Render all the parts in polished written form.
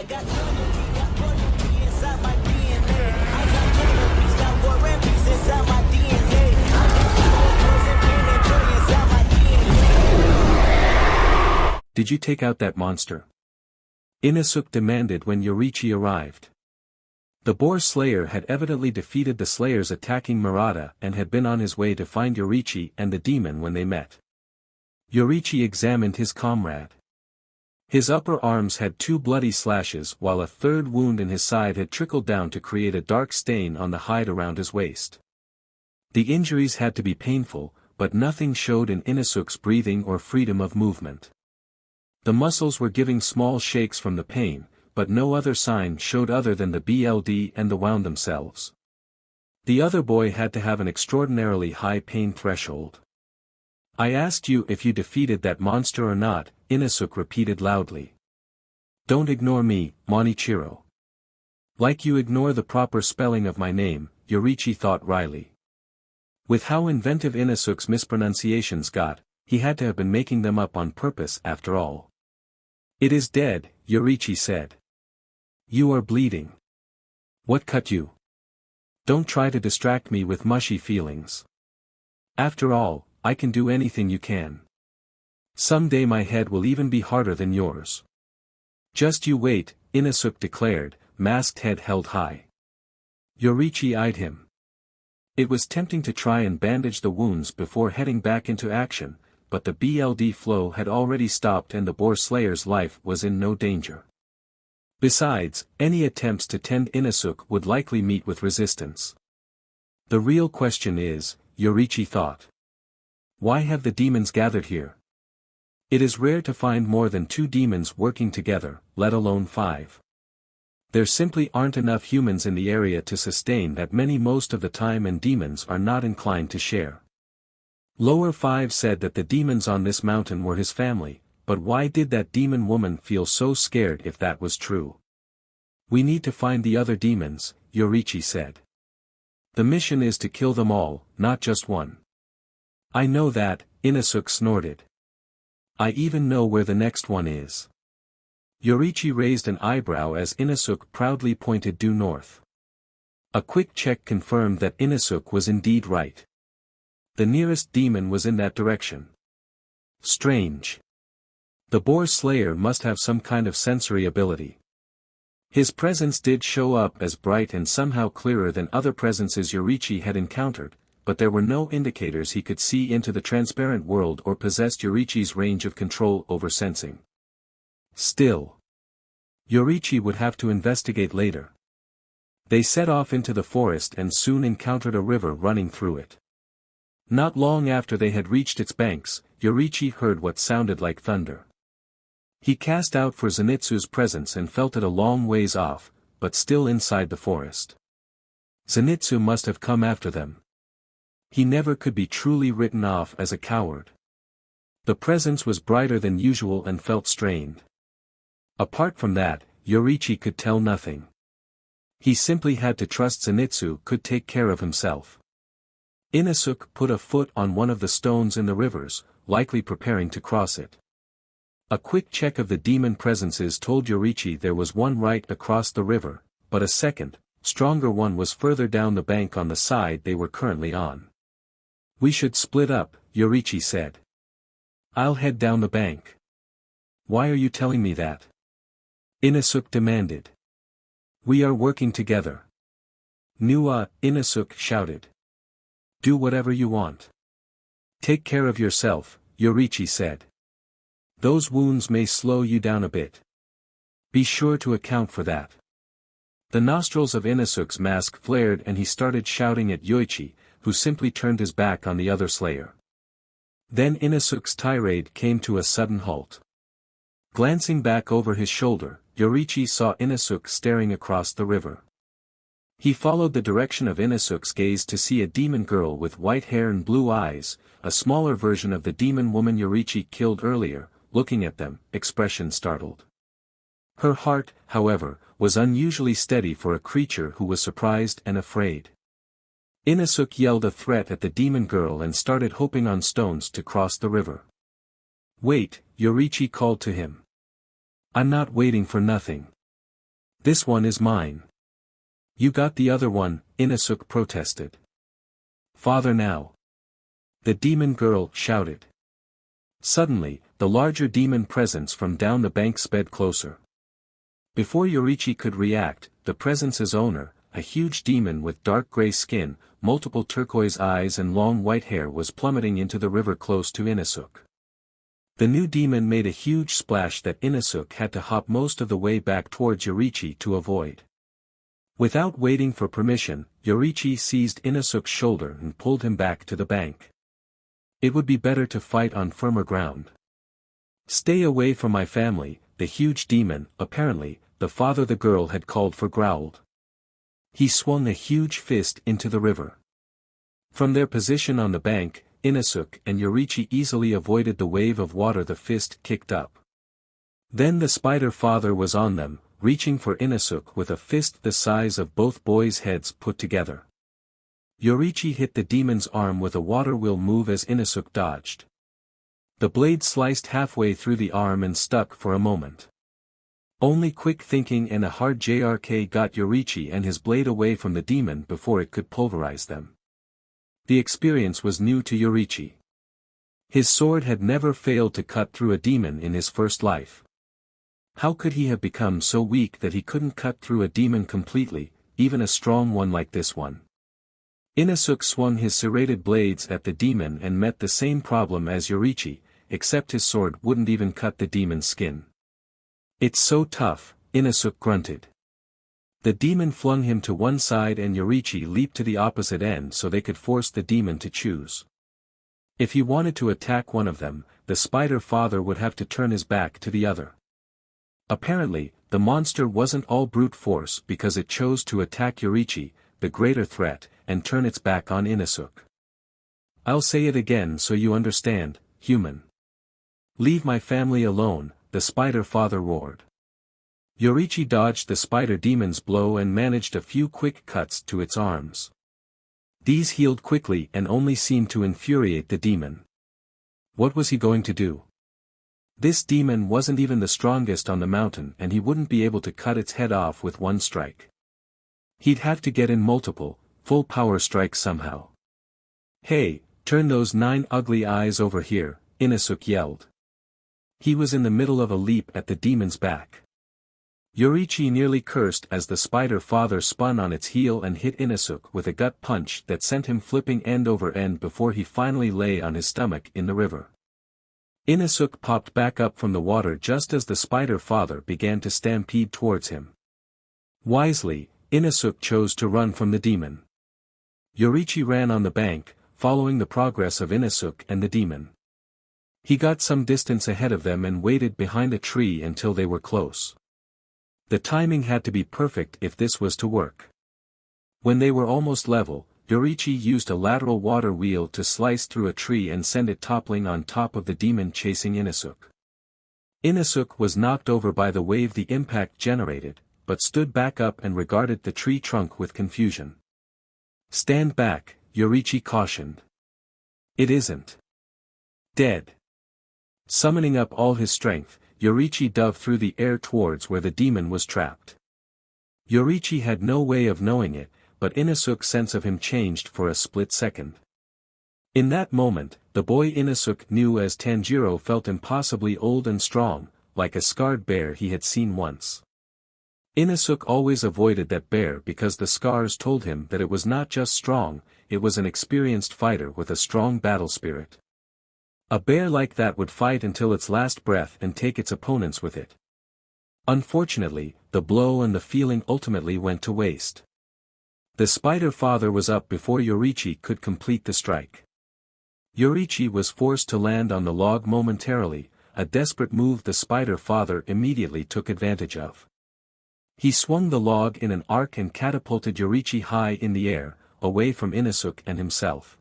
got loyalty, got royalty inside my DNA. I got killer beats, got war and peace inside my DNA. I got poison, pain, and joy inside my DNA. Did you take out that monster? Inosuke demanded when Yoriichi arrived. The boar slayer had evidently defeated the slayers attacking Murata and had been on his way to find Yoriichi and the demon when they met. Yoriichi examined his comrade. His upper arms had 2 bloody slashes while a 3rd wound in his side had trickled down to create a dark stain on the hide around his waist. The injuries had to be painful, but nothing showed in Inosuke's breathing or freedom of movement. The muscles were giving small shakes from the pain, but no other sign showed other than the BLD and the wound themselves. The other boy had to have an extraordinarily high pain threshold. I asked you if you defeated that monster or not, Inosuke repeated loudly. Don't ignore me, Monichiro. Like you ignore the proper spelling of my name, Yoriichi thought wryly. With how inventive Inosuke's mispronunciations got, he had to have been making them up on purpose after all. It is dead, Yoriichi said. You are bleeding. What cut you? Don't try to distract me with mushy feelings. After all, I can do anything you can. Someday my head will even be harder than yours. Just you wait, Inosuke declared, masked head held high. Yoriichi eyed him. It was tempting to try and bandage the wounds before heading back into action, but the BLD flow had already stopped and the boar slayer's life was in no danger. Besides, any attempts to tend Inosuke would likely meet with resistance. The real question is, Yoriichi thought. Why have the demons gathered here? It is rare to find more than 2 demons working together, let alone 5. There simply aren't enough humans in the area to sustain that many most of the time, and demons are not inclined to share. Lower 5 said that the demons on this mountain were his family, but why did that demon woman feel so scared if that was true? We need to find the other demons, Yoriichi said. The mission is to kill them all, not just one. I know that, Inosuke snorted. I even know where the next one is. Yoriichi raised an eyebrow as Inosuke proudly pointed due north. A quick check confirmed that Inosuke was indeed right. The nearest demon was in that direction. Strange. The boar slayer must have some kind of sensory ability. His presence did show up as bright and somehow clearer than other presences Yoriichi had encountered, but there were no indicators he could see into the transparent world or possessed Yoriichi's range of control over sensing. Still, Yoriichi would have to investigate later. They set off into the forest and soon encountered a river running through it. Not long after they had reached its banks, Yoriichi heard what sounded like thunder. He cast out for Zenitsu's presence and felt it a long ways off, but still inside the forest. Zenitsu must have come after them. He never could be truly written off as a coward. The presence was brighter than usual and felt strained. Apart from that, Yoriichi could tell nothing. He simply had to trust Zenitsu could take care of himself. Inosuke put a foot on one of the stones in the rivers, likely preparing to cross it. A quick check of the demon presences told Yoriichi there was one right across the river, but a second, stronger one was further down the bank on the side they were currently on. We should split up, Yoriichi said. I'll head down the bank. Why are you telling me that? Inosuke demanded. We are working together. Inosuke shouted. Do whatever you want. Take care of yourself, Yoriichi said. Those wounds may slow you down a bit. Be sure to account for that. The nostrils of Inosuke's mask flared and he started shouting at Yoriichi, who simply turned his back on the other slayer. Then Inosuke's tirade came to a sudden halt. Glancing back over his shoulder, Yoriichi saw Inosuke staring across the river. He followed the direction of Inosuke's gaze to see a demon girl with white hair and blue eyes, a smaller version of the demon woman Yoriichi killed earlier, looking at them, expression startled. Her heart, however, was unusually steady for a creature who was surprised and afraid. Inosuke yelled a threat at the demon girl and started hopping on stones to cross the river. Wait, Yoriichi called to him. I'm not waiting for nothing. This one is mine. You got the other one, Inosuke protested. Father now. The demon girl shouted. Suddenly, the larger demon presence from down the bank sped closer. Before Yoriichi could react, the presence's owner, a huge demon with dark gray skin, multiple turquoise eyes and long white hair was plummeting into the river close to Inosuke. The new demon made a huge splash that Inosuke had to hop most of the way back towards Yoriichi to avoid. Without waiting for permission, Yoriichi seized Inosuke's shoulder and pulled him back to the bank. It would be better to fight on firmer ground. Stay away from my family, the huge demon, apparently, the father the girl had called for growled. He swung a huge fist into the river. From their position on the bank, Inosuke and Yoriichi easily avoided the wave of water the fist kicked up. Then the spider father was on them, reaching for Inosuke with a fist the size of both boys' heads put together. Yoriichi hit the demon's arm with a water wheel move as Inosuke dodged. The blade sliced halfway through the arm and stuck for a moment. Only quick thinking and a hard JRK got Yoriichi and his blade away from the demon before it could pulverize them. The experience was new to Yoriichi. His sword had never failed to cut through a demon in his first life. How could he have become so weak that he couldn't cut through a demon completely, even a strong one like this one? Inosuke swung his serrated blades at the demon and met the same problem as Yoriichi, except his sword wouldn't even cut the demon's skin. It's so tough, Inosuke grunted. The demon flung him to one side and Yoriichi leaped to the opposite end so they could force the demon to choose. If he wanted to attack one of them, the spider father would have to turn his back to the other. Apparently, the monster wasn't all brute force because it chose to attack Yoriichi, the greater threat, and turn its back on Inosuke. I'll say it again so you understand, human. Leave my family alone, the spider father roared. Yoriichi dodged the spider demon's blow and managed a few quick cuts to its arms. These healed quickly and only seemed to infuriate the demon. What was he going to do? This demon wasn't even the strongest on the mountain and he wouldn't be able to cut its head off with one strike. He'd have to get in multiple, full power strikes somehow. Hey, turn those 9 ugly eyes over here, Inosuke yelled. He was in the middle of a leap at the demon's back. Yoriichi nearly cursed as the spider father spun on its heel and hit Inosuke with a gut punch that sent him flipping end over end before he finally lay on his stomach in the river. Inosuke popped back up from the water just as the spider father began to stampede towards him. Wisely, Inosuke chose to run from the demon. Yoriichi ran on the bank, following the progress of Inosuke and the demon. He got some distance ahead of them and waited behind a tree until they were close. The timing had to be perfect if this was to work. When they were almost level, Yoriichi used a lateral water wheel to slice through a tree and send it toppling on top of the demon chasing Inosuke. Inosuke was knocked over by the wave the impact generated, but stood back up and regarded the tree trunk with confusion. Stand back, Yoriichi cautioned. It isn't dead. Summoning up all his strength, Yoriichi dove through the air towards where the demon was trapped. Yoriichi had no way of knowing it, but Inosuke's sense of him changed for a split second. In that moment, the boy Inosuke knew as Tanjiro felt impossibly old and strong, like a scarred bear he had seen once. Inosuke always avoided that bear because the scars told him that it was not just strong, it was an experienced fighter with a strong battle spirit. A bear like that would fight until its last breath and take its opponents with it. Unfortunately, the blow and the feeling ultimately went to waste. The spider father was up before Yoriichi could complete the strike. Yoriichi was forced to land on the log momentarily, a desperate move the spider father immediately took advantage of. He swung the log in an arc and catapulted Yoriichi high in the air, away from Inosuke and himself.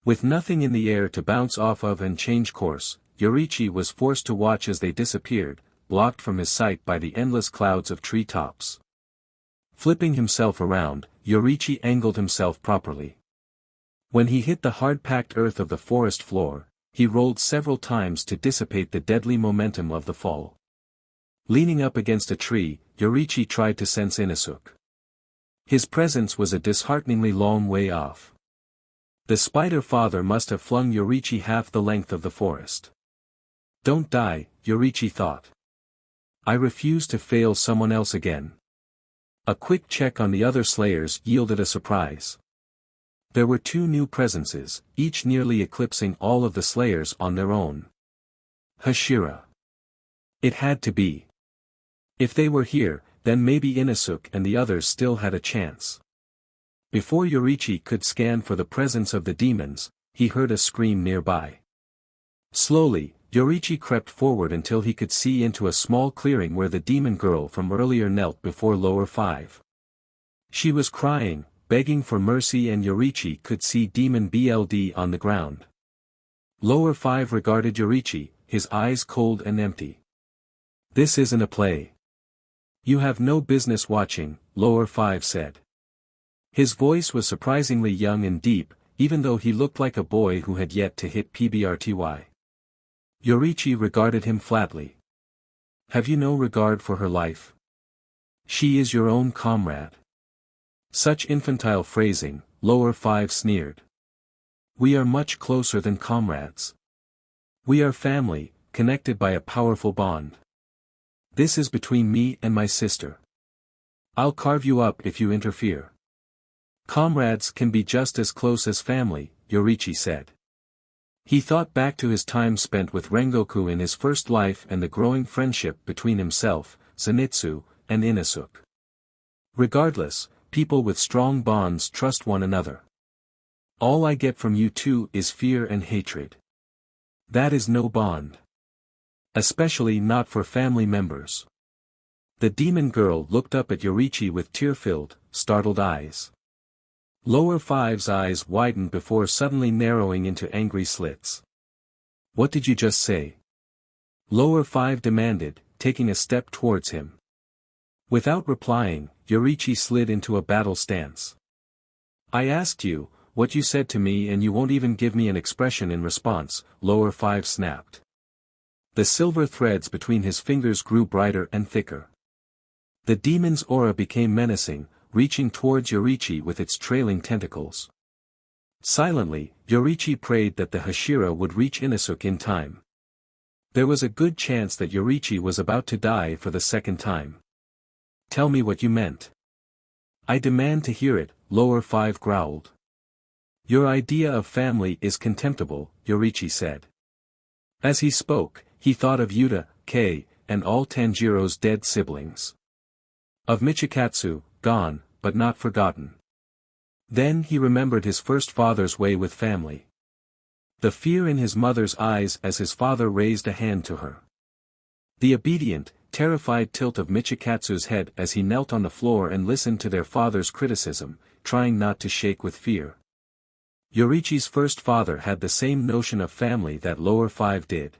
With nothing in the air to bounce off of and change course, Yoriichi was forced to watch as they disappeared, blocked from his sight by the endless clouds of tree tops. Flipping himself around, Yoriichi angled himself properly. When he hit the hard-packed earth of the forest floor, he rolled several times to dissipate the deadly momentum of the fall. Leaning up against a tree, Yorichi tried to sense Inosuke. His presence was a dishearteningly long way off. The spider father must have flung Yorichi half the length of the forest. Don't die, Yorichi thought. I refuse to fail someone else again. A quick check on the other slayers yielded a surprise. There were 2 new presences, each nearly eclipsing all of the slayers on their own. Hashira. It had to be. If they were here, then maybe Inosuke and the others still had a chance. Before Yorichi could scan for the presence of the demons, he heard a scream nearby. Slowly, Yorichi crept forward until he could see into a small clearing where the demon girl from earlier knelt before lower 5. She was crying, begging for mercy, and Yorichi could see demon BLD on the ground. Lower 5 regarded Yorichi, his eyes cold and empty. This isn't a play. You have no business watching, lower 5 said. His voice was surprisingly young and deep, even though he looked like a boy who had yet to hit PBRTY. Yorichi regarded him flatly. Have you no regard for her life? She is your own comrade. Such infantile phrasing, lower 5 sneered. We are much closer than comrades. We are family, connected by a powerful bond. This is between me and my sister. I'll carve you up if you interfere. Comrades can be just as close as family, Yorichi said. He thought back to his time spent with Rengoku in his first life and the growing friendship between himself, Zenitsu, and Inosuke. Regardless, people with strong bonds trust one another. All I get from you two is fear and hatred. That is no bond. Especially not for family members. The demon girl looked up at Yorichi with tear-filled, startled eyes. Lower 5's eyes widened before suddenly narrowing into angry slits. What did you just say? Lower 5 demanded, taking a step towards him. Without replying, Yorichi slid into a battle stance. I asked you what you said to me and you won't even give me an expression in response, lower 5 snapped. The silver threads between his fingers grew brighter and thicker. The demon's aura became menacing, reaching towards Yorichi with its trailing tentacles. Silently, Yorichi prayed that the Hashira would reach Inosuke in time. There was a good chance that Yorichi was about to die for the second time. Tell me what you meant. I demand to hear it, lower 5 growled. Your idea of family is contemptible, Yorichi said. As he spoke, he thought of Yuta, Kei, and all Tanjiro's dead siblings. Of Michikatsu, gone, but not forgotten. Then he remembered his first father's way with family. The fear in his mother's eyes as his father raised a hand to her. The obedient, terrified tilt of Michikatsu's head as he knelt on the floor and listened to their father's criticism, trying not to shake with fear. Yorichi's first father had the same notion of family that lower 5 did.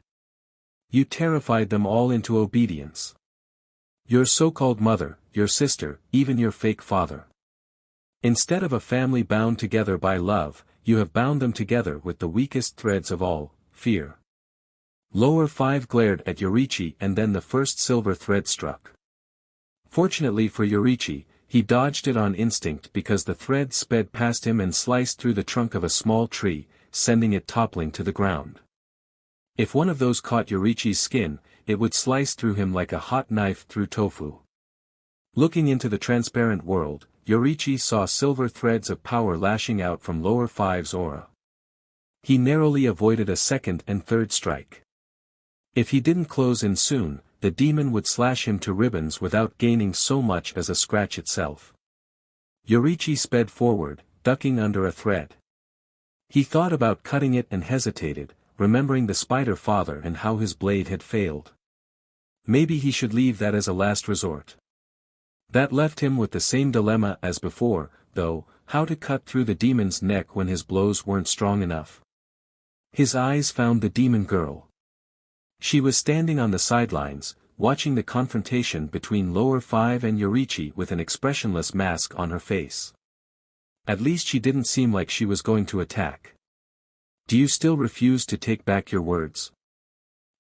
You terrified them all into obedience. Your so-called mother, your sister, even your fake father. Instead of a family bound together by love, you have bound them together with the weakest threads of all, fear. Lower 5 glared at Yorichi and then the first silver thread struck. Fortunately for Yorichi, he dodged it on instinct because the thread sped past him and sliced through the trunk of a small tree, sending it toppling to the ground. If one of those caught Yorichi's skin, it would slice through him like a hot knife through tofu. Looking into the transparent world, Yorichi saw silver threads of power lashing out from lower 5's aura. He narrowly avoided a second and third strike. If he didn't close in soon, the demon would slash him to ribbons without gaining so much as a scratch itself. Yorichi sped forward, ducking under a thread. He thought about cutting it and hesitated, remembering the spider father and how his blade had failed. Maybe he should leave that as a last resort. That left him with the same dilemma as before, though, how to cut through the demon's neck when his blows weren't strong enough. His eyes found the demon girl. She was standing on the sidelines, watching the confrontation between lower 5 and Yorichi with an expressionless mask on her face. At least she didn't seem like she was going to attack. Do you still refuse to take back your words?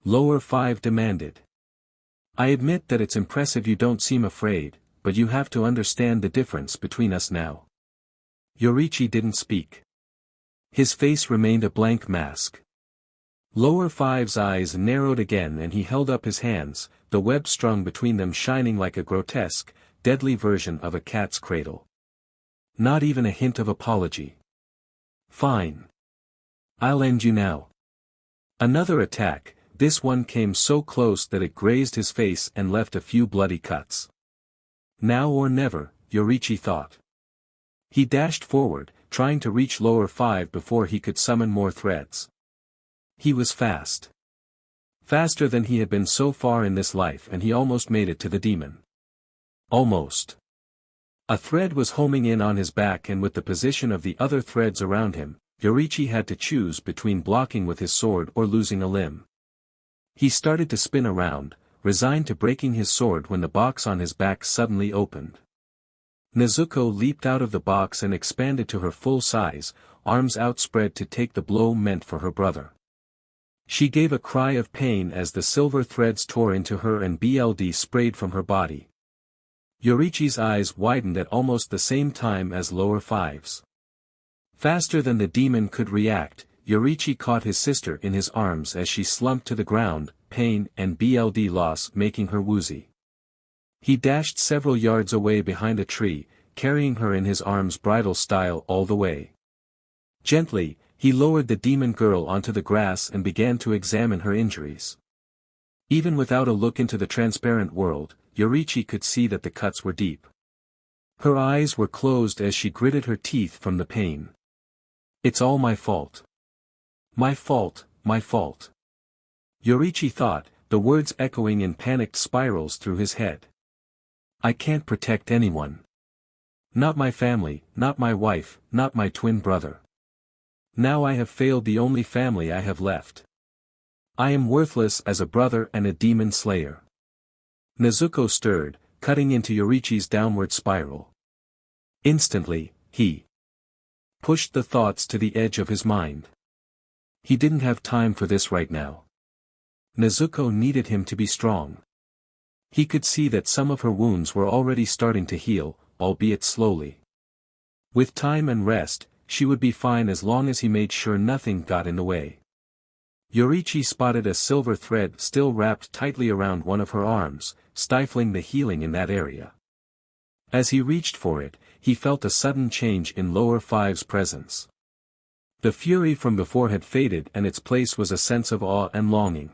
Lower 5 demanded. I admit that it's impressive you don't seem afraid, but you have to understand the difference between us now. Yoriichi didn't speak. His face remained a blank mask. Lower Five's eyes narrowed again and he held up his hands, the web strung between them shining like a grotesque, deadly version of a cat's cradle. Not even a hint of apology. Fine. I'll end you now. Another attack, this one came so close that it grazed his face and left a few bloody cuts. Now or never, Yoriichi thought. He dashed forward, trying to reach Lower Five before he could summon more threads. He was fast. Faster than he had been so far in this life, and he almost made it to the demon. Almost. A thread was homing in on his back, and with the position of the other threads around him, Yoriichi had to choose between blocking with his sword or losing a limb. He started to spin around, resigned to breaking his sword when the box on his back suddenly opened. Nezuko leaped out of the box and expanded to her full size, arms outspread to take the blow meant for her brother. She gave a cry of pain as the silver threads tore into her and blood sprayed from her body. Yoriichi's eyes widened at almost the same time as Lower Five's. Faster than the demon could react, Yoriichi caught his sister in his arms as she slumped to the ground, pain and blood loss making her woozy. He dashed several yards away behind a tree, carrying her in his arms bridal style all the way. Gently, he lowered the demon girl onto the grass and began to examine her injuries. Even without a look into the transparent world, Yoriichi could see that the cuts were deep. Her eyes were closed as she gritted her teeth from the pain. It's all my fault. My fault, my fault. Yoriichi thought, the words echoing in panicked spirals through his head. I can't protect anyone. Not my family, not my wife, not my twin brother. Now I have failed the only family I have left. I am worthless as a brother and a demon slayer. Nezuko stirred, cutting into Yoriichi's downward spiral. Instantly, he pushed the thoughts to the edge of his mind. He didn't have time for this right now. Nezuko needed him to be strong. He could see that some of her wounds were already starting to heal, albeit slowly. With time and rest, she would be fine as long as he made sure nothing got in the way. Yoriichi spotted a silver thread still wrapped tightly around one of her arms, stifling the healing in that area. As he reached for it, he felt a sudden change in Lower Five's presence. The fury from before had faded and its place was a sense of awe and longing.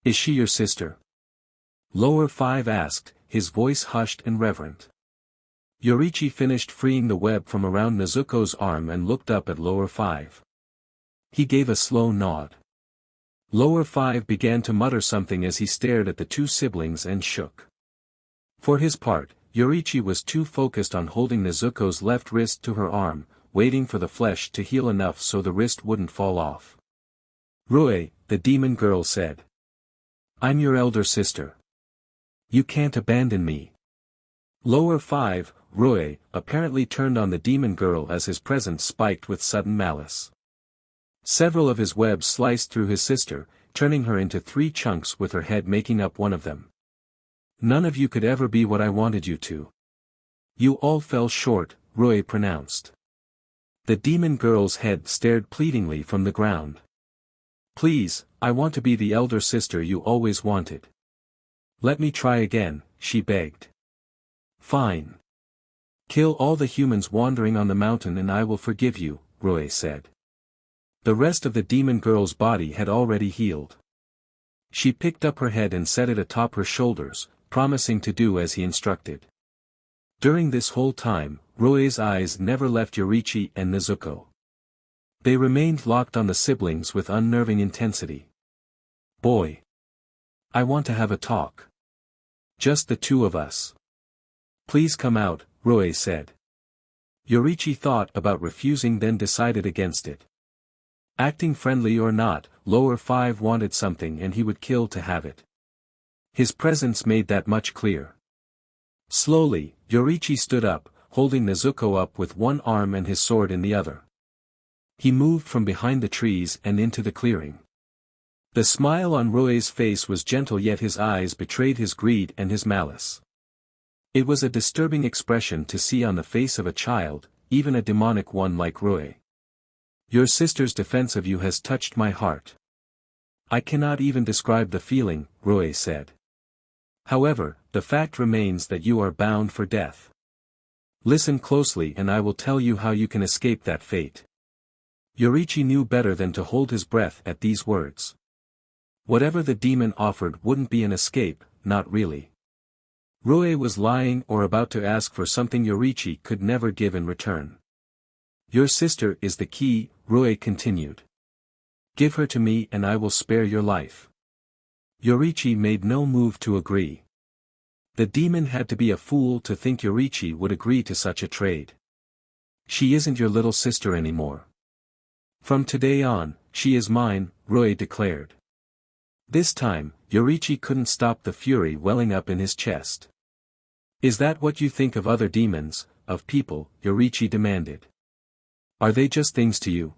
Is she your sister? Lower Five asked, his voice hushed and reverent. Yoriichi finished freeing the web from around Nezuko's arm and looked up at Lower Five. He gave a slow nod. Lower Five began to mutter something as he stared at the two siblings and shook. For his part, Yoriichi was too focused on holding Nezuko's left wrist to her arm, waiting for the flesh to heal enough so the wrist wouldn't fall off. Rue, the demon girl said. I'm your elder sister. You can't abandon me. Lower Five, Rue, apparently turned on the demon girl as his presence spiked with sudden malice. Several of his webs sliced through his sister, turning her into 3 chunks with her head making up one of them. None of you could ever be what I wanted you to. You all fell short, Rue pronounced. The demon girl's head stared pleadingly from the ground. Please, I want to be the elder sister you always wanted. Let me try again, she begged. Fine. Kill all the humans wandering on the mountain and I will forgive you, Rue said. The rest of the demon girl's body had already healed. She picked up her head and set it atop her shoulders, promising to do as he instructed. During this whole time, Rue's eyes never left Yoriichi and Nezuko. They remained locked on the siblings with unnerving intensity. Boy. I want to have a talk. Just the two of us. Please come out, Rue said. Yoriichi thought about refusing then decided against it. Acting friendly or not, Lower Five wanted something and he would kill to have it. His presence made that much clear. Slowly, Yoriichi stood up, holding Nezuko up with one arm and his sword in the other. He moved from behind the trees and into the clearing. The smile on Roe's face was gentle, yet his eyes betrayed his greed and his malice. It was a disturbing expression to see on the face of a child, even a demonic one like Roe. Your sister's defense of you has touched my heart. I cannot even describe the feeling, Roe said. However, the fact remains that you are bound for death. Listen closely and I will tell you how you can escape that fate. Yoriichi knew better than to hold his breath at these words. Whatever the demon offered wouldn't be an escape, not really. Roe was lying or about to ask for something Yoriichi could never give in return. Your sister is the key, Roe continued. Give her to me and I will spare your life. Yoriichi made no move to agree. The demon had to be a fool to think Yoriichi would agree to such a trade. She isn't your little sister anymore. From today on, she is mine, Roe declared. This time, Yoriichi couldn't stop the fury welling up in his chest. Is that what you think of other demons, of people? Yoriichi demanded. Are they just things to you?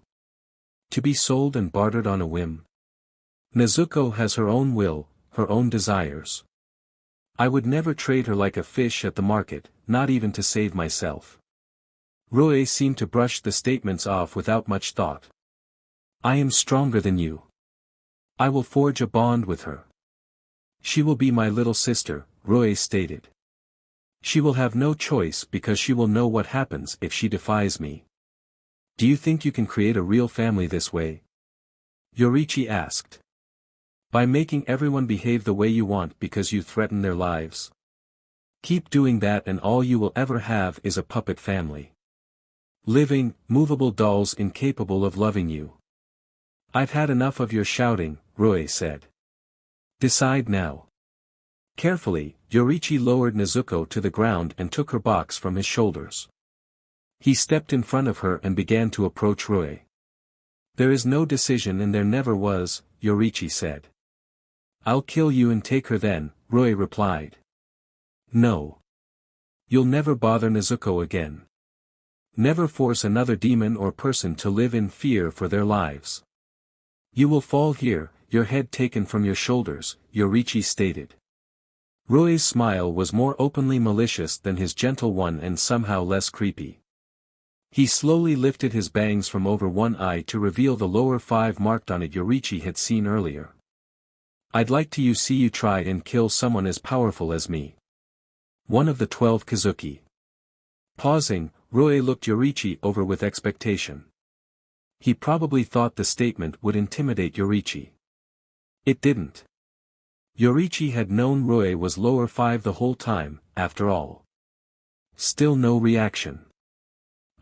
To be sold and bartered on a whim? Nezuko has her own will, her own desires. I would never trade her like a fish at the market, not even to save myself. Roe seemed to brush the statements off without much thought. I am stronger than you. I will forge a bond with her. She will be my little sister, Roe stated. She will have no choice because she will know what happens if she defies me. Do you think you can create a real family this way? Yoriichi asked. By making everyone behave the way you want because you threaten their lives. Keep doing that and all you will ever have is a puppet family. Living, movable dolls incapable of loving you. I've had enough of your shouting, Roe said. Decide now. Carefully, Yoriichi lowered Nezuko to the ground and took her box from his shoulders. He stepped in front of her and began to approach Roe. There is no decision and there never was, Yoriichi said. I'll kill you and take her then, Roe replied. No. You'll never bother Nezuko again. Never force another demon or person to live in fear for their lives. You will fall here, your head taken from your shoulders, Yoriichi stated. Roe's smile was more openly malicious than his gentle one and somehow less creepy. He slowly lifted his bangs from over one eye to reveal the lower 5 marked on it Yoriichi had seen earlier. I'd like to see you try and kill someone as powerful as me. One of the 12 Kazuki. Pausing, Roe looked Yoriichi over with expectation. He probably thought the statement would intimidate Yoriichi. It didn't. Yoriichi had known Roe was lower 5 the whole time, after all. Still no reaction.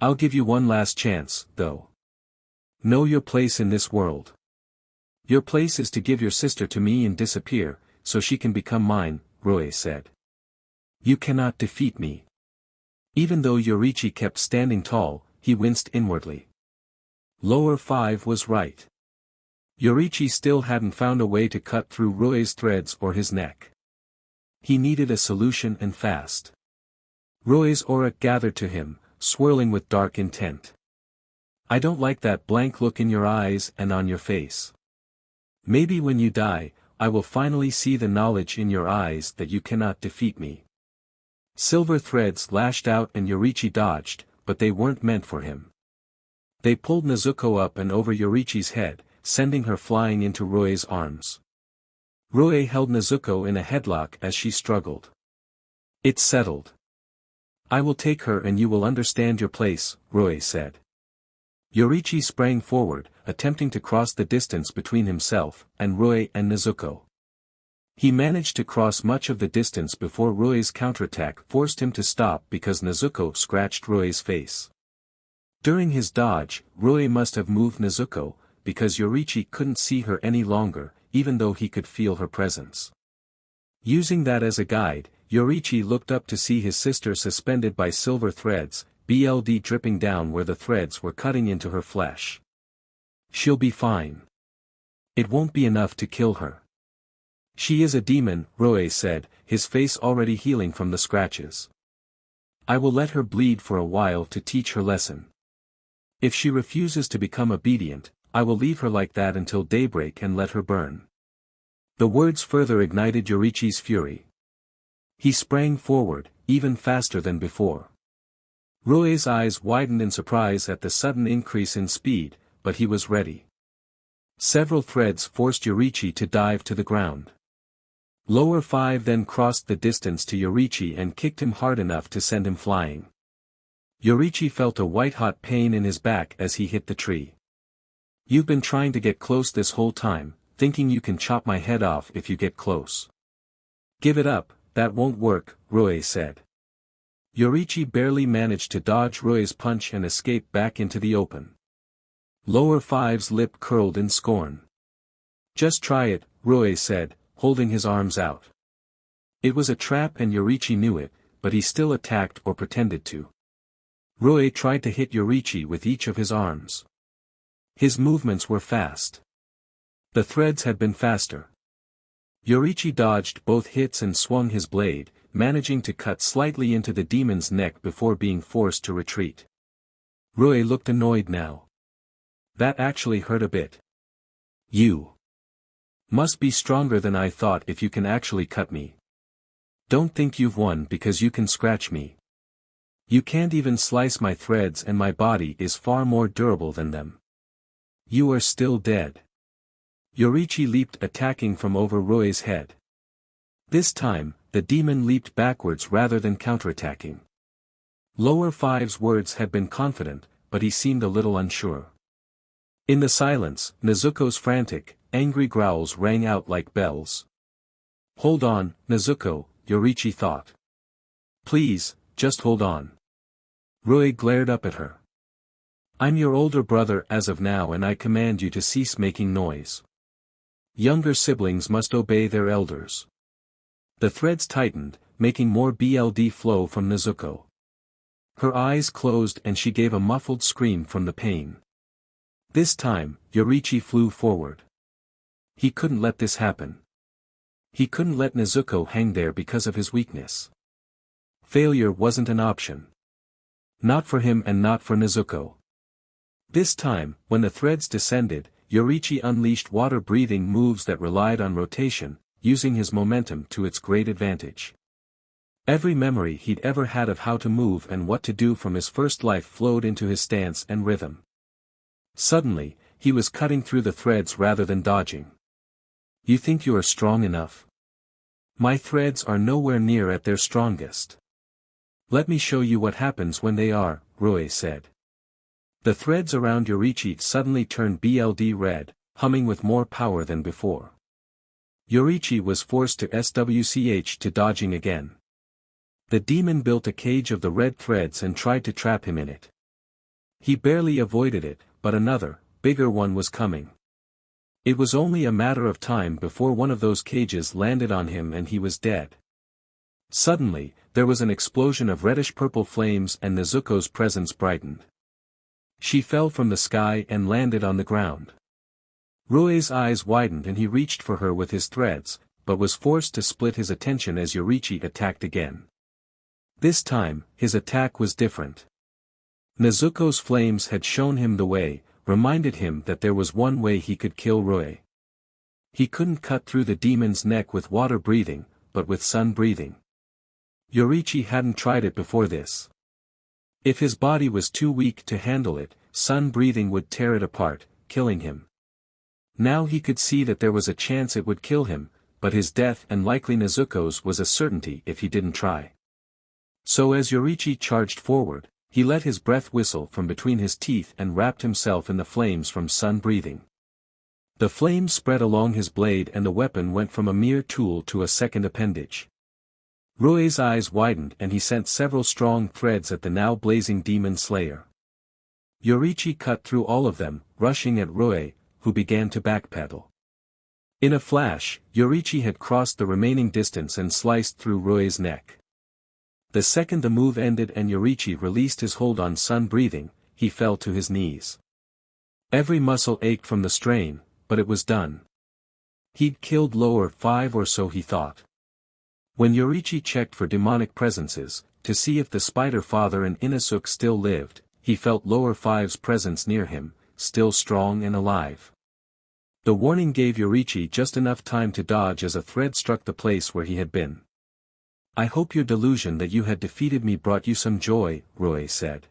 I'll give you one last chance, though. Know your place in this world. Your place is to give your sister to me and disappear, so she can become mine, Roe said. You cannot defeat me. Even though Yoriichi kept standing tall, he winced inwardly. Lower 5 was right. Yoriichi still hadn't found a way to cut through Roe's threads or his neck. He needed a solution and fast. Roe's aura gathered to him, swirling with dark intent. I don't like that blank look in your eyes and on your face. Maybe when you die, I will finally see the knowledge in your eyes that you cannot defeat me. Silver threads lashed out and Yoriichi dodged, but they weren't meant for him. They pulled Nezuko up and over Yoriichi's head, sending her flying into Roe's arms. Roe held Nezuko in a headlock as she struggled. It's settled. I will take her and you will understand your place, Roe said. Yoriichi sprang forward, attempting to cross the distance between himself and Roe and Nezuko. He managed to cross much of the distance before Roe's counterattack forced him to stop because Nezuko scratched Roe's face. During his dodge, Roe must have moved Nezuko, because Yoriichi couldn't see her any longer, even though he could feel her presence. Using that as a guide, Yoriichi looked up to see his sister suspended by silver threads, blood dripping down where the threads were cutting into her flesh. She'll be fine. It won't be enough to kill her. She is a demon, Roe said, his face already healing from the scratches. I will let her bleed for a while to teach her lesson. If she refuses to become obedient, I will leave her like that until daybreak and let her burn. The words further ignited Yoriichi's fury. He sprang forward, even faster than before. Rue's eyes widened in surprise at the sudden increase in speed, but he was ready. Several threads forced Yoriichi to dive to the ground. Lower 5 then crossed the distance to Yoriichi and kicked him hard enough to send him flying. Yoriichi felt a white-hot pain in his back as he hit the tree. You've been trying to get close this whole time, thinking you can chop my head off if you get close. Give it up, that won't work, Rue said. Yoriichi barely managed to dodge Rue's punch and escape back into the open. Lower 5's lip curled in scorn. Just try it, Rue said, holding his arms out. It was a trap and Yoriichi knew it, but he still attacked or pretended to. Rue tried to hit Yoriichi with each of his arms. His movements were fast. The threads had been faster. Yoriichi dodged both hits and swung his blade, managing to cut slightly into the demon's neck before being forced to retreat. Rue looked annoyed now. That actually hurt a bit. You must be stronger than I thought if you can actually cut me. Don't think you've won because you can scratch me. You can't even slice my threads and my body is far more durable than them. You are still dead. Yoriichi leaped, attacking from over Rue's head. This time, the demon leaped backwards rather than counterattacking. Lower 5's words had been confident, but he seemed a little unsure. In the silence, Nezuko's frantic, angry growls rang out like bells. Hold on, Nezuko, Yoriichi thought. Please, just hold on. Rue glared up at her. I'm your older brother as of now and I command you to cease making noise. Younger siblings must obey their elders. The threads tightened, making more BLD flow from Nezuko. Her eyes closed and she gave a muffled scream from the pain. This time, Yoriichi flew forward. He couldn't let this happen. He couldn't let Nezuko hang there because of his weakness. Failure wasn't an option. Not for him and not for Nezuko. This time, when the threads descended, Yoriichi unleashed water-breathing moves that relied on rotation, using his momentum to its great advantage. Every memory he'd ever had of how to move and what to do from his first life flowed into his stance and rhythm. Suddenly, he was cutting through the threads rather than dodging. You think you are strong enough? My threads are nowhere near at their strongest. Let me show you what happens when they are, Rue said. The threads around Yoriichi suddenly turned BLD red, humming with more power than before. Yoriichi was forced to switch to dodging again. The demon built a cage of the red threads and tried to trap him in it. He barely avoided it, but another, bigger one was coming. It was only a matter of time before one of those cages landed on him and he was dead. Suddenly, there was an explosion of reddish-purple flames and Nezuko's presence brightened. She fell from the sky and landed on the ground. Rue's eyes widened and he reached for her with his threads, but was forced to split his attention as Yoriichi attacked again. This time, his attack was different. Nezuko's flames had shown him the way, reminded him that there was one way he could kill Rue. He couldn't cut through the demon's neck with water breathing, but with sun breathing. Yoriichi hadn't tried it before this. If his body was too weak to handle it, sun breathing would tear it apart, killing him. Now he could see that there was a chance it would kill him, but his death and likely Nezuko's was a certainty if he didn't try. So as Yoriichi charged forward, he let his breath whistle from between his teeth and wrapped himself in the flames from sun breathing. The flames spread along his blade and the weapon went from a mere tool to a second appendage. Rue's eyes widened and he sent several strong threads at the now blazing demon slayer. Yoriichi cut through all of them, rushing at Rue, who began to backpedal. In a flash, Yoriichi had crossed the remaining distance and sliced through Rue's neck. The second the move ended and Yoriichi released his hold on sun breathing, he fell to his knees. Every muscle ached from the strain, but it was done. He'd killed lower 5 or so he thought. When Yoriichi checked for demonic presences, to see if the spider father and Inosuke still lived, he felt lower 5's presence near him, still strong and alive. The warning gave Yoriichi just enough time to dodge as a thread struck the place where he had been. I hope your delusion that you had defeated me brought you some joy, Rui said.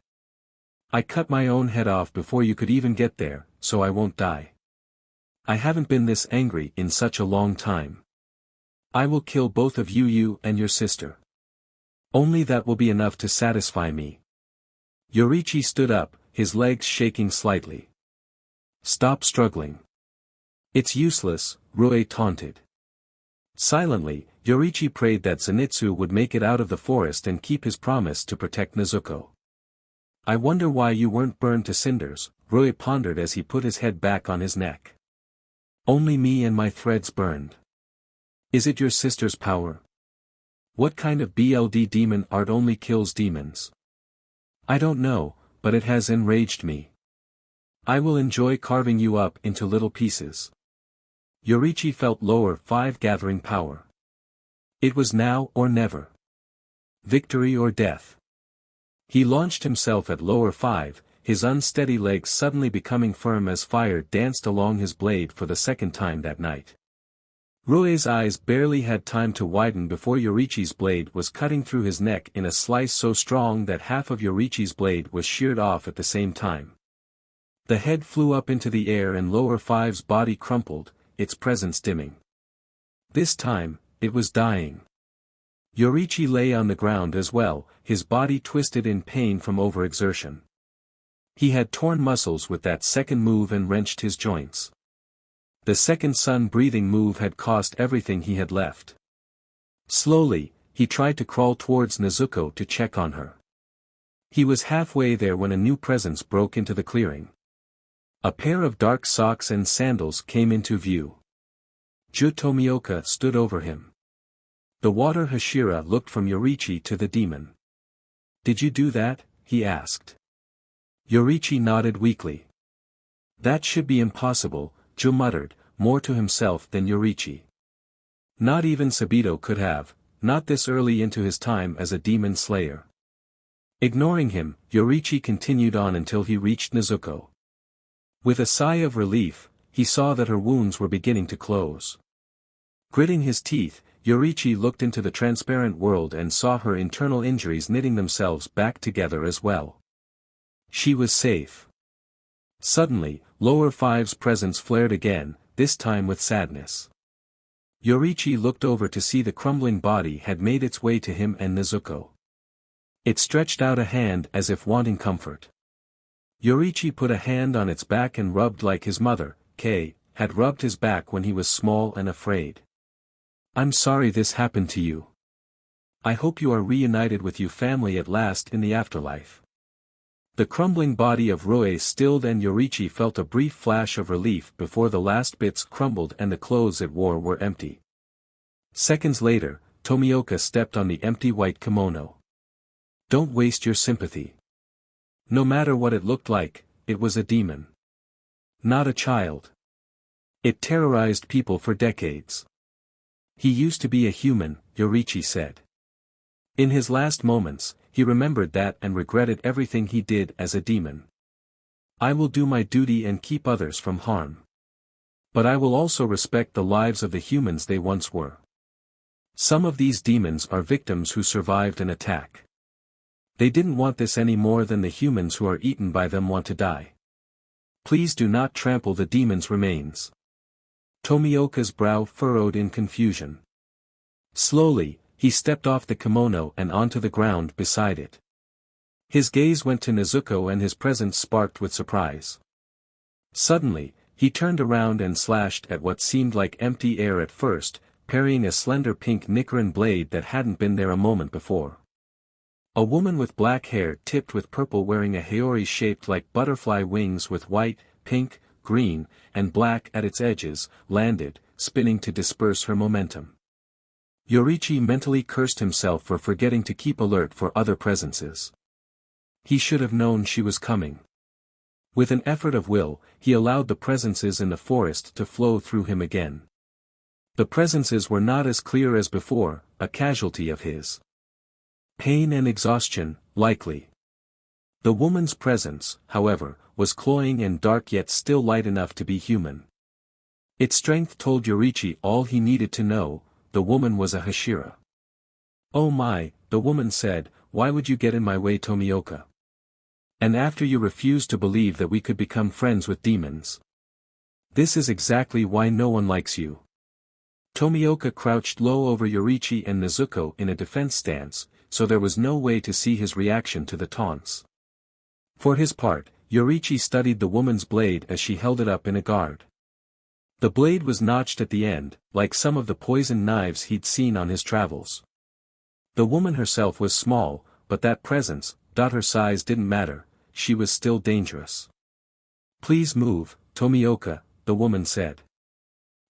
I cut my own head off before you could even get there, so I won't die. I haven't been this angry in such a long time. I will kill both of you and your sister. Only that will be enough to satisfy me. Yoriichi stood up, his legs shaking slightly. Stop struggling. It's useless, Rui taunted. Silently, Yoriichi prayed that Zenitsu would make it out of the forest and keep his promise to protect Nezuko. I wonder why you weren't burned to cinders, Rui pondered as he put his head back on his neck. Only me and my threads burned. Is it your sister's power? What kind of BLD demon art only kills demons? I don't know, but it has enraged me. I will enjoy carving you up into little pieces. Yoriichi felt lower 5 gathering power. It was now or never. Victory or death. He launched himself at lower 5, his unsteady legs suddenly becoming firm as fire danced along his blade for the second time that night. Rue's eyes barely had time to widen before Yoriichi's blade was cutting through his neck in a slice so strong that half of Yoriichi's blade was sheared off at the same time. The head flew up into the air and lower 5's body crumpled, its presence dimming. This time, it was dying. Yoriichi lay on the ground as well, his body twisted in pain from overexertion. He had torn muscles with that second move and wrenched his joints. The second sun-breathing move had cost everything he had left. Slowly, he tried to crawl towards Nezuko to check on her. He was halfway there when a new presence broke into the clearing. A pair of dark socks and sandals came into view. Ju Tomioka stood over him. The water Hashira looked from Yoriichi to the demon. Did you do that? He asked. Yoriichi nodded weakly. That should be impossible, Ju muttered, more to himself than Yoriichi. Not even Sabito could have, not this early into his time as a demon slayer. Ignoring him, Yoriichi continued on until he reached Nezuko. With a sigh of relief, he saw that her wounds were beginning to close. Gritting his teeth, Yoriichi looked into the transparent world and saw her internal injuries knitting themselves back together as well. She was safe. Suddenly, lower 5's presence flared again, this time with sadness. Yoriichi looked over to see the crumbling body had made its way to him and Nezuko. It stretched out a hand as if wanting comfort. Yoriichi put a hand on its back and rubbed like his mother, Kei, had rubbed his back when he was small and afraid. I'm sorry this happened to you. I hope you are reunited with your family at last in the afterlife. The crumbling body of Rue stilled and Yoriichi felt a brief flash of relief before the last bits crumbled and the clothes it wore were empty. Seconds later, Tomioka stepped on the empty white kimono. Don't waste your sympathy. No matter what it looked like, it was a demon. Not a child. It terrorized people for decades. He used to be a human, Yoriichi said. In his last moments, he remembered that and regretted everything he did as a demon. I will do my duty and keep others from harm. But I will also respect the lives of the humans they once were. Some of these demons are victims who survived an attack. They didn't want this any more than the humans who are eaten by them want to die. Please do not trample the demon's remains. Tomioka's brow furrowed in confusion. Slowly, he stepped off the kimono and onto the ground beside it. His gaze went to Nezuko and his presence sparked with surprise. Suddenly, he turned around and slashed at what seemed like empty air at first, parrying a slender pink Nichiren blade that hadn't been there a moment before. A woman with black hair tipped with purple wearing a haori shaped like butterfly wings with white, pink, green, and black at its edges, landed, spinning to disperse her momentum. Yoriichi mentally cursed himself for forgetting to keep alert for other presences. He should have known she was coming. With an effort of will, he allowed the presences in the forest to flow through him again. The presences were not as clear as before, a casualty of his pain and exhaustion, likely. The woman's presence, however, was cloying and dark yet still light enough to be human. Its strength told Yoriichi all he needed to know: the woman was a Hashira. "Oh my," the woman said, "why would you get in my way, Tomioka? And after you refused to believe that we could become friends with demons. This is exactly why no one likes you." Tomioka crouched low over Yoriichi and Nezuko in a defense stance, so there was no way to see his reaction to the taunts. For his part, Yoriichi studied the woman's blade as she held it up in a guard. The blade was notched at the end, like some of the poisoned knives he'd seen on his travels. The woman herself was small, but that presence, her size didn't matter, she was still dangerous. "Please move, Tomioka," the woman said.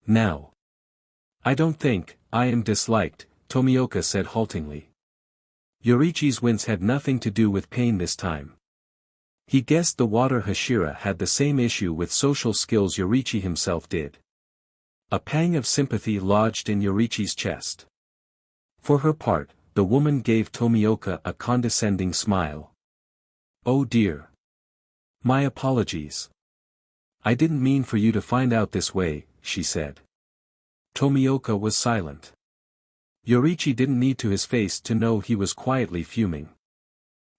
"Now." "I don't think I am disliked," Tomioka said haltingly. Yoriichi's wince had nothing to do with pain this time. He guessed the water Hashira had the same issue with social skills Yoriichi himself did. A pang of sympathy lodged in Yoriichi's chest. For her part, the woman gave Tomioka a condescending smile. "Oh dear. My apologies. I didn't mean for you to find out this way," she said. Tomioka was silent. Yoriichi didn't need to his face to know he was quietly fuming.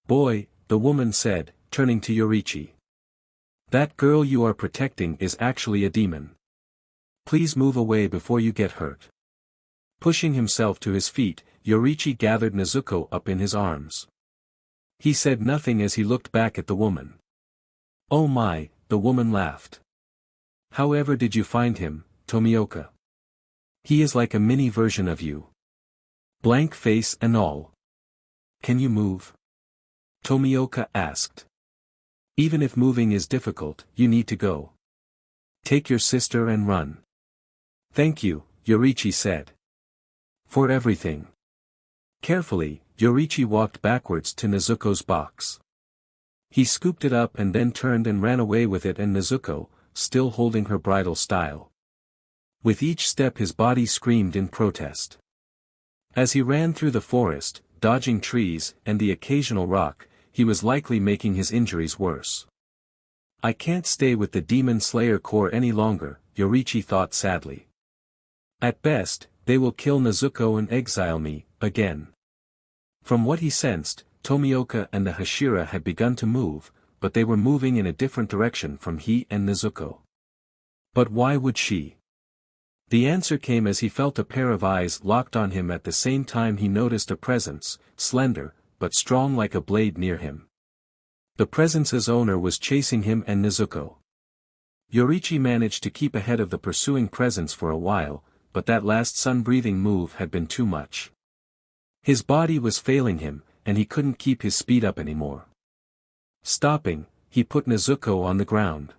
"Boy," the woman said, turning to Yoriichi. "That girl you are protecting is actually a demon. Please move away before you get hurt." Pushing himself to his feet, Yoriichi gathered Nezuko up in his arms. He said nothing as he looked back at the woman. "Oh my," the woman laughed. "However did you find him, Tomioka? He is like a mini version of you. Blank face and all. Can you move?" Tomioka asked. "Even if moving is difficult, you need to go. Take your sister and run." "Thank you," Yoriichi said. "For everything." Carefully, Yoriichi walked backwards to Nezuko's box. He scooped it up and then turned and ran away with it and Nezuko, still holding her bridle style. With each step his body screamed in protest. As he ran through the forest, dodging trees and the occasional rock, he was likely making his injuries worse. "I can't stay with the Demon Slayer Corps any longer," Yoriichi thought sadly. "At best, they will kill Nezuko and exile me, again." From what he sensed, Tomioka and the Hashira had begun to move, but they were moving in a different direction from he and Nezuko. But why would she? The answer came as he felt a pair of eyes locked on him at the same time he noticed a presence, slender, but strong like a blade near him. The presence's owner was chasing him and Nezuko. Yoriichi managed to keep ahead of the pursuing presence for a while, but that last sun-breathing move had been too much. His body was failing him, and he couldn't keep his speed up anymore. Stopping, he put Nezuko on the ground.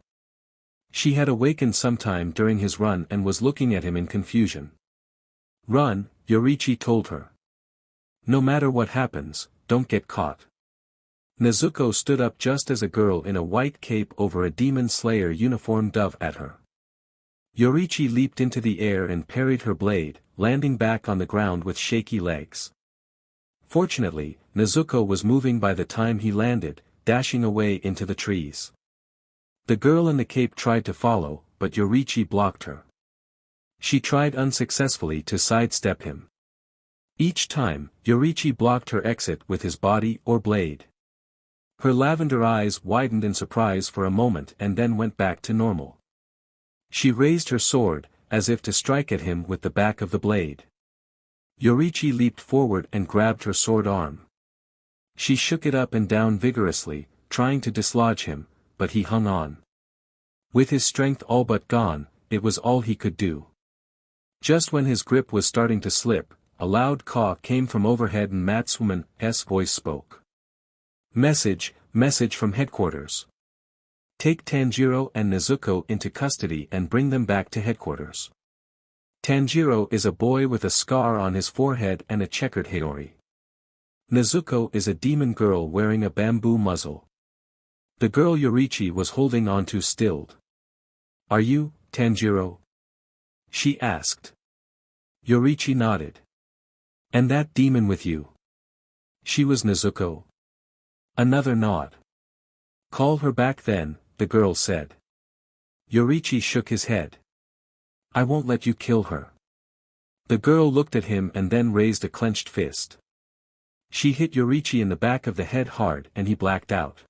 She had awakened sometime during his run and was looking at him in confusion. "Run," Yoriichi told her. "No matter what happens, don't get caught." Nezuko stood up just as a girl in a white cape over a demon slayer uniform dove at her. Yoriichi leaped into the air and parried her blade, landing back on the ground with shaky legs. Fortunately, Nezuko was moving by the time he landed, dashing away into the trees. The girl in the cape tried to follow, but Yoriichi blocked her. She tried unsuccessfully to sidestep him. Each time, Yoriichi blocked her exit with his body or blade. Her lavender eyes widened in surprise for a moment and then went back to normal. She raised her sword, as if to strike at him with the back of the blade. Yoriichi leaped forward and grabbed her sword arm. She shook it up and down vigorously, trying to dislodge him, but he hung on. With his strength all but gone, it was all he could do. Just when his grip was starting to slip, a loud caw came from overhead and Matsuman's voice spoke. Message from headquarters. Take Tanjiro and Nezuko into custody and bring them back to headquarters. Tanjiro is a boy with a scar on his forehead and a checkered haori. Nezuko is a demon girl wearing a bamboo muzzle. The girl Yoriichi was holding onto stilled. "Are you, Tanjiro?" she asked. Yoriichi nodded. "And that demon with you? She was Nezuko?" Another nod. Call her back then, the girl said. Yoriichi shook his head. I won't let you kill her. The girl looked at him and then raised a clenched fist. She hit Yoriichi in the back of the head hard and he blacked out.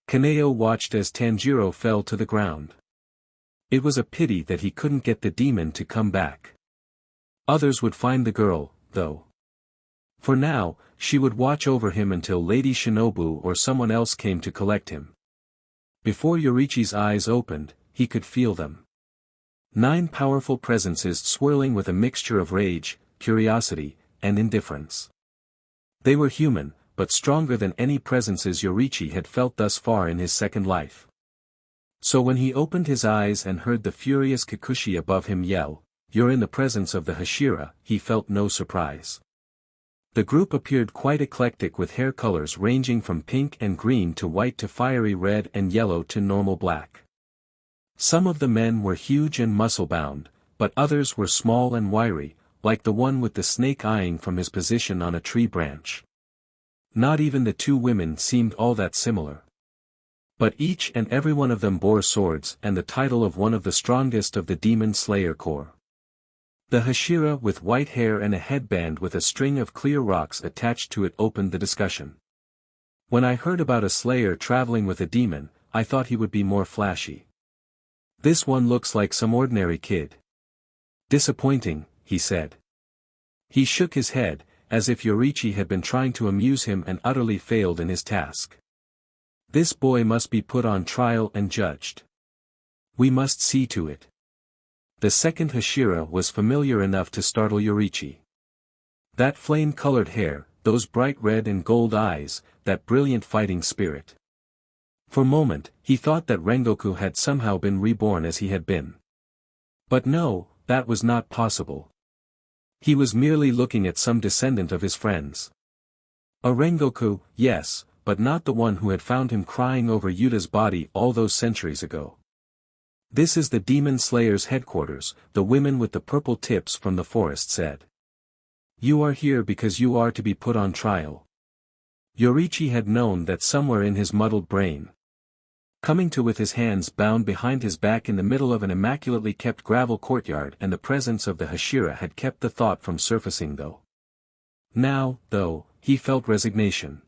Kaneo watched as Tanjiro fell to the ground. It was a pity that he couldn't get the demon to come back. Others would find the girl, though. For now, she would watch over him until Lady Shinobu or someone else came to collect him. Before Yoriichi's eyes opened, he could feel them. 9 powerful presences swirling with a mixture of rage, curiosity, and indifference. They were human, but stronger than any presences Yoriichi had felt thus far in his second life. So when he opened his eyes and heard the furious Kikuchi above him yell, "You're in the presence of the Hashira," he felt no surprise. The group appeared quite eclectic with hair colors ranging from pink and green to white to fiery red and yellow to normal black. Some of the men were huge and muscle-bound, but others were small and wiry, like the one with the snake eyeing from his position on a tree branch. Not even the 2 women seemed all that similar. But each and every one of them bore swords and the title of one of the strongest of the Demon Slayer Corps. The Hashira with white hair and a headband with a string of clear rocks attached to it opened the discussion. When I heard about a slayer traveling with a demon, I thought he would be more flashy. This one looks like some ordinary kid. Disappointing, he said. He shook his head, as if Yoriichi had been trying to amuse him and utterly failed in his task. This boy must be put on trial and judged. We must see to it. The second Hashira was familiar enough to startle Yoriichi. That flame-colored hair, those bright red and gold eyes, that brilliant fighting spirit. For a moment, he thought that Rengoku had somehow been reborn as he had been. But no, that was not possible. He was merely looking at some descendant of his friends. A Rengoku, yes, but not the one who had found him crying over Yuta's body all those centuries ago. This is the Demon Slayer's headquarters, the women with the purple tips from the forest said. You are here because you are to be put on trial. Yoriichi had known that somewhere in his muddled brain. Coming to with his hands bound behind his back in the middle of an immaculately kept gravel courtyard, and the presence of the Hashira had kept the thought from surfacing though. Now, though, he felt resignation.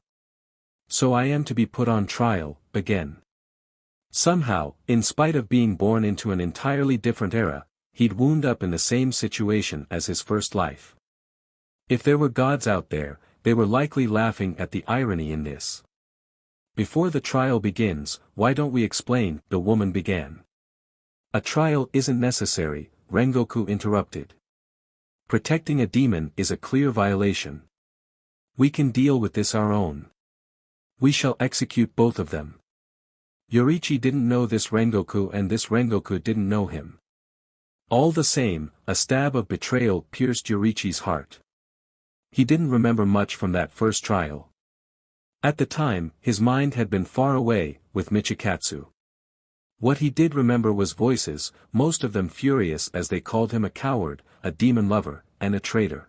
So I am to be put on trial, again. Somehow, in spite of being born into an entirely different era, he'd wound up in the same situation as his first life. If there were gods out there, they were likely laughing at the irony in this. Before the trial begins, why don't we explain, the woman began. A trial isn't necessary, Rengoku interrupted. Protecting a demon is a clear violation. We can deal with this our own. We shall execute both of them. Yoriichi didn't know this Rengoku and this Rengoku didn't know him. All the same, a stab of betrayal pierced Yoriichi's heart. He didn't remember much from that first trial. At the time, his mind had been far away, with Michikatsu. What he did remember was voices, most of them furious as they called him a coward, a demon lover, and a traitor.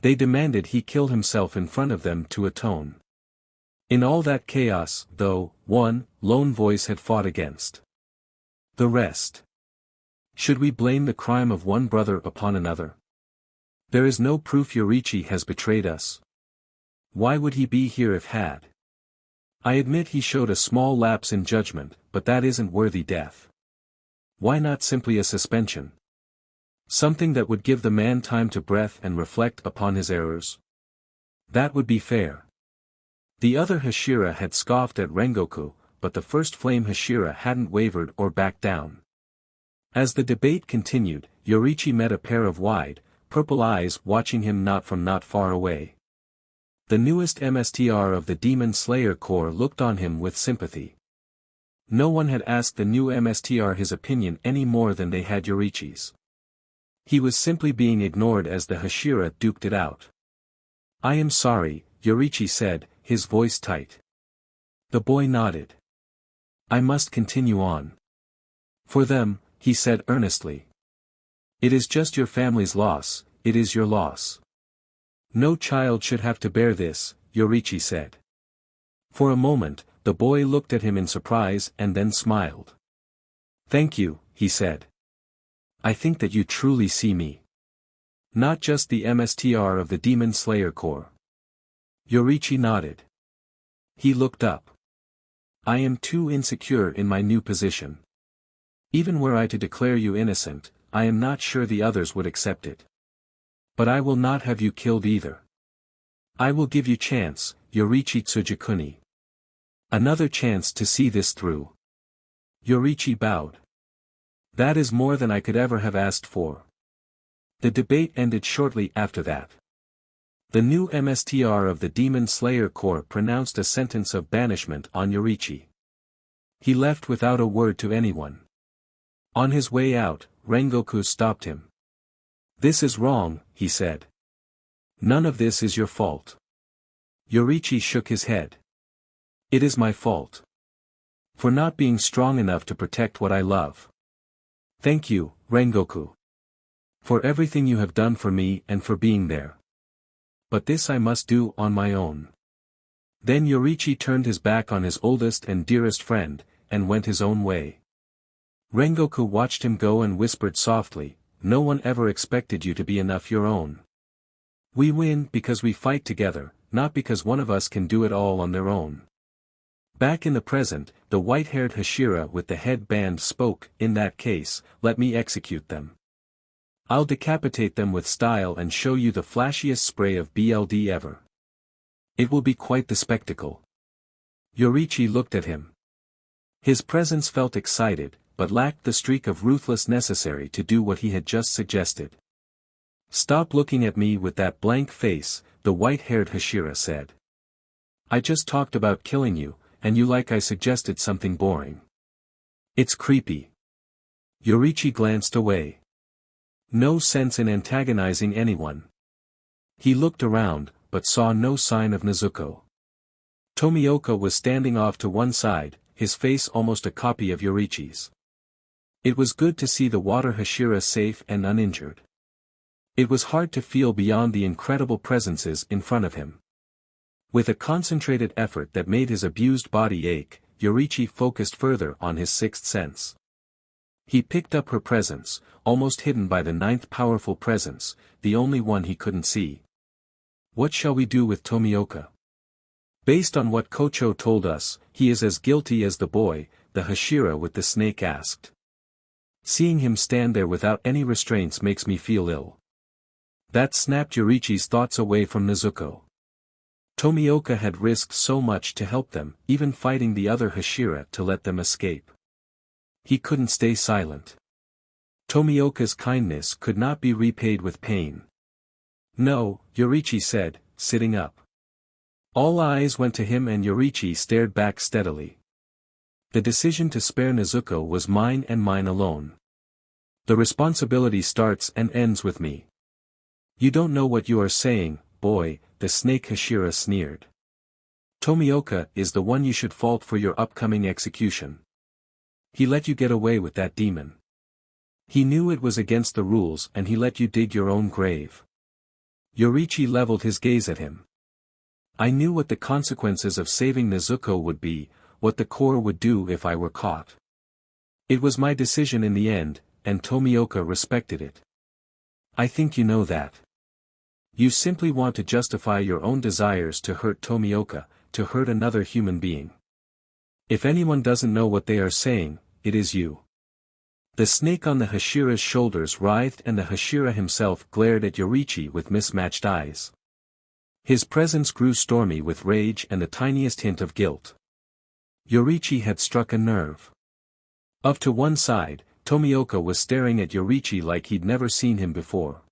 They demanded he kill himself in front of them to atone. In all that chaos, though, one lone voice had fought against the rest. Should we blame the crime of one brother upon another? There is no proof Yoriichi has betrayed us. Why would he be here if had? I admit he showed a small lapse in judgment, but that isn't worthy death. Why not simply a suspension? Something that would give the man time to breath and reflect upon his errors. That would be fair. The other Hashira had scoffed at Rengoku, but the first flame Hashira hadn't wavered or backed down. As the debate continued, Yoriichi met a pair of wide, purple eyes watching him not far away. The newest MSTR of the Demon Slayer Corps looked on him with sympathy. No one had asked the new MSTR his opinion any more than they had Yoriichi's. He was simply being ignored as the Hashira duked it out. I am sorry, Yoriichi said, his voice tight. The boy nodded. I must continue on. For them, he said earnestly. It is just your family's loss, it is your loss. No child should have to bear this, Yoriichi said. For a moment, The boy looked at him in surprise and then smiled. "Thank you," he said. "I think that you truly see me. Not just the MSTR of the Demon Slayer Corps." Yoriichi nodded. He looked up. "I am too insecure in my new position. Even were I to declare you innocent, I am not sure the others would accept it. But I will not have you killed either. I will give you chance, Yoriichi Tsugikuni. Another chance to see this through." Yoriichi bowed. "That is more than I could ever have asked for." The debate ended shortly after that. The new MSTR of the Demon Slayer Corps pronounced a sentence of banishment on Yoriichi. He left without a word to anyone. On his way out, Rengoku stopped him. "This is wrong," he said. "None of this is your fault." Yoriichi shook his head. "It is my fault. For not being strong enough to protect what I love. Thank you, Rengoku. For everything you have done for me and for being there. But this I must do on my own." Then Yoriichi turned his back on his oldest and dearest friend, and went his own way. Rengoku watched him go and whispered softly, "No one ever expected you to be enough your own. We win because we fight together, not because one of us can do it all on their own." Back in the present, the white-haired Hashira with the headband spoke, "In that case, let me execute them. I'll decapitate them with style and show you the flashiest spray of BLD ever. It will be quite the spectacle." Yoriichi looked at him. His presence felt excited, but lacked the streak of ruthless necessary to do what he had just suggested. "Stop looking at me with that blank face," the white-haired Hashira said. "I just talked about killing you, and you like I suggested something boring. It's creepy." Yoriichi glanced away. No sense in antagonizing anyone. He looked around, but saw no sign of Nezuko. Tomioka was standing off to one side, his face almost a copy of Yoriichi's. It was good to see the water Hashira safe and uninjured. It was hard to feel beyond the incredible presences in front of him. With a concentrated effort that made his abused body ache, Yoriichi focused further on his sixth sense. He picked up her presence, almost hidden by the ninth powerful presence, the only one he couldn't see. "What shall we do with Tomioka?" "Based on what Kocho told us, he is as guilty as the boy," the Hashira with the snake asked. "Seeing him stand there without any restraints makes me feel ill." That snapped Yoriichi's thoughts away from Nezuko. Tomioka had risked so much to help them, even fighting the other Hashira to let them escape. He couldn't stay silent. Tomioka's kindness could not be repaid with pain. "No," Yoriichi said, sitting up. All eyes went to him and Yoriichi stared back steadily. "The decision to spare Nezuko was mine and mine alone. The responsibility starts and ends with me." "You don't know what you are saying, boy," the snake Hashira sneered. "Tomioka is the one you should fault for your upcoming execution. He let you get away with that demon. He knew it was against the rules and he let you dig your own grave." Yoriichi leveled his gaze at him. "I knew what the consequences of saving Nezuko would be, what the Corps would do if I were caught. It was my decision in the end, and Tomioka respected it. I think you know that. You simply want to justify your own desires to hurt Tomioka, to hurt another human being. If anyone doesn't know what they are saying, it is you." The snake on the Hashira's shoulders writhed and the Hashira himself glared at Yoriichi with mismatched eyes. His presence grew stormy with rage and the tiniest hint of guilt. Yoriichi had struck a nerve. Off to one side, Tomioka was staring at Yoriichi like he'd never seen him before.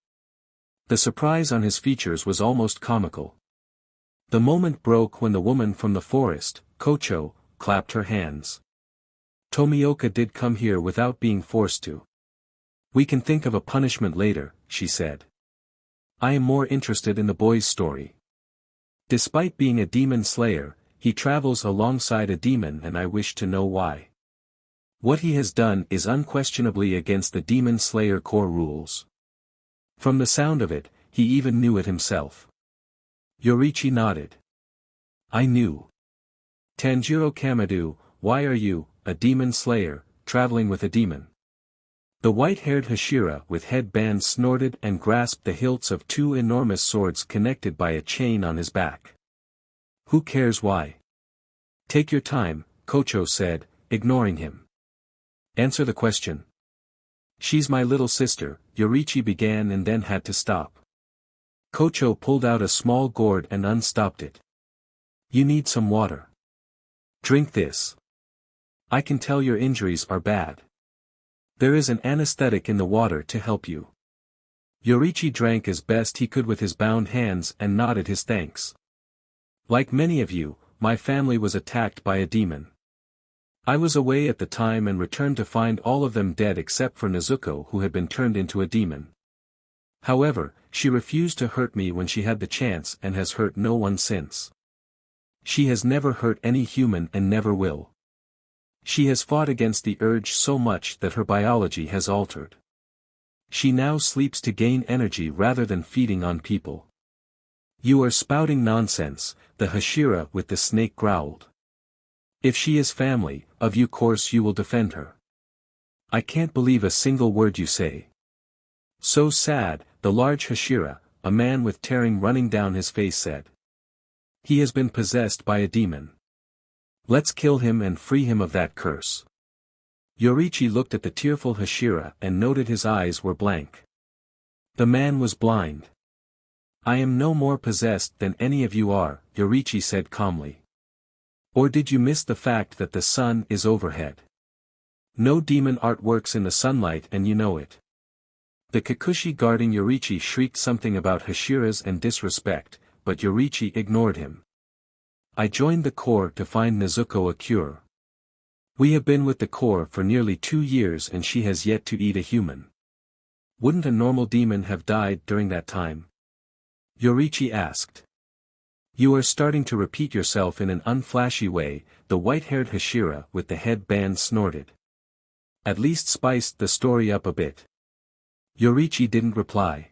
The surprise on his features was almost comical. The moment broke when the woman from the forest, Kocho, clapped her hands. "Tomioka did come here without being forced to. We can think of a punishment later," she said. "I am more interested in the boy's story. Despite being a demon slayer, he travels alongside a demon and I wish to know why. What he has done is unquestionably against the Demon Slayer Corps rules. From the sound of it, he even knew it himself." Yoriichi nodded. "I knew. Tanjiro Komado, why are you, a demon slayer, traveling with a demon? The white-haired Hashira with headbands snorted and grasped the hilts of two enormous swords connected by a chain on his back. Who cares why? Take your time, Kocho said, ignoring him. Answer the question. She's my little sister, Yoriichi began and then had to stop. Kocho pulled out a small gourd and unstopped it. You need some water. Drink this. I can tell your injuries are bad. There is an anesthetic in the water to help you. Yoriichi drank as best he could with his bound hands and nodded his thanks. Like many of you, my family was attacked by a demon. I was away at the time and returned to find all of them dead except for Nezuko, who had been turned into a demon. However, she refused to hurt me when she had the chance and has hurt no one since. She has never hurt any human and never will. She has fought against the urge so much that her biology has altered. She now sleeps to gain energy rather than feeding on people. You are spouting nonsense, the Hashira with the snake growled. If she is family, of you course you will defend her. I can't believe a single word you say. So sad, the large Hashira, a man with tearing running down his face said. He has been possessed by a demon. Let's kill him and free him of that curse. Yoriichi looked at the tearful Hashira and noted his eyes were blank. The man was blind. I am no more possessed than any of you are, Yoriichi said calmly. Or did you miss the fact that the sun is overhead? No demon art works in the sunlight and you know it. The Kikushi guarding Yoriichi shrieked something about Hashiras and disrespect, but Yoriichi ignored him. I joined the Corps to find Nezuko a cure. We have been with the Corps for nearly 2 years and she has yet to eat a human. Wouldn't a normal demon have died during that time? Yoriichi asked. You are starting to repeat yourself in an unflashy way, the white-haired Hashira with the headband snorted. At least spiced the story up a bit. Yoriichi didn't reply.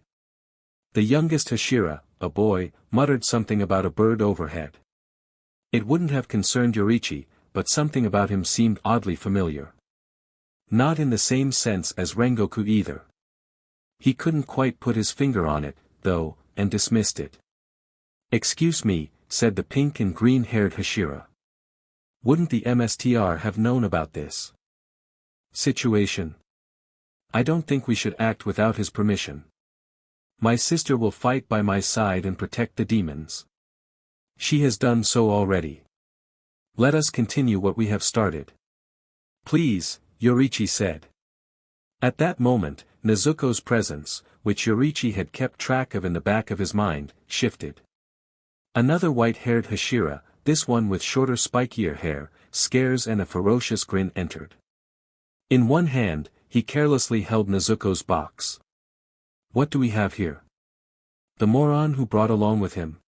The youngest Hashira, a boy, muttered something about a bird overhead. It wouldn't have concerned Yoriichi, but something about him seemed oddly familiar. Not in the same sense as Rengoku either. He couldn't quite put his finger on it, though, and dismissed it. Excuse me, said the pink and green-haired Hashira. Wouldn't the MSTR have known about this situation? I don't think we should act without his permission. My sister will fight by my side and protect the demons. She has done so already. Let us continue what we have started. Please, Yoriichi said. At that moment, Nezuko's presence, which Yoriichi had kept track of in the back of his mind, shifted. Another white-haired Hashira, this one with shorter spikier hair, scares and a ferocious grin entered. In one hand, he carelessly held Nezuko's box. What do we have here? The moron who brought along with him?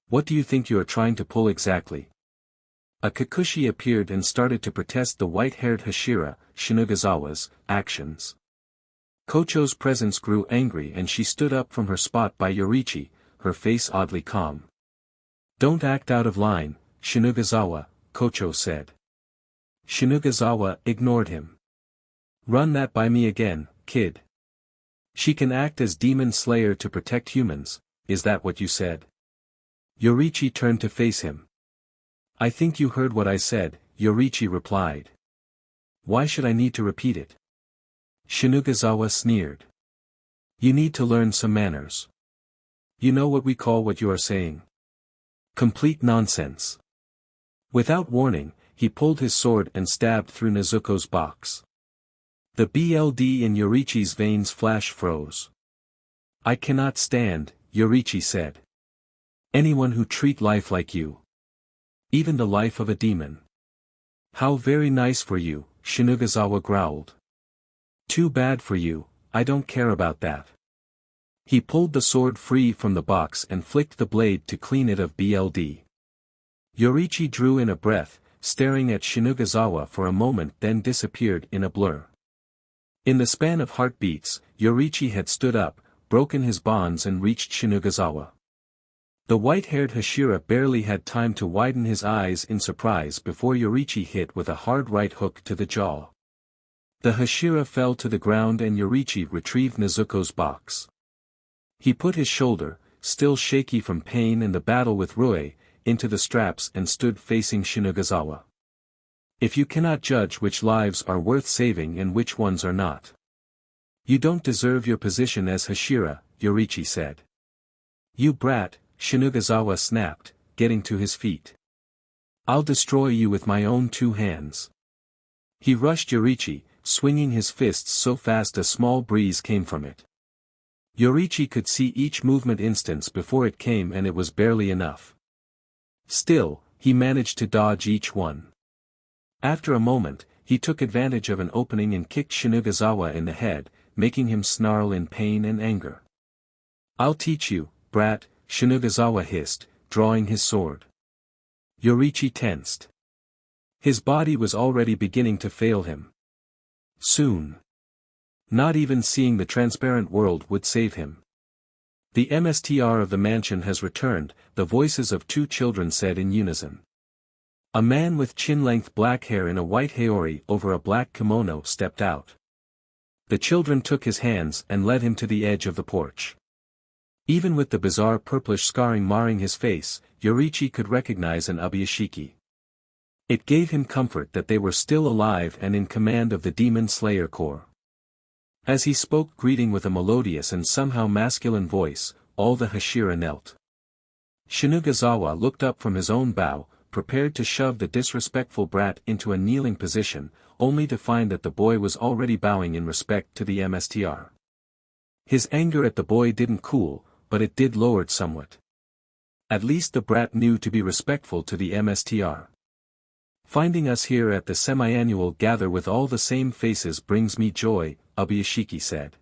What do you think you are trying to pull exactly? A Kikushi appeared and started to protest the white-haired Hashira, Shinugazawa's, actions. Kocho's presence grew angry and she stood up from her spot by Yoriichi, her face oddly calm. Don't act out of line, Shinugazawa, Kocho said. Shinugazawa ignored him. Run that by me again, kid. She can act as demon slayer to protect humans, is that what you said? Yoriichi turned to face him. I think you heard what I said, Yoriichi replied. Why should I need to repeat it? Shinugazawa sneered. You need to learn some manners. You know what we call what you are saying? Complete nonsense. Without warning, he pulled his sword and stabbed through Nezuko's box. The BLD in Yoriichi's veins flash froze. I cannot stand, Yoriichi said. Anyone who treat life like you. Even the life of a demon. How very nice for you, Shinugazawa growled. Too bad for you, I don't care about that. He pulled the sword free from the box and flicked the blade to clean it of BLD. Yoriichi drew in a breath, staring at Shinugazawa for a moment then disappeared in a blur. In the span of heartbeats, Yoriichi had stood up, broken his bonds and reached Shinugazawa. The white-haired Hashira barely had time to widen his eyes in surprise before Yorichi hit with a hard right hook to the jaw. The Hashira fell to the ground and Yorichi retrieved Nezuko's box. He put his shoulder, still shaky from pain and the battle with Rui, into the straps and stood facing Shinagizawa. If you cannot judge which lives are worth saving and which ones are not, you don't deserve your position as Hashira, Yorichi said. You brat, Shinagizawa snapped, getting to his feet. I'll destroy you with my own two hands. He rushed Yorichi, swinging his fists so fast a small breeze came from it. Yorichi could see each movement instance before it came and it was barely enough. Still, he managed to dodge each one. After a moment, he took advantage of an opening and kicked Shinagizawa in the head, making him snarl in pain and anger. I'll teach you, brat, Shinagizawa hissed, drawing his sword. Yorichi tensed. His body was already beginning to fail him. Soon. Not even seeing the transparent world would save him. The MSTR of the mansion has returned, the voices of two children said in unison. A man with chin-length black hair in a white haori over a black kimono stepped out. The children took his hands and led him to the edge of the porch. Even with the bizarre purplish scarring marring his face, Yorichi could recognize an Ubuyashiki. It gave him comfort that they were still alive and in command of the Demon Slayer Corps. As he spoke greeting with a melodious and somehow masculine voice, all the Hashira knelt. Shinagizawa looked up from his own bow, prepared to shove the disrespectful brat into a kneeling position, only to find that the boy was already bowing in respect to the MSTR. His anger at the boy didn't cool, but it did lower it somewhat. At least the brat knew to be respectful to the MSTR. Finding us here at the semi-annual gather with all the same faces brings me joy, Ubuyashiki said.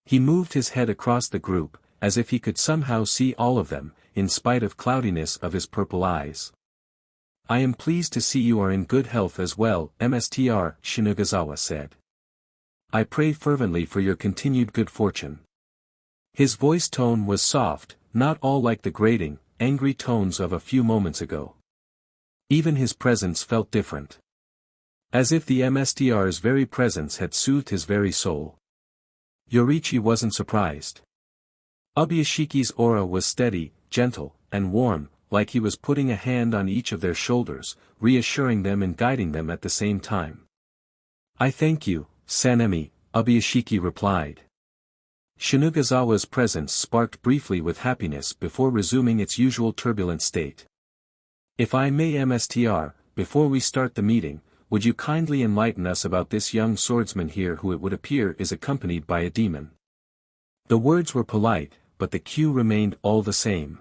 He moved his head across the group, as if he could somehow see all of them, in spite of cloudiness of his purple eyes. I am pleased to see you are in good health as well, MSTR, Shinagizawa said. I pray fervently for your continued good fortune. His voice tone was soft, not all like the grating, angry tones of a few moments ago. Even his presence felt different. As if the MSTR's very presence had soothed his very soul. Yorichi wasn't surprised. Ubuyashiki's aura was steady, gentle, and warm, like he was putting a hand on each of their shoulders, reassuring them and guiding them at the same time. I thank you, Sanemi, Ubuyashiki replied. Shinagizawa's presence sparked briefly with happiness before resuming its usual turbulent state. If I may MSTR, before we start the meeting, would you kindly enlighten us about this young swordsman here who it would appear is accompanied by a demon? The words were polite, but the cue remained all the same.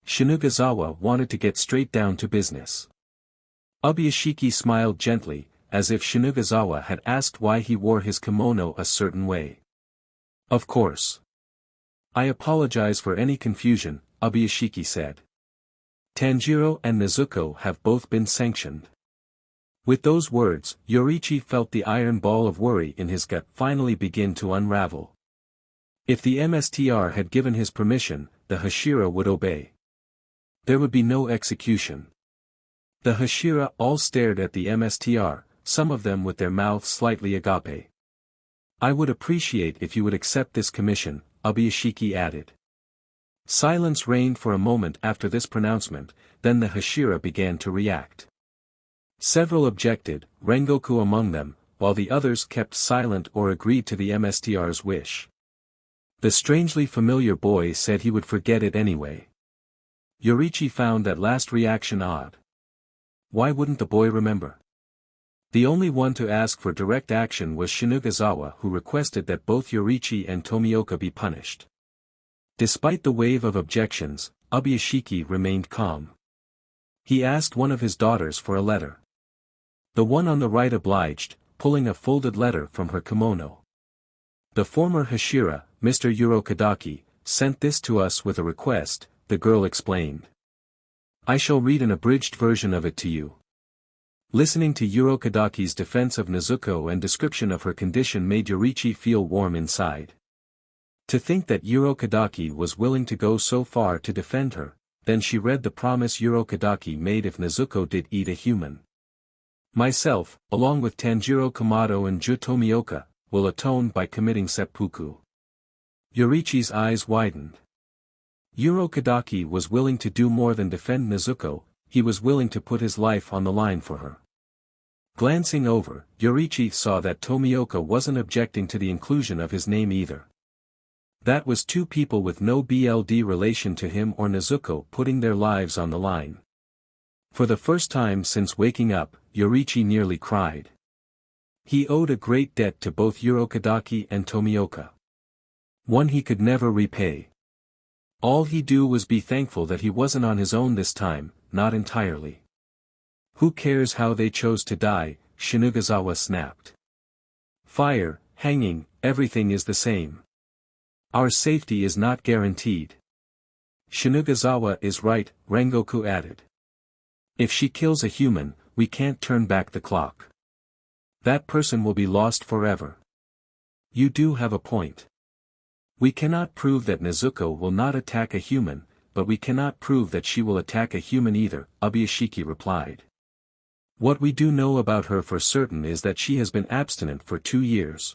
Shinagizawa wanted to get straight down to business. Ubuyashiki smiled gently, as if Shinagizawa had asked why he wore his kimono a certain way. Of course. I apologize for any confusion, Ubuyashiki said. Tanjiro and Nezuko have both been sanctioned. With those words, Yorichi felt the iron ball of worry in his gut finally begin to unravel. If the MSTR had given his permission, the Hashira would obey. There would be no execution. The Hashira all stared at the MSTR, some of them with their mouths slightly agape. I would appreciate if you would accept this commission, Ubuyashiki added. Silence reigned for a moment after this pronouncement, then the Hashira began to react. Several objected, Rengoku among them, while the others kept silent or agreed to the MSTR's wish. The strangely familiar boy said he would forget it anyway. Yorichi found that last reaction odd. Why wouldn't the boy remember? The only one to ask for direct action was Shinagizawa, who requested that both Yorichi and Tomioka be punished. Despite the wave of objections, Ubuyashiki remained calm. He asked one of his daughters for a letter. The one on the right obliged, pulling a folded letter from her kimono. The former Hashira, Mr. Urokodaki, sent this to us with a request, the girl explained. I shall read an abridged version of it to you. Listening to Urokodaki's defense of Nezuko and description of her condition made Yorichi feel warm inside. To think that Urokadaki was willing to go so far to defend her, then she read the promise Urokadaki made if Nezuko did eat a human. Myself, along with Tanjiro Komado and Ju Tomioka, will atone by committing seppuku. Yoriichi's eyes widened. Urokadaki was willing to do more than defend Nezuko, he was willing to put his life on the line for her. Glancing over, Yoriichi saw that Tomioka wasn't objecting to the inclusion of his name either. That was two people with no blood relation to him or Nezuko putting their lives on the line. For the first time since waking up, Yoriichi nearly cried. He owed a great debt to both Urokadaki and Tomioka. One he could never repay. All he do was be thankful that he wasn't on his own this time, not entirely. Who cares how they chose to die, Shinugazawa snapped. Fire, hanging, everything is the same. Our safety is not guaranteed. Shinugazawa is right, Rengoku added. If she kills a human, we can't turn back the clock. That person will be lost forever. You do have a point. We cannot prove that Nezuko will not attack a human, but we cannot prove that she will attack a human either, Abiyoshiki replied. What we do know about her for certain is that she has been abstinent for 2 years.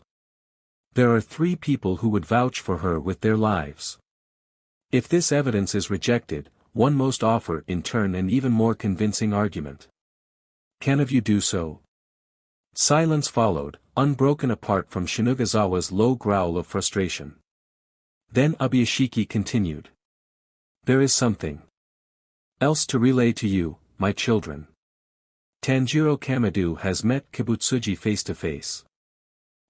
There are 3 people who would vouch for her with their lives. If this evidence is rejected, one must offer in turn an even more convincing argument. Can of you do so? Silence followed, unbroken apart from Shinugazawa's low growl of frustration. Then Abiyoshiki continued. There is something else to relay to you, my children. Tanjiro Komado has met Kibutsuji face to face.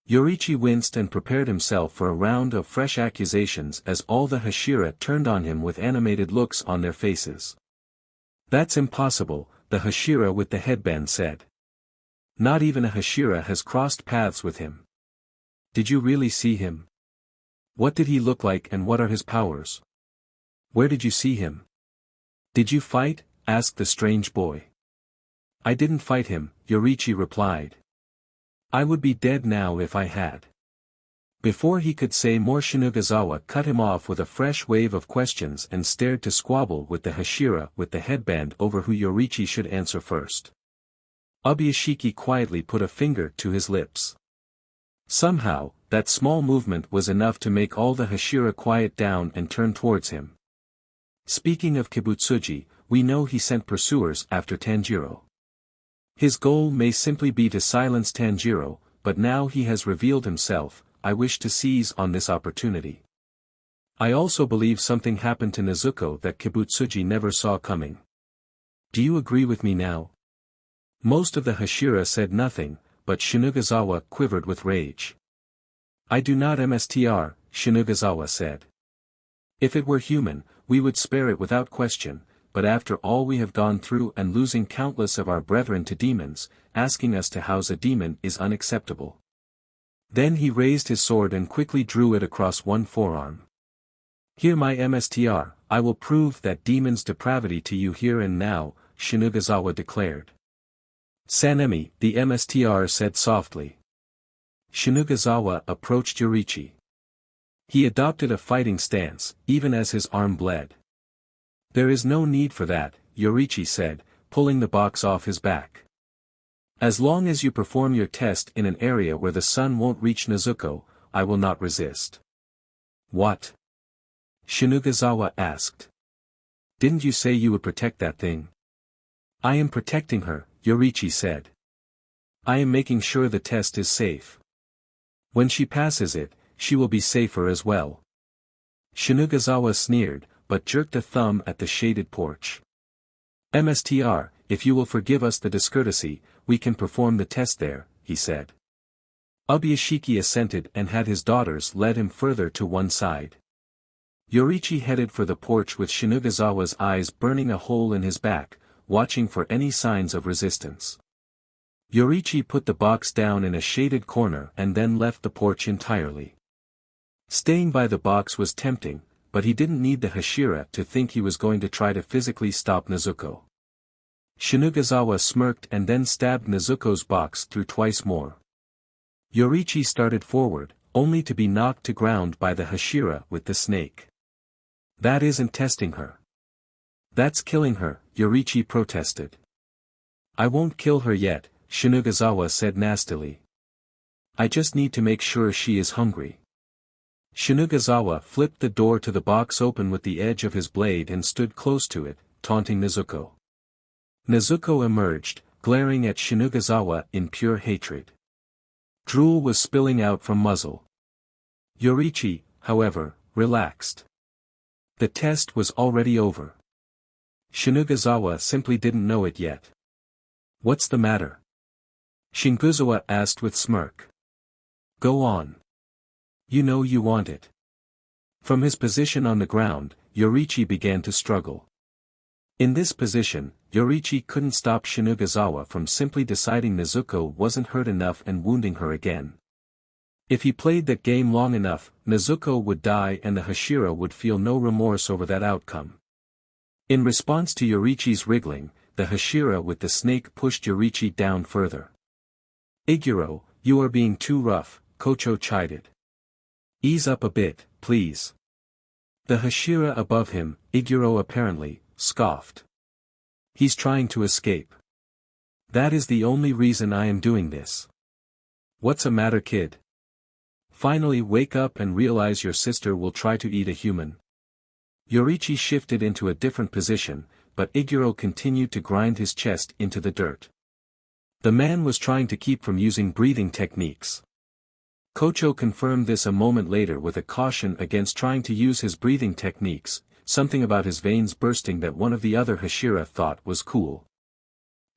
Yoriichi winced and prepared himself for a round of fresh accusations as all the Hashira turned on him with animated looks on their faces. That's impossible, the Hashira with the headband said. Not even a Hashira has crossed paths with him. Did you really see him? What did he look like and what are his powers? Where did you see him? Did you fight? Asked the strange boy. I didn't fight him, Yoriichi replied. I would be dead now if I had. Before he could say more, Shinugazawa cut him off with a fresh wave of questions and stared to squabble with the Hashira with the headband over who Yoriichi should answer first. Abiyoshiki quietly put a finger to his lips. Somehow, that small movement was enough to make all the Hashira quiet down and turn towards him. Speaking of Kibutsuji, we know he sent pursuers after Tanjiro. His goal may simply be to silence Tanjiro, but now he has revealed himself, I wish to seize on this opportunity. I also believe something happened to Nezuko that Kibutsuji never saw coming. Do you agree with me now? Most of the Hashira said nothing, but Shinugazawa quivered with rage. I do not mstr, Shinugazawa said. If it were human, we would spare it without question, but after all we have gone through and losing countless of our brethren to demons, asking us to house a demon is unacceptable. Then he raised his sword and quickly drew it across one forearm. Hear my mstr, I will prove that demon's depravity to you here and now, Shinugazawa declared. Sanemi, the mstr said softly. Shinugazawa approached Yoriichi. He adopted a fighting stance, even as his arm bled. There is no need for that, Yoriichi said, pulling the box off his back. As long as you perform your test in an area where the sun won't reach Nezuko, I will not resist. What? Shinugazawa asked. Didn't you say you would protect that thing? I am protecting her, Yoriichi said. I am making sure the test is safe. When she passes it, she will be safer as well. Shinugazawa sneered, but jerked a thumb at the shaded porch. Mstr, if you will forgive us the discourtesy, we can perform the test there, he said. Abiyoshiki assented and had his daughters led him further to one side. Yoriichi headed for the porch with Shinugazawa's eyes burning a hole in his back, watching for any signs of resistance. Yoriichi put the box down in a shaded corner and then left the porch entirely. Staying by the box was tempting, but he didn't need the Hashira to think he was going to try to physically stop Nezuko. Shinugazawa smirked and then stabbed Nezuko's box through twice more. Yoriichi started forward, only to be knocked to ground by the Hashira with the snake. That isn't testing her. That's killing her, Yoriichi protested. I won't kill her yet, Shinugazawa said nastily. I just need to make sure she is hungry. Shinugazawa flipped the door to the box open with the edge of his blade and stood close to it, taunting Nezuko. Nezuko emerged, glaring at Shinugazawa in pure hatred. Drool was spilling out from muzzle. Yoriichi, however, relaxed. The test was already over. Shinugazawa simply didn't know it yet. What's the matter? Shinguzawa asked with smirk. Go on. You know you want it. From his position on the ground, Yoriichi began to struggle. In this position, Yoriichi couldn't stop Shinugazawa from simply deciding Nezuko wasn't hurt enough and wounding her again. If he played that game long enough, Nezuko would die and the Hashira would feel no remorse over that outcome. In response to Yoriichi's wriggling, the Hashira with the snake pushed Yoriichi down further. Iguro, you are being too rough, Kocho chided. Ease up a bit, please. The Hashira above him, Iguro apparently, scoffed. He's trying to escape. That is the only reason I am doing this. What's a matter, kid? Finally wake up and realize your sister will try to eat a human. Yoriichi shifted into a different position, but Iguro continued to grind his chest into the dirt. The man was trying to keep from using breathing techniques. Kocho confirmed this a moment later with a caution against trying to use his breathing techniques, something about his veins bursting that one of the other Hashira thought was cool.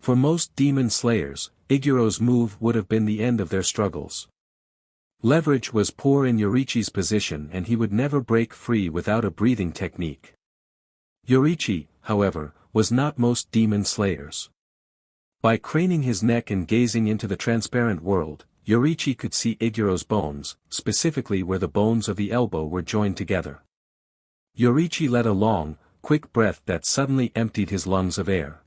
For most demon slayers, Iguro's move would have been the end of their struggles. Leverage was poor in Yoriichi's position and he would never break free without a breathing technique. Yoriichi, however, was not most demon slayers. By craning his neck and gazing into the transparent world, Yoriichi could see Iguro's bones, specifically where the bones of the elbow were joined together. Yoriichi let a long, quick breath that suddenly emptied his lungs of air.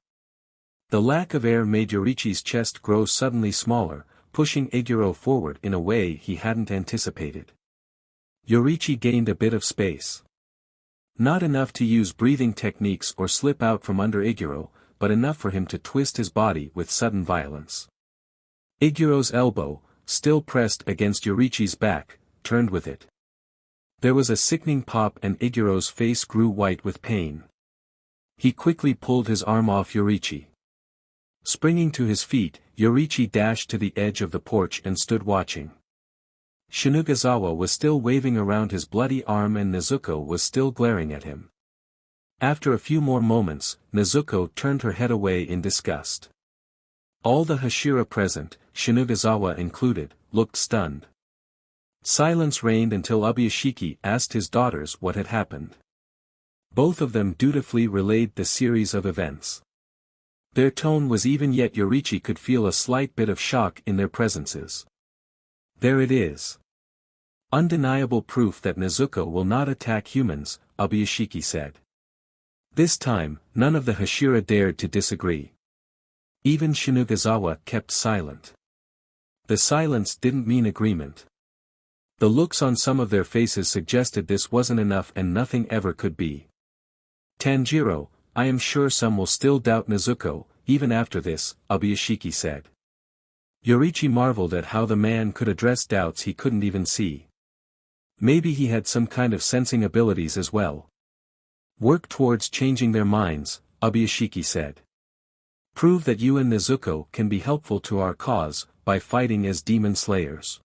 The lack of air made Yoriichi's chest grow suddenly smaller, pushing Iguro forward in a way he hadn't anticipated. Yoriichi gained a bit of space. Not enough to use breathing techniques or slip out from under Iguro, but enough for him to twist his body with sudden violence. Iguro's elbow, still pressed against Yoriichi's back, turned with it. There was a sickening pop and Iguro's face grew white with pain. He quickly pulled his arm off Yoriichi. Springing to his feet, Yoriichi dashed to the edge of the porch and stood watching. Shinugazawa was still waving around his bloody arm and Nezuko was still glaring at him. After a few more moments, Nezuko turned her head away in disgust. All the Hashira present, Shinugazawa included, looked stunned. Silence reigned until Obuyashiki asked his daughters what had happened. Both of them dutifully relayed the series of events. Their tone was even, yet Yoriichi could feel a slight bit of shock in their presences. There it is. Undeniable proof that Nezuko will not attack humans, Obuyashiki said. This time, none of the Hashira dared to disagree. Even Shinugazawa kept silent. The silence didn't mean agreement. The looks on some of their faces suggested this wasn't enough and nothing ever could be. Tanjiro, I am sure some will still doubt Nezuko, even after this, Obuyashiki said. Yoriichi marveled at how the man could address doubts he couldn't even see. Maybe he had some kind of sensing abilities as well. Work towards changing their minds, Obuyashiki said. Prove that you and Nezuko can be helpful to our cause, by fighting as demon slayers.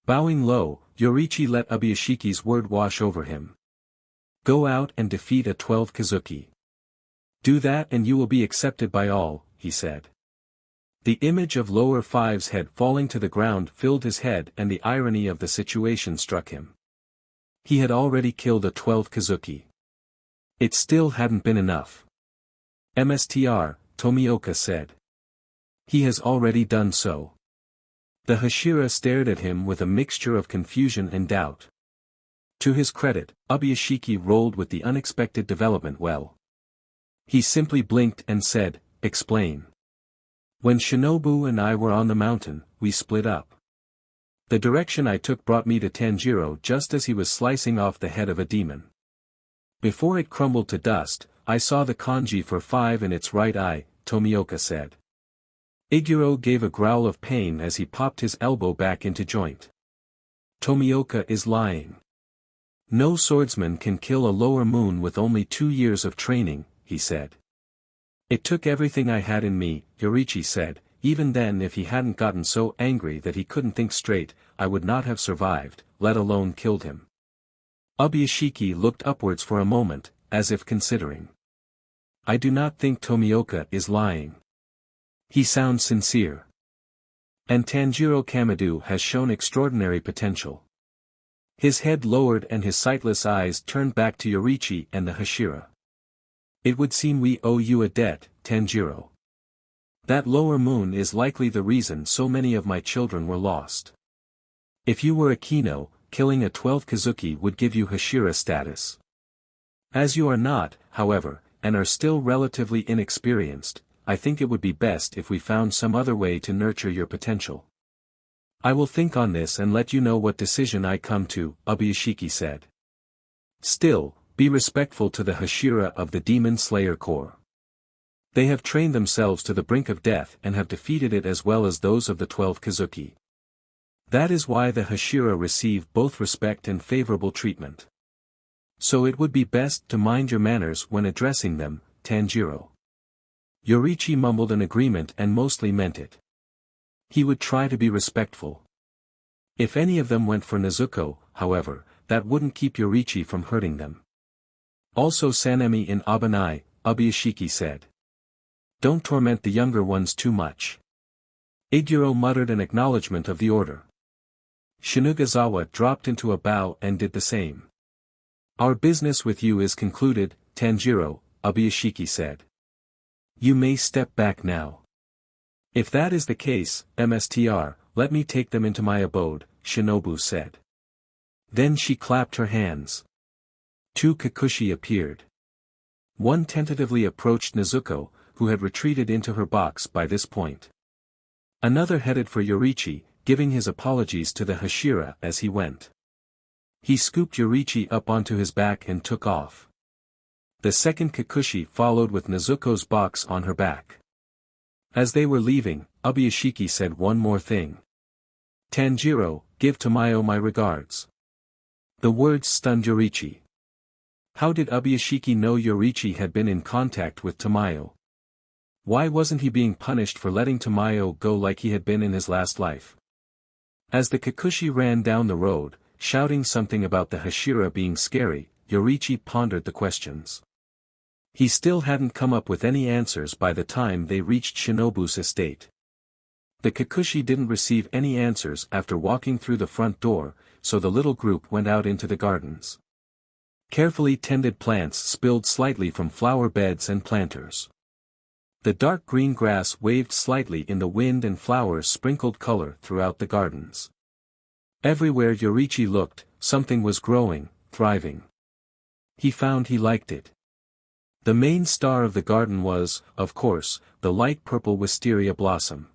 Bowing low, Yoriichi let Obuyashiki's word wash over him. Go out and defeat a 12 Kazuki. Do that and you will be accepted by all, he said. The image of lower five's head falling to the ground filled his head and the irony of the situation struck him. He had already killed a 12 Kazuki. It still hadn't been enough. MSTR, Tomioka said. He has already done so. The Hashira stared at him with a mixture of confusion and doubt. To his credit, Obuyashiki rolled with the unexpected development well. He simply blinked and said, explain. When Shinobu and I were on the mountain, we split up. The direction I took brought me to Tanjiro just as he was slicing off the head of a demon. Before it crumbled to dust, I saw the kanji for 5 in its right eye, Tomioka said. Iguro gave a growl of pain as he popped his elbow back into joint. Tomioka is lying. No swordsman can kill a lower moon with only 2 years of training, he said. It took everything I had in me, Yoriichi said. Even then, if he hadn't gotten so angry that he couldn't think straight, I would not have survived, let alone killed him. Obuyashiki looked upwards for a moment, as if considering. I do not think Tomioka is lying. He sounds sincere. And Tanjiro Komado has shown extraordinary potential. His head lowered and his sightless eyes turned back to Yoriichi and the Hashira. It would seem we owe you a debt, Tanjiro. That lower moon is likely the reason so many of my children were lost. If you were a Kino, killing a 12th Kazuki would give you Hashira status. As you are not, however, and are still relatively inexperienced, I think it would be best if we found some other way to nurture your potential. I will think on this and let you know what decision I come to, Obuyashiki said. Still, be respectful to the Hashira of the Demon Slayer Corps. They have trained themselves to the brink of death and have defeated it as well as those of the 12 Kazuki. That is why the Hashira receive both respect and favorable treatment. So it would be best to mind your manners when addressing them, Tanjiro. Yoriichi mumbled an agreement and mostly meant it. He would try to be respectful. If any of them went for Nezuko, however, that wouldn't keep Yoriichi from hurting them. Also Sanemi in Abanai, Obuyashiki said. Don't torment the younger ones too much. Iguro muttered an acknowledgement of the order. Shinugazawa dropped into a bow and did the same. Our business with you is concluded, Tanjiro, Obuyashiki said. You may step back now. If that is the case, MSTR, let me take them into my abode, Shinobu said. Then she clapped her hands. 2 Kikushi appeared. One tentatively approached Nezuko, who had retreated into her box by this point. Another headed for Yoriichi, giving his apologies to the Hashira as he went. He scooped Yoriichi up onto his back and took off. The second Kikushi followed with Nezuko's box on her back. As they were leaving, Obuyashiki said one more thing. Tanjiro, give Tamayo my regards. The words stunned Yoriichi. How did Obuyashiki know Yoriichi had been in contact with Tamayo? Why wasn't he being punished for letting Tamayo go like he had been in his last life? As the Kikushi ran down the road, shouting something about the Hashira being scary, Yoriichi pondered the questions. He still hadn't come up with any answers by the time they reached Shinobu's estate. The Kikushi didn't receive any answers after walking through the front door, so the little group went out into the gardens. Carefully tended plants spilled slightly from flower beds and planters. The dark green grass waved slightly in the wind and flowers sprinkled color throughout the gardens. Everywhere Yoriichi looked, something was growing, thriving. He found he liked it. The main star of the garden was, of course, the light purple wisteria blossom.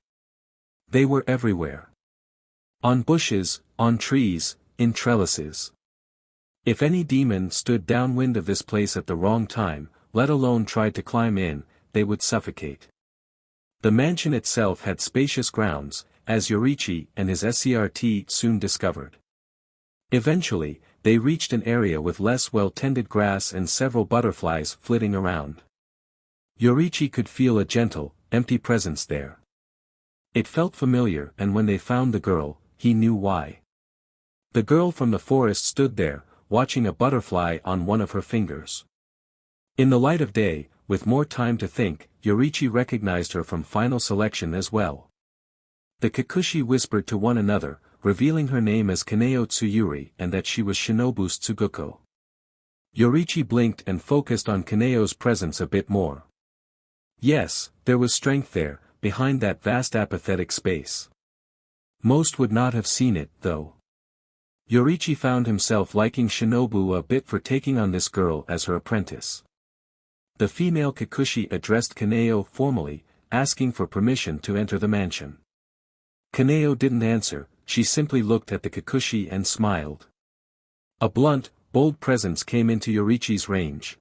They were everywhere. On bushes, on trees, in trellises. If any demon stood downwind of this place at the wrong time, let alone tried to climb in, they would suffocate. The mansion itself had spacious grounds, as Yoriichi and his SCRT soon discovered. Eventually, they reached an area with less well-tended grass and several butterflies flitting around. Yoriichi could feel a gentle, empty presence there. It felt familiar, and when they found the girl, he knew why. The girl from the forest stood there, watching a butterfly on one of her fingers. In the light of day, with more time to think, Yoriichi recognized her from final selection as well. The Kikushi whispered to one another, revealing her name as Kaneo Tsuyuri and that she was Shinobu's Tsuguko. Yoriichi blinked and focused on Kaneo's presence a bit more. Yes, there was strength there, behind that vast apathetic space. Most would not have seen it, though. Yoriichi found himself liking Shinobu a bit for taking on this girl as her apprentice. The female Kikushi addressed Kaneo formally, asking for permission to enter the mansion. Kaneo didn't answer, she simply looked at the Kikuchi and smiled. A blunt, bold presence came into Yoriichi's range.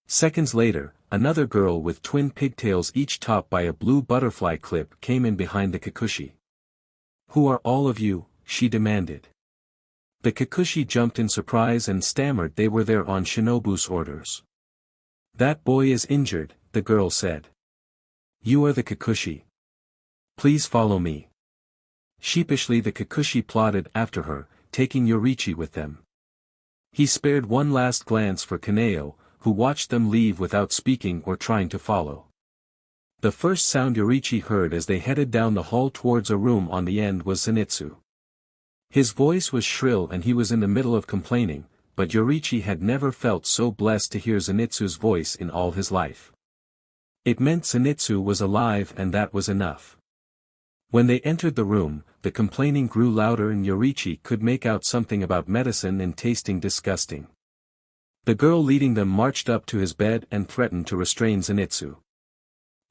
Seconds later, another girl with twin pigtails each topped by a blue butterfly clip came in behind the Kikuchi. "Who are all of you?" she demanded. The Kikuchi jumped in surprise and stammered they were there on Shinobu's orders. "That boy is injured," the girl said. "You are the Kikuchi. Please follow me." Sheepishly the Kikuchi plodded after her, taking Yoriichi with them. He spared one last glance for Kaneo, who watched them leave without speaking or trying to follow. The first sound Yoriichi heard as they headed down the hall towards a room on the end was Zenitsu. His voice was shrill and he was in the middle of complaining, but Yoriichi had never felt so blessed to hear Zenitsu's voice in all his life. It meant Zenitsu was alive and that was enough. When they entered the room, the complaining grew louder and Yoriichi could make out something about medicine and tasting disgusting. The girl leading them marched up to his bed and threatened to restrain Zenitsu.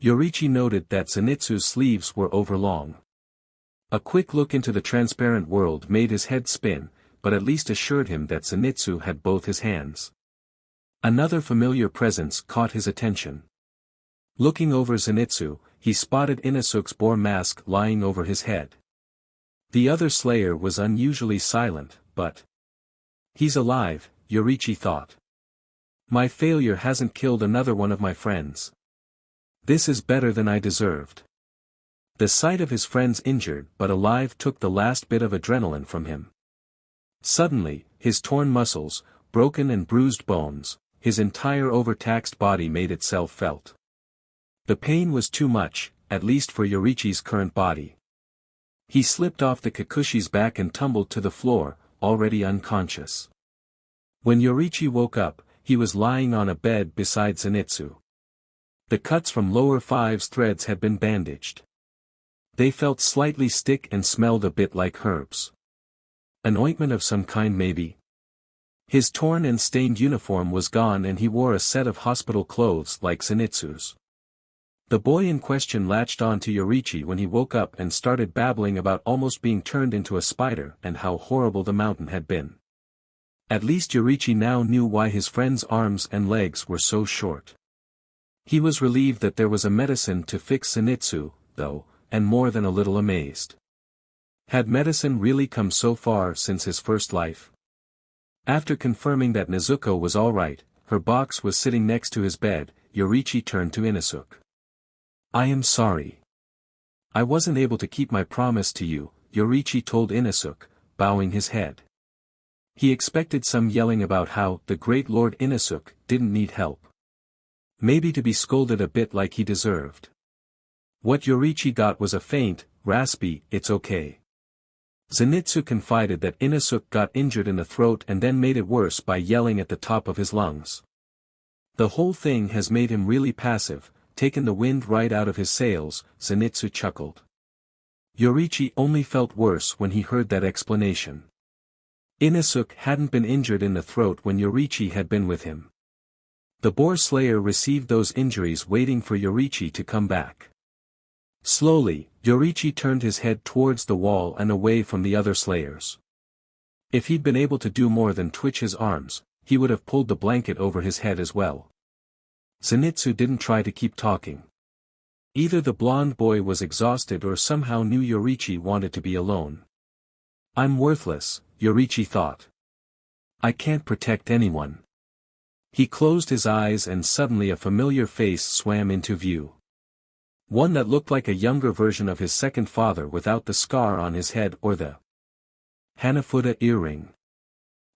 Yoriichi noted that Zenitsu's sleeves were overlong. A quick look into the transparent world made his head spin, but at least assured him that Zenitsu had both his hands. Another familiar presence caught his attention. Looking over Zenitsu, he spotted Inosuke's boar mask lying over his head. The other slayer was unusually silent, but... "He's alive," Yoriichi thought. "My failure hasn't killed another one of my friends. This is better than I deserved." The sight of his friends injured but alive took the last bit of adrenaline from him. Suddenly, his torn muscles, broken and bruised bones, his entire overtaxed body made itself felt. The pain was too much, at least for Yoriichi's current body. He slipped off the Kikuchi's back and tumbled to the floor, already unconscious. When Yoriichi woke up, he was lying on a bed beside Zenitsu. The cuts from lower five's threads had been bandaged. They felt slightly sticky and smelled a bit like herbs. An ointment of some kind maybe. His torn and stained uniform was gone and he wore a set of hospital clothes like Zenitsu's. The boy in question latched on to Yoriichi when he woke up and started babbling about almost being turned into a spider and how horrible the mountain had been. At least Yoriichi now knew why his friend's arms and legs were so short. He was relieved that there was a medicine to fix Zenitsu, though, and more than a little amazed. Had medicine really come so far since his first life? After confirming that Nezuko was alright, her box was sitting next to his bed, Yoriichi turned to Inosuke. "I am sorry. I wasn't able to keep my promise to you," Yoriichi told Inosuke, bowing his head. He expected some yelling about how the great Lord Inosuke didn't need help. Maybe to be scolded a bit like he deserved. What Yoriichi got was a faint, raspy, "It's okay." Zenitsu confided that Inosuke got injured in the throat and then made it worse by yelling at the top of his lungs. "The whole thing has made him really passive, taken the wind right out of his sails," Zenitsu chuckled. Yoriichi only felt worse when he heard that explanation. Inosuke hadn't been injured in the throat when Yoriichi had been with him. The boar slayer received those injuries waiting for Yoriichi to come back. Slowly, Yoriichi turned his head towards the wall and away from the other slayers. If he'd been able to do more than twitch his arms, he would have pulled the blanket over his head as well. Zenitsu didn't try to keep talking. Either the blonde boy was exhausted or somehow knew Yoriichi wanted to be alone. "I'm worthless," Yoriichi thought. "I can't protect anyone." He closed his eyes and suddenly a familiar face swam into view. One that looked like a younger version of his second father without the scar on his head or the Hanafuda earring.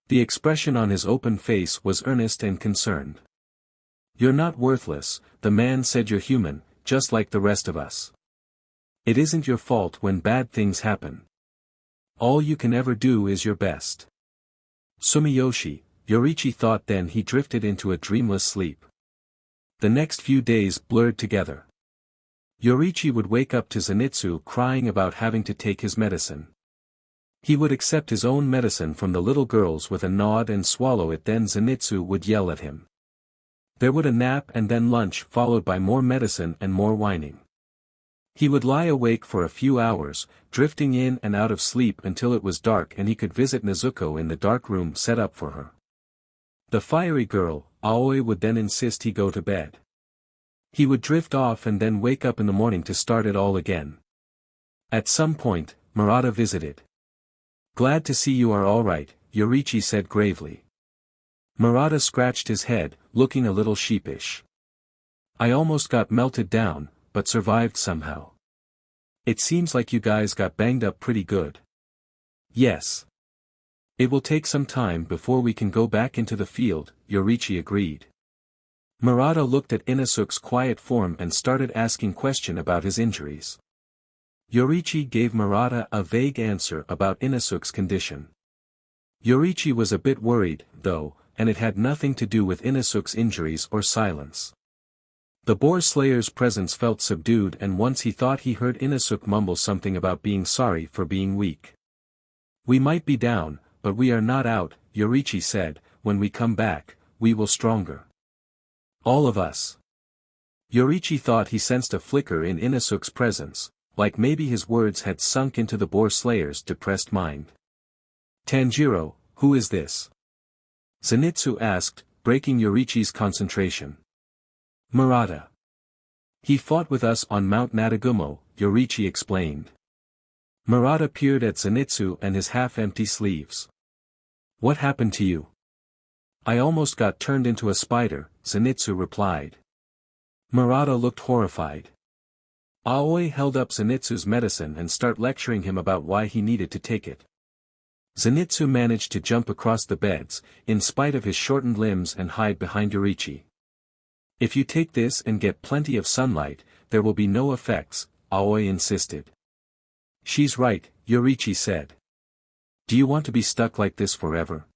The expression on his open face was earnest and concerned. "You're not worthless," the man said. "You're human, just like the rest of us. It isn't your fault when bad things happen. All you can ever do is your best." Sumiyoshi, Yoriichi thought. Then he drifted into a dreamless sleep. The next few days blurred together. Yoriichi would wake up to Zenitsu crying about having to take his medicine. He would accept his own medicine from the little girls with a nod and swallow it. Then Zenitsu would yell at him. There would a nap and then lunch followed by more medicine and more whining. He would lie awake for a few hours, drifting in and out of sleep until it was dark and he could visit Nezuko in the dark room set up for her. The fiery girl, Aoi, would then insist he go to bed. He would drift off and then wake up in the morning to start it all again. At some point, Murata visited. "Glad to see you are all right," Yoriichi said gravely. Murata scratched his head, looking a little sheepish. "I almost got melted down, but survived somehow. It seems like you guys got banged up pretty good." "Yes. It will take some time before we can go back into the field," Yoriichi agreed. Murata looked at Inosuke's quiet form and started asking questions about his injuries. Yoriichi gave Murata a vague answer about Inosuke's condition. Yoriichi was a bit worried, though, and it had nothing to do with Inosuke's injuries or silence. The Boar Slayer's presence felt subdued, and once he thought he heard Inosuke mumble something about being sorry for being weak. "We might be down, but we are not out," Yoriichi said. "When we come back, we will stronger. All of us." Yoriichi thought he sensed a flicker in Inosuke's presence, like maybe his words had sunk into the Boar Slayer's depressed mind. "Tanjiro, who is this?" Zenitsu asked, breaking Yoriichi's concentration. "Murata. He fought with us on Mount Natagumo," Yoriichi explained. Murata peered at Zenitsu and his half-empty sleeves. "What happened to you?" "I almost got turned into a spider," Zenitsu replied. Murata looked horrified. Aoi held up Zenitsu's medicine and started lecturing him about why he needed to take it. Zenitsu managed to jump across the beds, in spite of his shortened limbs, and hide behind Yoriichi. "If you take this and get plenty of sunlight, there will be no effects," Aoi insisted. "She's right," Yoriichi said. "Do you want to be stuck like this forever?"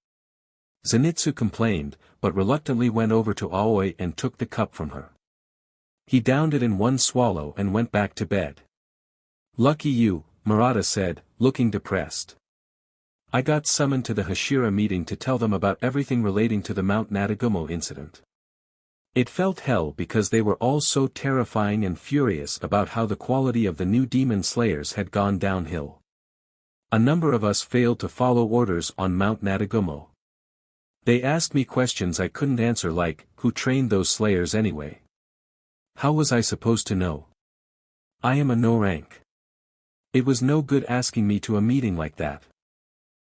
Zenitsu complained, but reluctantly went over to Aoi and took the cup from her. He downed it in one swallow and went back to bed. "Lucky you," Murata said, looking depressed. "I got summoned to the Hashira meeting to tell them about everything relating to the Mount Natagumo incident. It felt hell because they were all so terrifying and furious about how the quality of the new demon slayers had gone downhill. A number of us failed to follow orders on Mount Natagumo. They asked me questions I couldn't answer, like, who trained those slayers anyway? How was I supposed to know? I am a no rank. It was no good asking me to a meeting like that.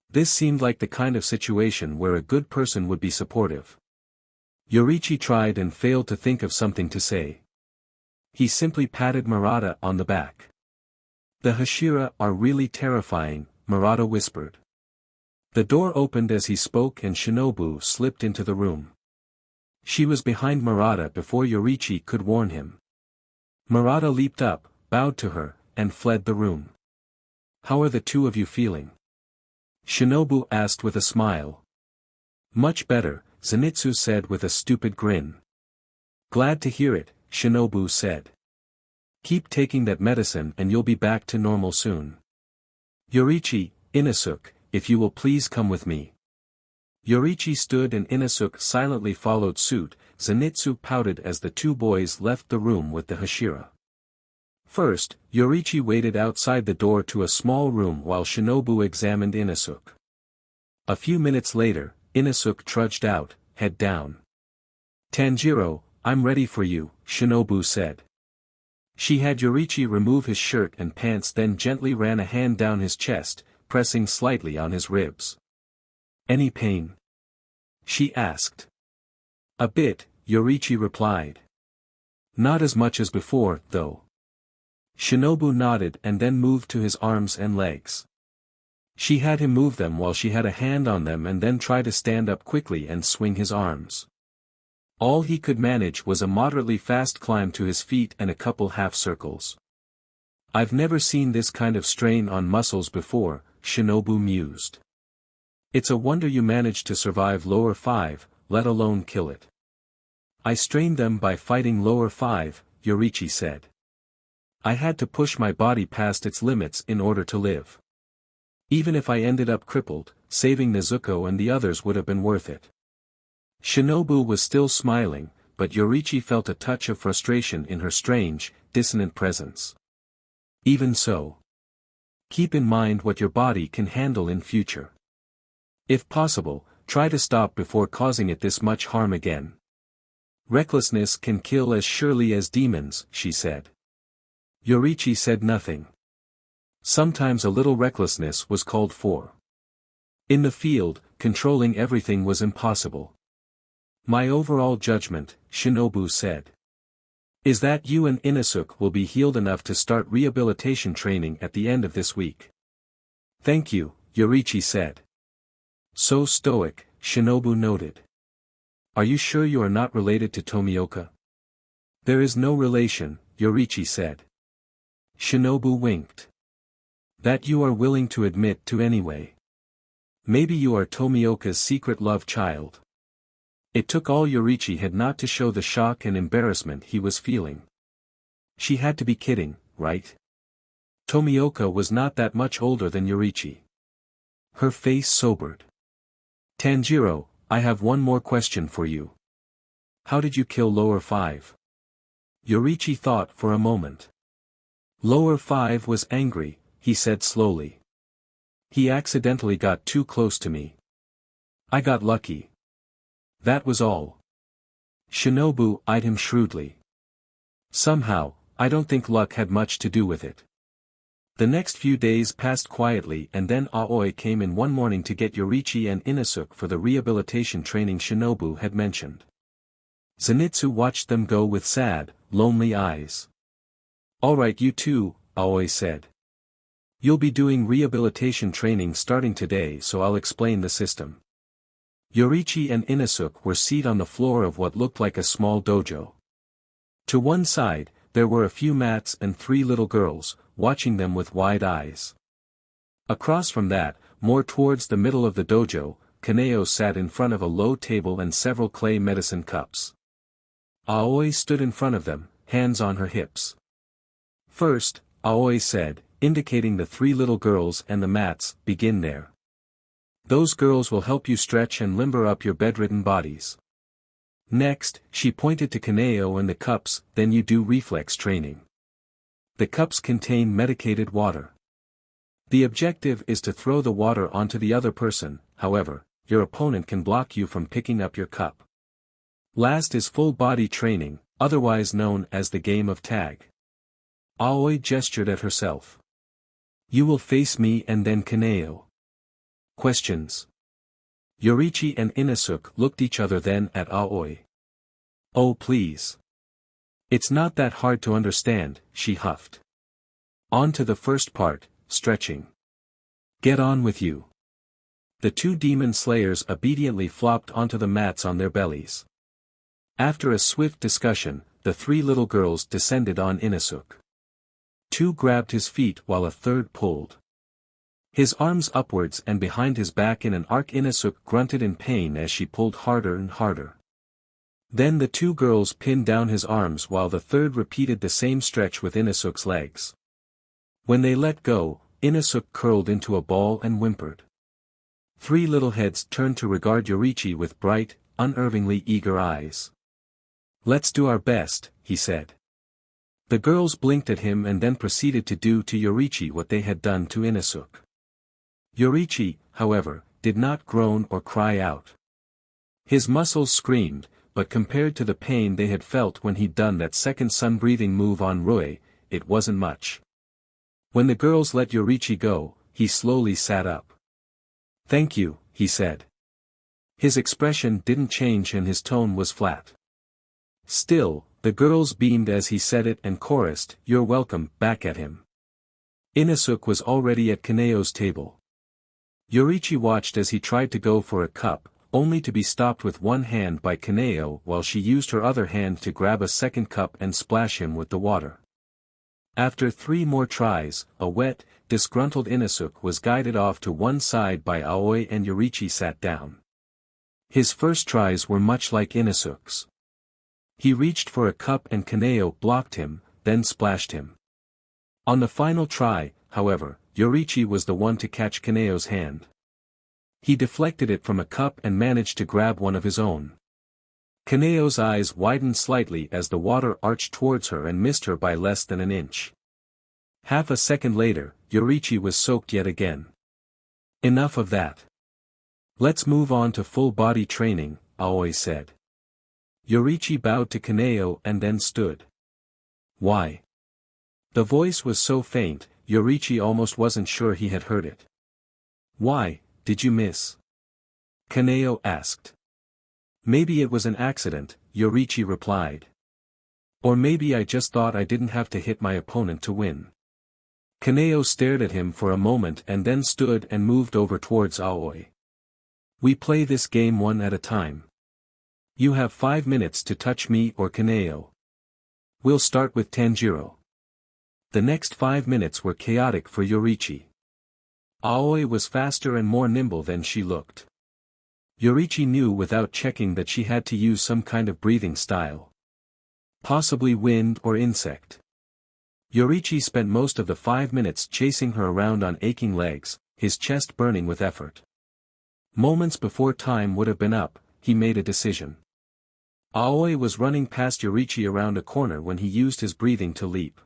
This seemed like the kind of situation where a good person would be supportive." Yoriichi tried and failed to think of something to say. He simply patted Murata on the back. "The Hashira are really terrifying," Murata whispered. The door opened as he spoke and Shinobu slipped into the room. She was behind Murata before Yoriichi could warn him. Murata leaped up, bowed to her, and fled the room. "How are the two of you feeling?" Shinobu asked with a smile. "Much better," Zenitsu said with a stupid grin. "Glad to hear it," Shinobu said. "Keep taking that medicine and you'll be back to normal soon. Yoriichi, Inosuke, if you will please come with me." Yoriichi stood and Inosuke silently followed suit. Zenitsu pouted as the two boys left the room with the Hashira. First, Yoriichi waited outside the door to a small room while Shinobu examined Inosuke. A few minutes later, Inosuke trudged out, head down. "Tanjiro, I'm ready for you," Shinobu said. She had Yoriichi remove his shirt and pants, then gently ran a hand down his chest, pressing slightly on his ribs. "Any pain?" she asked. "A bit," Yoriichi replied. "Not as much as before, though." Shinobu nodded and then moved to his arms and legs. She had him move them while she had a hand on them and then try to stand up quickly and swing his arms. All he could manage was a moderately fast climb to his feet and a couple half circles. "I've never seen this kind of strain on muscles before," Shinobu mused. "It's a wonder you managed to survive lower 5, let alone kill it." "I strained them by fighting lower 5, Yoriichi said. "I had to push my body past its limits in order to live. Even if I ended up crippled, saving Nezuko and the others would have been worth it." Shinobu was still smiling, but Yoriichi felt a touch of frustration in her strange, dissonant presence. Even so, keep in mind what your body can handle in future. If possible, try to stop before causing it this much harm again. Recklessness can kill as surely as demons, she said. Yoriichi said nothing. Sometimes a little recklessness was called for. In the field, controlling everything was impossible. My overall judgment, Shinobu said, is that you and Inosuke will be healed enough to start rehabilitation training at the end of this week. Thank you, Yoriichi said. So stoic, Shinobu noted. Are you sure you are not related to Tomioka? There is no relation, Yoriichi said. Shinobu winked. That you are willing to admit to anyway. Maybe you are Tomioka's secret love child. It took all Yoriichi had not to show the shock and embarrassment he was feeling. She had to be kidding, right? Tomioka was not that much older than Yoriichi. Her face sobered. Tanjiro, I have one more question for you. How did you kill Lower 5? Yoriichi thought for a moment. Lower 5 was angry, he said slowly. He accidentally got too close to me. I got lucky. That was all. Shinobu eyed him shrewdly. Somehow, I don't think luck had much to do with it. The next few days passed quietly and then Aoi came in one morning to get Yoriichi and Inosuke for the rehabilitation training Shinobu had mentioned. Zenitsu watched them go with sad, lonely eyes. Alright you two, Aoi said. You'll be doing rehabilitation training starting today so I'll explain the system. Yoriichi and Inosuke were seated on the floor of what looked like a small dojo. To one side, there were a few mats and 3 little girls, watching them with wide eyes. Across from that, more towards the middle of the dojo, Kaneo sat in front of a low table and several clay medicine cups. Aoi stood in front of them, hands on her hips. First, Aoi said, indicating the 3 little girls and the mats, begin there. Those girls will help you stretch and limber up your bedridden bodies. Next, she pointed to Kaneo and the cups, then you do reflex training. The cups contain medicated water. The objective is to throw the water onto the other person, however, your opponent can block you from picking up your cup. Last is full body training, otherwise known as the game of tag. Aoi gestured at herself. You will face me and then Kaneo. Questions? Yoriichi and Inosuke looked each other then at Aoi. Oh please. It's not that hard to understand, she huffed. On to the first part, stretching. Get on with you. The 2 demon slayers obediently flopped onto the mats on their bellies. After a swift discussion, the 3 little girls descended on Inosuke. 2 grabbed his feet while a 3rd pulled his arms upwards and behind his back in an arc. Inosuke grunted in pain as she pulled harder and harder. Then the 2 girls pinned down his arms while the 3rd repeated the same stretch with Inosuke's legs. When they let go, Inosuke curled into a ball and whimpered. 3 little heads turned to regard Yoriichi with bright, unervingly eager eyes. Let's do our best, he said. The girls blinked at him and then proceeded to do to Yoriichi what they had done to Inosuke. Yoriichi, however, did not groan or cry out. His muscles screamed, but compared to the pain they had felt when he'd done that second sun-breathing move on Rui, it wasn't much. When the girls let Yoriichi go, he slowly sat up. Thank you, he said. His expression didn't change and his tone was flat. Still, the girls beamed as he said it and chorused, "You're welcome," back at him. Inosuke was already at Kaneo's table. Yoriichi watched as he tried to go for a cup, only to be stopped with one hand by Kaneo while she used her other hand to grab a second cup and splash him with the water. After 3 more tries, a wet, disgruntled Inosuke was guided off to one side by Aoi and Yoriichi sat down. His first tries were much like Inosuke's. He reached for a cup and Kaneo blocked him, then splashed him. On the final try, however, Yoriichi was the one to catch Kaneo's hand. He deflected it from a cup and managed to grab one of his own. Kaneo's eyes widened slightly as the water arched towards her and missed her by less than an inch. Half a second later, Yorichi was soaked yet again. Enough of that. Let's move on to full-body training, Aoi said. Yorichi bowed to Kaneo and then stood. Why? The voice was so faint, Yorichi almost wasn't sure he had heard it. Why, did you miss? Kaneo asked. Maybe it was an accident, Yorichi replied. Or maybe I just thought I didn't have to hit my opponent to win. Kaneo stared at him for a moment and then stood and moved over towards Aoi. We play this game one at a time. You have 5 minutes to touch me or Kaneo. We'll start with Tanjiro. The next 5 minutes were chaotic for Yorichi. Aoi was faster and more nimble than she looked. Yorichi knew without checking that she had to use some kind of breathing style. Possibly wind or insect. Yorichi spent most of the 5 minutes chasing her around on aching legs, his chest burning with effort. Moments before time would have been up, he made a decision. Aoi was running past Yorichi around a corner when he used his breathing to leap.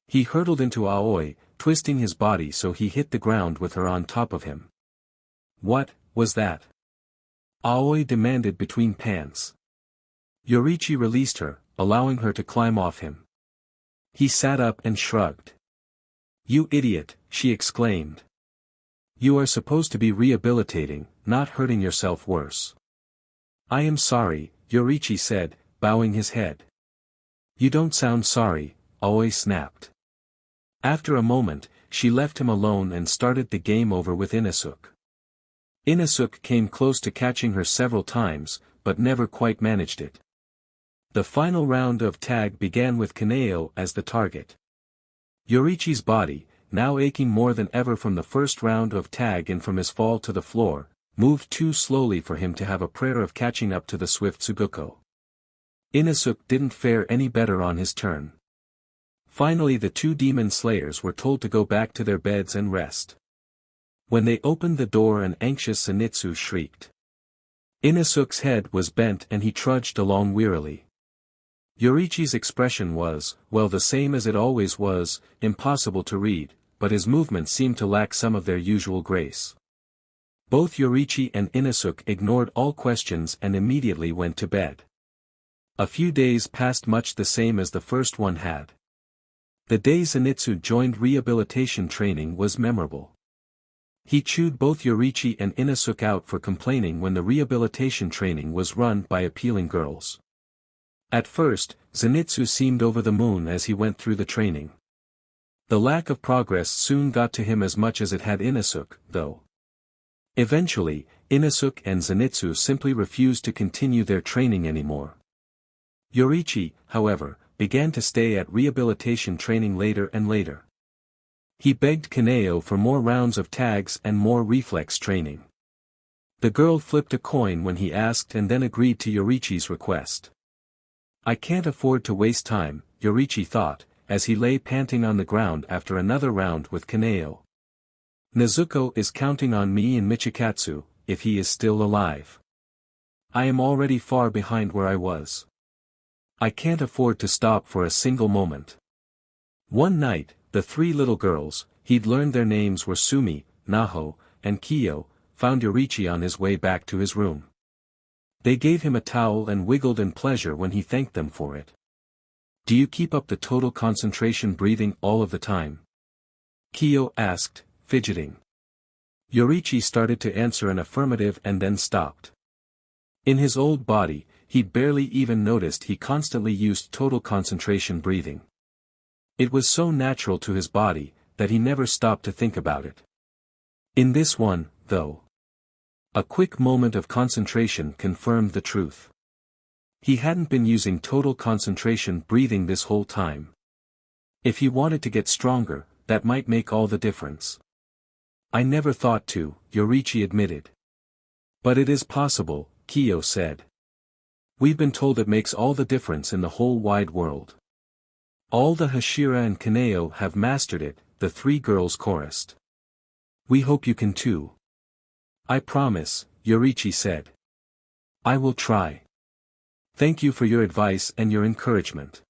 He hurtled into Aoi, twisting his body so he hit the ground with her on top of him. What was that? Aoi demanded between pants. Yorichi released her, allowing her to climb off him. He sat up and shrugged. You idiot, she exclaimed. You are supposed to be rehabilitating, not hurting yourself worse. I am sorry, Yorichi said, bowing his head. You don't sound sorry, Aoi snapped. After a moment, she left him alone and started the game over with Inosuke. Inosuke came close to catching her several times, but never quite managed it. The final round of tag began with Kaneo as the target. Yorichi's body, now aching more than ever from the first round of tag and from his fall to the floor, moved too slowly for him to have a prayer of catching up to the swift Tsuguko. Inosuke didn't fare any better on his turn. Finally the two demon slayers were told to go back to their beds and rest. When they opened the door an anxious Zenitsu shrieked. Inosuke's head was bent and he trudged along wearily. Yorichi's expression was, well, the same as it always was, impossible to read, but his movements seemed to lack some of their usual grace. Both Yorichi and Inosuke ignored all questions and immediately went to bed. A few days passed much the same as the first one had. The day Zenitsu joined rehabilitation training was memorable. He chewed both Yorichi and Inosuke out for complaining when the rehabilitation training was run by appealing girls. At first, Zenitsu seemed over the moon as he went through the training. The lack of progress soon got to him as much as it had Inosuke, though. Eventually, Inosuke and Zenitsu simply refused to continue their training anymore. Yorichi, however, began to stay at rehabilitation training later and later. He begged Kaneo for more rounds of tags and more reflex training. The girl flipped a coin when he asked and then agreed to Yorichi's request. I can't afford to waste time, Yorichi thought, as he lay panting on the ground after another round with Kaneo. Nezuko is counting on me and Michikatsu, if he is still alive. I am already far behind where I was. I can't afford to stop for a single moment. One night, the three little girls, he'd learned their names were Sumi, Naho, and Kiyo, found Yorichi on his way back to his room. They gave him a towel and wiggled in pleasure when he thanked them for it. Do you keep up the total concentration breathing all of the time? Kiyo asked, fidgeting. Yorichi started to answer an affirmative and then stopped. In his old body, he'd barely even noticed he constantly used total concentration breathing. It was so natural to his body, that he never stopped to think about it. In this one, though. A quick moment of concentration confirmed the truth. He hadn't been using total concentration breathing this whole time. If he wanted to get stronger, that might make all the difference. I never thought to, Yorichi admitted. But it is possible, Kiyo said. We've been told it makes all the difference in the whole wide world. All the Hashira and Kaneo have mastered it, the three girls chorused. We hope you can too. I promise, Yorichi said. I will try. Thank you for your advice and your encouragement.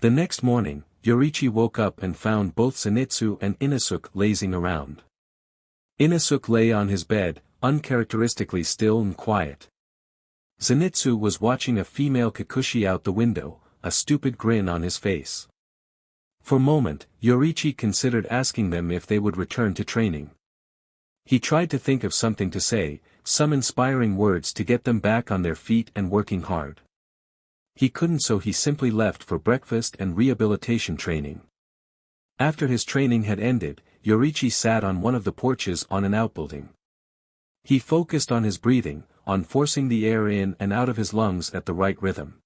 The next morning, Yorichi woke up and found both Zenitsu and Inosuke lazing around. Inosuke lay on his bed, uncharacteristically still and quiet. Zenitsu was watching a female Kikuchi out the window, a stupid grin on his face. For a moment, Yorichi considered asking them if they would return to training. He tried to think of something to say, some inspiring words to get them back on their feet and working hard. He couldn't, so he simply left for breakfast and rehabilitation training. After his training had ended, Yorichi sat on one of the porches on an outbuilding. He focused on his breathing, on forcing the air in and out of his lungs at the right rhythm.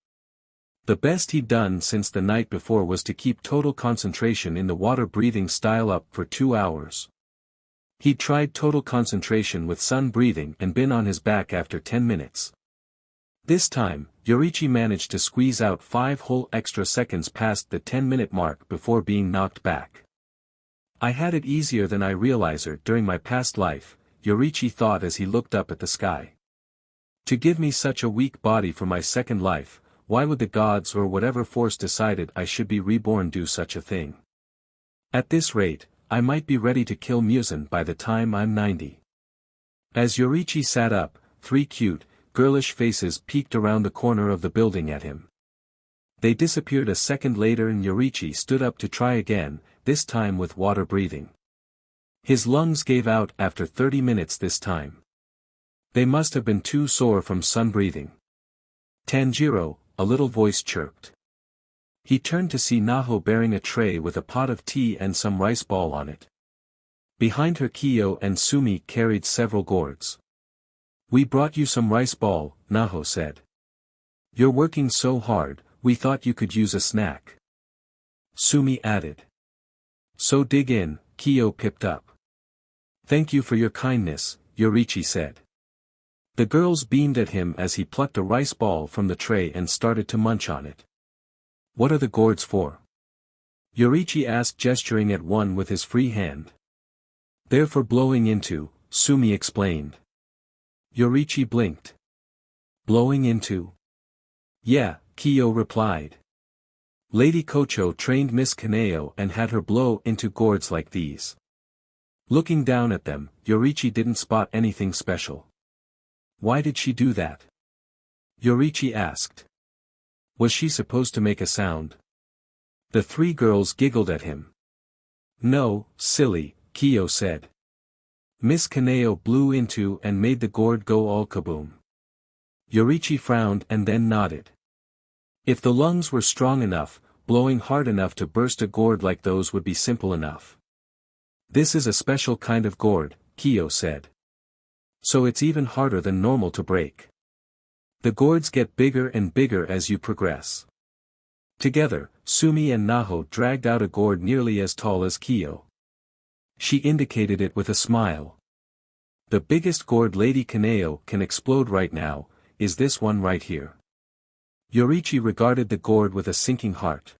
The best he'd done since the night before was to keep total concentration in the water breathing style up for 2 hours. He'd tried total concentration with sun breathing and been on his back after 10 minutes. This time, Yorichi managed to squeeze out 5 whole extra seconds past the 10-minute mark before being knocked back. I had it easier than I realized during my past life, Yorichi thought as he looked up at the sky. To give me such a weak body for my second life, why would the gods or whatever force decided I should be reborn do such a thing? At this rate, I might be ready to kill Muzan by the time I'm 90. As Yorichi sat up, 3 cute, girlish faces peeked around the corner of the building at him. They disappeared a second later and Yorichi stood up to try again, this time with water breathing. His lungs gave out after 30 minutes this time. They must have been too sore from sun breathing. Tanjiro, a little voice chirped. He turned to see Naho bearing a tray with a pot of tea and some rice ball on it. Behind her Kiyo and Sumi carried several gourds. "We brought you some rice ball," Naho said. "You're working so hard, we thought you could use a snack." Sumi added. "So dig in," Kiyo pipped up. "Thank you for your kindness," Yorichi said. The girls beamed at him as he plucked a rice ball from the tray and started to munch on it. "What are the gourds for?" Yorichi asked, gesturing at one with his free hand. "They're for blowing into," Sumi explained. Yorichi blinked. "Blowing into?" "Yeah," Kiyo replied. "Lady Kocho trained Miss Kaneo and had her blow into gourds like these." Looking down at them, Yorichi didn't spot anything special. "Why did she do that?" Yorichi asked. "Was she supposed to make a sound?" The 3 girls giggled at him. "No, silly," Kiyo said. "Miss Kaneo blew into and made the gourd go all kaboom." Yorichi frowned and then nodded. If the lungs were strong enough, blowing hard enough to burst a gourd like those would be simple enough. "This is a special kind of gourd," Kiyo said. "So it's even harder than normal to break. The gourds get bigger and bigger as you progress." Together, Sumi and Naho dragged out a gourd nearly as tall as Kiyo. She indicated it with a smile. "The biggest gourd Lady Kaneo can explode right now, is this one right here." Yorichi regarded the gourd with a sinking heart.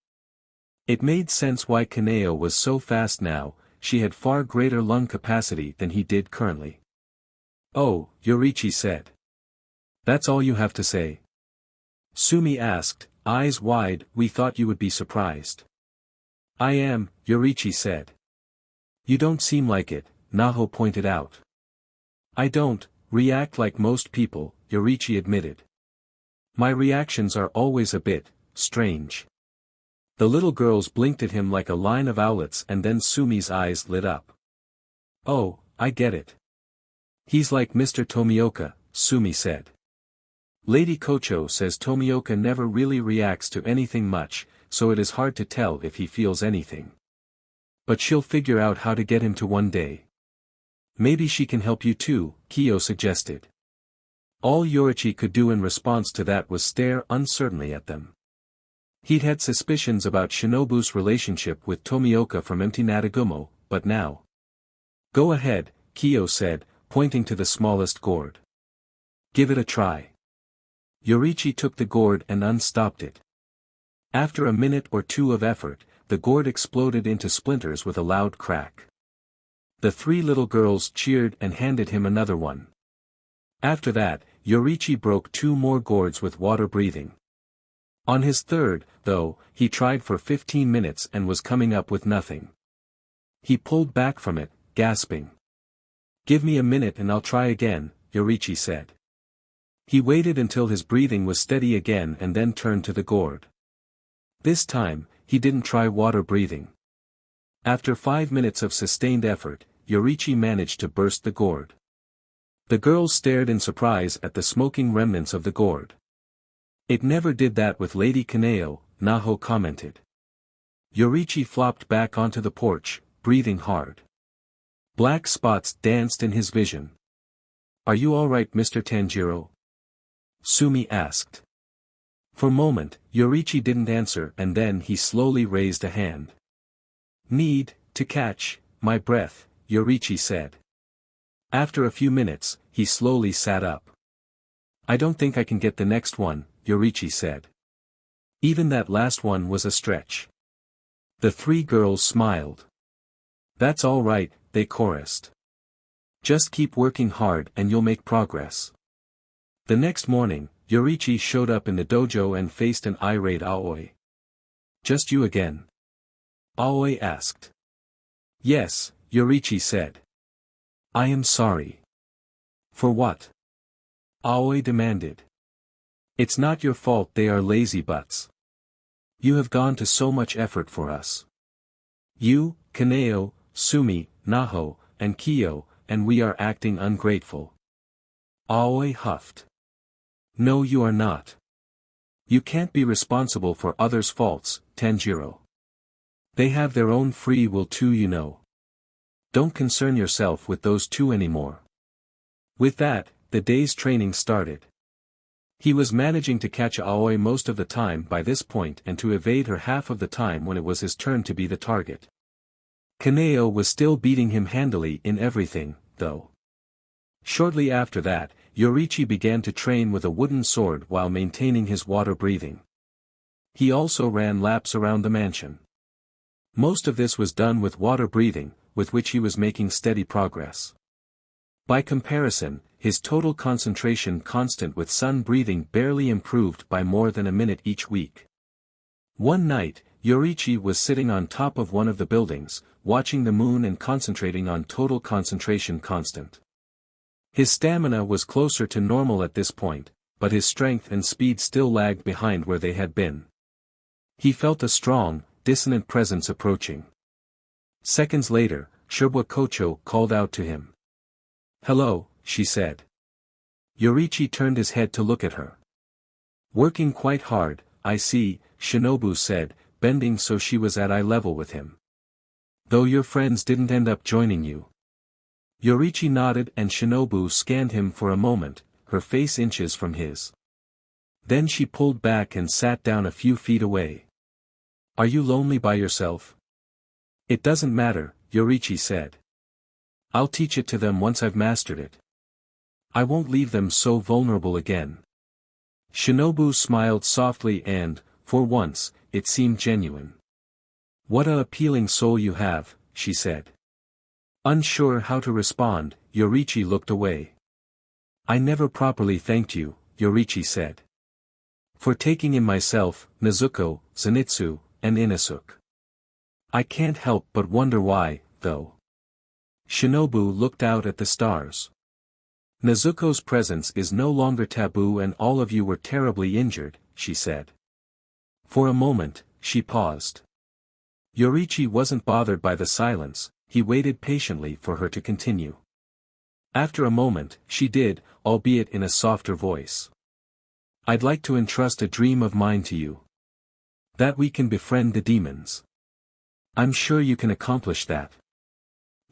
It made sense why Kaneo was so fast now, she had far greater lung capacity than he did currently. "Oh," Yorichi said. "That's all you have to say?" Sumi asked, eyes wide. "We thought you would be surprised." "I am," Yorichi said. "You don't seem like it," Naho pointed out. "I don't react like most people," Yorichi admitted. "My reactions are always a bit strange." The little girls blinked at him like a line of owlets and then Sumi's eyes lit up. "Oh, I get it. He's like Mr. Tomioka," Sumi said. "Lady Kocho says Tomioka never really reacts to anything much, so it is hard to tell if he feels anything. But she'll figure out how to get him to one day." "Maybe she can help you too," Kiyo suggested. All Yorichi could do in response to that was stare uncertainly at them. He'd had suspicions about Shinobu's relationship with Tomioka from Empty Natagumo, but now. "Go ahead," Kiyo said, pointing to the smallest gourd. "Give it a try." Yorichi took the gourd and unstopped it. After a minute or 2 of effort, the gourd exploded into splinters with a loud crack. The 3 little girls cheered and handed him another one. After that, Yorichi broke 2 more gourds with water breathing. On his third, though, he tried for 15 minutes and was coming up with nothing. He pulled back from it, gasping. "Give me a minute and I'll try again," Yoriichi said. He waited until his breathing was steady again and then turned to the gourd. This time, he didn't try water breathing. After 5 minutes of sustained effort, Yoriichi managed to burst the gourd. The girls stared in surprise at the smoking remnants of the gourd. "It never did that with Lady Kaneo," Naho commented. Yoriichi flopped back onto the porch, breathing hard. Black spots danced in his vision. "Are you alright, Mr. Tanjiro?" Sumi asked. For a moment, Yoriichi didn't answer and then he slowly raised a hand. "Need to catch my breath," Yoriichi said. After a few minutes, he slowly sat up. "I don't think I can get the next one," Yoriichi said. Even that last one was a stretch. The three girls smiled. "That's all right," they chorused. "Just keep working hard and you'll make progress." The next morning, Yoriichi showed up in the dojo and faced an irate Aoi. "Just you again?" Aoi asked. "Yes," Yoriichi said. "I am sorry." "For what?" Aoi demanded. "It's not your fault they are lazy butts. You have gone to so much effort for us. You, Kaneo, Sumi, Naho, and Kyo, and we are acting ungrateful." Aoi huffed. "No, you are not. You can't be responsible for others' faults, Tanjiro. They have their own free will too, you know. Don't concern yourself with those two anymore." With that, the day's training started. He was managing to catch Aoi most of the time by this point and to evade her half of the time when it was his turn to be the target. Kaneo was still beating him handily in everything, though. Shortly after that, Yoriichi began to train with a wooden sword while maintaining his water breathing. He also ran laps around the mansion. Most of this was done with water breathing, with which he was making steady progress. By comparison, his total concentration constant with sun breathing barely improved by more than a minute each week. One night, Yoriichi was sitting on top of one of the buildings, watching the moon and concentrating on total concentration constant. His stamina was closer to normal at this point, but his strength and speed still lagged behind where they had been. He felt a strong, dissonant presence approaching. Seconds later, Shirba Kocho called out to him. "Hello," she said. Yoriichi turned his head to look at her. "Working quite hard, I see," Shinobu said, bending so she was at eye level with him. "Though your friends didn't end up joining you." Yoriichi nodded and Shinobu scanned him for a moment, her face inches from his. Then she pulled back and sat down a few feet away. "Are you lonely by yourself?" "It doesn't matter," Yoriichi said. "I'll teach it to them once I've mastered it. I won't leave them so vulnerable again." Shinobu smiled softly and, for once, it seemed genuine. "What a appealing soul you have," she said. Unsure how to respond, Yoriichi looked away. "I never properly thanked you," Yoriichi said. "For taking in myself, Nezuko, Zenitsu, and Inosuke. I can't help but wonder why, though." Shinobu looked out at the stars. "Nezuko's presence is no longer taboo and all of you were terribly injured," she said. For a moment, she paused. Yoriichi wasn't bothered by the silence, he waited patiently for her to continue. After a moment, she did, albeit in a softer voice. "I'd like to entrust a dream of mine to you. That we can befriend the demons. I'm sure you can accomplish that."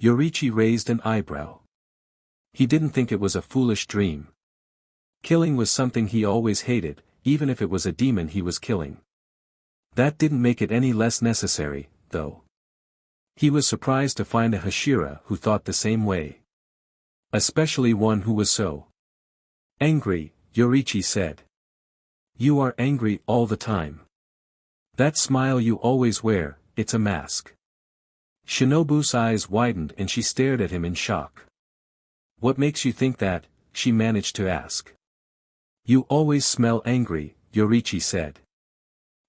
Yoriichi raised an eyebrow. He didn't think it was a foolish dream. Killing was something he always hated, even if it was a demon he was killing. That didn't make it any less necessary, though. He was surprised to find a Hashira who thought the same way. Especially one who was so angry, Yoriichi said. "You are angry all the time. That smile you always wear, it's a mask." Shinobu's eyes widened and she stared at him in shock. "What makes you think that?" she managed to ask. "You always smell angry," Yoriichi said.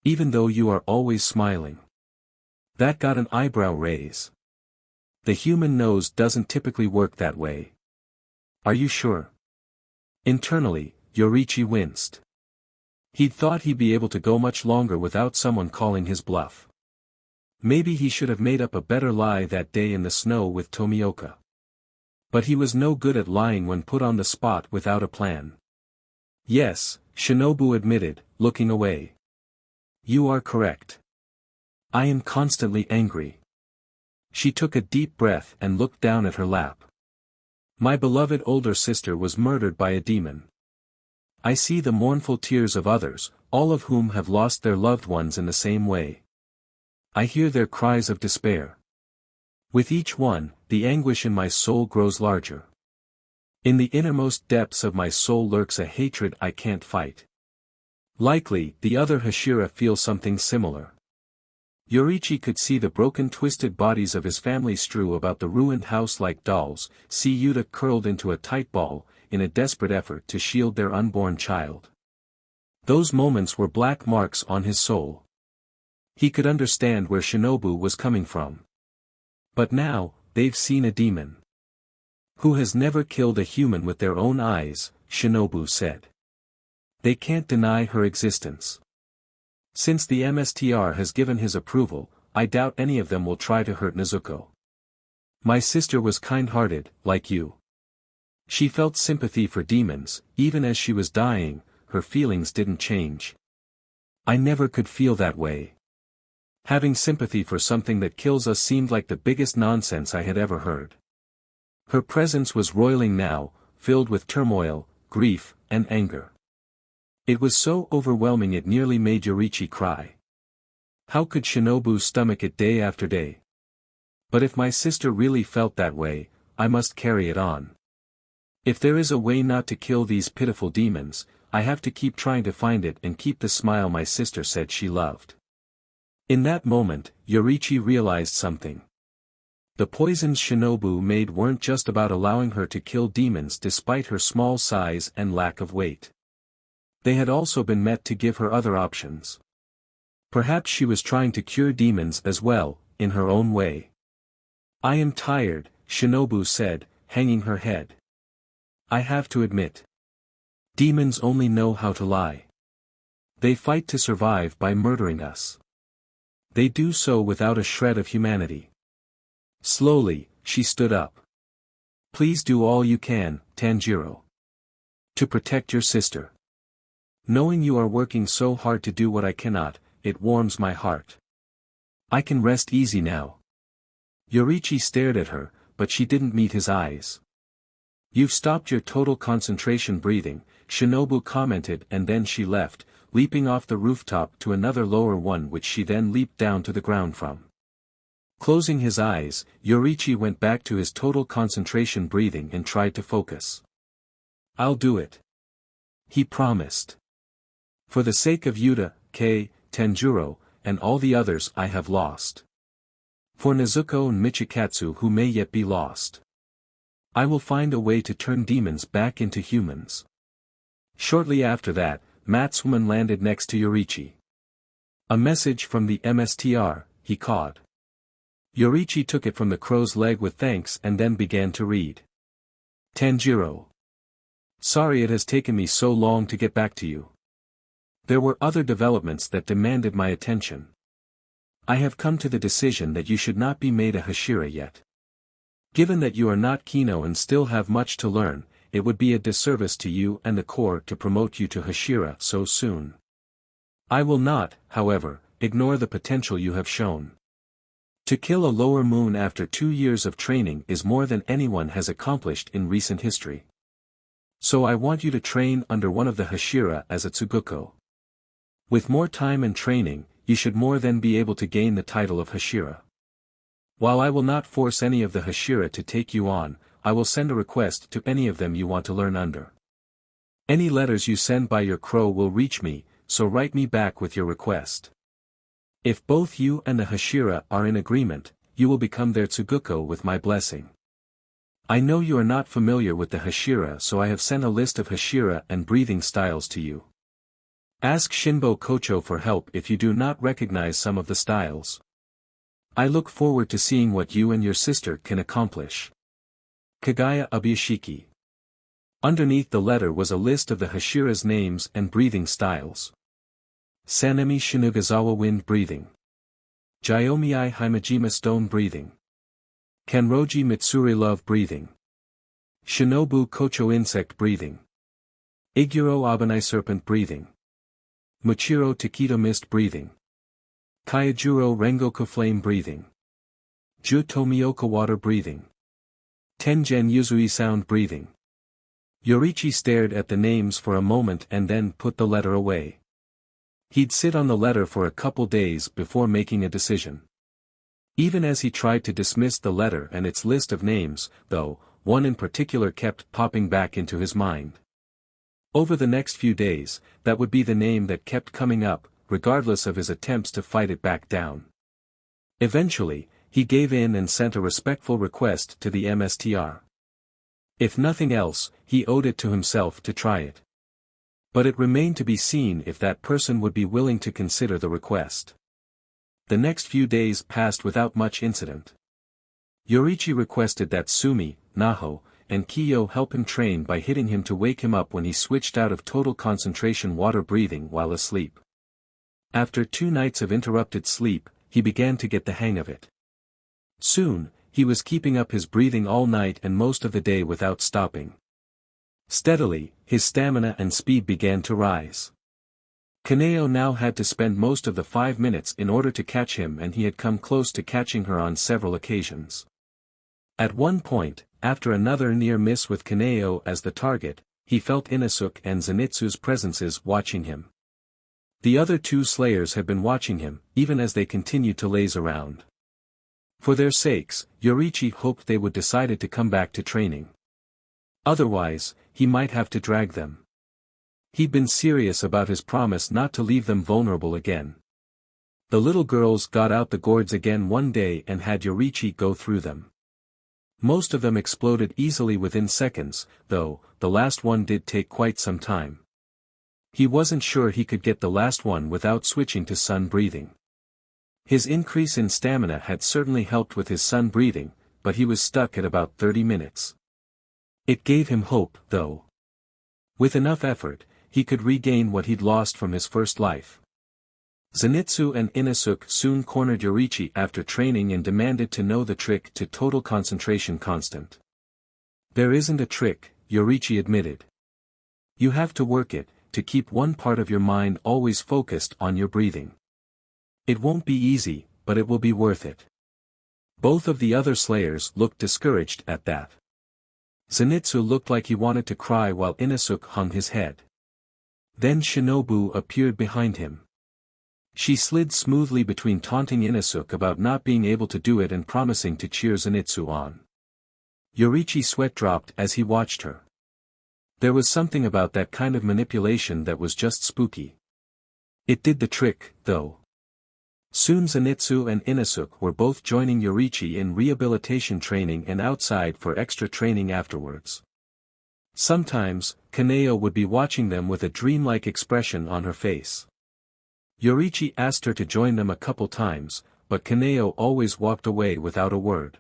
Even though you are always smiling. That got an eyebrow raise. The human nose doesn't typically work that way. Are you sure? Internally, Yoriichi winced. He'd thought he'd be able to go much longer without someone calling his bluff. Maybe he should have made up a better lie that day in the snow with Tomioka. But he was no good at lying when put on the spot without a plan. Yes, Shinobu admitted, looking away. You are correct. I am constantly angry. She took a deep breath and looked down at her lap. My beloved older sister was murdered by a demon. I see the mournful tears of others, all of whom have lost their loved ones in the same way. I hear their cries of despair. With each one, the anguish in my soul grows larger. In the innermost depths of my soul lurks a hatred I can't fight. Likely, the other Hashira feels something similar. Yoriichi could see the broken twisted bodies of his family strew about the ruined house like dolls, see Yuta curled into a tight ball, in a desperate effort to shield their unborn child. Those moments were black marks on his soul. He could understand where Shinobu was coming from. But now, they've seen a demon. Who has never killed a human with their own eyes, Shinobu said. They can't deny her existence. Since the MSTR has given his approval, I doubt any of them will try to hurt Nezuko. My sister was kind-hearted, like you. She felt sympathy for demons, even as she was dying, her feelings didn't change. I never could feel that way. Having sympathy for something that kills us seemed like the biggest nonsense I had ever heard. Her presence was roiling now, filled with turmoil, grief, and anger. It was so overwhelming it nearly made Yoriichi cry. How could Shinobu stomach it day after day? But if my sister really felt that way, I must carry it on. If there is a way not to kill these pitiful demons, I have to keep trying to find it and keep the smile my sister said she loved. In that moment, Yoriichi realized something. The poisons Shinobu made weren't just about allowing her to kill demons despite her small size and lack of weight. They had also been meant to give her other options. Perhaps she was trying to cure demons as well, in her own way. I am tired, Shinobu said, hanging her head. I have to admit. Demons only know how to lie. They fight to survive by murdering us. They do so without a shred of humanity. Slowly, she stood up. Please do all you can, Tanjiro. To protect your sister. Knowing you are working so hard to do what I cannot, it warms my heart. I can rest easy now. Yoriichi stared at her, but she didn't meet his eyes. You've stopped your total concentration breathing, Shinobu commented, and then she left, leaping off the rooftop to another lower one which she then leaped down to the ground from. Closing his eyes, Yoriichi went back to his total concentration breathing and tried to focus. I'll do it. He promised. For the sake of Yuta, Kei, Tanjiro, and all the others I have lost. For Nezuko and Michikatsu who may yet be lost. I will find a way to turn demons back into humans. Shortly after that, Matsuman landed next to Yoriichi. A message from the MSTR, he caught. Yoriichi took it from the crow's leg with thanks and then began to read. Tanjiro. Sorry it has taken me so long to get back to you. There were other developments that demanded my attention. I have come to the decision that you should not be made a Hashira yet. Given that you are not Kino and still have much to learn, it would be a disservice to you and the Corps to promote you to Hashira so soon. I will not, however, ignore the potential you have shown. To kill a lower moon after 2 years of training is more than anyone has accomplished in recent history. So I want you to train under one of the Hashira as a Tsuguko. With more time and training, you should more than be able to gain the title of Hashira. While I will not force any of the Hashira to take you on, I will send a request to any of them you want to learn under. Any letters you send by your crow will reach me, so write me back with your request. If both you and the Hashira are in agreement, you will become their Tsuguko with my blessing. I know you are not familiar with the Hashira, so I have sent a list of Hashira and breathing styles to you. Ask Shinbo Kocho for help if you do not recognize some of the styles. I look forward to seeing what you and your sister can accomplish. Kagaya Ubuyashiki. Underneath the letter was a list of the Hashira's names and breathing styles. Sanemi Shinugazawa Wind Breathing. Jyomiai Himejima Stone Breathing. Kanroji Mitsuri Love Breathing. Shinobu Kocho Insect Breathing. Iguro Abanai Serpent Breathing. Muchiro Takedo Mist Breathing. Kaijuro Rengoku Flame Breathing. Ju Tomioka Water Breathing. Tengen Yuzui Sound Breathing. Yoriichi stared at the names for a moment and then put the letter away. He'd sit on the letter for a couple days before making a decision. Even as he tried to dismiss the letter and its list of names, though, one in particular kept popping back into his mind. Over the next few days, that would be the name that kept coming up, regardless of his attempts to fight it back down. Eventually, he gave in and sent a respectful request to the MSTR. If nothing else, he owed it to himself to try it. But it remained to be seen if that person would be willing to consider the request. The next few days passed without much incident. Yoriichi requested that Sumi, Naho, and Kiyo help him train by hitting him to wake him up when he switched out of total concentration water breathing while asleep. After 2 nights of interrupted sleep, he began to get the hang of it. Soon, he was keeping up his breathing all night and most of the day without stopping. Steadily, his stamina and speed began to rise. Kaneo now had to spend most of the 5 minutes in order to catch him, and he had come close to catching her on several occasions. At one point, after another near miss with Kaneo as the target, he felt Inosuke and Zenitsu's presences watching him. The other 2 slayers had been watching him, even as they continued to laze around. For their sakes, Yoriichi hoped they would decide to come back to training. Otherwise, he might have to drag them. He'd been serious about his promise not to leave them vulnerable again. The little girls got out the gourds again one day and had Yoriichi go through them. Most of them exploded easily within seconds, though, the last one did take quite some time. He wasn't sure he could get the last one without switching to sun breathing. His increase in stamina had certainly helped with his sun breathing, but he was stuck at about 30 minutes. It gave him hope, though. With enough effort, he could regain what he'd lost from his first life. Zenitsu and Inosuke soon cornered Yoriichi after training and demanded to know the trick to total concentration constant. There isn't a trick, Yoriichi admitted. You have to work it, to keep one part of your mind always focused on your breathing. It won't be easy, but it will be worth it. Both of the other slayers looked discouraged at that. Zenitsu looked like he wanted to cry while Inosuke hung his head. Then Shinobu appeared behind him. She slid smoothly between taunting Inosuke about not being able to do it and promising to cheer Zenitsu on. Yoriichi sweat dropped as he watched her. There was something about that kind of manipulation that was just spooky. It did the trick, though. Soon Zenitsu and Inosuke were both joining Yoriichi in rehabilitation training and outside for extra training afterwards. Sometimes, Kaneo would be watching them with a dreamlike expression on her face. Yoriichi asked her to join them a couple times, but Kaneo always walked away without a word.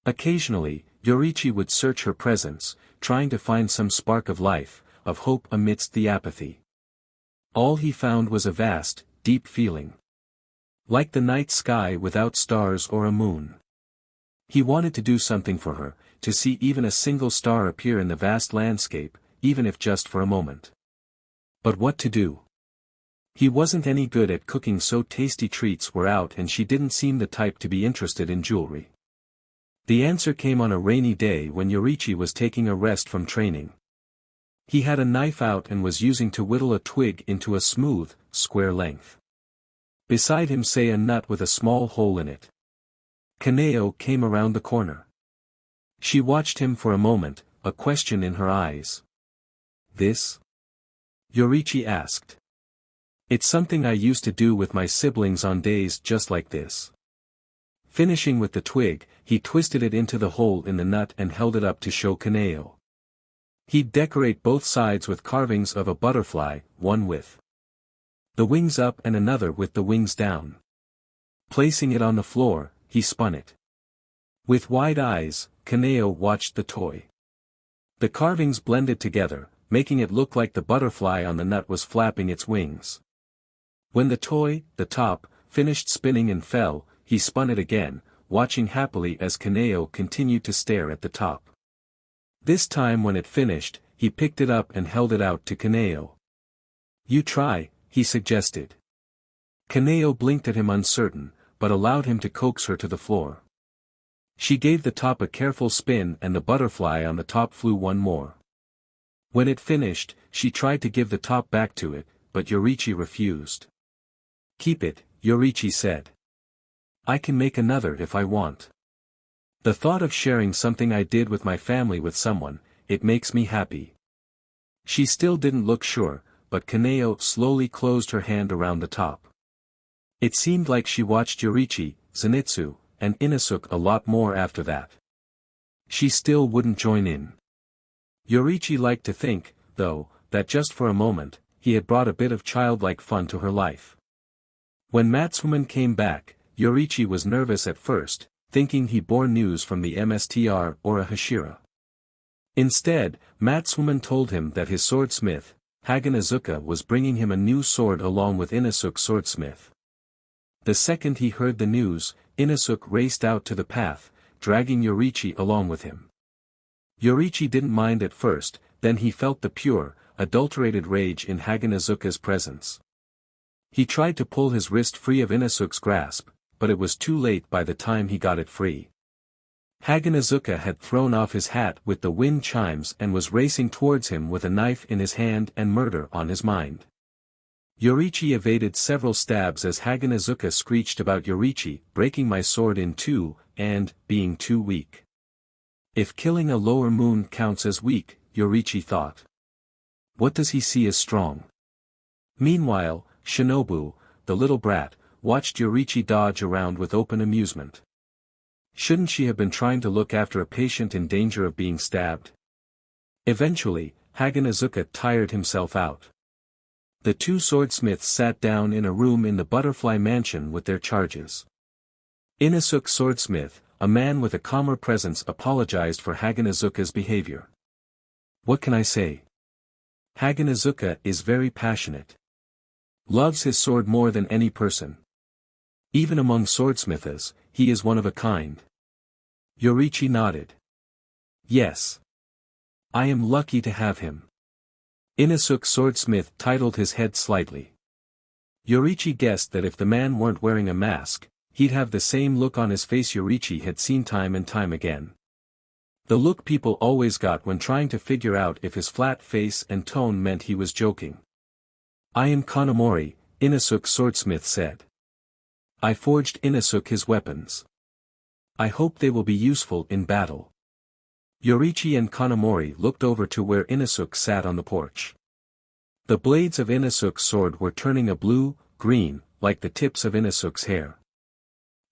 Occasionally, Yoriichi would search her presence, trying to find some spark of life, of hope amidst the apathy. All he found was a vast, deep feeling. Like the night sky without stars or a moon. He wanted to do something for her, to see even a single star appear in the vast landscape, even if just for a moment. But what to do? He wasn't any good at cooking, so tasty treats were out and she didn't seem the type to be interested in jewelry. The answer came on a rainy day when Yoriichi was taking a rest from training. He had a knife out and was using to whittle a twig into a smooth, square length. Beside him sat a nut with a small hole in it. Kaneo came around the corner. She watched him for a moment, a question in her eyes. "This?" Yoriichi asked. "It's something I used to do with my siblings on days just like this." Finishing with the twig, he twisted it into the hole in the nut and held it up to show Kaneo. He'd decorate both sides with carvings of a butterfly, one with The wings up and another with the wings down. Placing it on the floor, he spun it. With wide eyes, Kaneo watched the toy. The carvings blended together, making it look like the butterfly on the nut was flapping its wings. When the toy, the top, finished spinning and fell, he spun it again, watching happily as Kaneo continued to stare at the top. This time when it finished, he picked it up and held it out to Kaneo. "You try," he suggested. Kaneo blinked at him uncertain, but allowed him to coax her to the floor. She gave the top a careful spin and the butterfly on the top flew one more. When it finished, she tried to give the top back to it, but Yoriichi refused. "Keep it," Yoriichi said. "I can make another if I want. The thought of sharing something I did with my family with someone, it makes me happy." She still didn't look sure, but Kaneo slowly closed her hand around the top. It seemed like she watched Yoriichi, Zenitsu, and Inosuke a lot more after that. She still wouldn't join in. Yoriichi liked to think, though, that just for a moment, he had brought a bit of childlike fun to her life. When Matsuman came back, Yoriichi was nervous at first, thinking he bore news from the MSTR or a Hashira. Instead, Matsuman told him that his swordsmith, Haganazuka, was bringing him a new sword along with Inosuke's swordsmith. The second he heard the news, Inosuke raced out to the path, dragging Yoriichi along with him. Yoriichi didn't mind at first, then he felt the pure, adulterated rage in Haganazuka's presence. He tried to pull his wrist free of Inosuke's grasp, but it was too late by the time he got it free. Haganazuka had thrown off his hat with the wind chimes and was racing towards him with a knife in his hand and murder on his mind. Yoriichi evaded several stabs as Haganazuka screeched about Yoriichi breaking my sword in two, and being too weak. If killing a lower moon counts as weak, Yoriichi thought. What does he see as strong? Meanwhile, Shinobu, the little brat, watched Yoriichi dodge around with open amusement. Shouldn't she have been trying to look after a patient in danger of being stabbed? Eventually, Haganazuka tired himself out. The two swordsmiths sat down in a room in the butterfly mansion with their charges. Inosuke's swordsmith, a man with a calmer presence, apologized for Haganazuka's behavior. "What can I say? Haganazuka is very passionate. Loves his sword more than any person. Even among swordsmiths, he is one of a kind." Yoriichi nodded. "Yes. I am lucky to have him." Inosuke's swordsmith titled his head slightly. Yoriichi guessed that if the man weren't wearing a mask, he'd have the same look on his face Yoriichi had seen time and time again. The look people always got when trying to figure out if his flat face and tone meant he was joking. "I am Kanamori," Inosuke's swordsmith said. "I forged Inosuke his weapons. I hope they will be useful in battle." Yoriichi and Kanamori looked over to where Inosuke sat on the porch. The blades of Inosuke's sword were turning a blue-green, like the tips of Inosuke's hair.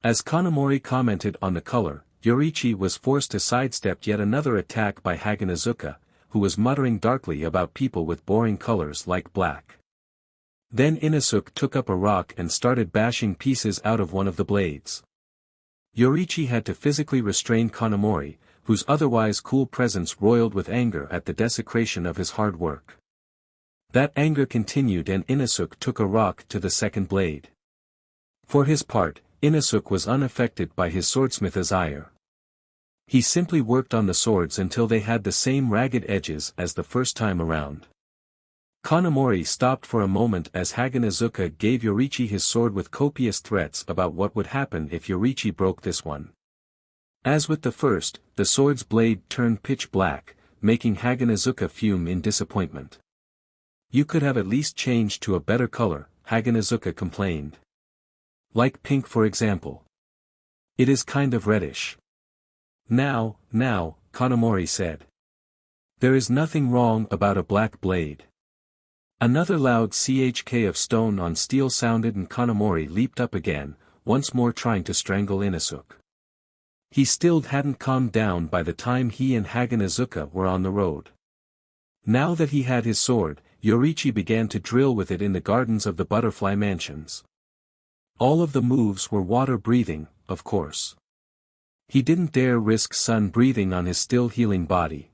As Kanamori commented on the color, Yoriichi was forced to sidestep yet another attack by Haganazuka, who was muttering darkly about people with boring colors like black. Then Inosuke took up a rock and started bashing pieces out of one of the blades. Yoriichi had to physically restrain Kanamori, whose otherwise cool presence roiled with anger at the desecration of his hard work. That anger continued and Inosuke took a rock to the second blade. For his part, Inosuke was unaffected by his swordsmith's ire. He simply worked on the swords until they had the same ragged edges as the first time around. Kanamori stopped for a moment as Haganazuka gave Yoriichi his sword with copious threats about what would happen if Yoriichi broke this one. As with the first, the sword's blade turned pitch black, making Haganazuka fume in disappointment. "You could have at least changed to a better color," Haganazuka complained. "Like pink for example. It is kind of reddish." Now, Kanamori said. "There is nothing wrong about a black blade." Another loud chk of stone on steel sounded and Kanamori leaped up again, once more trying to strangle Inosuke. He still hadn't calmed down by the time he and Haganazuka were on the road. Now that he had his sword, Yoriichi began to drill with it in the gardens of the butterfly mansions. All of the moves were water-breathing, of course. He didn't dare risk sun breathing on his still healing body.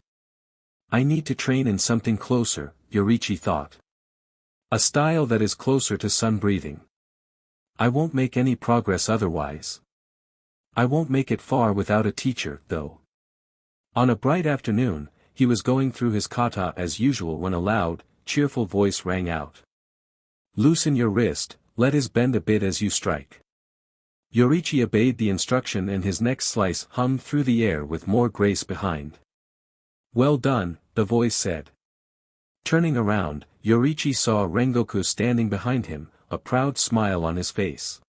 I need to train in something closer, Yoriichi thought. A style that is closer to sun breathing. I won't make any progress otherwise. I won't make it far without a teacher, though. On a bright afternoon, he was going through his kata as usual when a loud, cheerful voice rang out. Loosen your wrist, let his bend a bit as you strike. Yoriichi obeyed the instruction and his next slice hummed through the air with more grace behind. Well done, the voice said. Turning around, Yoriichi saw Rengoku standing behind him, a proud smile on his face.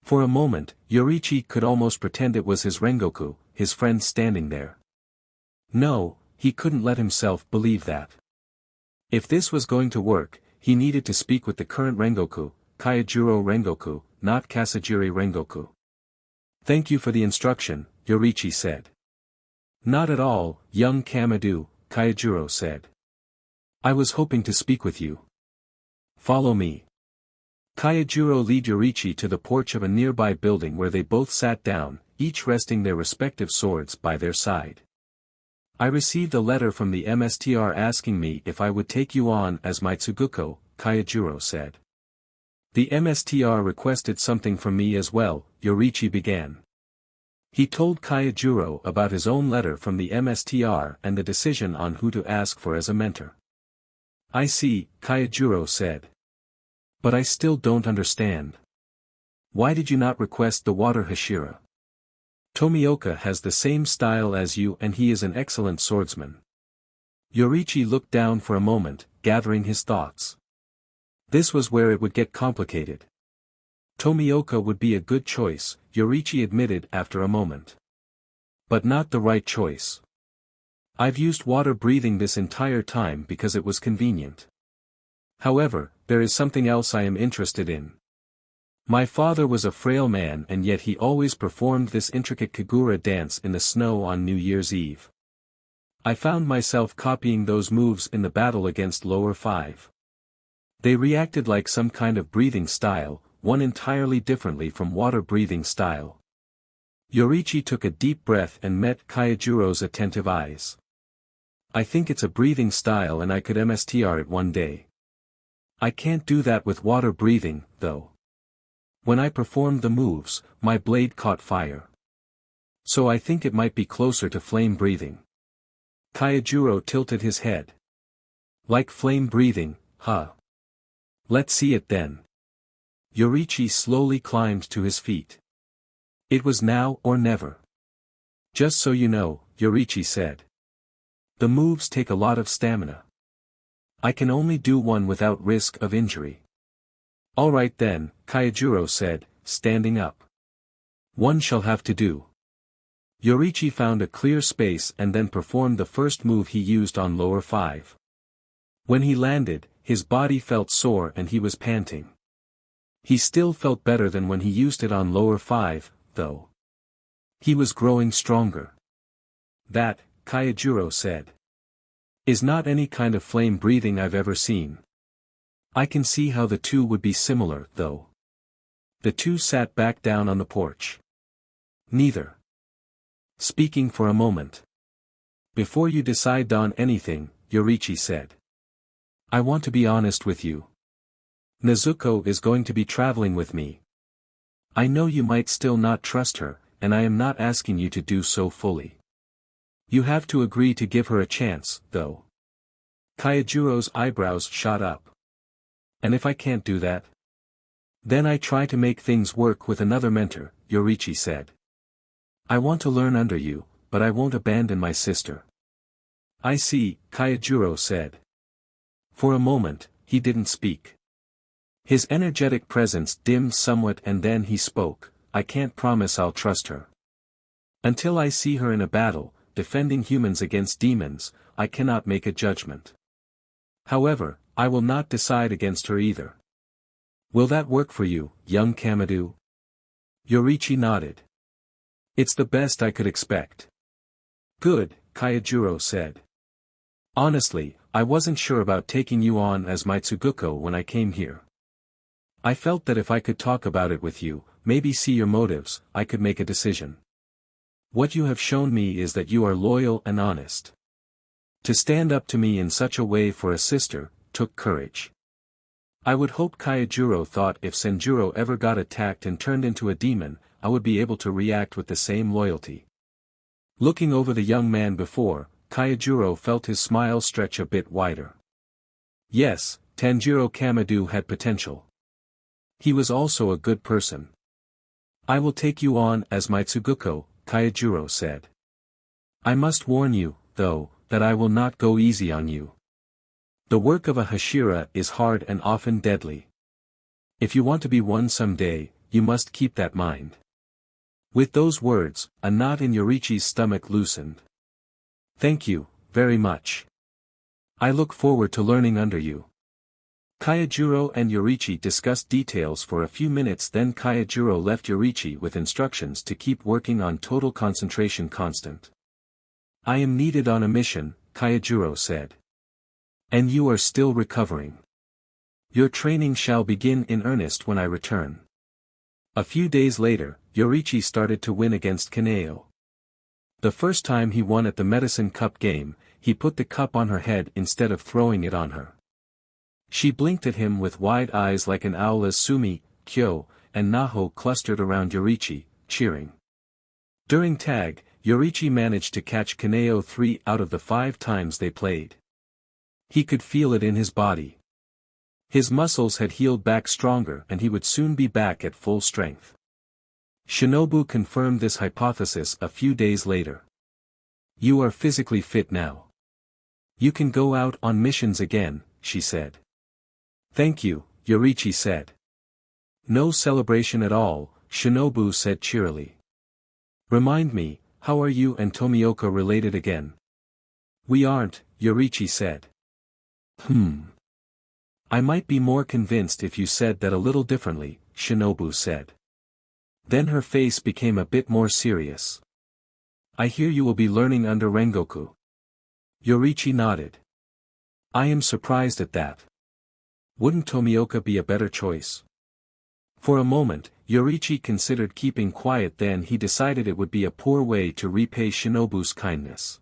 For a moment, Yoriichi could almost pretend it was his Rengoku, his friend standing there. No, he couldn't let himself believe that. If this was going to work, he needed to speak with the current Rengoku, Kaijuro Rengoku, not Kasajiri Rengoku. Thank you for the instruction, Yoriichi said. Not at all, young Komado, Kaijuro said. I was hoping to speak with you. Follow me. Kaijuro led Yoriichi to the porch of a nearby building where they both sat down, each resting their respective swords by their side. I received a letter from the MSTR asking me if I would take you on as my Tsuguko, Kaijuro said. The MSTR requested something from me as well, Yoriichi began. He told Kaijuro about his own letter from the MSTR and the decision on who to ask for as a mentor. I see, Kaijuro said. But I still don't understand. Why did you not request the water Hashira? Tomioka has the same style as you and he is an excellent swordsman. Yoriichi looked down for a moment, gathering his thoughts. This was where it would get complicated. Tomioka would be a good choice, Yoriichi admitted after a moment. But not the right choice. I've used water breathing this entire time because it was convenient. However, there is something else I am interested in. My father was a frail man and yet he always performed this intricate Kagura dance in the snow on New Year's Eve. I found myself copying those moves in the battle against Lower 5. They reacted like some kind of breathing style, one entirely differently from water breathing style. Yoriichi took a deep breath and met Kaijuro's attentive eyes. I think it's a breathing style and I could MSTR it one day. I can't do that with water breathing, though. When I performed the moves, my blade caught fire. So I think it might be closer to flame breathing. Kaijuro tilted his head. Like flame breathing, huh? Let's see it then. Yoriichi slowly climbed to his feet. It was now or never. Just so you know, Yoriichi said. The moves take a lot of stamina. I can only do one without risk of injury. Alright then, Kaijuro said, standing up. One shall have to do. Yoriichi found a clear space and then performed the first move he used on Lower 5. When he landed, his body felt sore and he was panting. He still felt better than when he used it on Lower 5, though. He was growing stronger. That, Kaijuro said, is not any kind of flame breathing I've ever seen. I can see how the two would be similar, though. The two sat back down on the porch. Neither. Speaking for a moment. Before you decide on anything, Yoriichi said. I want to be honest with you. Nezuko is going to be traveling with me. I know you might still not trust her, and I am not asking you to do so fully. You have to agree to give her a chance, though. Kaijuro's eyebrows shot up. And if I can't do that? Then I try to make things work with another mentor, Yoriichi said. I want to learn under you, but I won't abandon my sister. I see, Kaijuro said. For a moment, he didn't speak. His energetic presence dimmed somewhat and then he spoke, I can't promise I'll trust her. Until I see her in a battle, defending humans against demons, I cannot make a judgment. However, I will not decide against her either. Will that work for you, young Komado? Yoriichi nodded. It's the best I could expect. Good, Kaijuro said. Honestly, I wasn't sure about taking you on as my Tsuguko when I came here. I felt that if I could talk about it with you, maybe see your motives, I could make a decision. What you have shown me is that you are loyal and honest. To stand up to me in such a way for a sister, took courage. I would hope Kaijuro thought if Sanjuro ever got attacked and turned into a demon, I would be able to react with the same loyalty. Looking over the young man before, Kaijuro felt his smile stretch a bit wider. Yes, Tanjiro Komado had potential. He was also a good person. I will take you on as my Tsuguko, Kaijuro said. I must warn you, though, that I will not go easy on you. The work of a Hashira is hard and often deadly. If you want to be one someday, you must keep that mind. With those words, a knot in Yoriichi's stomach loosened. Thank you, very much. I look forward to learning under you. Kaijuro and Yoriichi discussed details for a few minutes, then Kaijuro left Yoriichi with instructions to keep working on total concentration constant. I am needed on a mission, Kaijuro said. And you are still recovering. Your training shall begin in earnest when I return. A few days later, Yoriichi started to win against Kaneo. The first time he won at the Medicine Cup game, he put the cup on her head instead of throwing it on her. She blinked at him with wide eyes like an owl as Sumi, Kyo, and Naho clustered around Yoriichi, cheering. During tag, Yoriichi managed to catch Kaneo 3 out of the 5 times they played. He could feel it in his body. His muscles had healed back stronger and he would soon be back at full strength. Shinobu confirmed this hypothesis a few days later. You are physically fit now. You can go out on missions again, she said. Thank you, Yoriichi said. No celebration at all, Shinobu said cheerily. Remind me, how are you and Tomioka related again? We aren't, Yoriichi said. I might be more convinced if you said that a little differently, Shinobu said. Then her face became a bit more serious. I hear you will be learning under Rengoku. Yoriichi nodded. I am surprised at that. Wouldn't Tomioka be a better choice? For a moment, Yoriichi considered keeping quiet, then he decided it would be a poor way to repay Shinobu's kindness.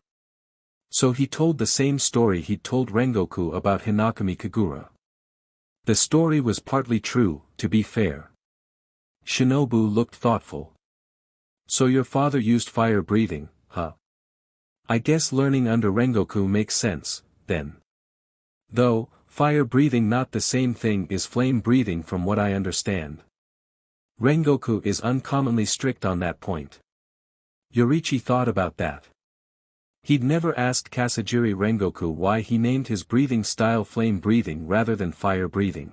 So he told the same story he'd told Rengoku about Hinakami Kagura. The story was partly true, to be fair. Shinobu looked thoughtful. So your father used fire breathing, huh? I guess learning under Rengoku makes sense, then. Though, fire breathing not the same thing as flame breathing from what I understand. Rengoku is uncommonly strict on that point. Yoriichi thought about that. He'd never asked Kasajiri Rengoku why he named his breathing style flame breathing rather than fire breathing.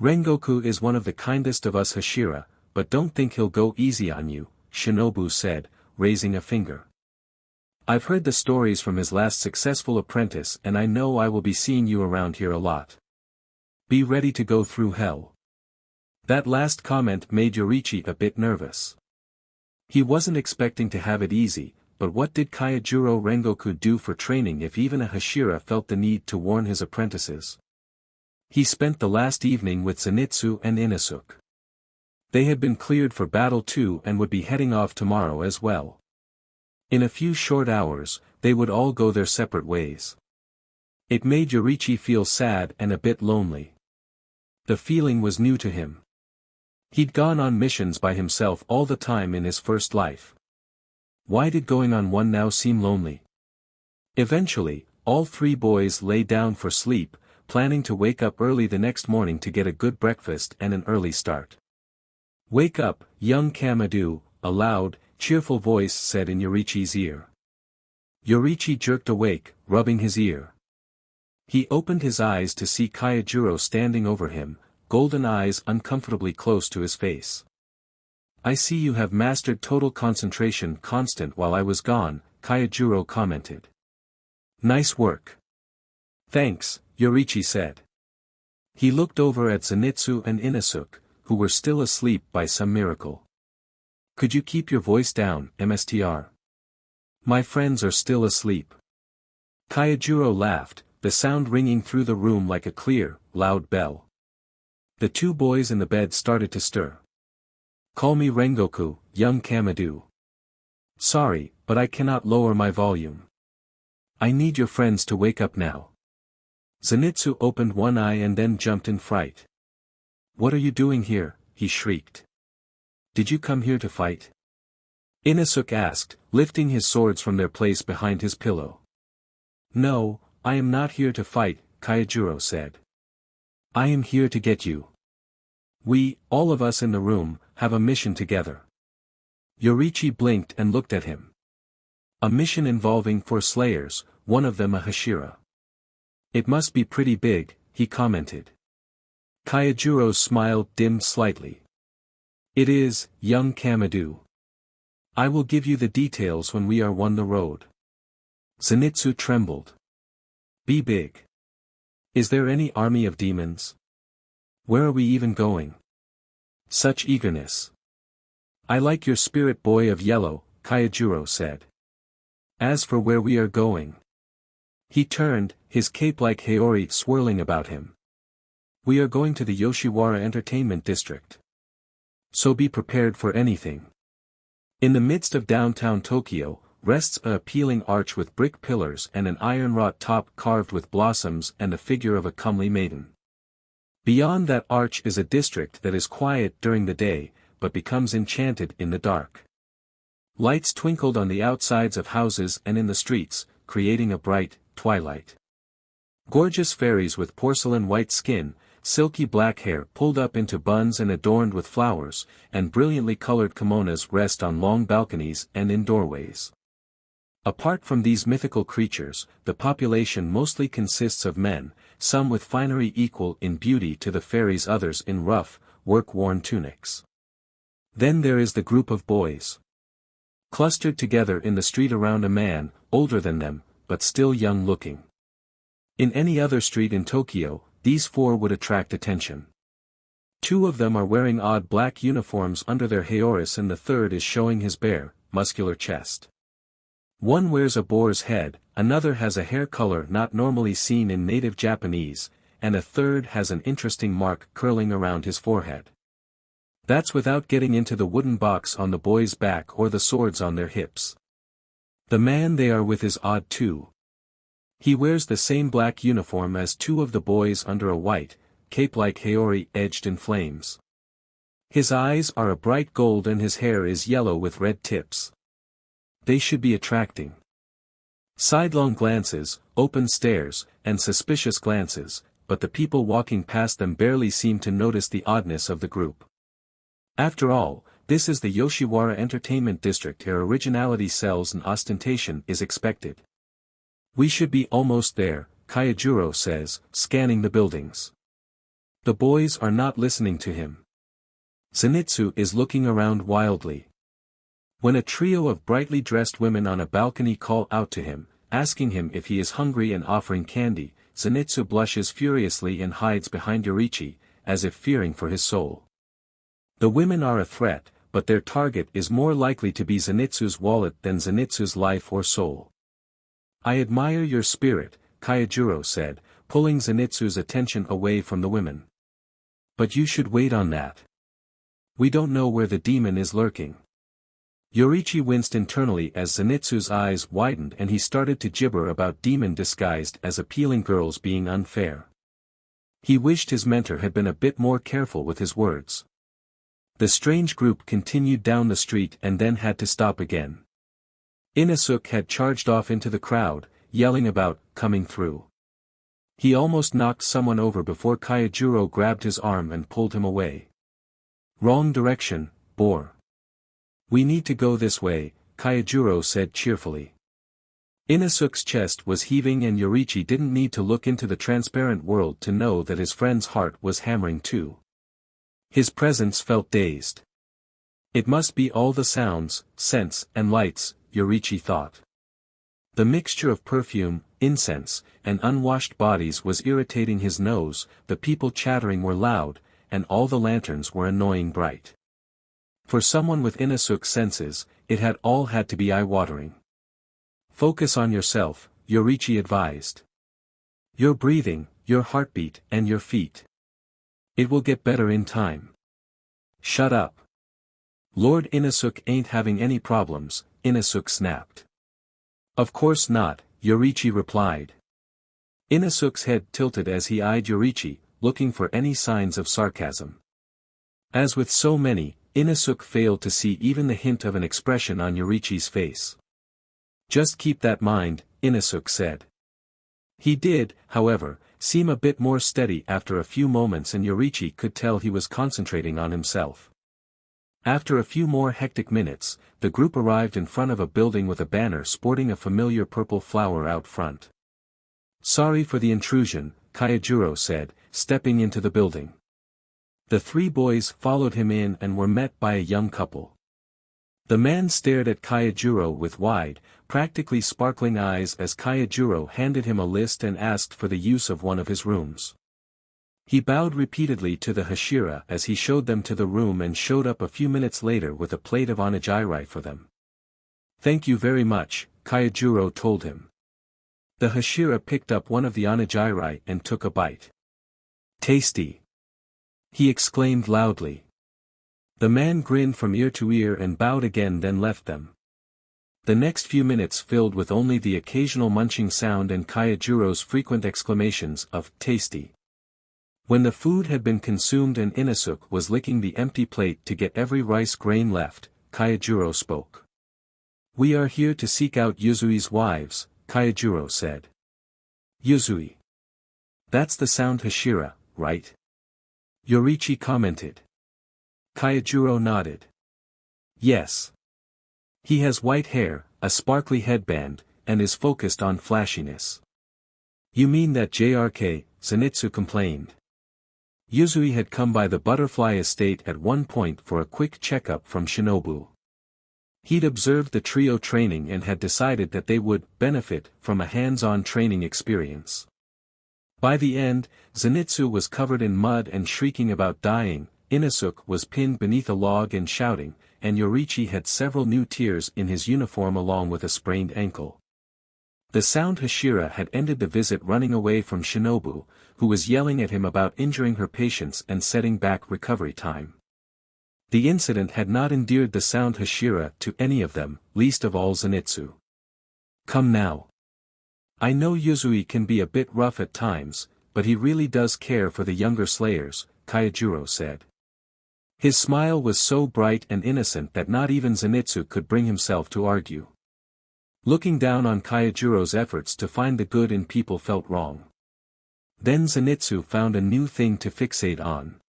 Rengoku is one of the kindest of us Hashira, but don't think he'll go easy on you, Shinobu said, raising a finger. I've heard the stories from his last successful apprentice and I know I will be seeing you around here a lot. Be ready to go through hell. That last comment made Yoriichi a bit nervous. He wasn't expecting to have it easy, but what did Kaijuro Rengoku do for training if even a Hashira felt the need to warn his apprentices? He spent the last evening with Zenitsu and Inosuke. They had been cleared for battle too and would be heading off tomorrow as well. In a few short hours, they would all go their separate ways. It made Yoriichi feel sad and a bit lonely. The feeling was new to him. He'd gone on missions by himself all the time in his first life. Why did going on one now seem lonely? Eventually, all 3 boys lay down for sleep, planning to wake up early the next morning to get a good breakfast and an early start. Wake up, young Komado, a loud, cheerful voice said in Yoriichi's ear. Yoriichi jerked awake, rubbing his ear. He opened his eyes to see Kaijuro standing over him, golden eyes uncomfortably close to his face. I see you have mastered total concentration constant while I was gone, Kaijuro commented. Nice work. Thanks, Yoriichi said. He looked over at Zenitsu and Inosuke, who were still asleep by some miracle. Could you keep your voice down, MSTR? My friends are still asleep. Kaijuro laughed, the sound ringing through the room like a clear, loud bell. The two boys in the bed started to stir. "Call me Rengoku, young Komado. Sorry, but I cannot lower my volume. I need your friends to wake up now." Zenitsu opened one eye and then jumped in fright. "What are you doing here?" he shrieked. "Did you come here to fight?" Inosuke asked, lifting his swords from their place behind his pillow. "No, I am not here to fight," Kaijuro said. "I am here to get you. We, all of us in the room, have a mission together." Yoriichi blinked and looked at him. "A mission involving 4 slayers, one of them a Hashira. It must be pretty big," he commented. Kaijuro's smile dimmed slightly. "It is, young Komado. I will give you the details when we are on the road." Zenitsu trembled. "Be big. Is there any army of demons? Where are we even going?" Such eagerness. "I like your spirit, boy of yellow," Kaijuro said. "As for where we are going." He turned, his cape-like Haori swirling about him. "We are going to the Yoshiwara Entertainment District. So be prepared for anything." In the midst of downtown Tokyo, rests a appealing arch with brick pillars and an iron-wrought top carved with blossoms and the figure of a comely maiden. Beyond that arch is a district that is quiet during the day, but becomes enchanted in the dark. Lights twinkled on the outsides of houses and in the streets, creating a bright twilight. Gorgeous fairies with porcelain white skin, silky black hair pulled up into buns and adorned with flowers, and brilliantly colored kimonos rest on long balconies and in doorways. Apart from these mythical creatures, the population mostly consists of men, some with finery equal in beauty to the fairies, others in rough, work-worn tunics. Then there is the group of boys. Clustered together in the street around a man, older than them, but still young-looking. In any other street in Tokyo, these 4 would attract attention. 2 of them are wearing odd black uniforms under their haoris and the third is showing his bare, muscular chest. One wears a boar's head, another has a hair color not normally seen in native Japanese, and a third has an interesting mark curling around his forehead. That's without getting into the wooden box on the boy's back or the swords on their hips. The man they are with is odd too. He wears the same black uniform as 2 of the boys under a white, cape-like haori edged in flames. His eyes are a bright gold and his hair is yellow with red tips. They should be attracting. Sidelong glances, open stares, and suspicious glances, but the people walking past them barely seem to notice the oddness of the group. After all, this is the Yoshiwara Entertainment District where originality sells and ostentation is expected. "We should be almost there," Kaijuro says, scanning the buildings. The boys are not listening to him. Zenitsu is looking around wildly. When a trio of brightly dressed women on a balcony call out to him, asking him if he is hungry and offering candy, Zenitsu blushes furiously and hides behind Yoriichi, as if fearing for his soul. The women are a threat, but their target is more likely to be Zenitsu's wallet than Zenitsu's life or soul. "I admire your spirit," Kaijuro said, pulling Zenitsu's attention away from the women. "But you should wait on that. We don't know where the demon is lurking." Yoriichi winced internally as Zenitsu's eyes widened and he started to gibber about demon disguised as appealing girls being unfair. He wished his mentor had been a bit more careful with his words. The strange group continued down the street and then had to stop again. Inosuke had charged off into the crowd, yelling about, "Coming through." He almost knocked someone over before Kaijuro grabbed his arm and pulled him away. "Wrong direction, boar. We need to go this way," Kaijuro said cheerfully. Inosuke's chest was heaving and Yoriichi didn't need to look into the transparent world to know that his friend's heart was hammering too. His presence felt dazed. It must be all the sounds, scents, and lights, Yoriichi thought. The mixture of perfume, incense, and unwashed bodies was irritating his nose, the people chattering were loud, and all the lanterns were annoying bright. For someone with Inosuke's senses, it had all had to be eye-watering. "Focus on yourself," Yoriichi advised. Your breathing, your heartbeat, and your feet. It will get better in time. Shut up. Lord Inosuke ain't having any problems, Inosuke snapped. Of course not, Yoriichi replied. Inosuke's head tilted as he eyed Yoriichi, looking for any signs of sarcasm. As with so many, Inosuke failed to see even the hint of an expression on Yoriichi's face. Just keep that in mind, Inosuke said. He did, however, seem a bit more steady after a few moments, and Yoriichi could tell he was concentrating on himself. After a few more hectic minutes, the group arrived in front of a building with a banner sporting a familiar purple flower out front. Sorry for the intrusion, Tanjiro said, stepping into the building. The three boys followed him in and were met by a young couple. The man stared at Tanjiro with wide, practically sparkling eyes as Tanjiro handed him a list and asked for the use of one of his rooms. He bowed repeatedly to the Hashira as he showed them to the room and showed up a few minutes later with a plate of onigiri for them. Thank you very much, Tanjiro told him. The Hashira picked up one of the onigiri and took a bite. Tasty! He exclaimed loudly. The man grinned from ear to ear and bowed again, then left them. The next few minutes filled with only the occasional munching sound and Tanjiro's frequent exclamations of tasty. When the food had been consumed and Inosuke was licking the empty plate to get every rice grain left, Tanjiro spoke. We are here to seek out Yuzui's wives, Tanjiro said. Yuzui. That's the sound Hashira, right? Yoriichi commented. Tanjiro nodded. Yes. He has white hair, a sparkly headband, and is focused on flashiness. You mean that JRK, Zenitsu complained. Yuzui had come by the butterfly estate at one point for a quick checkup from Shinobu. He'd observed the trio training and had decided that they would benefit from a hands-on training experience. By the end, Zenitsu was covered in mud and shrieking about dying, Inosuke was pinned beneath a log and shouting, and Yoriichi had several new tears in his uniform along with a sprained ankle. The sound Hashira had ended the visit running away from Shinobu, who was yelling at him about injuring her patients and setting back recovery time. The incident had not endeared the sound Hashira to any of them, least of all Zenitsu. Come now. I know Yuzui can be a bit rough at times, but he really does care for the younger slayers, Tanjiro said. His smile was so bright and innocent that not even Zenitsu could bring himself to argue. Looking down on Tanjiro's efforts to find the good in people felt wrong. Then Zenitsu found a new thing to fixate on.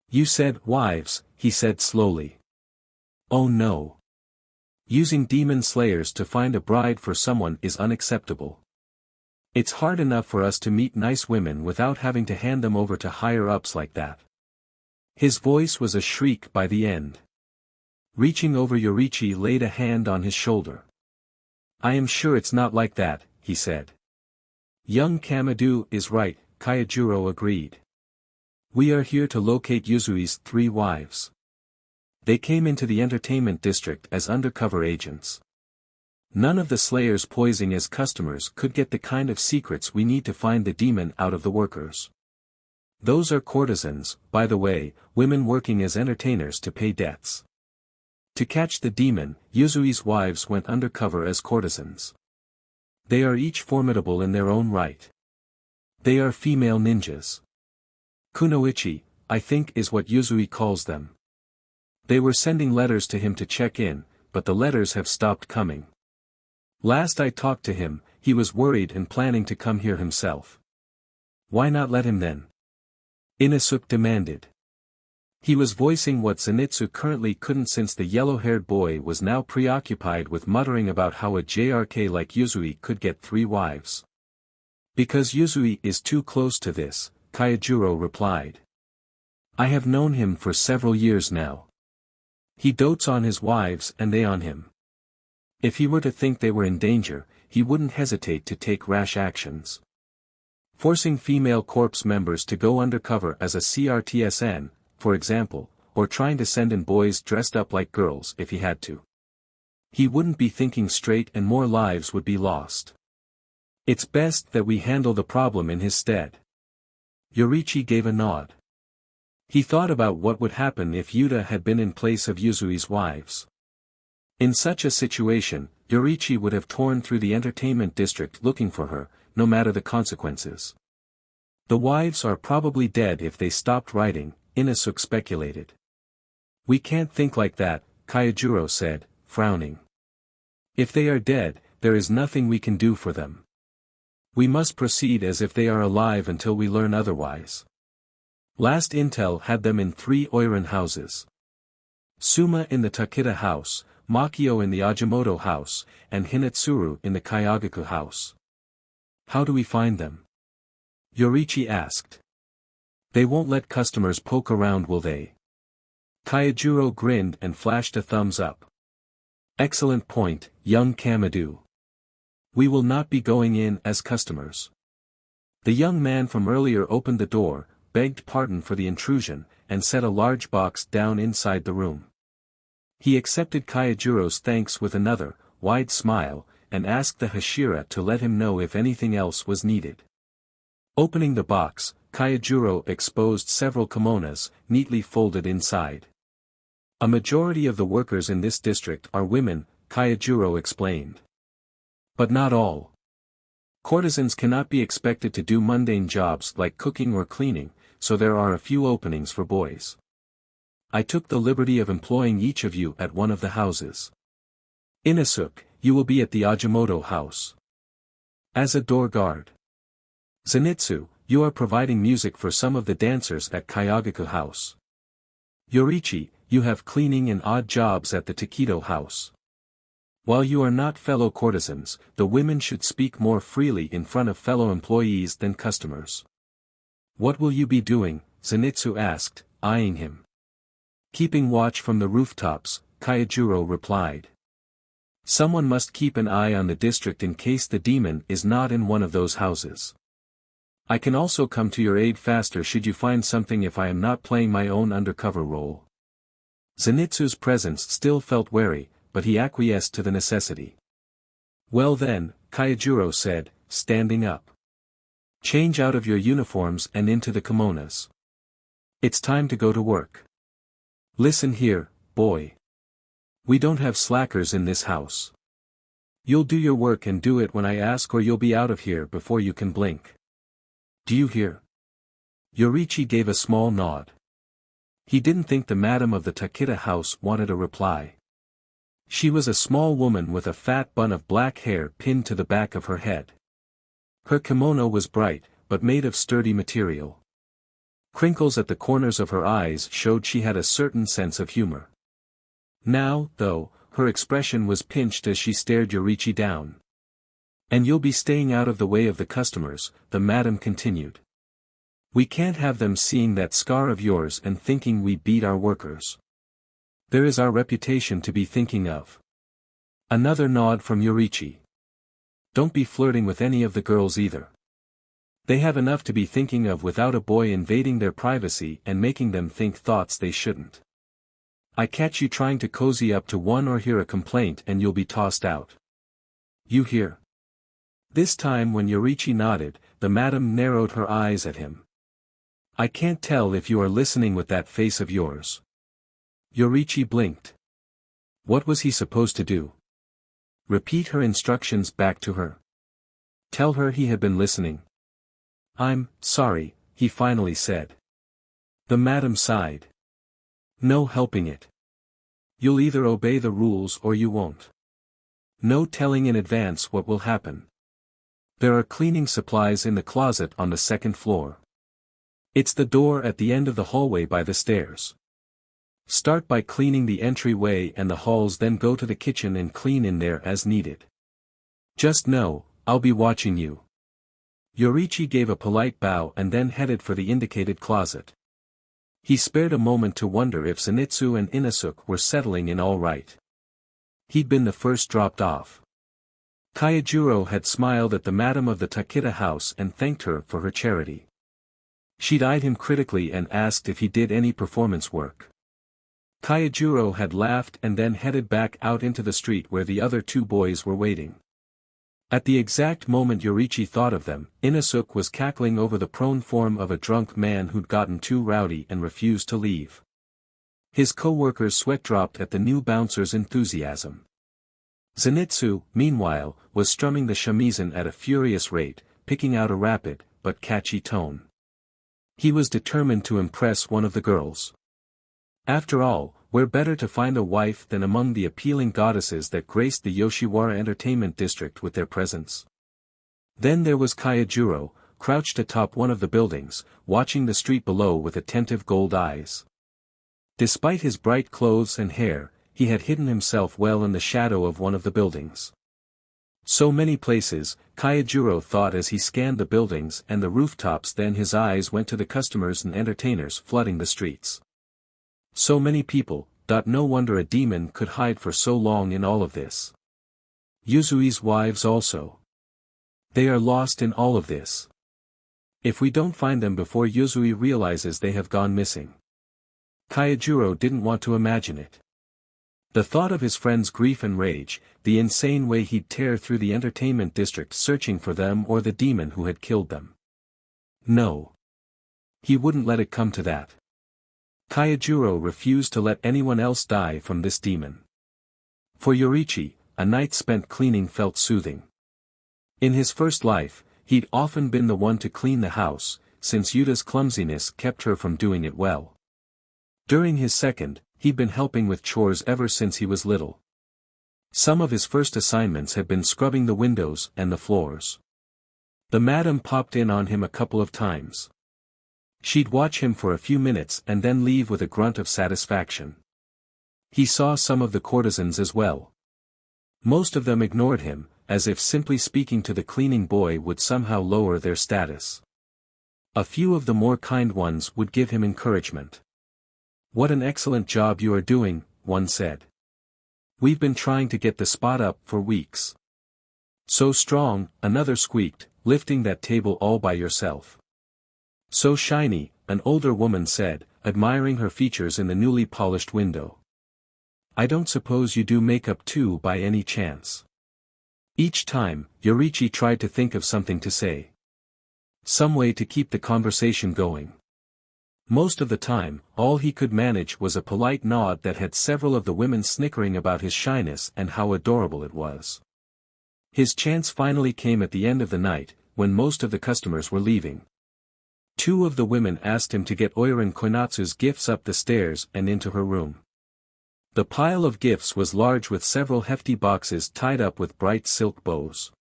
You said wives, he said slowly. Oh no. Using demon slayers to find a bride for someone is unacceptable. It's hard enough for us to meet nice women without having to hand them over to higher-ups like that. His voice was a shriek by the end. Reaching over, Yoriichi laid a hand on his shoulder. I am sure it's not like that, he said. Young Kamado is right, Tanjiro agreed. We are here to locate Yuzui's three wives. They came into the entertainment district as undercover agents. None of the slayers posing as customers could get the kind of secrets we need to find the demon out of the workers. Those are courtesans, by the way, women working as entertainers to pay debts. To catch the demon, Yuzui's wives went undercover as courtesans. They are each formidable in their own right. They are female ninjas. Kunoichi, I think is what Yuzui calls them. They were sending letters to him to check in, but the letters have stopped coming. Last I talked to him, he was worried and planning to come here himself. Why not let him then? Inosuke demanded. He was voicing what Zenitsu currently couldn't, since the yellow-haired boy was now preoccupied with muttering about how a JRK like Yuzui could get three wives. Because Yuzui is too close to this, Tanjiro replied. I have known him for several years now. He dotes on his wives and they on him. If he were to think they were in danger, he wouldn't hesitate to take rash actions. Forcing female corps members to go undercover as a CRTSN, for example, or trying to send in boys dressed up like girls if he had to. He wouldn't be thinking straight and more lives would be lost. It's best that we handle the problem in his stead. Yoriichi gave a nod. He thought about what would happen if Yuta had been in place of Yuzui's wives. In such a situation, Yoriichi would have torn through the entertainment district looking for her, no matter the consequences. The wives are probably dead if they stopped writing, Inosuke speculated. We can't think like that, Kaijuro said, frowning. If they are dead, there is nothing we can do for them. We must proceed as if they are alive until we learn otherwise. Last intel had them in 3 Oiran houses. Suma in the Takeda house, Makio in the Ajimoto house, and Hinatsuru in the Kayagaku house. How do we find them? Yoriichi asked. They won't let customers poke around, will they? Kaijuro grinned and flashed a thumbs up. Excellent point, young Kamadu. We will not be going in as customers. The young man from earlier opened the door, begged pardon for the intrusion, and set a large box down inside the room. He accepted Kaijuro's thanks with another, wide smile, and asked the Hashira to let him know if anything else was needed. Opening the box, Kaijuro exposed several kimonos, neatly folded inside. A majority of the workers in this district are women, Kaijuro explained. But not all. Courtesans cannot be expected to do mundane jobs like cooking or cleaning, so there are a few openings for boys. I took the liberty of employing each of you at one of the houses. Inosuke, you will be at the Ajimoto house. As a door guard. Zenitsu, you are providing music for some of the dancers at Kayagaku house. Yoriichi, you have cleaning and odd jobs at the Takedo house. While you are not fellow courtesans, the women should speak more freely in front of fellow employees than customers. What will you be doing? Zenitsu asked, eyeing him. Keeping watch from the rooftops, Kaijuro replied. Someone must keep an eye on the district in case the demon is not in one of those houses. I can also come to your aid faster should you find something if I am not playing my own undercover role. Zenitsu's presence still felt wary, but he acquiesced to the necessity. Well then, Kaijuro said, standing up. Change out of your uniforms and into the kimonos. It's time to go to work. Listen here, boy. We don't have slackers in this house. You'll do your work and do it when I ask or you'll be out of here before you can blink. Do you hear? Yoriichi gave a small nod. He didn't think the madam of the Takeda house wanted a reply. She was a small woman with a fat bun of black hair pinned to the back of her head. Her kimono was bright, but made of sturdy material. Crinkles at the corners of her eyes showed she had a certain sense of humor. Now, though, her expression was pinched as she stared Yoriichi down. And you'll be staying out of the way of the customers, the madam continued. We can't have them seeing that scar of yours and thinking we beat our workers. There is our reputation to be thinking of. Another nod from Yoriichi. Don't be flirting with any of the girls either. They have enough to be thinking of without a boy invading their privacy and making them think thoughts they shouldn't. I catch you trying to cozy up to one or hear a complaint and you'll be tossed out. You hear? This time when Yoriichi nodded, the madam narrowed her eyes at him. I can't tell if you are listening with that face of yours. Yoriichi blinked. What was he supposed to do? Repeat her instructions back to her. Tell her he had been listening. I'm sorry, he finally said. The madam sighed. No helping it. You'll either obey the rules or you won't. No telling in advance what will happen. There are cleaning supplies in the closet on the second floor. It's the door at the end of the hallway by the stairs. Start by cleaning the entryway and the halls, then go to the kitchen and clean in there as needed. Just know, I'll be watching you. Yoriichi gave a polite bow and then headed for the indicated closet. He spared a moment to wonder if Zenitsu and Inosuke were settling in all right. He'd been the first dropped off. Kaijuro had smiled at the madam of the Takeda house and thanked her for her charity. She'd eyed him critically and asked if he did any performance work. Kaijuro had laughed and then headed back out into the street where the other two boys were waiting. At the exact moment Yorichi thought of them, Inosuke was cackling over the prone form of a drunk man who'd gotten too rowdy and refused to leave. His co-workers sweat dropped at the new bouncer's enthusiasm. Zenitsu, meanwhile, was strumming the shamisen at a furious rate, picking out a rapid, but catchy tone. He was determined to impress one of the girls. After all, where better to find a wife than among the appealing goddesses that graced the Yoshiwara Entertainment District with their presence? Then there was Kayajuro, crouched atop one of the buildings, watching the street below with attentive gold eyes. Despite his bright clothes and hair, he had hidden himself well in the shadow of one of the buildings. So many places, Kayajuro thought as he scanned the buildings and the rooftops, then his eyes went to the customers and entertainers flooding the streets. So many people, no wonder a demon could hide for so long in all of this. Yuzui's wives also. They are lost in all of this. If we don't find them before Yuzui realizes they have gone missing. Kayajuro didn't want to imagine it. The thought of his friend's grief and rage, the insane way he'd tear through the entertainment district searching for them or the demon who had killed them. No. He wouldn't let it come to that. Kayajuro refused to let anyone else die from this demon. For Yorichi, a night spent cleaning felt soothing. In his first life, he'd often been the one to clean the house, since Yuta's clumsiness kept her from doing it well. During his second, he'd been helping with chores ever since he was little. Some of his first assignments had been scrubbing the windows and the floors. The madam popped in on him a couple of times. She'd watch him for a few minutes and then leave with a grunt of satisfaction. He saw some of the courtesans as well. Most of them ignored him, as if simply speaking to the cleaning boy would somehow lower their status. A few of the more kind ones would give him encouragement. "What an excellent job you are doing," one said. "We've been trying to get the spot up for weeks." "So strong," another squeaked, "lifting that table all by yourself." "So shiny," an older woman said, admiring her features in the newly polished window. "I don't suppose you do makeup too by any chance?" Each time, Yorichi tried to think of something to say. Some way to keep the conversation going. Most of the time, all he could manage was a polite nod that had several of the women snickering about his shyness and how adorable it was. His chance finally came at the end of the night, when most of the customers were leaving. Two of the women asked him to get Oiran Koinatsu's gifts up the stairs and into her room. The pile of gifts was large with several hefty boxes tied up with bright silk bows.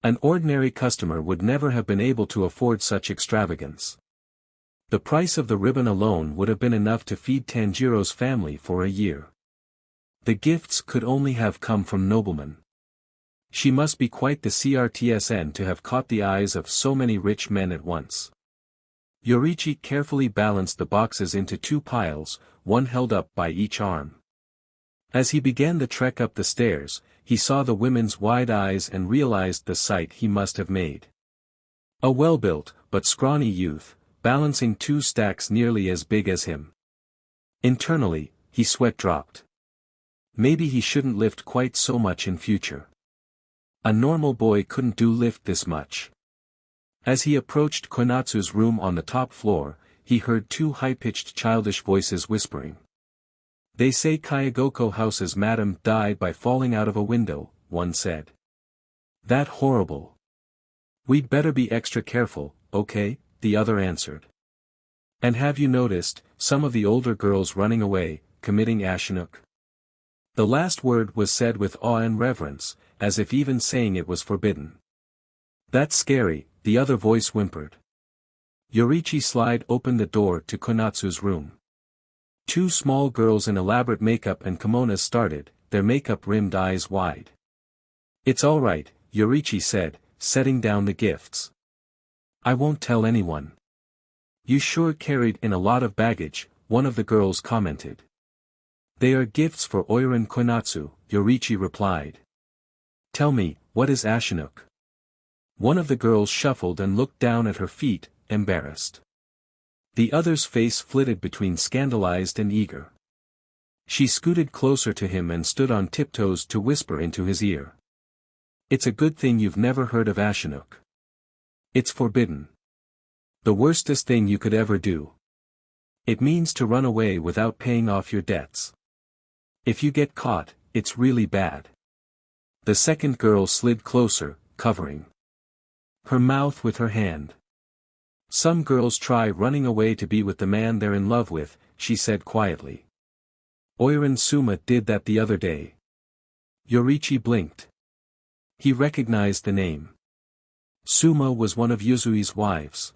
An ordinary customer would never have been able to afford such extravagance. The price of the ribbon alone would have been enough to feed Tanjiro's family for a year. The gifts could only have come from noblemen. She must be quite the CRTSN to have caught the eyes of so many rich men at once. Yorichi carefully balanced the boxes into two piles, one held up by each arm. As he began the trek up the stairs, he saw the women's wide eyes and realized the sight he must have made. A well-built, but scrawny youth, balancing two stacks nearly as big as him. Internally, he sweat dropped. Maybe he shouldn't lift quite so much in future. A normal boy couldn't do lift this much. As he approached Koinatsu's room on the top floor, he heard two high-pitched childish voices whispering. "They say Kayagoko House's madam died by falling out of a window," one said. "That horrible. We'd better be extra careful, okay?" the other answered. "And have you noticed, some of the older girls running away, committing Ashinuk?" The last word was said with awe and reverence, as if even saying it was forbidden. "That's scary," the other voice whimpered. Yorichi slid open the door to Koinatsu's room. Two small girls in elaborate makeup and kimonos started, their makeup-rimmed eyes wide. "It's all right," Yorichi said, setting down the gifts. "I won't tell anyone." "You sure carried in a lot of baggage," one of the girls commented. "They are gifts for Oiran Koinatsu," Yorichi replied. "Tell me, what is Ashinuk?" One of the girls shuffled and looked down at her feet, embarrassed. The other's face flitted between scandalized and eager. She scooted closer to him and stood on tiptoes to whisper into his ear. It's a good thing you've never heard of Ashinuk. It's forbidden. The worstest thing you could ever do. It means to run away without paying off your debts. If you get caught, it's really bad. The second girl slid closer, covering her mouth with her hand. Some girls try running away to be with the man they're in love with, she said quietly. Oiran Suma did that the other day. Yoriichi blinked. He recognized the name. Suma was one of Yuzui's wives.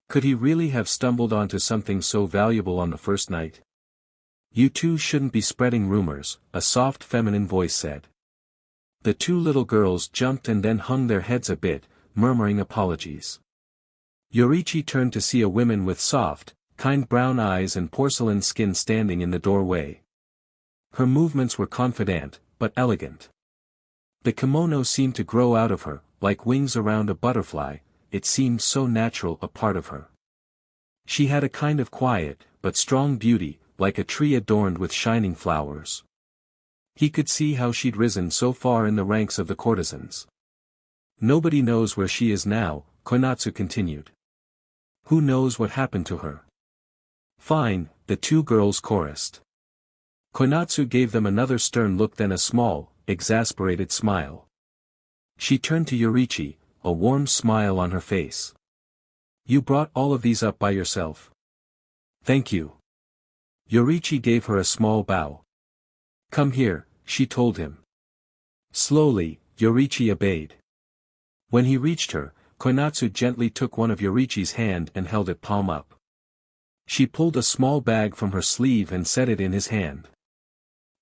Could he really have stumbled onto something so valuable on the first night? You two shouldn't be spreading rumors, a soft feminine voice said. The two little girls jumped and then hung their heads a bit, murmuring apologies. Yoriichi turned to see a woman with soft, kind brown eyes and porcelain skin standing in the doorway. Her movements were confident, but elegant. The kimono seemed to grow out of her, like wings around a butterfly, it seemed so natural a part of her. She had a kind of quiet, but strong beauty, like a tree adorned with shining flowers. He could see how she'd risen so far in the ranks of the courtesans. Nobody knows where she is now, Konatsu continued. Who knows what happened to her? Fine, the two girls chorused. Konatsu gave them another stern look, then a small, exasperated smile. She turned to Yoriichi, a warm smile on her face. You brought all of these up by yourself. Thank you. Yoriichi gave her a small bow. Come here, she told him. Slowly, Yoriichi obeyed. When he reached her, Konatsu gently took one of Yoriichi's hand and held it palm up. She pulled a small bag from her sleeve and set it in his hand.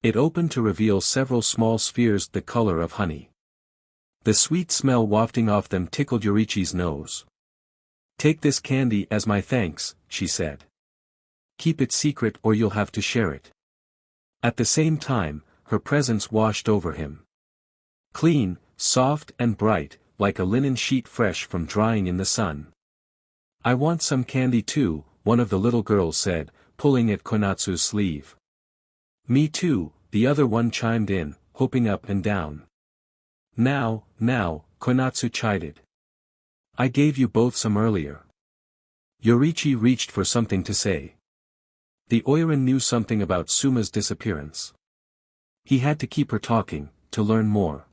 It opened to reveal several small spheres the color of honey. The sweet smell wafting off them tickled Yoriichi's nose. Take this candy as my thanks, she said. Keep it secret or you'll have to share it. At the same time, her presence washed over him. Clean, soft and bright, like a linen sheet fresh from drying in the sun. I want some candy too, one of the little girls said, pulling at Konatsu's sleeve. Me too, the other one chimed in, hopping up and down. Now, Konatsu chided. I gave you both some earlier. Yoriichi reached for something to say. The Oiran knew something about Suma's disappearance. He had to keep her talking, to learn more.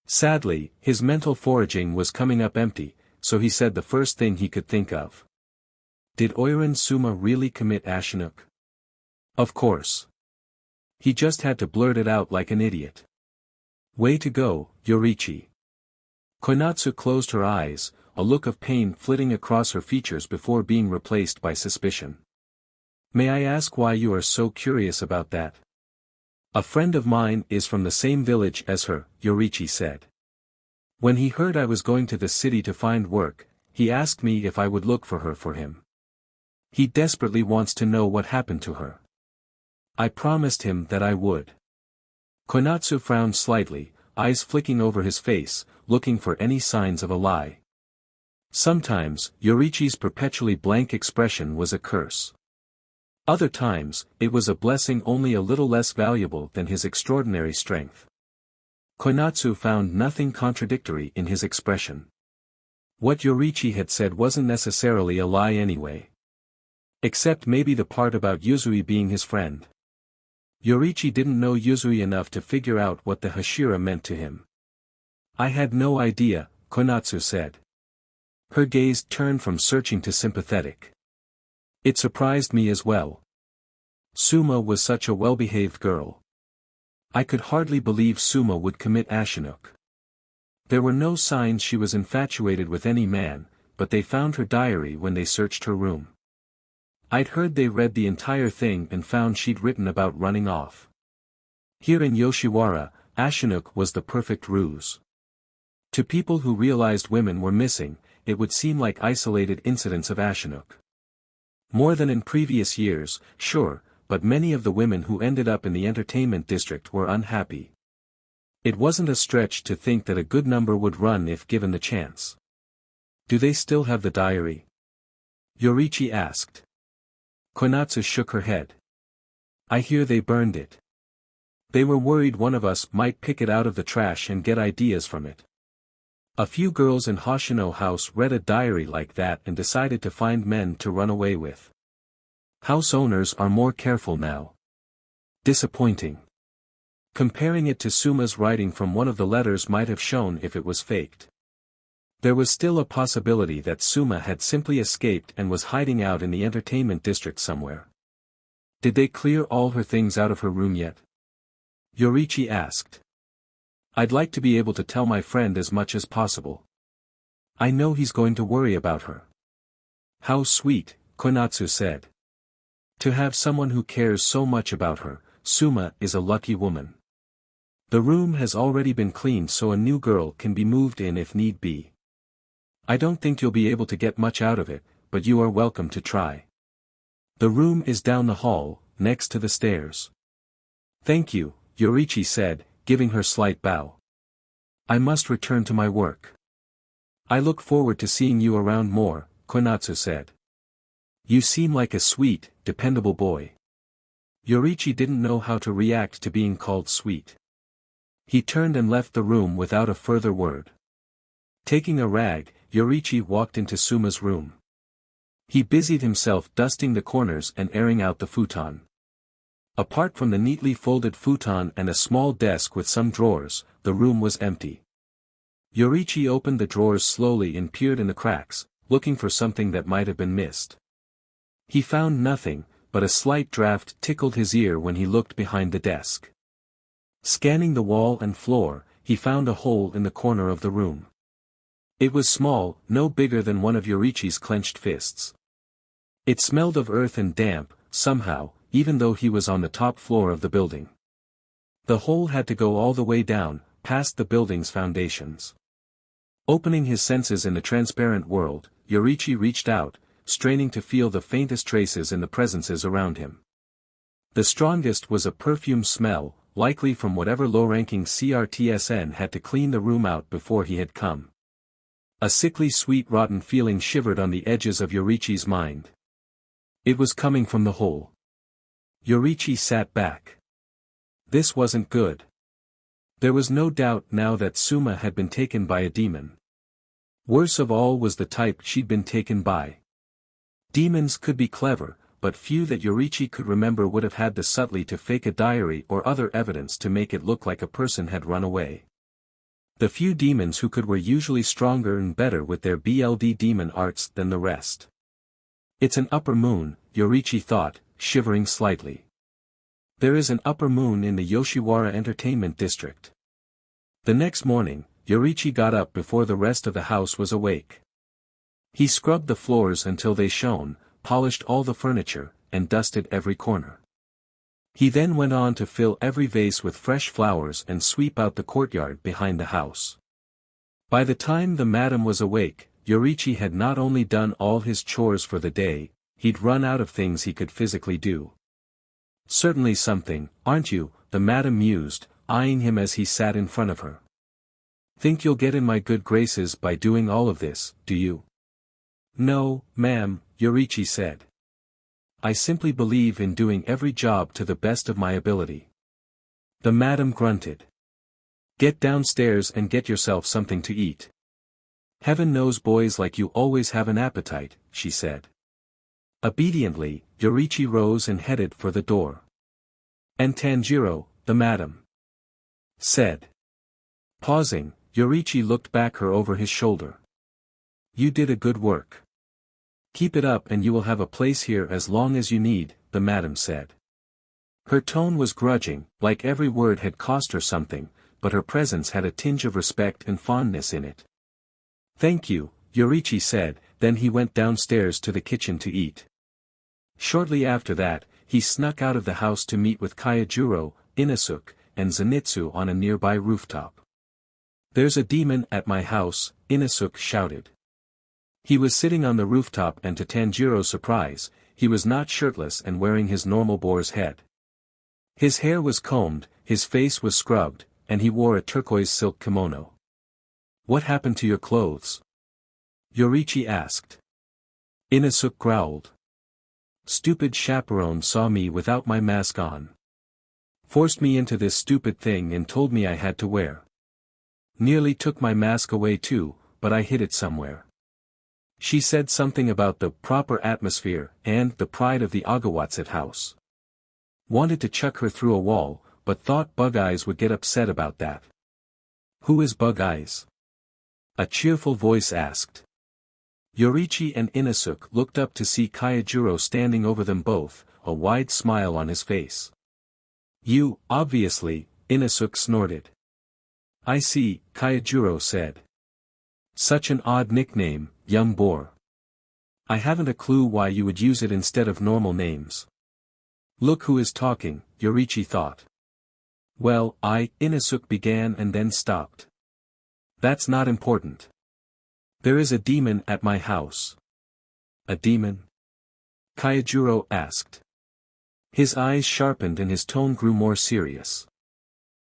Sadly, his mental foraging was coming up empty, so he said the first thing he could think of. Did Oiran Suma really commit Ashinuk? Of course. He just had to blurt it out like an idiot. Way to go, Yoriichi. Konatsu closed her eyes, a look of pain flitting across her features before being replaced by suspicion. May I ask why you are so curious about that? A friend of mine is from the same village as her, Yoriichi said. When he heard I was going to the city to find work, he asked me if I would look for her for him. He desperately wants to know what happened to her. I promised him that I would. Konatsu frowned slightly, eyes flicking over his face, looking for any signs of a lie. Sometimes, Yoriichi's perpetually blank expression was a curse. Other times, it was a blessing only a little less valuable than his extraordinary strength. Konatsu found nothing contradictory in his expression. What Yoriichi had said wasn't necessarily a lie anyway. Except maybe the part about Yuzui being his friend. Yoriichi didn't know Yuzui enough to figure out what the Hashira meant to him. I had no idea, Konatsu said. Her gaze turned from searching to sympathetic. It surprised me as well. Suma was such a well-behaved girl. I could hardly believe Suma would commit Ashinuk. There were no signs she was infatuated with any man, but they found her diary when they searched her room. I'd heard they read the entire thing and found she'd written about running off. Here in Yoshiwara, Ashinuk was the perfect ruse. To people who realized women were missing, it would seem like isolated incidents of Ashinuk. More than in previous years, sure, but many of the women who ended up in the entertainment district were unhappy. It wasn't a stretch to think that a good number would run if given the chance. Do they still have the diary? Yoriichi asked. Konatsu shook her head. I hear they burned it. They were worried one of us might pick it out of the trash and get ideas from it. A few girls in Hoshino House read a diary like that and decided to find men to run away with. House owners are more careful now. Disappointing. Comparing it to Suma's writing from one of the letters might have shown if it was faked. There was still a possibility that Suma had simply escaped and was hiding out in the entertainment district somewhere. Did they clear all her things out of her room yet? Yoriichi asked. I'd like to be able to tell my friend as much as possible. I know he's going to worry about her. How sweet, Konatsu said. To have someone who cares so much about her, Suma is a lucky woman. The room has already been cleaned so a new girl can be moved in if need be. I don't think you'll be able to get much out of it, but you are welcome to try. The room is down the hall, next to the stairs. Thank you, Yoriichi said, giving her slight bow. I must return to my work. I look forward to seeing you around more, Konatsu said. You seem like a sweet, dependable boy. Yoriichi didn't know how to react to being called sweet. He turned and left the room without a further word. Taking a rag, Yoriichi walked into Suma's room. He busied himself dusting the corners and airing out the futon. Apart from the neatly folded futon and a small desk with some drawers, the room was empty. Yoriichi opened the drawers slowly and peered in the cracks, looking for something that might have been missed. He found nothing, but a slight draft tickled his ear when he looked behind the desk. Scanning the wall and floor, he found a hole in the corner of the room. It was small, no bigger than one of Yoriichi's clenched fists. It smelled of earth and damp, somehow, even though he was on the top floor of the building. The hole had to go all the way down, past the building's foundations. Opening his senses in the transparent world, Yoriichi reached out, straining to feel the faintest traces in the presences around him. The strongest was a perfume smell, likely from whatever low-ranking CRTSN had to clean the room out before he had come. A sickly sweet rotten feeling shivered on the edges of Yoriichi's mind. It was coming from the hole. Yoriichi sat back. This wasn't good. There was no doubt now that Suma had been taken by a demon. Worst of all was the type she'd been taken by. Demons could be clever, but few that Yoriichi could remember would have had the subtlety to fake a diary or other evidence to make it look like a person had run away. The few demons who could were usually stronger and better with their BLD demon arts than the rest. It's an upper moon, Yoriichi thought, shivering slightly. There is an upper moon in the Yoshiwara Entertainment District. The next morning, Yoriichi got up before the rest of the house was awake. He scrubbed the floors until they shone, polished all the furniture, and dusted every corner. He then went on to fill every vase with fresh flowers and sweep out the courtyard behind the house. By the time the madam was awake, Yoriichi had not only done all his chores for the day, he'd run out of things he could physically do. Certainly something, aren't you? The madam mused, eyeing him as he sat in front of her. Think you'll get in my good graces by doing all of this, do you? No, ma'am, Yoriichi said. I simply believe in doing every job to the best of my ability. The madam grunted. Get downstairs and get yourself something to eat. Heaven knows boys like you always have an appetite, she said. Obediently, Yoriichi rose and headed for the door. And Tanjiro, the madam said. Pausing, Yoriichi looked back her over his shoulder. You did a good work. Keep it up and you will have a place here as long as you need, the madam said. Her tone was grudging, like every word had cost her something, but her presence had a tinge of respect and fondness in it. Thank you, Yoriichi said, then he went downstairs to the kitchen to eat. Shortly after that, he snuck out of the house to meet with Kaijuro, Inosuke, and Zenitsu on a nearby rooftop. There's a demon at my house, Inosuke shouted. He was sitting on the rooftop and to Tanjiro's surprise, he was not shirtless and wearing his normal boar's head. His hair was combed, his face was scrubbed, and he wore a turquoise silk kimono. What happened to your clothes? Yoriichi asked. Inosuke growled. Stupid chaperone saw me without my mask on. Forced me into this stupid thing and told me I had to wear. Nearly took my mask away too, but I hid it somewhere. She said something about the proper atmosphere and the pride of the Agawatsu house. Wanted to chuck her through a wall, but thought Bug Eyes would get upset about that. Who is Bug Eyes? A cheerful voice asked. Yoriichi and Inosuke looked up to see Kaijiro standing over them both, a wide smile on his face. You, obviously, Inosuke snorted. I see, Kaijiro said. Such an odd nickname, young boar. I haven't a clue why you would use it instead of normal names. Look who is talking, Yoriichi thought. Well, Inosuke began and then stopped. That's not important. There is a demon at my house. A demon? Kaijiro asked. His eyes sharpened and his tone grew more serious.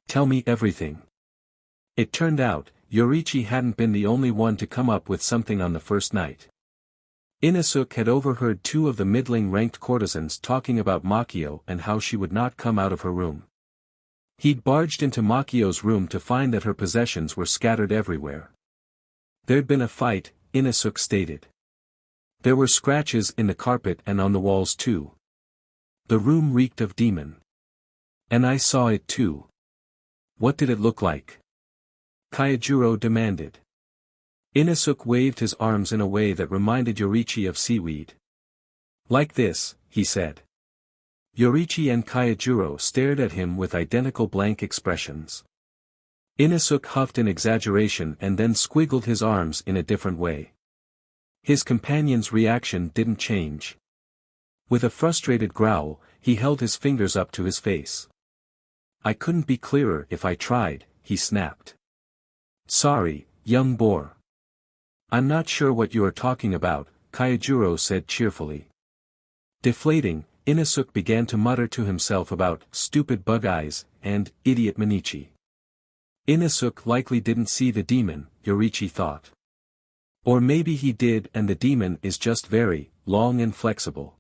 Tell me everything. It turned out, Yoriichi hadn't been the only one to come up with something on the first night. Inosuke had overheard two of the middling-ranked courtesans talking about Makio and how she would not come out of her room. He'd barged into Makio's room to find that her possessions were scattered everywhere. There'd been a fight, Inosuke stated. There were scratches in the carpet and on the walls too. The room reeked of demon. And I saw it too. What did it look like? Kaijiro demanded. Inosuke waved his arms in a way that reminded Yoriichi of seaweed. Like this, he said. Yoriichi and Kaijiro stared at him with identical blank expressions. Inosuke huffed in exaggeration and then squiggled his arms in a different way. His companion's reaction didn't change. With a frustrated growl, he held his fingers up to his face. I couldn't be clearer if I tried, he snapped. Sorry, young boar. I'm not sure what you are talking about, Kaijiro said cheerfully. Deflating, Inosuke began to mutter to himself about stupid Bug Eyes and idiot Minichi. Inosuke likely didn't see the demon, Yoriichi thought. Or maybe he did and the demon is just very long and flexible.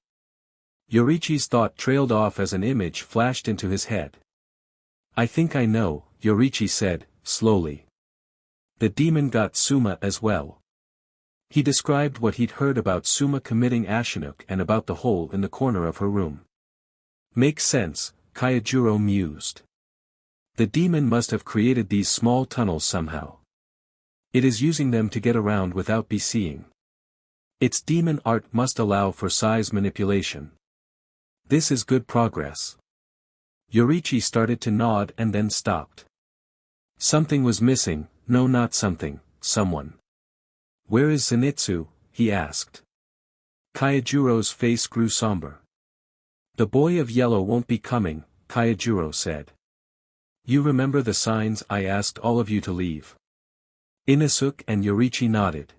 Yoriichi's thought trailed off as an image flashed into his head. I think I know, Yoriichi said, slowly. The demon got Suma as well. He described what he'd heard about Suma committing Ashinuk and about the hole in the corner of her room. Makes sense, Kaijiro mused. The demon must have created these small tunnels somehow. It is using them to get around without be seeing. Its demon art must allow for size manipulation. This is good progress. Yoriichi started to nod and then stopped. Something was missing, no not something, someone. Where is Zenitsu? He asked. Kaijuro's face grew somber. The boy of yellow won't be coming, Kaijiro said. You remember the signs I asked all of you to leave? Inosuke and Yoriichi nodded.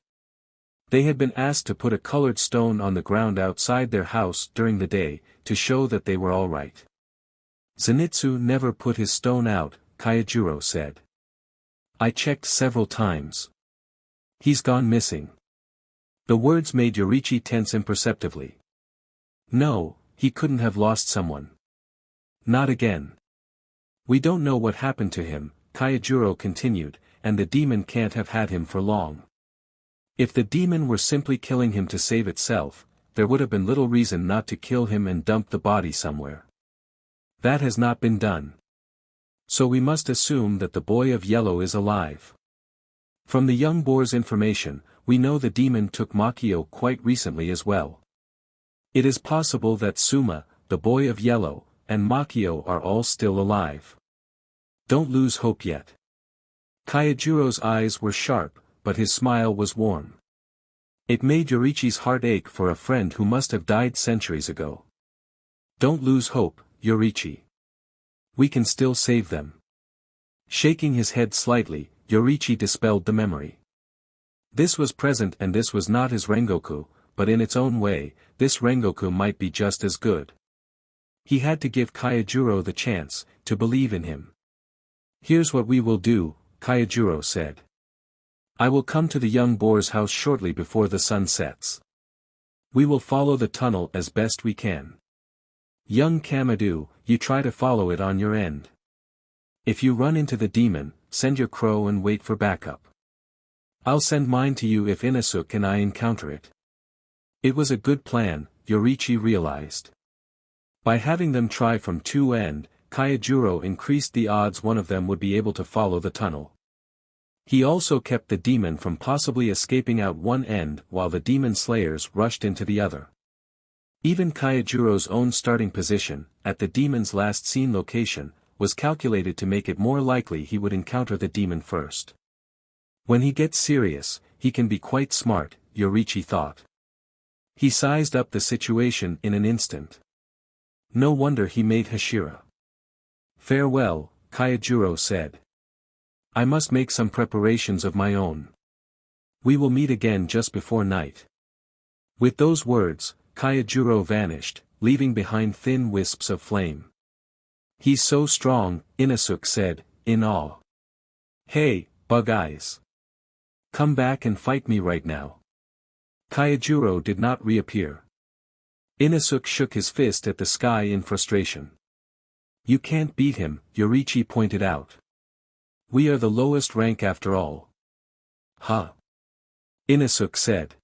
They had been asked to put a colored stone on the ground outside their house during the day, to show that they were all right. Zenitsu never put his stone out, Kaijiro said. I checked several times. He's gone missing. The words made Yoriichi tense imperceptibly. No, he couldn't have lost someone. Not again. We don't know what happened to him, Kaijiro continued, and the demon can't have had him for long. If the demon were simply killing him to save itself, there would have been little reason not to kill him and dump the body somewhere. That has not been done. So we must assume that the boy of yellow is alive. From the young boar's information, we know the demon took Makio quite recently as well. It is possible that Suma, the boy of yellow, and Makio are all still alive. Don't lose hope yet. Kaijuro's eyes were sharp, but his smile was warm. It made Yoriichi's heart ache for a friend who must have died centuries ago. Don't lose hope, Yoriichi. We can still save them. Shaking his head slightly, Yoriichi dispelled the memory. This was present and this was not his Rengoku, but in its own way, this Rengoku might be just as good. He had to give Kaijiro the chance, to believe in him. Here's what we will do, Kaijiro said. I will come to the young boar's house shortly before the sun sets. We will follow the tunnel as best we can. Young Komado, you try to follow it on your end. If you run into the demon, send your crow and wait for backup. I'll send mine to you if Inosuke and I encounter it. It was a good plan, Yoriichi realized. By having them try from two ends, Tanjiro increased the odds one of them would be able to follow the tunnel. He also kept the demon from possibly escaping out one end while the demon slayers rushed into the other. Even Tanjiro's own starting position, at the demon's last seen location, was calculated to make it more likely he would encounter the demon first. When he gets serious, he can be quite smart, Yoriichi thought. He sized up the situation in an instant. No wonder he made Hashira. Farewell, Tanjiro said. I must make some preparations of my own. We will meet again just before night. With those words, Tanjiro vanished, leaving behind thin wisps of flame. He's so strong, Inosuke said, in awe. Hey, Bug Eyes. Come back and fight me right now. Tanjiro did not reappear. Inosuke shook his fist at the sky in frustration. You can't beat him, Yoriichi pointed out. We are the lowest rank after all. Huh? Inosuke said.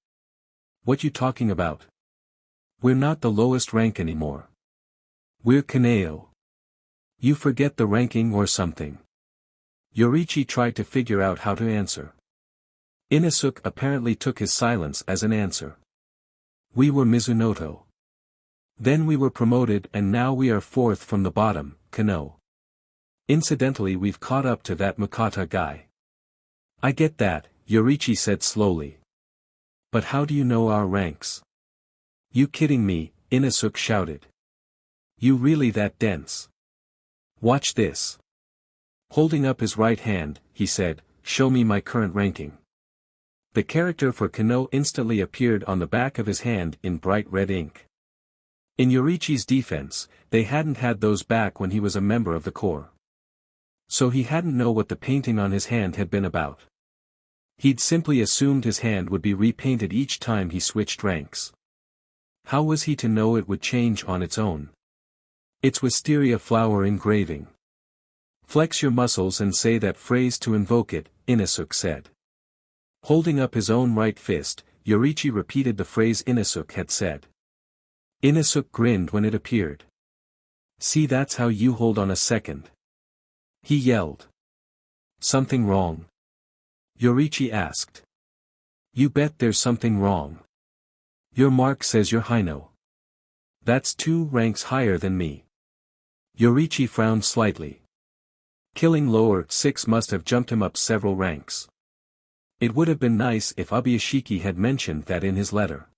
What you talking about? We're not the lowest rank anymore. We're Kaneo. You forget the ranking or something. Yoriichi tried to figure out how to answer. Inosuke apparently took his silence as an answer. We were Mizunoto. Then we were promoted and now we are fourth from the bottom, Kano. Incidentally, we've caught up to that Mukata guy. I get that, Yoriichi said slowly. But how do you know our ranks? You kidding me, Inosuke shouted. You really that dense? Watch this. Holding up his right hand, he said, show me my current ranking. The character for Kano instantly appeared on the back of his hand in bright red ink. In Yoriichi's defense, they hadn't had those back when he was a member of the Corps. So he hadn't known what the painting on his hand had been about. He'd simply assumed his hand would be repainted each time he switched ranks. How was he to know it would change on its own? It's wisteria flower engraving. Flex your muscles and say that phrase to invoke it, Inosuke said. Holding up his own right fist, Yoriichi repeated the phrase Inosuke had said. Inosuke grinned when it appeared. See, that's how you hold on a second. He yelled. Something wrong? Yoriichi asked. You bet there's something wrong. Your mark says you're Hino. That's 2 ranks higher than me. Yoriichi frowned slightly. Killing lower 6 must have jumped him up several ranks. It would have been nice if Abuyashiki had mentioned that in his letter.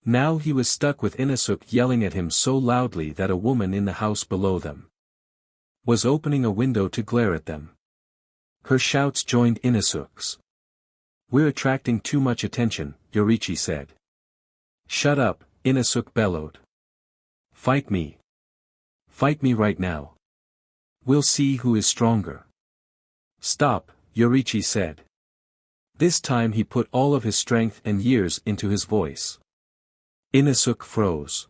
Now he was stuck with Inosuke yelling at him so loudly that a woman in the house below them was opening a window to glare at them. Her shouts joined Inosuke's. We're attracting too much attention, Yoriichi said. Shut up, Inosuke bellowed. Fight me. Fight me right now. We'll see who is stronger. Stop, Yoriichi said. This time he put all of his strength and years into his voice. Inosuke froze.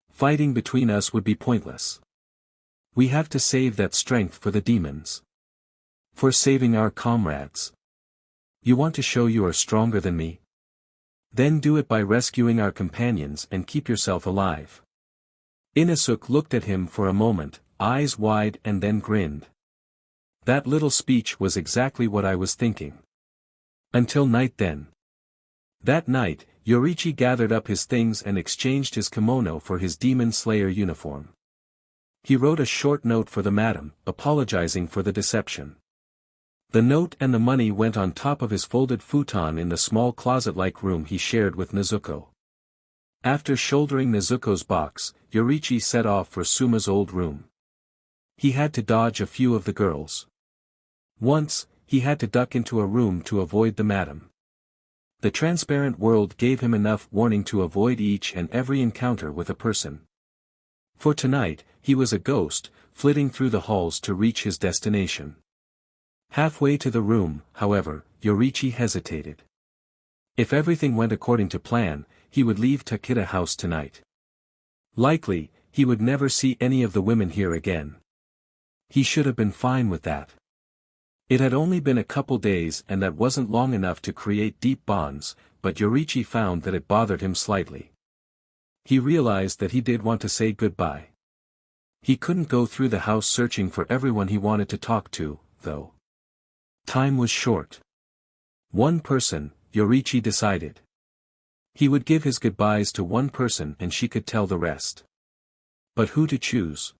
Fighting between us would be pointless. We have to save that strength for the demons. For saving our comrades. You want to show you are stronger than me? Then do it by rescuing our companions and keep yourself alive. Inosuke looked at him for a moment, eyes wide, and then grinned. That little speech was exactly what I was thinking. Until night then. That night, Yoriichi gathered up his things and exchanged his kimono for his demon slayer uniform. He wrote a short note for the madam, apologizing for the deception. The note and the money went on top of his folded futon in the small closet-like room he shared with Nezuko. After shouldering Nezuko's box, Yoriichi set off for Suma's old room. He had to dodge a few of the girls. Once, he had to duck into a room to avoid the madam. The transparent world gave him enough warning to avoid each and every encounter with a person. For tonight, he was a ghost, flitting through the halls to reach his destination. Halfway to the room, however, Yoriichi hesitated. If everything went according to plan, he would leave Takeda House tonight. Likely, He would never see any of the women here again. He should have been fine with that. It had only been a couple days and that wasn't long enough to create deep bonds, but Yoriichi found that it bothered him slightly. He realized that he did want to say goodbye. He couldn't go through the house searching for everyone he wanted to talk to, though. Time was short. One person, Yoriichi decided. He would give his goodbyes to one person and she could tell the rest. But who to choose?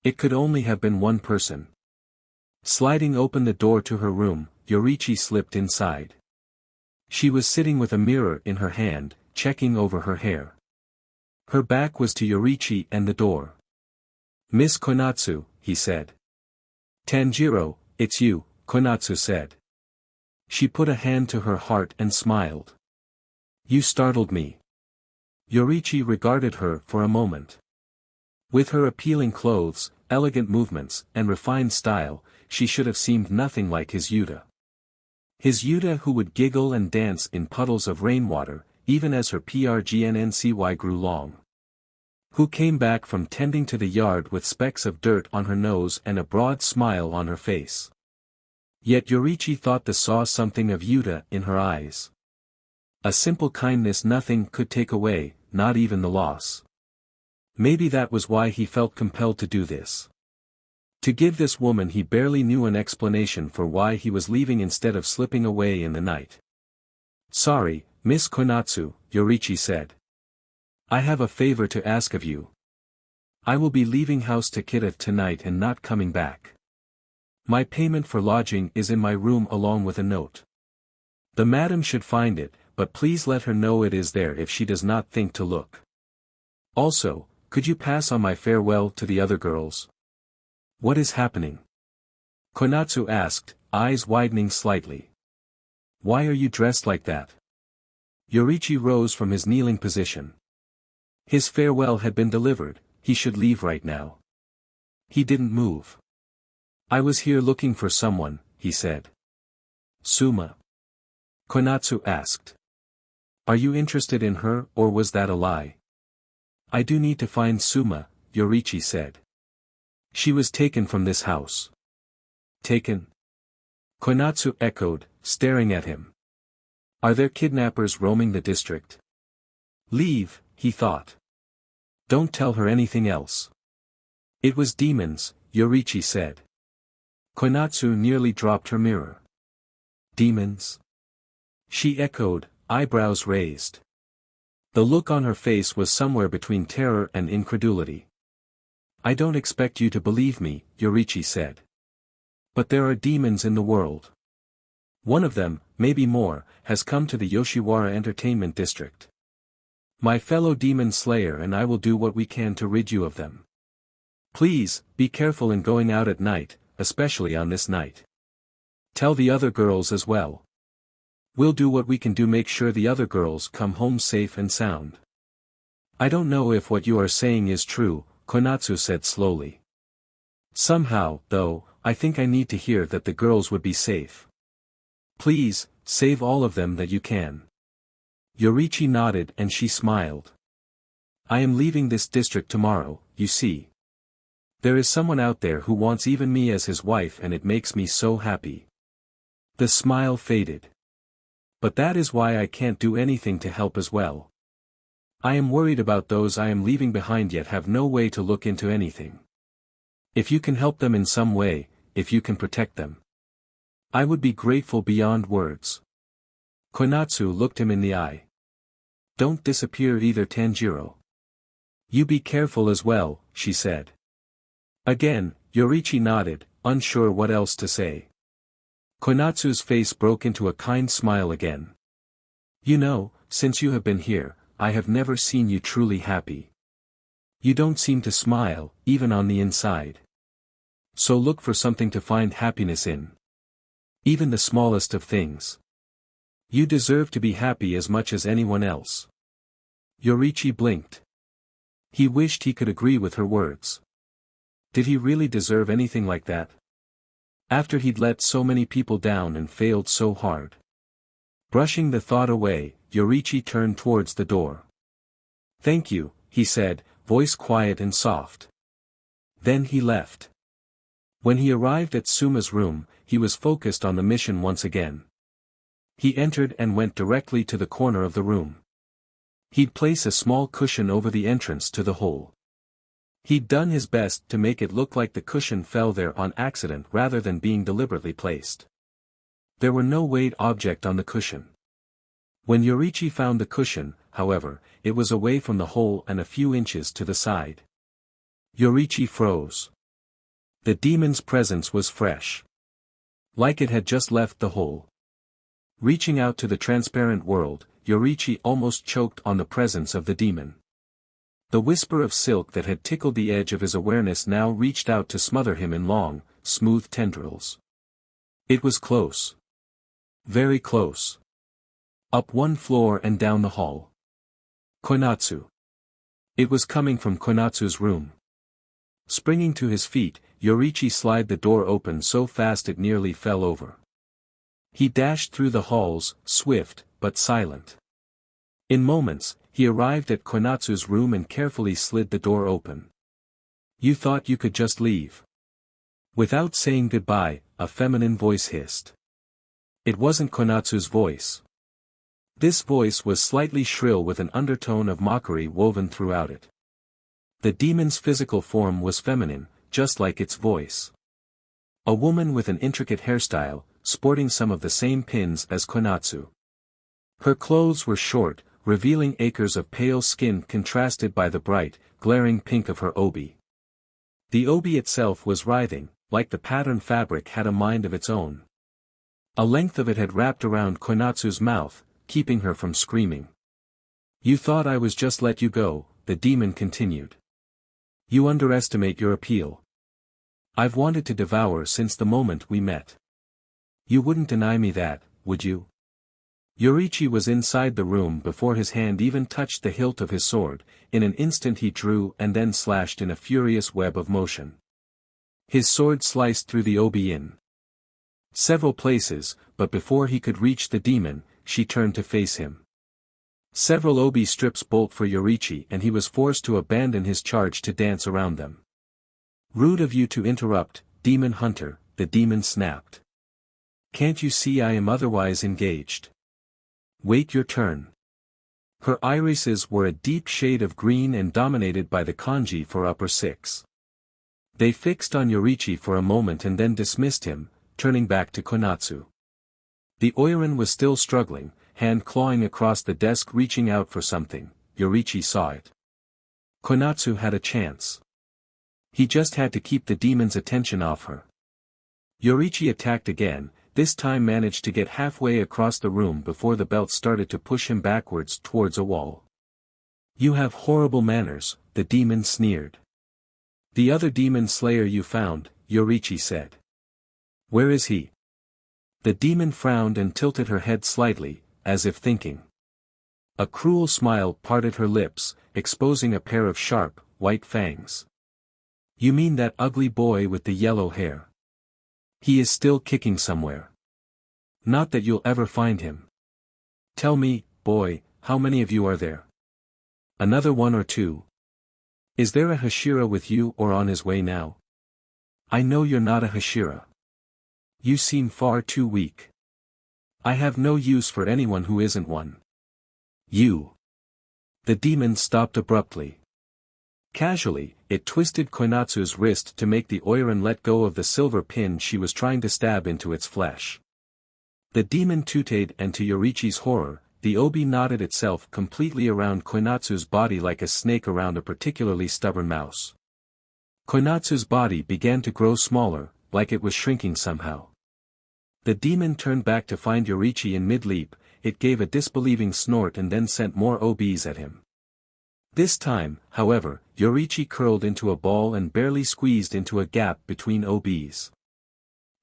It could only have been one person. Sliding open the door to her room, Yoriichi slipped inside. She was sitting with a mirror in her hand, checking over her hair. Her back was to Yoriichi and the door. "Miss Konatsu," he said. "Tanjiro, it's you," Konatsu said. She put a hand to her heart and smiled. "You startled me." Yoriichi regarded her for a moment. With her appealing clothes, elegant movements, and refined style, she should have seemed nothing like his Yuta. His Yuta who would giggle and dance in puddles of rainwater, even as her prgnancy grew long. Who came back from tending to the yard with specks of dirt on her nose and a broad smile on her face. Yet Yoriichi thought saw something of Yuta in her eyes. A simple kindness nothing could take away, not even the loss. Maybe that was why he felt compelled to do this. To give this woman he barely knew an explanation for why he was leaving instead of slipping away in the night. "Sorry, Miss Konatsu," Yoriichi said. "I have a favor to ask of you. I will be leaving House Takeda tonight and not coming back. My payment for lodging is in my room along with a note. The madam should find it, but please let her know it is there if she does not think to look. Also, could you pass on my farewell to the other girls?" "What is happening?" Konatsu asked, eyes widening slightly. "Why are you dressed like that?" Yoriichi rose from his kneeling position. His farewell had been delivered, he should leave right now. He didn't move. "I was here looking for someone," he said. "Suma?" Konatsu asked. "Are you interested in her or was that a lie?" "I do need to find Suma," Yoriichi said. "She was taken from this house." "Taken?" Konatsu echoed, staring at him. "Are there kidnappers roaming the district?" "Leave," he thought. "Don't tell her anything else." "It was demons," Yoriichi said. Konatsu nearly dropped her mirror. "Demons?" She echoed, eyebrows raised. The look on her face was somewhere between terror and incredulity. "I don't expect you to believe me," Yoriichi said. "But there are demons in the world. One of them, maybe more, has come to the Yoshiwara Entertainment District. My fellow demon slayer and I will do what we can to rid you of them. Please, be careful in going out at night, especially on this night. Tell the other girls as well. We'll do what we can to make sure the other girls come home safe and sound." "I don't know if what you are saying is true," Konatsu said slowly. "Somehow, though, I think I need to hear that the girls would be safe. Please, save all of them that you can." Yoriichi nodded and she smiled. "I am leaving this district tomorrow, you see. There is someone out there who wants even me as his wife and it makes me so happy." The smile faded. "But that is why I can't do anything to help as well. I am worried about those I am leaving behind yet have no way to look into anything. If you can help them in some way, if you can protect them, I would be grateful beyond words." Konatsu looked him in the eye. "Don't disappear either, Tanjiro. You be careful as well," she said. Again, Yoriichi nodded, unsure what else to say. Konatsu's face broke into a kind smile again. "You know, since you have been here, I have never seen you truly happy. You don't seem to smile, even on the inside. So look for something to find happiness in. Even the smallest of things. You deserve to be happy as much as anyone else." Yoriichi blinked. He wished he could agree with her words. Did he really deserve anything like that? After he'd let so many people down and failed so hard. Brushing the thought away, Yoriichi turned towards the door. "Thank you," he said, voice quiet and soft. Then he left. When he arrived at Suma's room, he was focused on the mission once again. He entered and went directly to the corner of the room. He'd place a small cushion over the entrance to the hole. He'd done his best to make it look like the cushion fell there on accident rather than being deliberately placed. There were no weight object on the cushion. When Yoriichi found the cushion, however, it was away from the hole and a few inches to the side. Yoriichi froze. The demon's presence was fresh. Like it had just left the hole. Reaching out to the transparent world, Yoriichi almost choked on the presence of the demon. The whisper of silk that had tickled the edge of his awareness now reached out to smother him in long, smooth tendrils. It was close. Very close. Up one floor and down the hall. Koinatsu. It was coming from Koinatsu's room. Springing to his feet, Yoriichi slid the door open so fast it nearly fell over. He dashed through the halls, swift, but silent. In moments, he arrived at Koinatsu's room and carefully slid the door open. "You thought you could just leave?" Without saying goodbye, a feminine voice hissed. It wasn't Koinatsu's voice. This voice was slightly shrill with an undertone of mockery woven throughout it. The demon's physical form was feminine, just like its voice. A woman with an intricate hairstyle, sporting some of the same pins as Koinatsu. Her clothes were short, revealing acres of pale skin contrasted by the bright, glaring pink of her obi. The obi itself was writhing, like the patterned fabric had a mind of its own. A length of it had wrapped around Koinatsu's mouth, keeping her from screaming. "You thought I was just let you go," the demon continued. "You underestimate your appeal. I've wanted to devour since the moment we met. You wouldn't deny me that, would you?" Yoriichi was inside the room before his hand even touched the hilt of his sword. In an instant he drew and then slashed in a furious web of motion. His sword sliced through the obi in several places, but before he could reach the demon, she turned to face him. Several obi strips bolt for Yoriichi and he was forced to abandon his charge to dance around them. "Rude of you to interrupt, demon hunter," the demon snapped. "Can't you see I am otherwise engaged? Wait your turn." Her irises were a deep shade of green and dominated by the kanji for upper six. They fixed on Yoriichi for a moment and then dismissed him, turning back to Koinatsu. The Oiran was still struggling, hand clawing across the desk reaching out for something. Yoriichi saw it. Koinatsu had a chance. He just had to keep the demon's attention off her. Yoriichi attacked again, this time managed to get halfway across the room before the belt started to push him backwards towards a wall. "You have horrible manners," the demon sneered. "The other demon slayer you found," Yoriichi said. "Where is he?" The demon frowned and tilted her head slightly, as if thinking. A cruel smile parted her lips, exposing a pair of sharp, white fangs. "You mean that ugly boy with the yellow hair? He is still kicking somewhere. Not that you'll ever find him. Tell me, boy, how many of you are there? Another one or two? Is there a Hashira with you or on his way now? I know you're not a Hashira. You seem far too weak. I have no use for anyone who isn't one. You." The demon stopped abruptly. Casually, it twisted Koinatsu's wrist to make the Oiran let go of the silver pin she was trying to stab into its flesh. The demon tooted and to Yoriichi's horror, the obi knotted itself completely around Koinatsu's body like a snake around a particularly stubborn mouse. Koinatsu's body began to grow smaller, like it was shrinking somehow. The demon turned back to find Yoriichi in mid-leap. It gave a disbelieving snort and then sent more obis at him. This time, however, Yoriichi curled into a ball and barely squeezed into a gap between obis.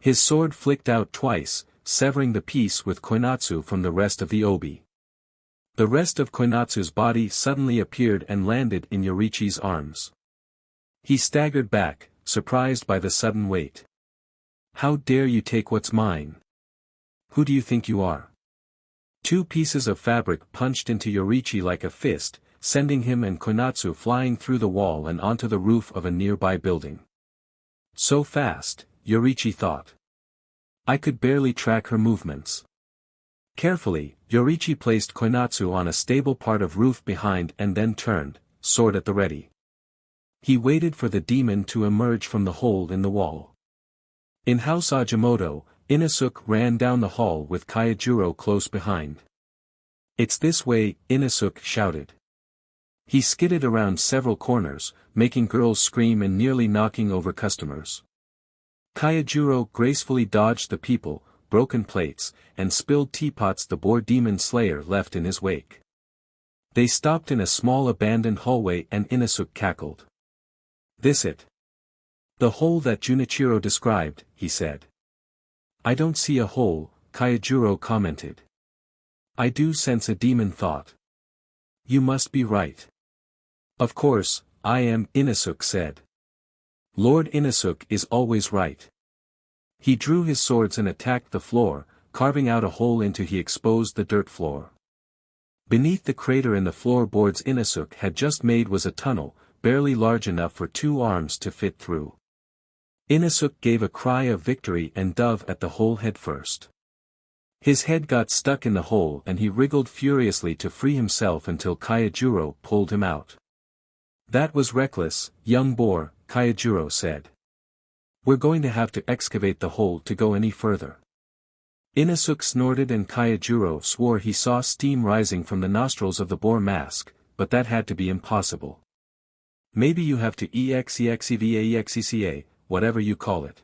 His sword flicked out twice, severing the piece with Koinatsu from the rest of the obi. The rest of Koinatsu's body suddenly appeared and landed in Yoriichi's arms. He staggered back, surprised by the sudden weight. "How dare you take what's mine? Who do you think you are?" Two pieces of fabric punched into Yoriichi like a fist, sending him and Konatsu flying through the wall and onto the roof of a nearby building. So fast, Yoriichi thought. I could barely track her movements. Carefully, Yoriichi placed Konatsu on a stable part of roof behind and then turned, sword at the ready. He waited for the demon to emerge from the hole in the wall. In House Ajimoto, Inosuke ran down the hall with Kaijiro close behind. It's this way, Inosuke shouted. He skidded around several corners, making girls scream and nearly knocking over customers. Kaijiro gracefully dodged the people, broken plates, and spilled teapots the boar demon slayer left in his wake. They stopped in a small abandoned hallway and Inosuke cackled. This it. The hole that Junichiro described, he said. I don't see a hole, Kaijiro commented. I do sense a demon thought. You must be right. Of course, I am, Inosuke said. Lord Inosuke is always right. He drew his swords and attacked the floor, carving out a hole into he exposed the dirt floor. Beneath the crater in the floorboards Inosuke had just made was a tunnel, barely large enough for 2 arms to fit through. Inosuke gave a cry of victory and dove at the hole headfirst. His head got stuck in the hole and he wriggled furiously to free himself until Kaijiro pulled him out. That was reckless, young boar, Kaijiro said. We're going to have to excavate the hole to go any further. Inosuke snorted and Kaijiro swore he saw steam rising from the nostrils of the boar mask, but that had to be impossible. Maybe you have to exexa, whatever you call it.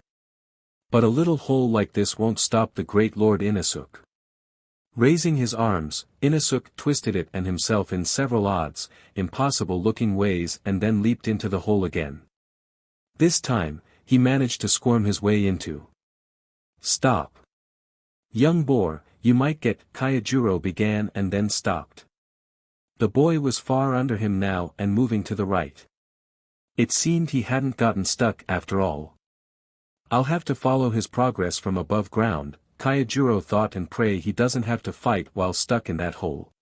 But a little hole like this won't stop the great Lord Inosuke. Raising his arms, Inosuke twisted it and himself in several odds, impossible-looking ways and then leaped into the hole again. This time, he managed to squirm his way into. Stop. Young boar, you might get, Kaijiro began and then stopped. The boy was far under him now and moving to the right. It seemed he hadn't gotten stuck after all. I'll have to follow his progress from above ground, Kaijiro thought, and pray he doesn't have to fight while stuck in that hole.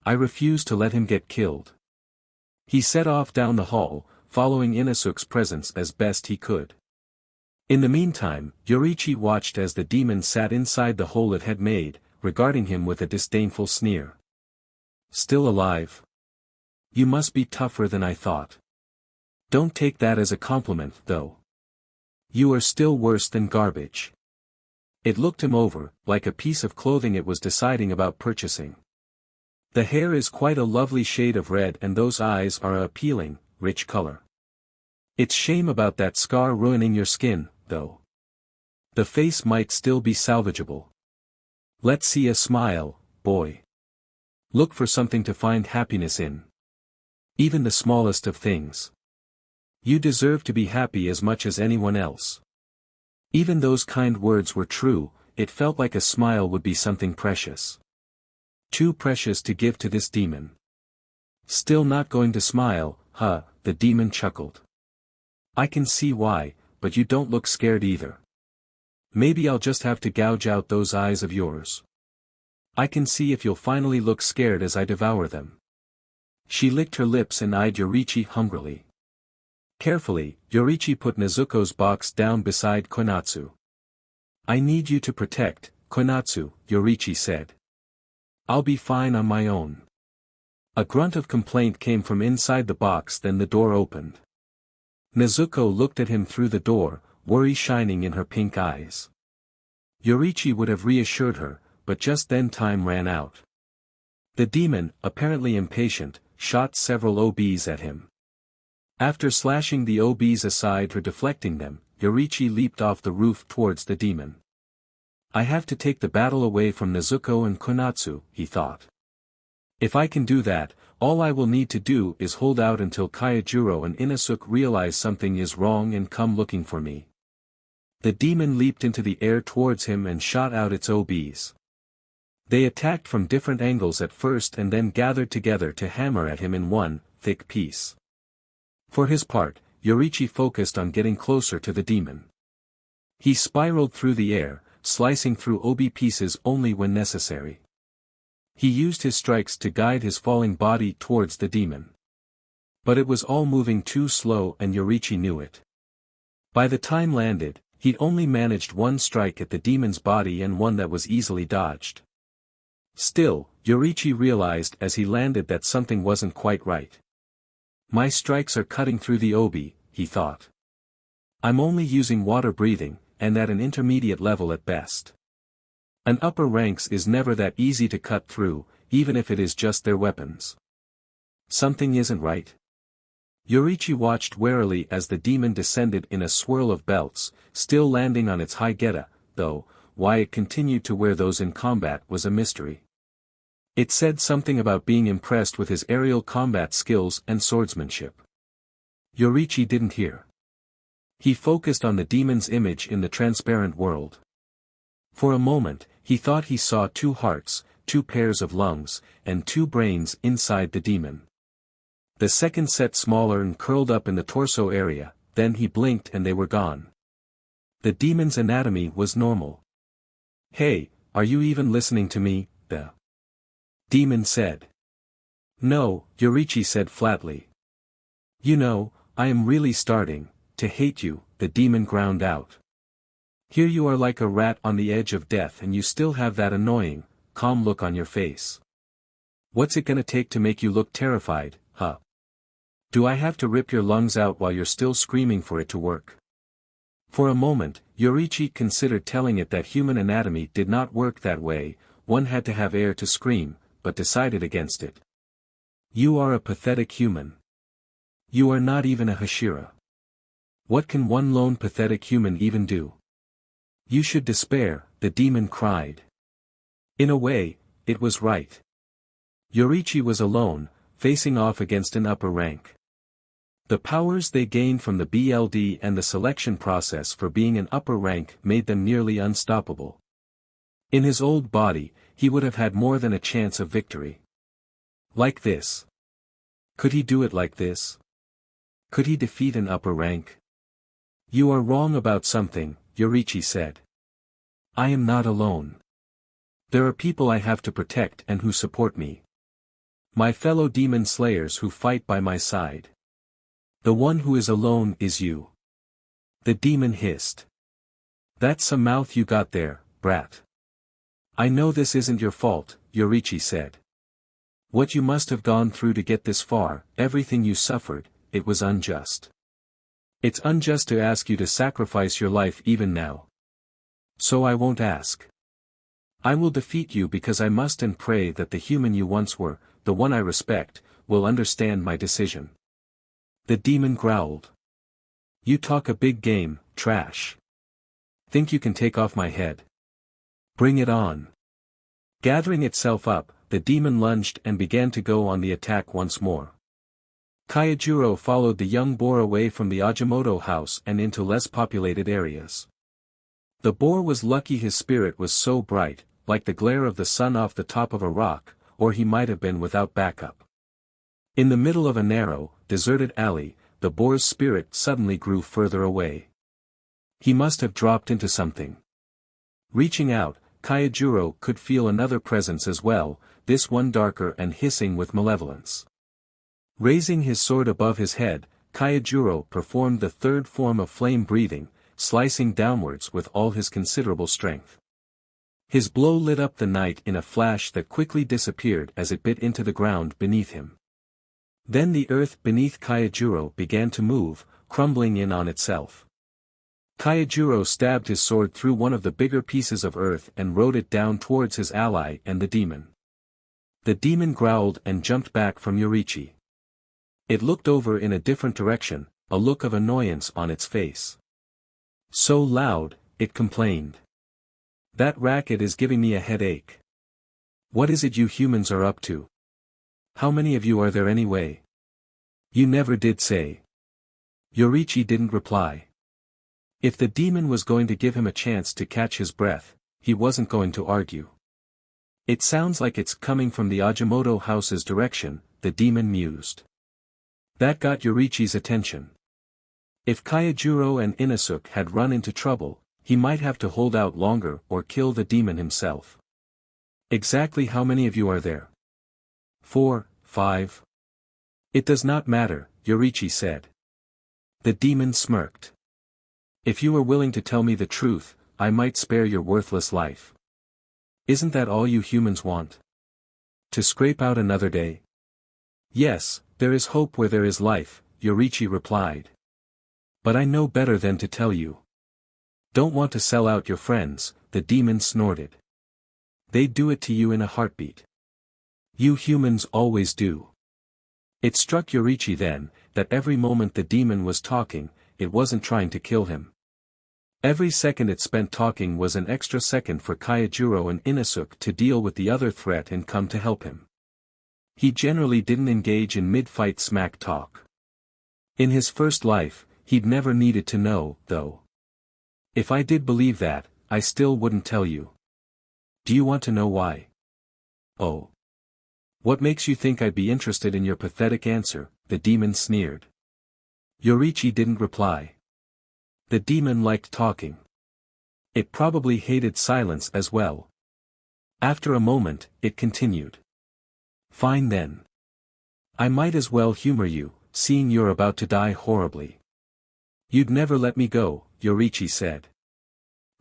I refuse to let him get killed. He set off down the hall, following Inosuke's presence as best he could. In the meantime, Yoriichi watched as the demon sat inside the hole it had made, regarding him with a disdainful sneer. Still alive? You must be tougher than I thought. Don't take that as a compliment, though. You are still worse than garbage. It looked him over, like a piece of clothing it was deciding about purchasing. The hair is quite a lovely shade of red and those eyes are a appealing, rich color. It's shame about that scar ruining your skin, though. The face might still be salvageable. Let's see a smile, boy. Look for something to find happiness in. Even the smallest of things. You deserve to be happy as much as anyone else. Even those kind words were true, it felt like a smile would be something precious. Too precious to give to this demon. Still not going to smile, huh, the demon chuckled. I can see why, but you don't look scared either. Maybe I'll just have to gouge out those eyes of yours. I can see if you'll finally look scared as I devour them. She licked her lips and eyed Yoriichi hungrily. Carefully, Yoriichi put Nezuko's box down beside Konatsu. I need you to protect, Konatsu, Yoriichi said. I'll be fine on my own. A grunt of complaint came from inside the box, then the door opened. Nezuko looked at him through the door, worry shining in her pink eyes. Yoriichi would have reassured her, but just then time ran out. The demon, apparently impatient, shot several OBs at him. After slashing the OBs aside or deflecting them, Yoriichi leaped off the roof towards the demon. I have to take the battle away from Nezuko and Konatsu, he thought. If I can do that, all I will need to do is hold out until Kaijiro and Inosuke realize something is wrong and come looking for me. The demon leaped into the air towards him and shot out its OBs. They attacked from different angles at first and then gathered together to hammer at him in one thick piece. For his part, Yoriichi focused on getting closer to the demon. He spiraled through the air, slicing through OB pieces only when necessary. He used his strikes to guide his falling body towards the demon. But it was all moving too slow and Yoriichi knew it. By the time landed, he'd only managed one strike at the demon's body and one that was easily dodged. Still, Yoriichi realized as he landed that something wasn't quite right. My strikes are cutting through the obi, he thought. I'm only using water breathing, and at an intermediate level at best. An upper ranks is never that easy to cut through, even if it is just their weapons. Something isn't right. Yoriichi watched warily as the demon descended in a swirl of belts, still landing on its high geta, though, why it continued to wear those in combat was a mystery. It said something about being impressed with his aerial combat skills and swordsmanship. Yoriichi didn't hear. He focused on the demon's image in the transparent world. For a moment, he thought he saw 2 hearts, 2 pairs of lungs, and 2 brains inside the demon. The second set smaller and curled up in the torso area, then he blinked and they were gone. The demon's anatomy was normal. Hey, are you even listening to me? The demon said. No, Yoriichi said flatly. You know, I am really starting to hate you, the demon ground out. Here you are like a rat on the edge of death and you still have that annoying, calm look on your face. What's it gonna take to make you look terrified, huh? Do I have to rip your lungs out while you're still screaming for it to work? For a moment, Yoriichi considered telling it that human anatomy did not work that way, one had to have air to scream, but decided against it. You are a pathetic human. You are not even a Hashira. What can one lone pathetic human even do? You should despair, the demon cried. In a way, it was right. Yoriichi was alone, facing off against an upper rank. The powers they gained from the BLD and the selection process for being an upper rank made them nearly unstoppable. In his old body, he would have had more than a chance of victory. Like this. Could he do it like this? Could he defeat an upper rank? You are wrong about something, Yoriichi said. I am not alone. There are people I have to protect and who support me. My fellow demon slayers who fight by my side. The one who is alone is you. The demon hissed. That's some mouth you got there, brat. I know this isn't your fault, Yoriichi said. What you must have gone through to get this far, everything you suffered, it was unjust. It's unjust to ask you to sacrifice your life even now. So I won't ask. I will defeat you because I must and pray that the human you once were, the one I respect, will understand my decision. The demon growled. You talk a big game, trash. Think you can take off my head? Bring it on. Gathering itself up, the demon lunged and began to go on the attack once more. Tanjiro followed the young boar away from the Ajinomoto house and into less populated areas. The boar was lucky his spirit was so bright, like the glare of the sun off the top of a rock, or he might have been without backup. In the middle of a narrow, deserted alley, the boar's spirit suddenly grew further away. He must have dropped into something. Reaching out, Tanjiro could feel another presence as well, this one darker and hissing with malevolence. Raising his sword above his head, Tanjiro performed the third form of flame breathing, slicing downwards with all his considerable strength. His blow lit up the night in a flash that quickly disappeared as it bit into the ground beneath him. Then the earth beneath Tanjiro began to move, crumbling in on itself. Tanjiro stabbed his sword through one of the bigger pieces of earth and rode it down towards his ally and the demon. The demon growled and jumped back from Yoriichi. It looked over in a different direction, a look of annoyance on its face. So loud, it complained. That racket is giving me a headache. What is it you humans are up to? How many of you are there anyway? You never did say. Yoriichi didn't reply. If the demon was going to give him a chance to catch his breath, he wasn't going to argue. It sounds like it's coming from the Ajinomoto house's direction, the demon mused. That got Yoriichi's attention. If Tanjiro and Inosuke had run into trouble, he might have to hold out longer or kill the demon himself. Exactly how many of you are there? 4, 5. It does not matter, Yoriichi said. The demon smirked. If you were willing to tell me the truth, I might spare your worthless life. Isn't that all you humans want? To scrape out another day? Yes, there is hope where there is life, Yoriichi replied. But I know better than to tell you. Don't want to sell out your friends, the demon snorted. They'd do it to you in a heartbeat. You humans always do. It struck Yoriichi then, that every moment the demon was talking, it wasn't trying to kill him. Every second it spent talking was an extra second for Tanjiro and Inosuke to deal with the other threat and come to help him. He generally didn't engage in mid-fight smack talk. In his first life, he'd never needed to know, though. If I did believe that, I still wouldn't tell you. Do you want to know why? Oh. What makes you think I'd be interested in your pathetic answer? The demon sneered. Yoriichi didn't reply. The demon liked talking. It probably hated silence as well. After a moment, it continued. Fine then. I might as well humor you, seeing you're about to die horribly. You'd never let me go, Yoriichi said.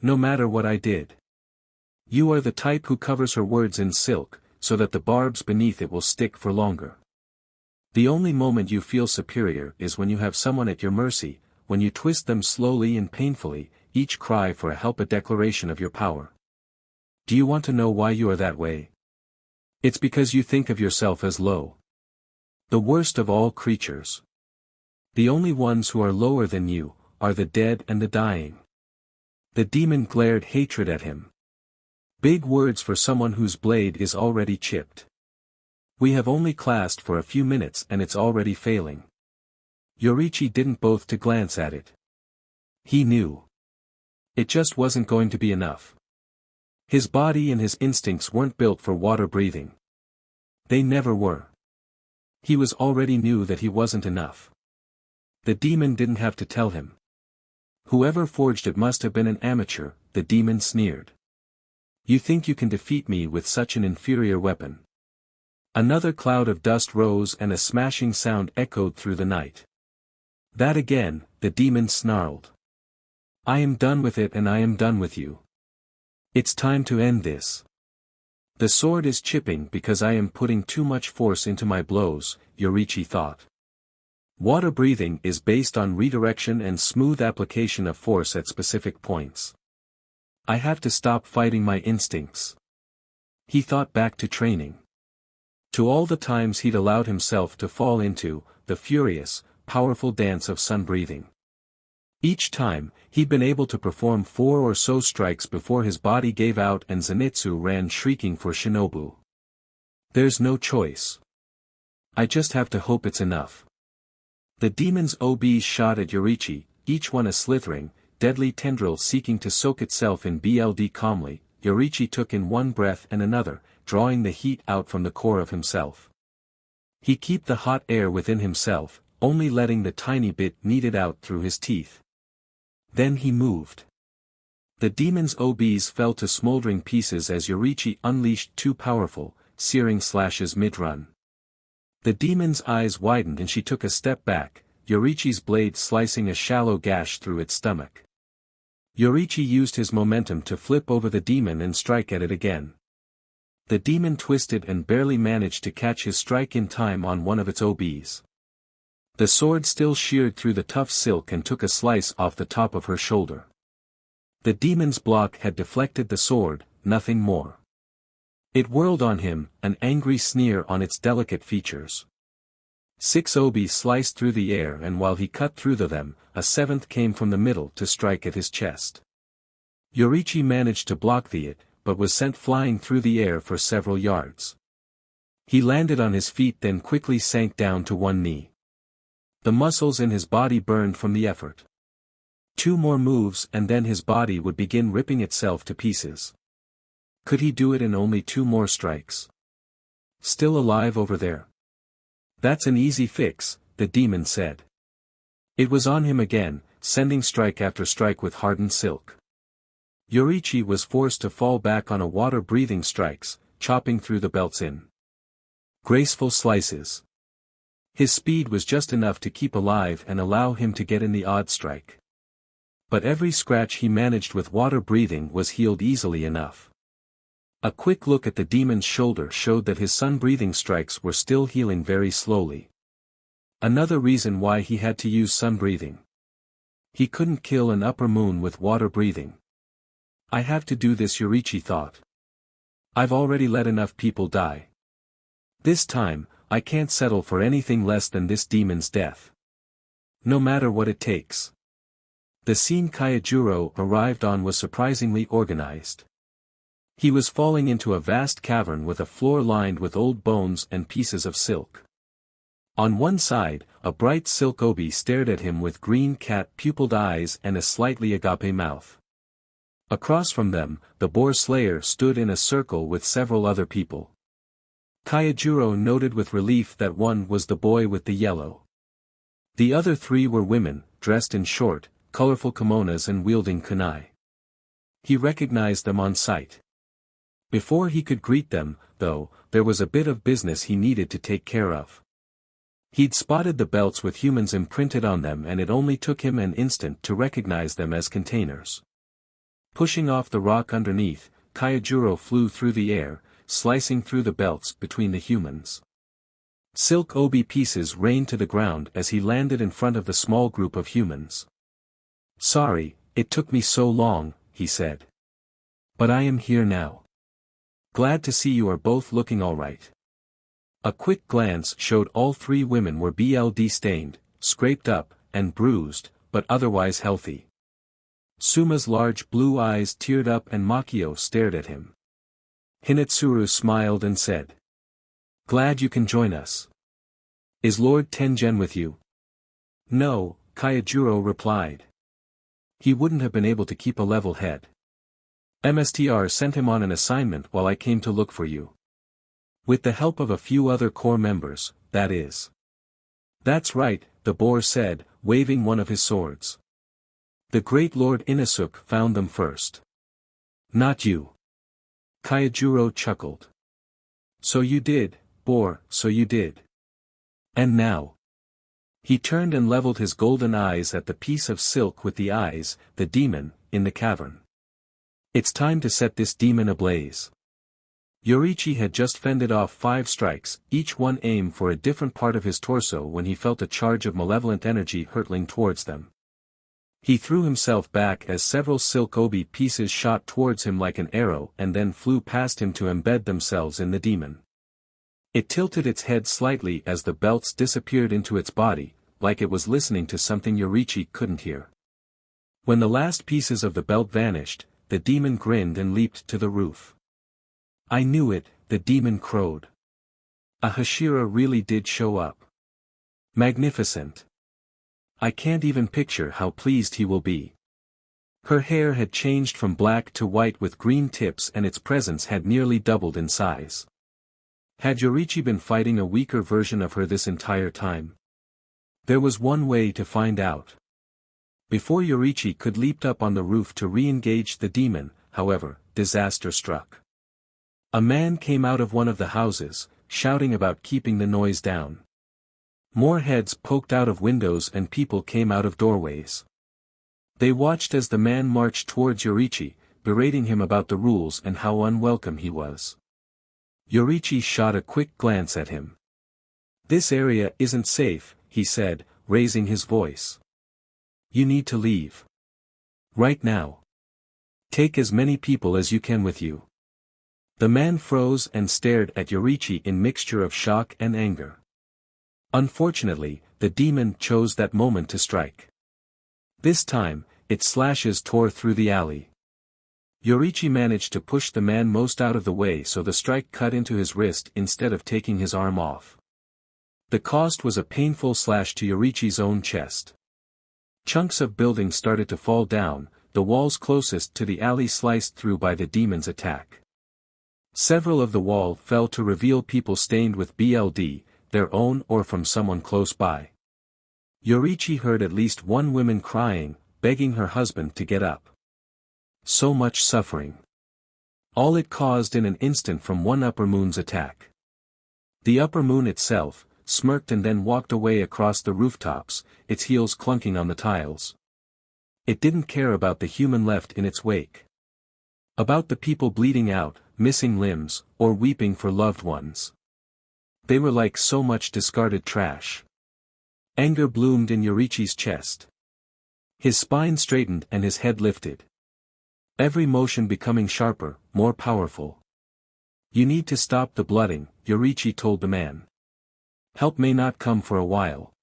No matter what I did. You are the type who covers her words in silk, so that the barbs beneath it will stick for longer. The only moment you feel superior is when you have someone at your mercy, when you twist them slowly and painfully, each cry for help a declaration of your power. Do you want to know why you are that way? It's because you think of yourself as low. The worst of all creatures. The only ones who are lower than you, are the dead and the dying. The demon glared hatred at him. Big words for someone whose blade is already chipped. We have only classed for a few minutes and it's already failing. Yoriichi didn't bother to glance at it. He knew. It just wasn't going to be enough. His body and his instincts weren't built for water breathing. They never were. He was already knew that he wasn't enough. The demon didn't have to tell him. Whoever forged it must have been an amateur, the demon sneered. You think you can defeat me with such an inferior weapon? Another cloud of dust rose and a smashing sound echoed through the night. That again, the demon snarled. I am done with it and I am done with you. It's time to end this. The sword is chipping because I am putting too much force into my blows, Yoriichi thought. Water breathing is based on redirection and smooth application of force at specific points. I have to stop fighting my instincts. He thought back to training. To all the times he'd allowed himself to fall into, the furious, powerful dance of sun breathing. Each time, he'd been able to perform 4 or so strikes before his body gave out and Zenitsu ran shrieking for Shinobu. There's no choice. I just have to hope it's enough. The demon's OBs shot at Yoriichi, each one a slithering, deadly tendril seeking to soak itself in blood calmly. Yoriichi took in one breath and another, drawing the heat out from the core of himself. He kept the hot air within himself, only letting the tiny bit needed out through his teeth. Then he moved. The demon's OBs fell to smoldering pieces as Yoriichi unleashed 2 powerful, searing slashes mid-run. The demon's eyes widened and she took a step back, Yoriichi's blade slicing a shallow gash through its stomach. Yoriichi used his momentum to flip over the demon and strike at it again. The demon twisted and barely managed to catch his strike in time on one of its OBs. The sword still sheared through the tough silk and took a slice off the top of her shoulder. The demon's block had deflected the sword, nothing more. It whirled on him, an angry sneer on its delicate features. 6 OBs sliced through the air and while he cut through them, a 7th came from the middle to strike at his chest. Yoriichi managed to block it, but was sent flying through the air for several yards. He landed on his feet then quickly sank down to one knee. The muscles in his body burned from the effort. 2 more moves and then his body would begin ripping itself to pieces. Could he do it in only 2 more strikes? Still alive over there? That's an easy fix, the demon said. It was on him again, sending strike after strike with hardened silk. Yoriichi was forced to fall back on a water-breathing strikes, chopping through the belts in graceful slices. His speed was just enough to keep alive and allow him to get in the odd strike. But every scratch he managed with water breathing was healed easily enough. A quick look at the demon's shoulder showed that his sun-breathing strikes were still healing very slowly. Another reason why he had to use sun-breathing. He couldn't kill an upper moon with water breathing. I have to do this, Yoriichi thought. I've already let enough people die. This time, I can't settle for anything less than this demon's death. No matter what it takes. The scene Tanjiro arrived on was surprisingly organized. He was falling into a vast cavern with a floor lined with old bones and pieces of silk. On one side, a bright silk obi stared at him with green cat-pupilled eyes and a slightly agape mouth. Across from them, the boar slayer stood in a circle with several other people. Tanjiro noted with relief that one was the boy with the yellow. The other three were women, dressed in short, colorful kimonos and wielding kunai. He recognized them on sight. Before he could greet them, though, there was a bit of business he needed to take care of. He'd spotted the belts with humans imprinted on them, and it only took him an instant to recognize them as containers. Pushing off the rock underneath, Tanjiro flew through the air, slicing through the belts between the humans. Silk obi pieces rained to the ground as he landed in front of the small group of humans. "Sorry, it took me so long," he said. "But I am here now. Glad to see you are both looking all right." A quick glance showed all three women were blood-stained, scraped up, and bruised, but otherwise healthy. Suma's large blue eyes teared up and Makio stared at him. Hinetsuru smiled and said, "Glad you can join us. Is Lord Tengen with you?" "No," Tanjiro replied. He wouldn't have been able to keep a level head. MSTR sent him on an assignment while I came to look for you. With the help of a few other core members, that is. "That's right," the boar said, waving one of his swords. "The great Lord Inosuke found them first. Not you." Tanjiro chuckled. "So you did, boar, so you did. And now?" He turned and leveled his golden eyes at the piece of silk with the eyes, the demon, in the cavern. "It's time to set this demon ablaze." Yoriichi had just fended off 5 strikes, each one aimed for a different part of his torso, when he felt a charge of malevolent energy hurtling towards them. He threw himself back as several silk obi pieces shot towards him like an arrow and then flew past him to embed themselves in the demon. It tilted its head slightly as the belts disappeared into its body, like it was listening to something Yoriichi couldn't hear. When the last pieces of the belt vanished, the demon grinned and leaped to the roof. "I knew it," the demon crowed. "A Hashira really did show up. Magnificent. I can't even picture how pleased he will be." Her hair had changed from black to white with green tips, and its presence had nearly doubled in size. Had Yoriichi been fighting a weaker version of her this entire time? There was one way to find out. Before Yoriichi could leap up on the roof to re-engage the demon, however, disaster struck. A man came out of one of the houses, shouting about keeping the noise down. More heads poked out of windows and people came out of doorways. They watched as the man marched towards Yoriichi, berating him about the rules and how unwelcome he was. Yoriichi shot a quick glance at him. "This area isn't safe," he said, raising his voice. "You need to leave. Right now. Take as many people as you can with you." The man froze and stared at Yoriichi in mixture of shock and anger. Unfortunately, the demon chose that moment to strike. This time, its slashes tore through the alley. Yoriichi managed to push the man most out of the way, so the strike cut into his wrist instead of taking his arm off. The cost was a painful slash to Yoriichi's own chest. Chunks of buildings started to fall down, the walls closest to the alley sliced through by the demon's attack. Several of the wall fell to reveal people stained with blood, their own or from someone close by. Yoriichi heard at least one woman crying, begging her husband to get up. So much suffering. All it caused in an instant from one upper moon's attack. The upper moon itself, smirked and then walked away across the rooftops, its heels clunking on the tiles. It didn't care about the human left in its wake. About the people bleeding out, missing limbs, or weeping for loved ones. They were like so much discarded trash. Anger bloomed in Yoriichi's chest. His spine straightened and his head lifted. Every motion becoming sharper, more powerful. You need to stop the blooding, Yoriichi told the man. Help may not come for a while.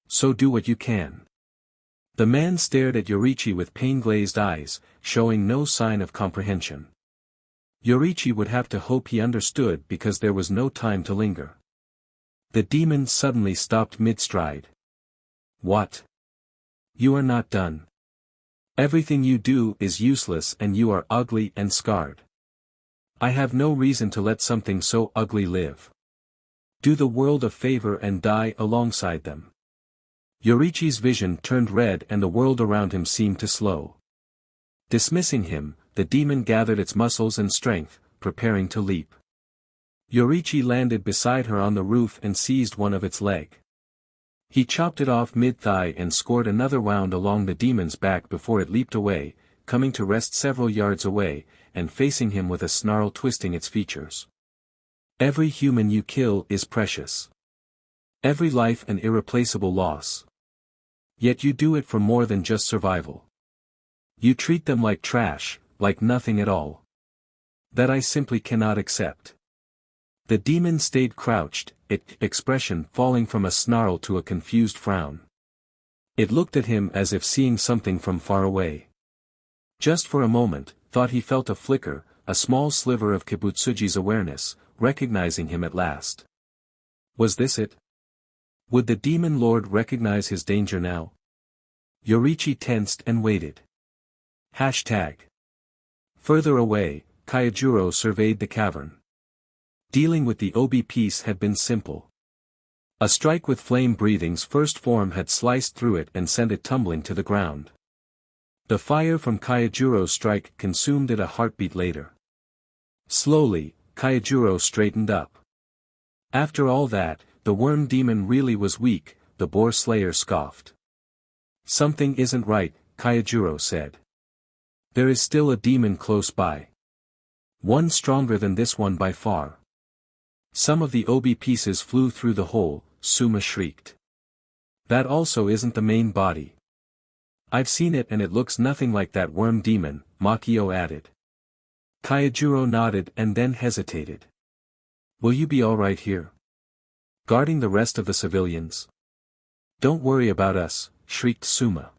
So do what you can. The man stared at Yoriichi with pain-glazed eyes, showing no sign of comprehension. Yoriichi would have to hope he understood because there was no time to linger. The demon suddenly stopped mid-stride. What? You are not done. Everything you do is useless and you are ugly and scarred. I have no reason to let something so ugly live. Do the world a favor and die alongside them. Yoriichi's vision turned red and the world around him seemed to slow. Dismissing him, the demon gathered its muscles and strength, preparing to leap. Yoriichi landed beside her on the roof and seized one of its leg. He chopped it off mid-thigh and scored another wound along the demon's back before it leaped away, coming to rest several yards away, and facing him with a snarl twisting its features. Every human you kill is precious. Every life an irreplaceable loss. Yet you do it for more than just survival. You treat them like trash, like nothing at all. That I simply cannot accept. The demon stayed crouched, its expression falling from a snarl to a confused frown. It looked at him as if seeing something from far away. Just for a moment, thought he felt a flicker, a small sliver of Kibutsuji's awareness, recognizing him at last. Was this it? Would the demon lord recognize his danger now? Yoriichi tensed and waited. Hashtag. Further away, Kaijuro surveyed the cavern. Dealing with the OB piece had been simple. A strike with flame breathing's first form had sliced through it and sent it tumbling to the ground. The fire from Kaijuro's strike consumed it a heartbeat later. Slowly, Kaijuro straightened up. After all that, the worm demon really was weak, the boar slayer scoffed. Something isn't right, Kaijuro said. There is still a demon close by. One stronger than this one by far. Some of the OB pieces flew through the hole, Suma shrieked. That also isn't the main body. I've seen it and it looks nothing like that worm demon, Makio added. Kaijuro nodded and then hesitated. Will you be alright here? Guarding the rest of the civilians? Don't worry about us, shrieked Suma.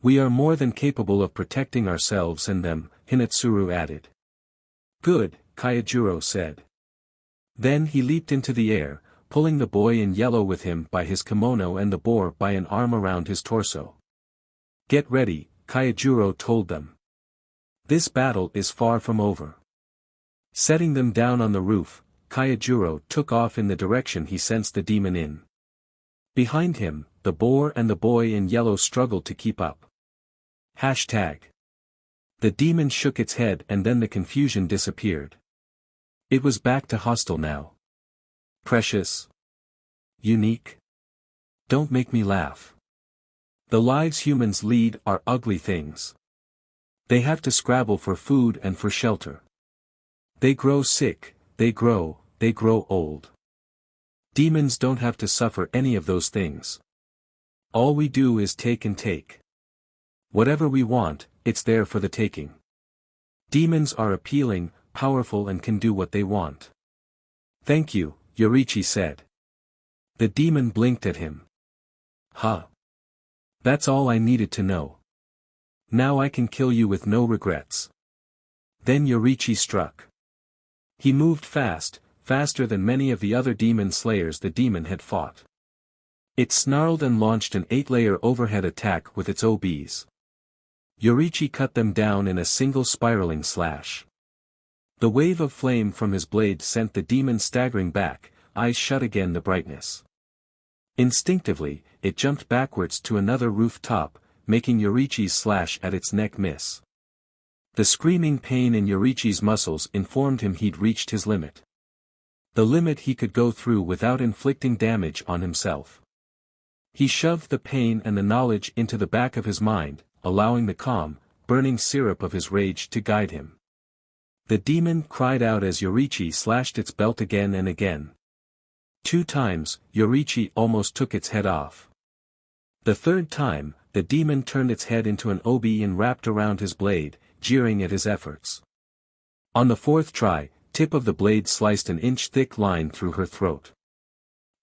We are more than capable of protecting ourselves and them, Hinetsuru added. Good, Kaijuro said. Then he leaped into the air, pulling the boy in yellow with him by his kimono and the boar by an arm around his torso. Get ready, Kaijuro told them. This battle is far from over. Setting them down on the roof, Kaijuro took off in the direction he sensed the demon in. Behind him, the boar and the boy in yellow struggled to keep up. Hashtag. The demon shook its head and then the confusion disappeared. It was back to hostile now. Precious. Unique. Don't make me laugh. The lives humans lead are ugly things. They have to scrabble for food and for shelter. They grow sick, they grow old. Demons don't have to suffer any of those things. All we do is take and take. Whatever we want, it's there for the taking. Demons are appealing, powerful and can do what they want. Thank you, Yoriichi said. The demon blinked at him. Huh. That's all I needed to know. Now I can kill you with no regrets. Then Yoriichi struck. He moved fast, faster than many of the other demon slayers the demon had fought. It snarled and launched an 8-layer overhead attack with its OBs. Yoriichi cut them down in a single spiraling slash. The wave of flame from his blade sent the demon staggering back, eyes shut again the brightness. Instinctively, it jumped backwards to another rooftop, making Yoriichi's slash at its neck miss. The screaming pain in Yorichi's muscles informed him he'd reached his limit. The limit he could go through without inflicting damage on himself. He shoved the pain and the knowledge into the back of his mind, allowing the calm, burning syrup of his rage to guide him. The demon cried out as Yorichi slashed its belt again and again. 2 times, Yorichi almost took its head off. The 3rd time, the demon turned its head into an obi and wrapped around his blade, jeering at his efforts. On the 4th try, tip of the blade sliced an inch-thick line through her throat.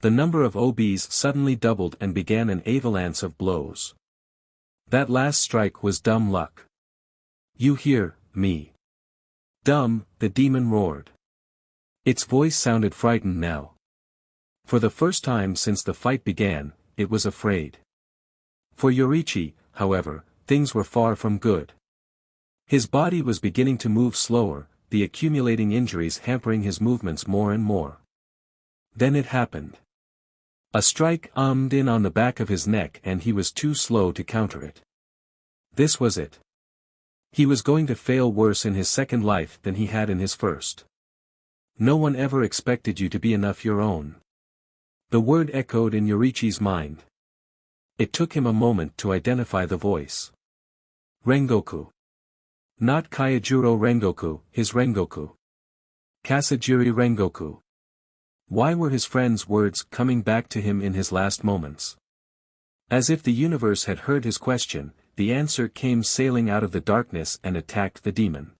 The number of obis suddenly doubled and began an avalanche of blows. That last strike was dumb luck. You hear me? Dumb, the demon roared. Its voice sounded frightened now. For the first time since the fight began, it was afraid. For Yorichi, however, things were far from good. His body was beginning to move slower, the accumulating injuries hampering his movements more and more. Then it happened. A strike ummed in on the back of his neck and he was too slow to counter it. This was it. He was going to fail worse in his second life than he had in his first. No one ever expected you to be enough your own. The word echoed in Yorichi's mind. It took him a moment to identify the voice. Rengoku. Not Kyajuro Rengoku, his Rengoku. Kasajiri Rengoku. Why were his friend's words coming back to him in his last moments? As if the universe had heard his question, the answer came sailing out of the darkness and attacked the demon.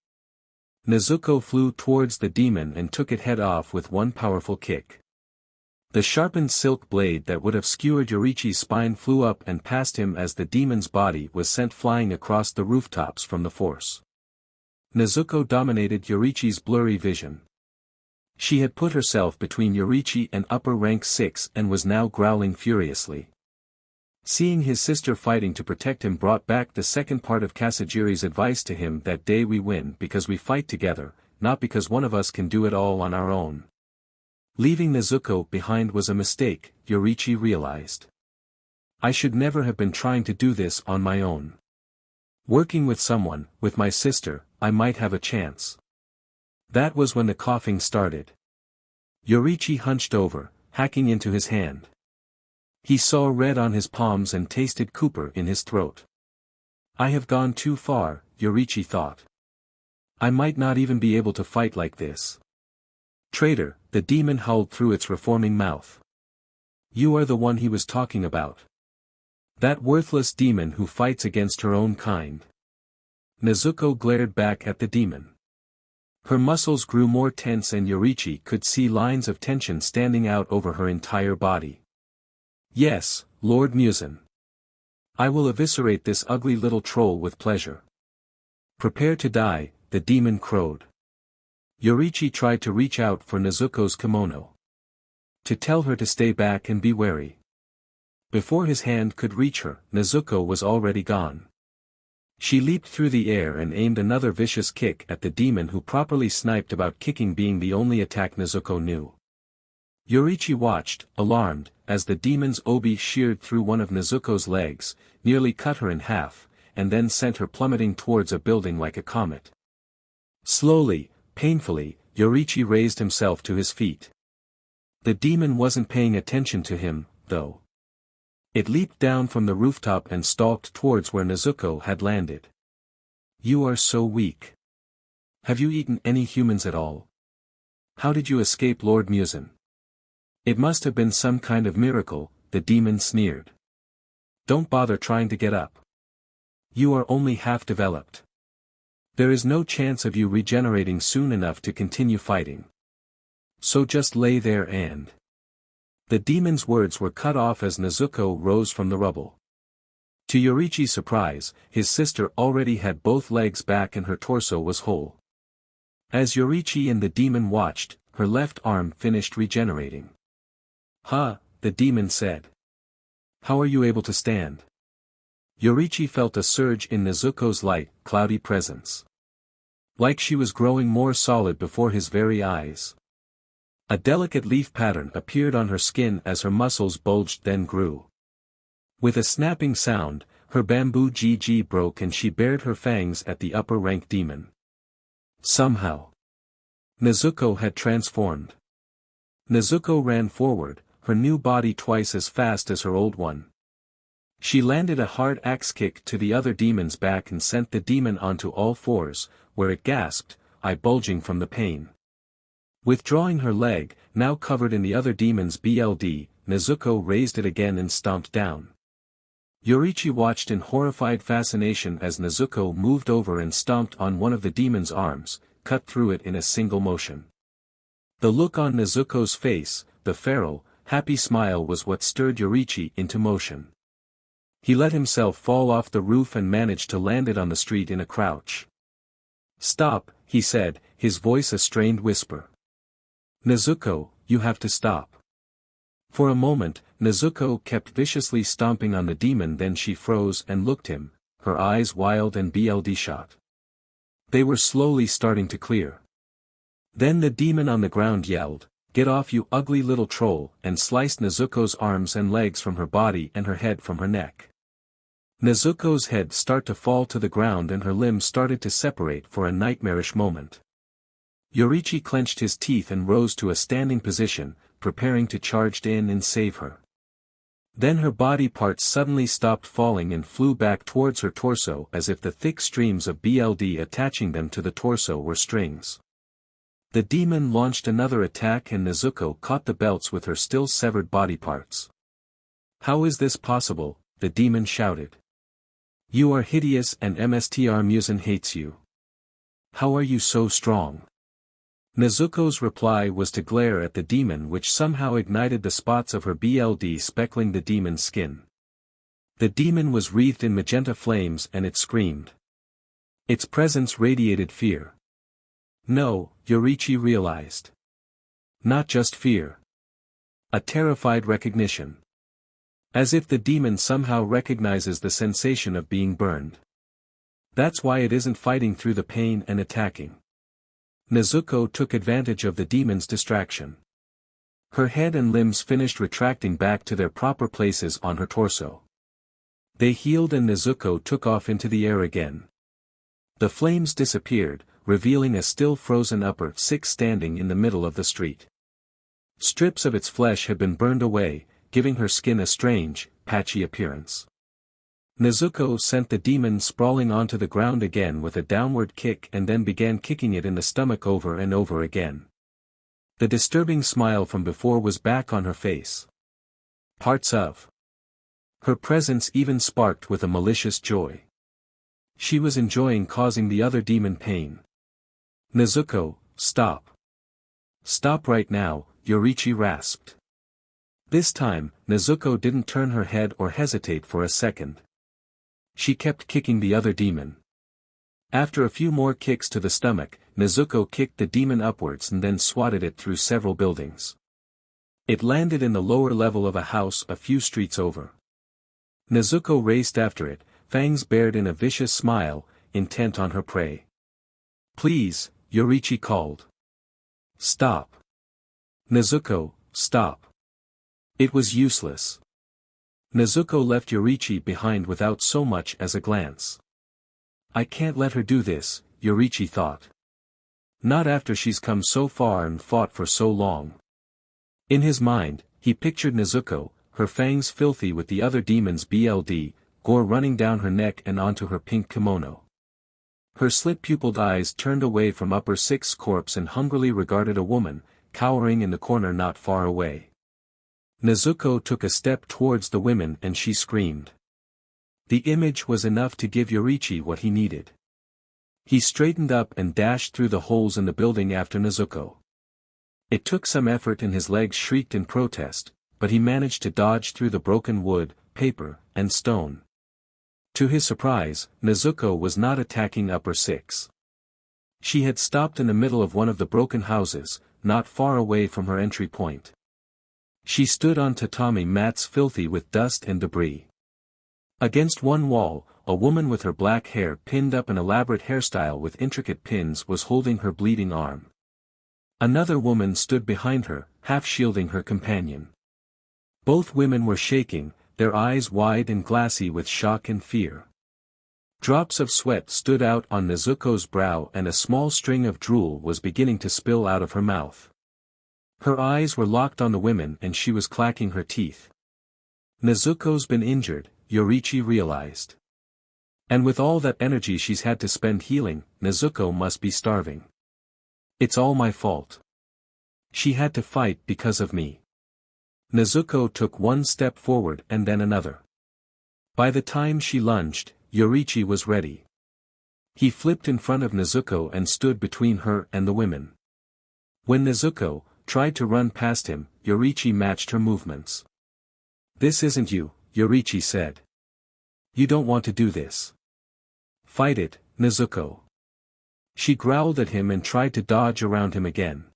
Nezuko flew towards the demon and took it head off with one powerful kick. The sharpened silk blade that would have skewered Yorichi's spine flew up and past him as the demon's body was sent flying across the rooftops from the force. Nezuko dominated Yorichi's blurry vision. She had put herself between Yorichi and upper rank 6 and was now growling furiously. Seeing his sister fighting to protect him brought back the second part of Kasajiri's advice to him that day: we win because we fight together, not because one of us can do it all on our own. Leaving Nezuko behind was a mistake, Yorichi realized. I should never have been trying to do this on my own. Working with someone, with my sister, I might have a chance. That was when the coughing started. Yorichi hunched over, hacking into his hand. He saw red on his palms and tasted copper in his throat. I have gone too far, Yorichi thought. I might not even be able to fight like this. Traitor, the demon howled through its reforming mouth. You are the one he was talking about. That worthless demon who fights against her own kind. Nezuko glared back at the demon. Her muscles grew more tense and Yorichi could see lines of tension standing out over her entire body. Yes, Lord Muzan. I will eviscerate this ugly little troll with pleasure. Prepare to die, the demon crowed. Yorichi tried to reach out for Nezuko's kimono. To tell her to stay back and be wary. Before his hand could reach her, Nezuko was already gone. She leaped through the air and aimed another vicious kick at the demon, who properly sniped, about kicking being the only attack Nezuko knew. Yorichi watched, alarmed, as the demon's obi sheared through one of Nezuko's legs, nearly cut her in half, and then sent her plummeting towards a building like a comet. Slowly, painfully, Yorichi raised himself to his feet. The demon wasn't paying attention to him, though. It leaped down from the rooftop and stalked towards where Nezuko had landed. You are so weak. Have you eaten any humans at all? How did you escape Lord Muzan? It must have been some kind of miracle, the demon sneered. Don't bother trying to get up. You are only half developed. There is no chance of you regenerating soon enough to continue fighting. So just lay there and... The demon's words were cut off as Nezuko rose from the rubble. To Yorichi's surprise, his sister already had both legs back and her torso was whole. As Yorichi and the demon watched, her left arm finished regenerating. "Huh," the demon said. "How are you able to stand?" Yorichi felt a surge in Nezuko's light, cloudy presence. Like she was growing more solid before his very eyes. A delicate leaf pattern appeared on her skin as her muscles bulged then grew. With a snapping sound, Her bamboo GG broke and she bared her fangs at the upper rank demon. Somehow, Nezuko had transformed. Nezuko ran forward, her new body twice as fast as her old one. She landed a hard axe kick to the other demon's back and sent the demon onto all fours, where it gasped, eye bulging from the pain. Withdrawing her leg, now covered in the other demon's BLD, Nezuko raised it again and stomped down. Yoriichi watched in horrified fascination as Nezuko moved over and stomped on one of the demon's arms, cut through it in a single motion. The look on Nezuko's face, the feral, happy smile was what stirred Yoriichi into motion. He let himself fall off the roof and managed to land it on the street in a crouch. "Stop," he said, his voice a strained whisper. "Nezuko, you have to stop." For a moment, Nezuko kept viciously stomping on the demon, then she froze and looked him, her eyes wild and BLD shot. They were slowly starting to clear. Then the demon on the ground yelled, "Get off, you ugly little troll," and sliced Nezuko's arms and legs from her body and her head from her neck. Nezuko's head started to fall to the ground and her limbs started to separate for a nightmarish moment. Yoriichi clenched his teeth and rose to a standing position, preparing to charge in and save her. Then her body parts suddenly stopped falling and flew back towards her torso as if the thick streams of BLD attaching them to the torso were strings. The demon launched another attack and Nezuko caught the belts with her still severed body parts. "How is this possible?" the demon shouted. "You are hideous and Mstr Musen hates you. How are you so strong?" Nezuko's reply was to glare at the demon, which somehow ignited the spots of her BLD speckling the demon's skin. The demon was wreathed in magenta flames and it screamed. Its presence radiated fear. No, Yoriichi realized. Not just fear. A terrified recognition. As if the demon somehow recognizes the sensation of being burned. That's why it isn't fighting through the pain and attacking. Nezuko took advantage of the demon's distraction. Her head and limbs finished retracting back to their proper places on her torso. They healed and Nezuko took off into the air again. The flames disappeared, revealing a still frozen upper six standing in the middle of the street. Strips of its flesh had been burned away, giving her skin a strange, patchy appearance. Nezuko sent the demon sprawling onto the ground again with a downward kick and then began kicking it in the stomach over and over again. The disturbing smile from before was back on her face. Parts of her presence even sparked with a malicious joy. She was enjoying causing the other demon pain. "Nezuko, stop. Stop right now," Yoriichi rasped. This time, Nezuko didn't turn her head or hesitate for a second. She kept kicking the other demon. After a few more kicks to the stomach, Nezuko kicked the demon upwards and then swatted it through several buildings. It landed in the lower level of a house a few streets over. Nezuko raced after it, fangs bared in a vicious smile, intent on her prey. "Please," Yoriichi called. "Stop. Nezuko, stop." It was useless. Nezuko left Yoriichi behind without so much as a glance. "I can't let her do this," Yoriichi thought. "Not after she's come so far and fought for so long." In his mind, he pictured Nezuko, her fangs filthy with the other demon's BLD, gore running down her neck and onto her pink kimono. Her slit-pupiled eyes turned away from Upper Six's corpse and hungrily regarded a woman, cowering in the corner not far away. Nezuko took a step towards the women and she screamed. The image was enough to give Yoriichi what he needed. He straightened up and dashed through the holes in the building after Nezuko. It took some effort and his legs shrieked in protest, but he managed to dodge through the broken wood, paper, and stone. To his surprise, Nezuko was not attacking Upper Six. She had stopped in the middle of one of the broken houses, not far away from her entry point. She stood on tatami mats filthy with dust and debris. Against one wall, a woman with her black hair pinned up an elaborate hairstyle with intricate pins was holding her bleeding arm. Another woman stood behind her, half shielding her companion. Both women were shaking, their eyes wide and glassy with shock and fear. Drops of sweat stood out on Nezuko's brow and a small string of drool was beginning to spill out of her mouth. Her eyes were locked on the women and she was clacking her teeth. Nezuko's been injured, Yoriichi realized. And with all that energy she's had to spend healing, Nezuko must be starving. It's all my fault. She had to fight because of me. Nezuko took one step forward and then another. By the time she lunged, Yoriichi was ready. He flipped in front of Nezuko and stood between her and the women. When Nezuko tried to run past him, Yoriichi matched her movements. "This isn't you," Yoriichi said. "You don't want to do this. Fight it, Nezuko." She growled at him and tried to dodge around him again.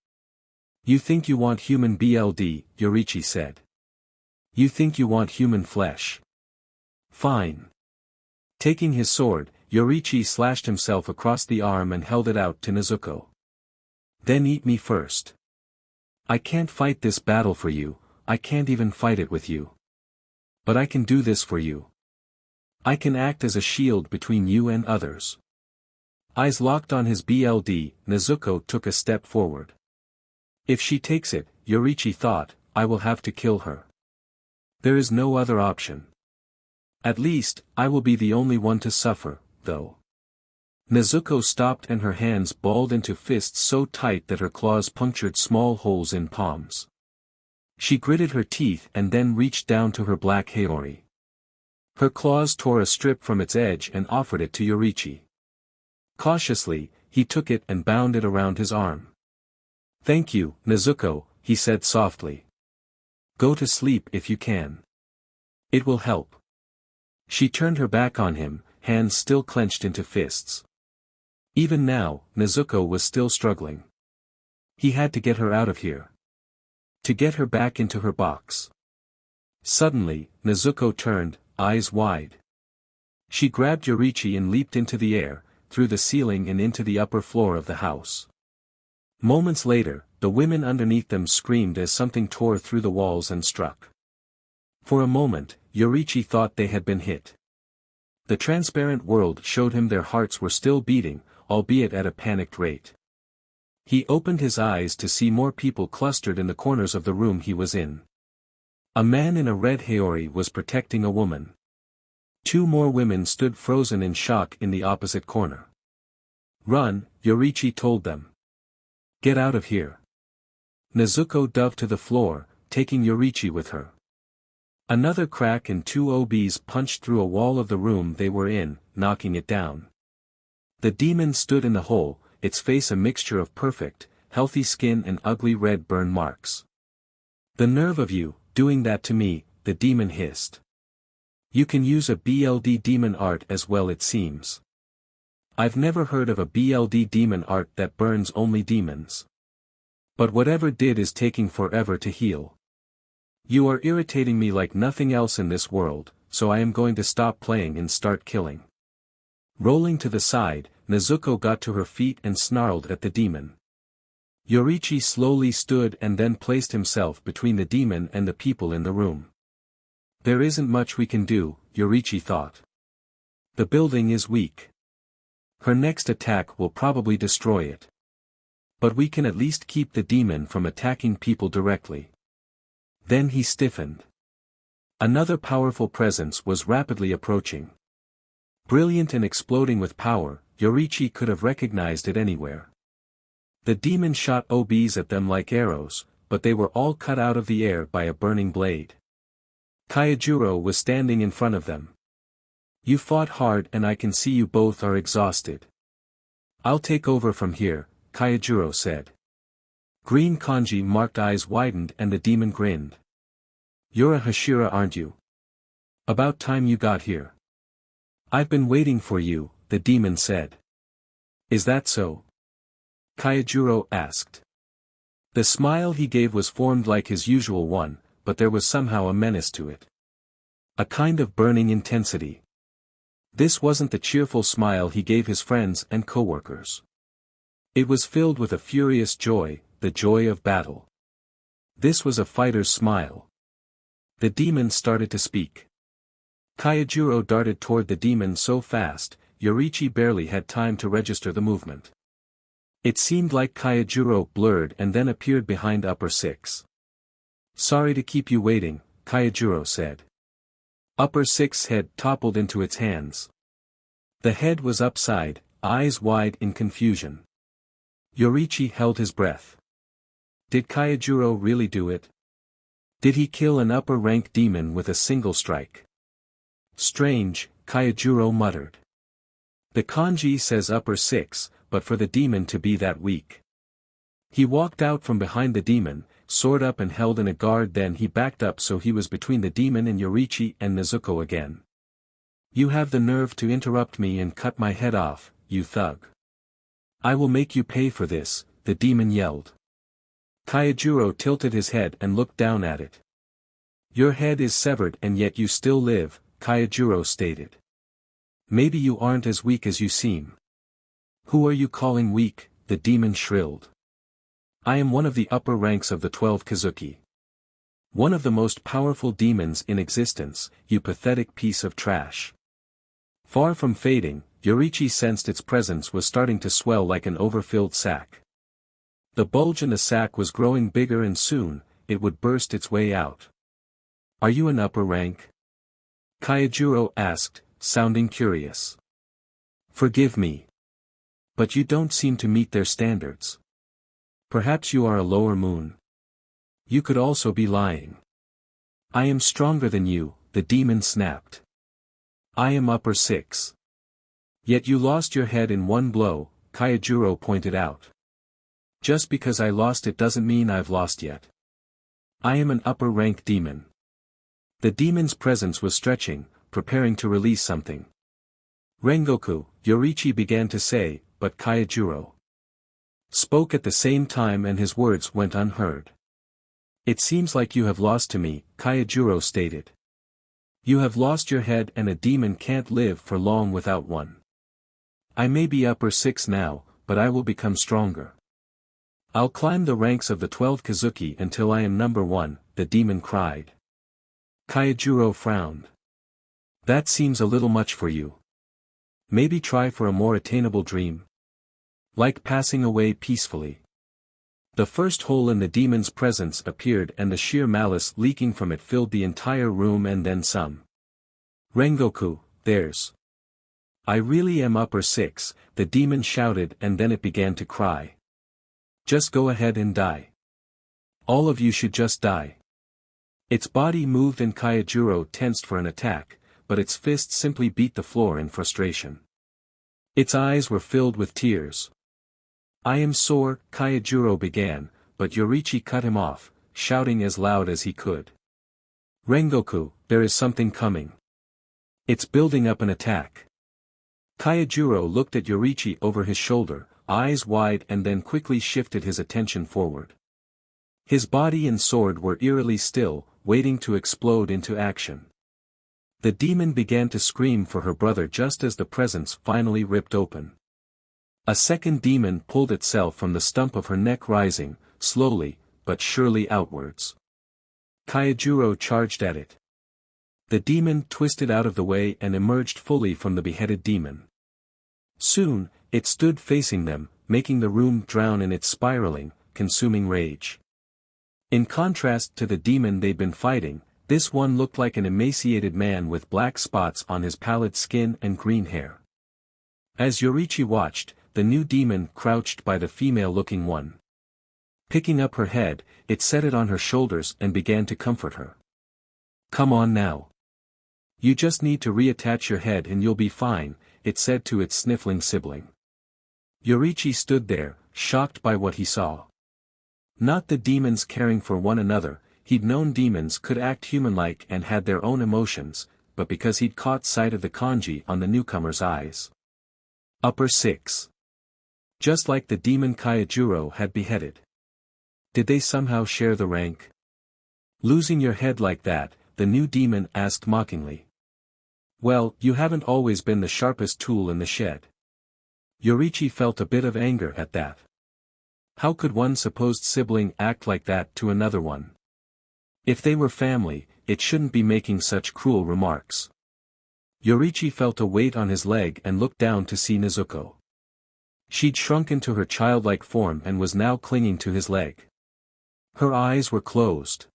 "You think you want human blood," Yoriichi said. "You think you want human flesh. Fine." Taking his sword, Yoriichi slashed himself across the arm and held it out to Nezuko. "Then eat me first. I can't fight this battle for you, I can't even fight it with you. But I can do this for you. I can act as a shield between you and others." Eyes locked on his blood, Nezuko took a step forward. If she takes it, Yoriichi thought, I will have to kill her. There is no other option. At least, I will be the only one to suffer, though. Nezuko stopped and her hands balled into fists so tight that her claws punctured small holes in palms. She gritted her teeth and then reached down to her black haori. Her claws tore a strip from its edge and offered it to Yoriichi. Cautiously, he took it and bound it around his arm. "Thank you, Nezuko," he said softly. "Go to sleep if you can. It will help." She turned her back on him, hands still clenched into fists. Even now, Nezuko was still struggling. He had to get her out of here. To get her back into her box. Suddenly, Nezuko turned, eyes wide. She grabbed Yoriichi and leaped into the air, through the ceiling and into the upper floor of the house. Moments later, the women underneath them screamed as something tore through the walls and struck. For a moment, Yoriichi thought they had been hit. The transparent world showed him their hearts were still beating, albeit at a panicked rate. He opened his eyes to see more people clustered in the corners of the room he was in. A man in a red haori was protecting a woman. Two more women stood frozen in shock in the opposite corner. "Run," Yoriichi told them. "Get out of here." Nezuko dove to the floor, taking Yoriichi with her. Another crack and two obs punched through a wall of the room they were in, knocking it down. The demon stood in the hole, its face a mixture of perfect, healthy skin and ugly red burn marks. "The nerve of you, doing that to me," the demon hissed. "You can use a BLD demon art as well it seems. I've never heard of a BLD demon art that burns only demons. But whatever did is taking forever to heal. You are irritating me like nothing else in this world, so I am going to stop playing and start killing." Rolling to the side, Nezuko got to her feet and snarled at the demon. Yoriichi slowly stood and then placed himself between the demon and the people in the room. There isn't much we can do, Yoriichi thought. The building is weak. Her next attack will probably destroy it. But we can at least keep the demon from attacking people directly. Then he stiffened. Another powerful presence was rapidly approaching. Brilliant and exploding with power, Yoriichi could have recognized it anywhere. The demon shot obs at them like arrows, but they were all cut out of the air by a burning blade. Tanjiro was standing in front of them. "You fought hard and I can see you both are exhausted. I'll take over from here," Tanjiro said. Green kanji marked eyes widened and the demon grinned. "You're a Hashira, aren't you? About time you got here." "I've been waiting for you," the demon said. "Is that so?" Tanjiro asked. The smile he gave was formed like his usual one, but there was somehow a menace to it. A kind of burning intensity. This wasn't the cheerful smile he gave his friends and co-workers. It was filled with a furious joy, the joy of battle. This was a fighter's smile. The demon started to speak. Kayajiro darted toward the demon so fast, Yoriichi barely had time to register the movement. It seemed like Kayajiro blurred and then appeared behind upper six. Sorry to keep you waiting, Kayajiro said. Upper six's head toppled into its hands. The head was upside, eyes wide in confusion. Yoriichi held his breath. Did Kayajiro really do it? Did he kill an upper-rank demon with a single strike? Strange, Kayajiro muttered. The kanji says upper six, but for the demon to be that weak. He walked out from behind the demon, sword up and held in a guard, then he backed up so he was between the demon and Yoriichi and Nezuko again. You have the nerve to interrupt me and cut my head off, you thug. I will make you pay for this, the demon yelled. Kayajiro tilted his head and looked down at it. Your head is severed and yet you still live, Kayajiro stated. Maybe you aren't as weak as you seem. Who are you calling weak? The demon shrilled. I am one of the upper ranks of the 12 Kazuki. One of the most powerful demons in existence, you pathetic piece of trash. Far from fading, Yoriichi sensed its presence was starting to swell like an overfilled sack. The bulge in the sack was growing bigger and soon, it would burst its way out. Are you an upper rank? Kayajiro asked, sounding curious. Forgive me. But you don't seem to meet their standards. Perhaps you are a lower moon. You could also be lying. I am stronger than you, the demon snapped. I am upper six. Yet you lost your head in one blow, Kayajiro pointed out. Just because I lost it doesn't mean I've lost yet. I am an upper rank demon. The demon's presence was stretching, preparing to release something. Rengoku, Yoriichi began to say, but Kayajiro spoke at the same time and his words went unheard. It seems like you have lost to me, Kayajiro stated. You have lost your head and a demon can't live for long without one. I may be upper six now, but I will become stronger. I'll climb the ranks of the 12 Kazuki until I am number 1, the demon cried. Kayajiro frowned. That seems a little much for you. Maybe try for a more attainable dream. Like passing away peacefully. The first hole in the demon's presence appeared and the sheer malice leaking from it filled the entire room and then some. Rengoku, there's. I really am upper six, the demon shouted and then it began to cry. Just go ahead and die. All of you should just die. Its body moved and Kayajiro tensed for an attack, but its fists simply beat the floor in frustration. Its eyes were filled with tears. I am sore, Kayajiro began, but Yoriichi cut him off, shouting as loud as he could. Rengoku, there is something coming. It's building up an attack. Kayajiro looked at Yoriichi over his shoulder, eyes wide and then quickly shifted his attention forward. His body and sword were eerily still, waiting to explode into action. The demon began to scream for her brother just as the presence finally ripped open. A second demon pulled itself from the stump of her neck, rising, slowly, but surely outwards. Kayajiro charged at it. The demon twisted out of the way and emerged fully from the beheaded demon. Soon, it stood facing them, making the room drown in its spiraling, consuming rage. In contrast to the demon they'd been fighting, this one looked like an emaciated man with black spots on his pallid skin and green hair. As Yoriichi watched, the new demon crouched by the female-looking one. Picking up her head, it set it on her shoulders and began to comfort her. Come on now. You just need to reattach your head and you'll be fine, it said to its sniffling sibling. Yoriichi stood there, shocked by what he saw. Not the demons caring for one another, he'd known demons could act human-like and had their own emotions, but because he'd caught sight of the kanji on the newcomer's eyes. Upper six. Just like the demon Kayajiro had beheaded. Did they somehow share the rank? Losing your head like that, the new demon asked mockingly. Well, you haven't always been the sharpest tool in the shed. Yoriichi felt a bit of anger at that. How could one supposed sibling act like that to another one? If they were family, it shouldn't be making such cruel remarks. Yoriichi felt a weight on his leg and looked down to see Nezuko. She'd shrunk into her childlike form and was now clinging to his leg. Her eyes were closed.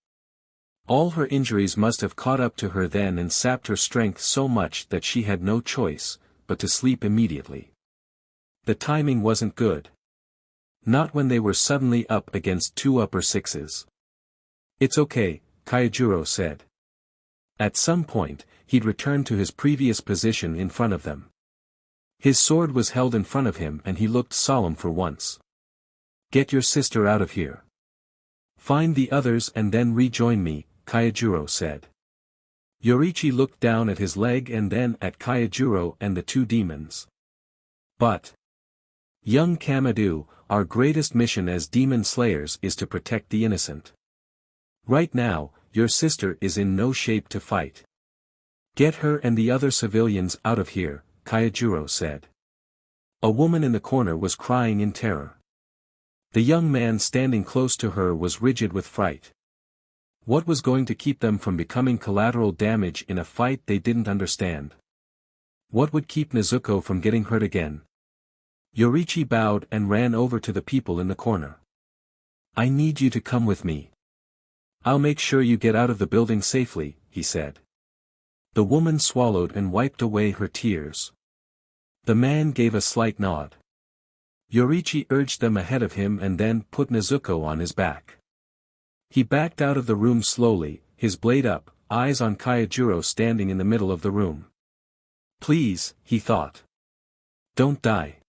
All her injuries must have caught up to her then and sapped her strength so much that she had no choice but to sleep immediately. The timing wasn't good. Not when they were suddenly up against two upper sixes. "It's okay," Tanjiro said. At some point, he'd returned to his previous position in front of them. His sword was held in front of him and he looked solemn for once. "Get your sister out of here. Find the others and then rejoin me," Tanjiro said. Yoriichi looked down at his leg and then at Tanjiro and the two demons. "But, young Komado, our greatest mission as demon slayers is to protect the innocent. Right now, your sister is in no shape to fight. Get her and the other civilians out of here," Tanjiro said. A woman in the corner was crying in terror. The young man standing close to her was rigid with fright. What was going to keep them from becoming collateral damage in a fight they didn't understand? What would keep Nezuko from getting hurt again? Yoriichi bowed and ran over to the people in the corner. "I need you to come with me. I'll make sure you get out of the building safely," he said. The woman swallowed and wiped away her tears. The man gave a slight nod. Yoriichi urged them ahead of him and then put Nezuko on his back. He backed out of the room slowly, his blade up, eyes on Tanjiro standing in the middle of the room. "Please," he thought. "Don't die."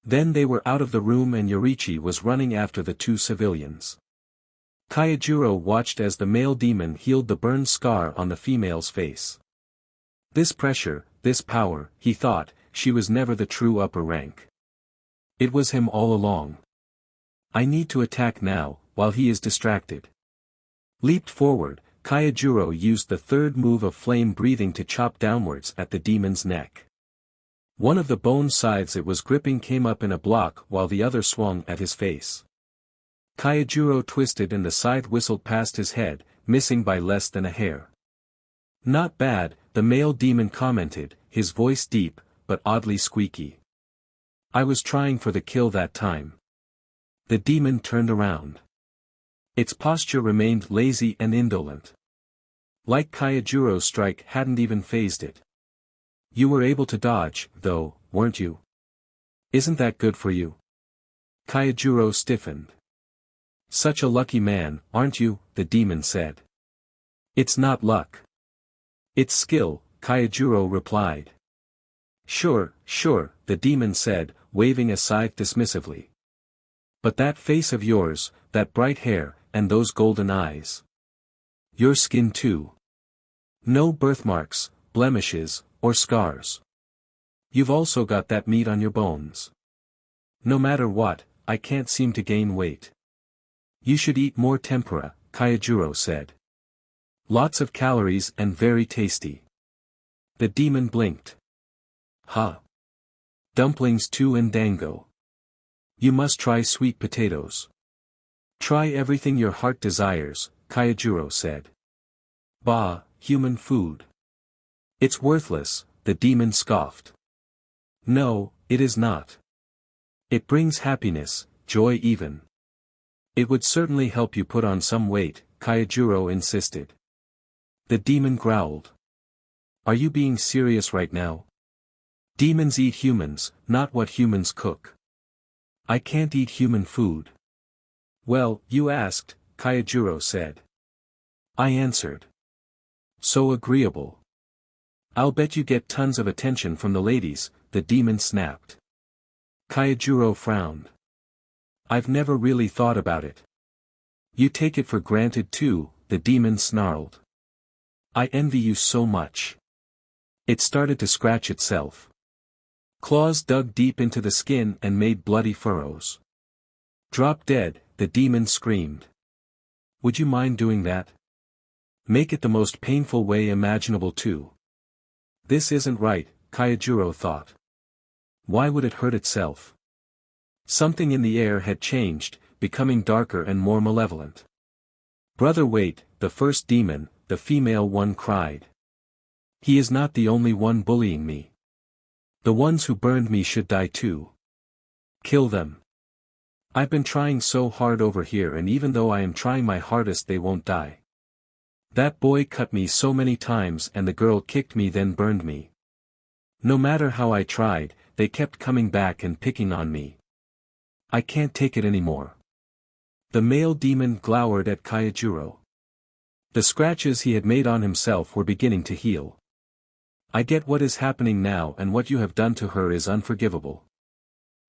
Then they were out of the room and Yoriichi was running after the two civilians. Tanjiro watched as the male demon healed the burn scar on the female's face. This pressure, this power, he thought, she was never the true upper rank. It was him all along. "I need to attack now, while he is distracted." Leaped forward, Tanjiro used the third move of flame breathing to chop downwards at the demon's neck. One of the bone scythes it was gripping came up in a block while the other swung at his face. Tanjiro twisted and the scythe whistled past his head, missing by less than a hair. "Not bad," the male demon commented, his voice deep, but oddly squeaky. "I was trying for the kill that time." The demon turned around. Its posture remained lazy and indolent. Like Tanjiro's strike hadn't even fazed it. "You were able to dodge, though, weren't you? Isn't that good for you?" Tanjiro stiffened. "Such a lucky man, aren't you?" the demon said. "It's not luck. It's skill," Tanjiro replied. Sure, the demon said, waving a scythe dismissively. "But that face of yours, that bright hair, and those golden eyes. Your skin too. No birthmarks, blemishes, or scars. You've also got that meat on your bones. No matter what, I can't seem to gain weight. You should eat more tempura," Tanjiro said. "Lots of calories and very tasty." The demon blinked. "Huh. Dumplings too and dango. You must try sweet potatoes. Try everything your heart desires," Tanjiro said. "Bah, human food. It's worthless," the demon scoffed. "No, it is not. It brings happiness, joy even. It would certainly help you put on some weight," Tanjiro insisted. The demon growled. "Are you being serious right now? Demons eat humans, not what humans cook. I can't eat human food." "Well, you asked," Tanjiro said. "I answered. So agreeable. I'll bet you get tons of attention from the ladies," the demon snapped. Tanjiro frowned. "I've never really thought about it." "You take it for granted too," the demon snarled. "I envy you so much." It started to scratch itself. Claws dug deep into the skin and made bloody furrows. "Drop dead," the demon screamed. "Would you mind doing that? Make it the most painful way imaginable too." This isn't right, Tanjiro thought. Why would it hurt itself? Something in the air had changed, becoming darker and more malevolent. "Brother wait," the first demon, the female one cried. He is not the only one bullying me. The ones who burned me should die too. Kill them. I've been trying so hard over here, and even though I am trying my hardest they won't die. That boy cut me so many times and the girl kicked me then burned me. No matter how I tried, they kept coming back and picking on me. I can't take it anymore. The male demon glowered at Tanjiro. The scratches he had made on himself were beginning to heal. I get what is happening now, and what you have done to her is unforgivable.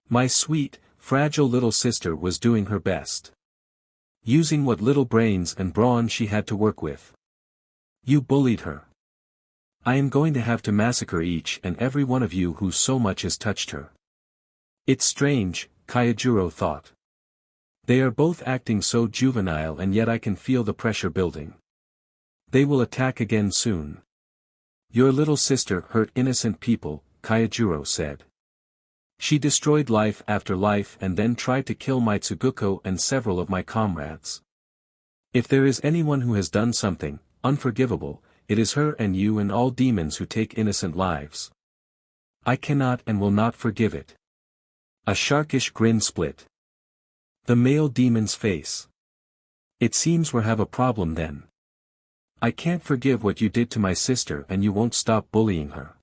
My sweet, fragile little sister was doing her best. Using what little brains and brawn she had to work with. You bullied her. I am going to have to massacre each and every one of you who so much has touched her. It's strange, Tanjiro thought. They are both acting so juvenile, and yet I can feel the pressure building. They will attack again soon. Your little sister hurt innocent people, Tanjiro said. She destroyed life after life and then tried to kill my Tsuguko and several of my comrades. If there is anyone who has done something unforgivable, it is her and you and all demons who take innocent lives. I cannot and will not forgive it. A sharkish grin split the male demon's face. It seems we have a problem then. I can't forgive what you did to my sister, and you won't stop bullying her.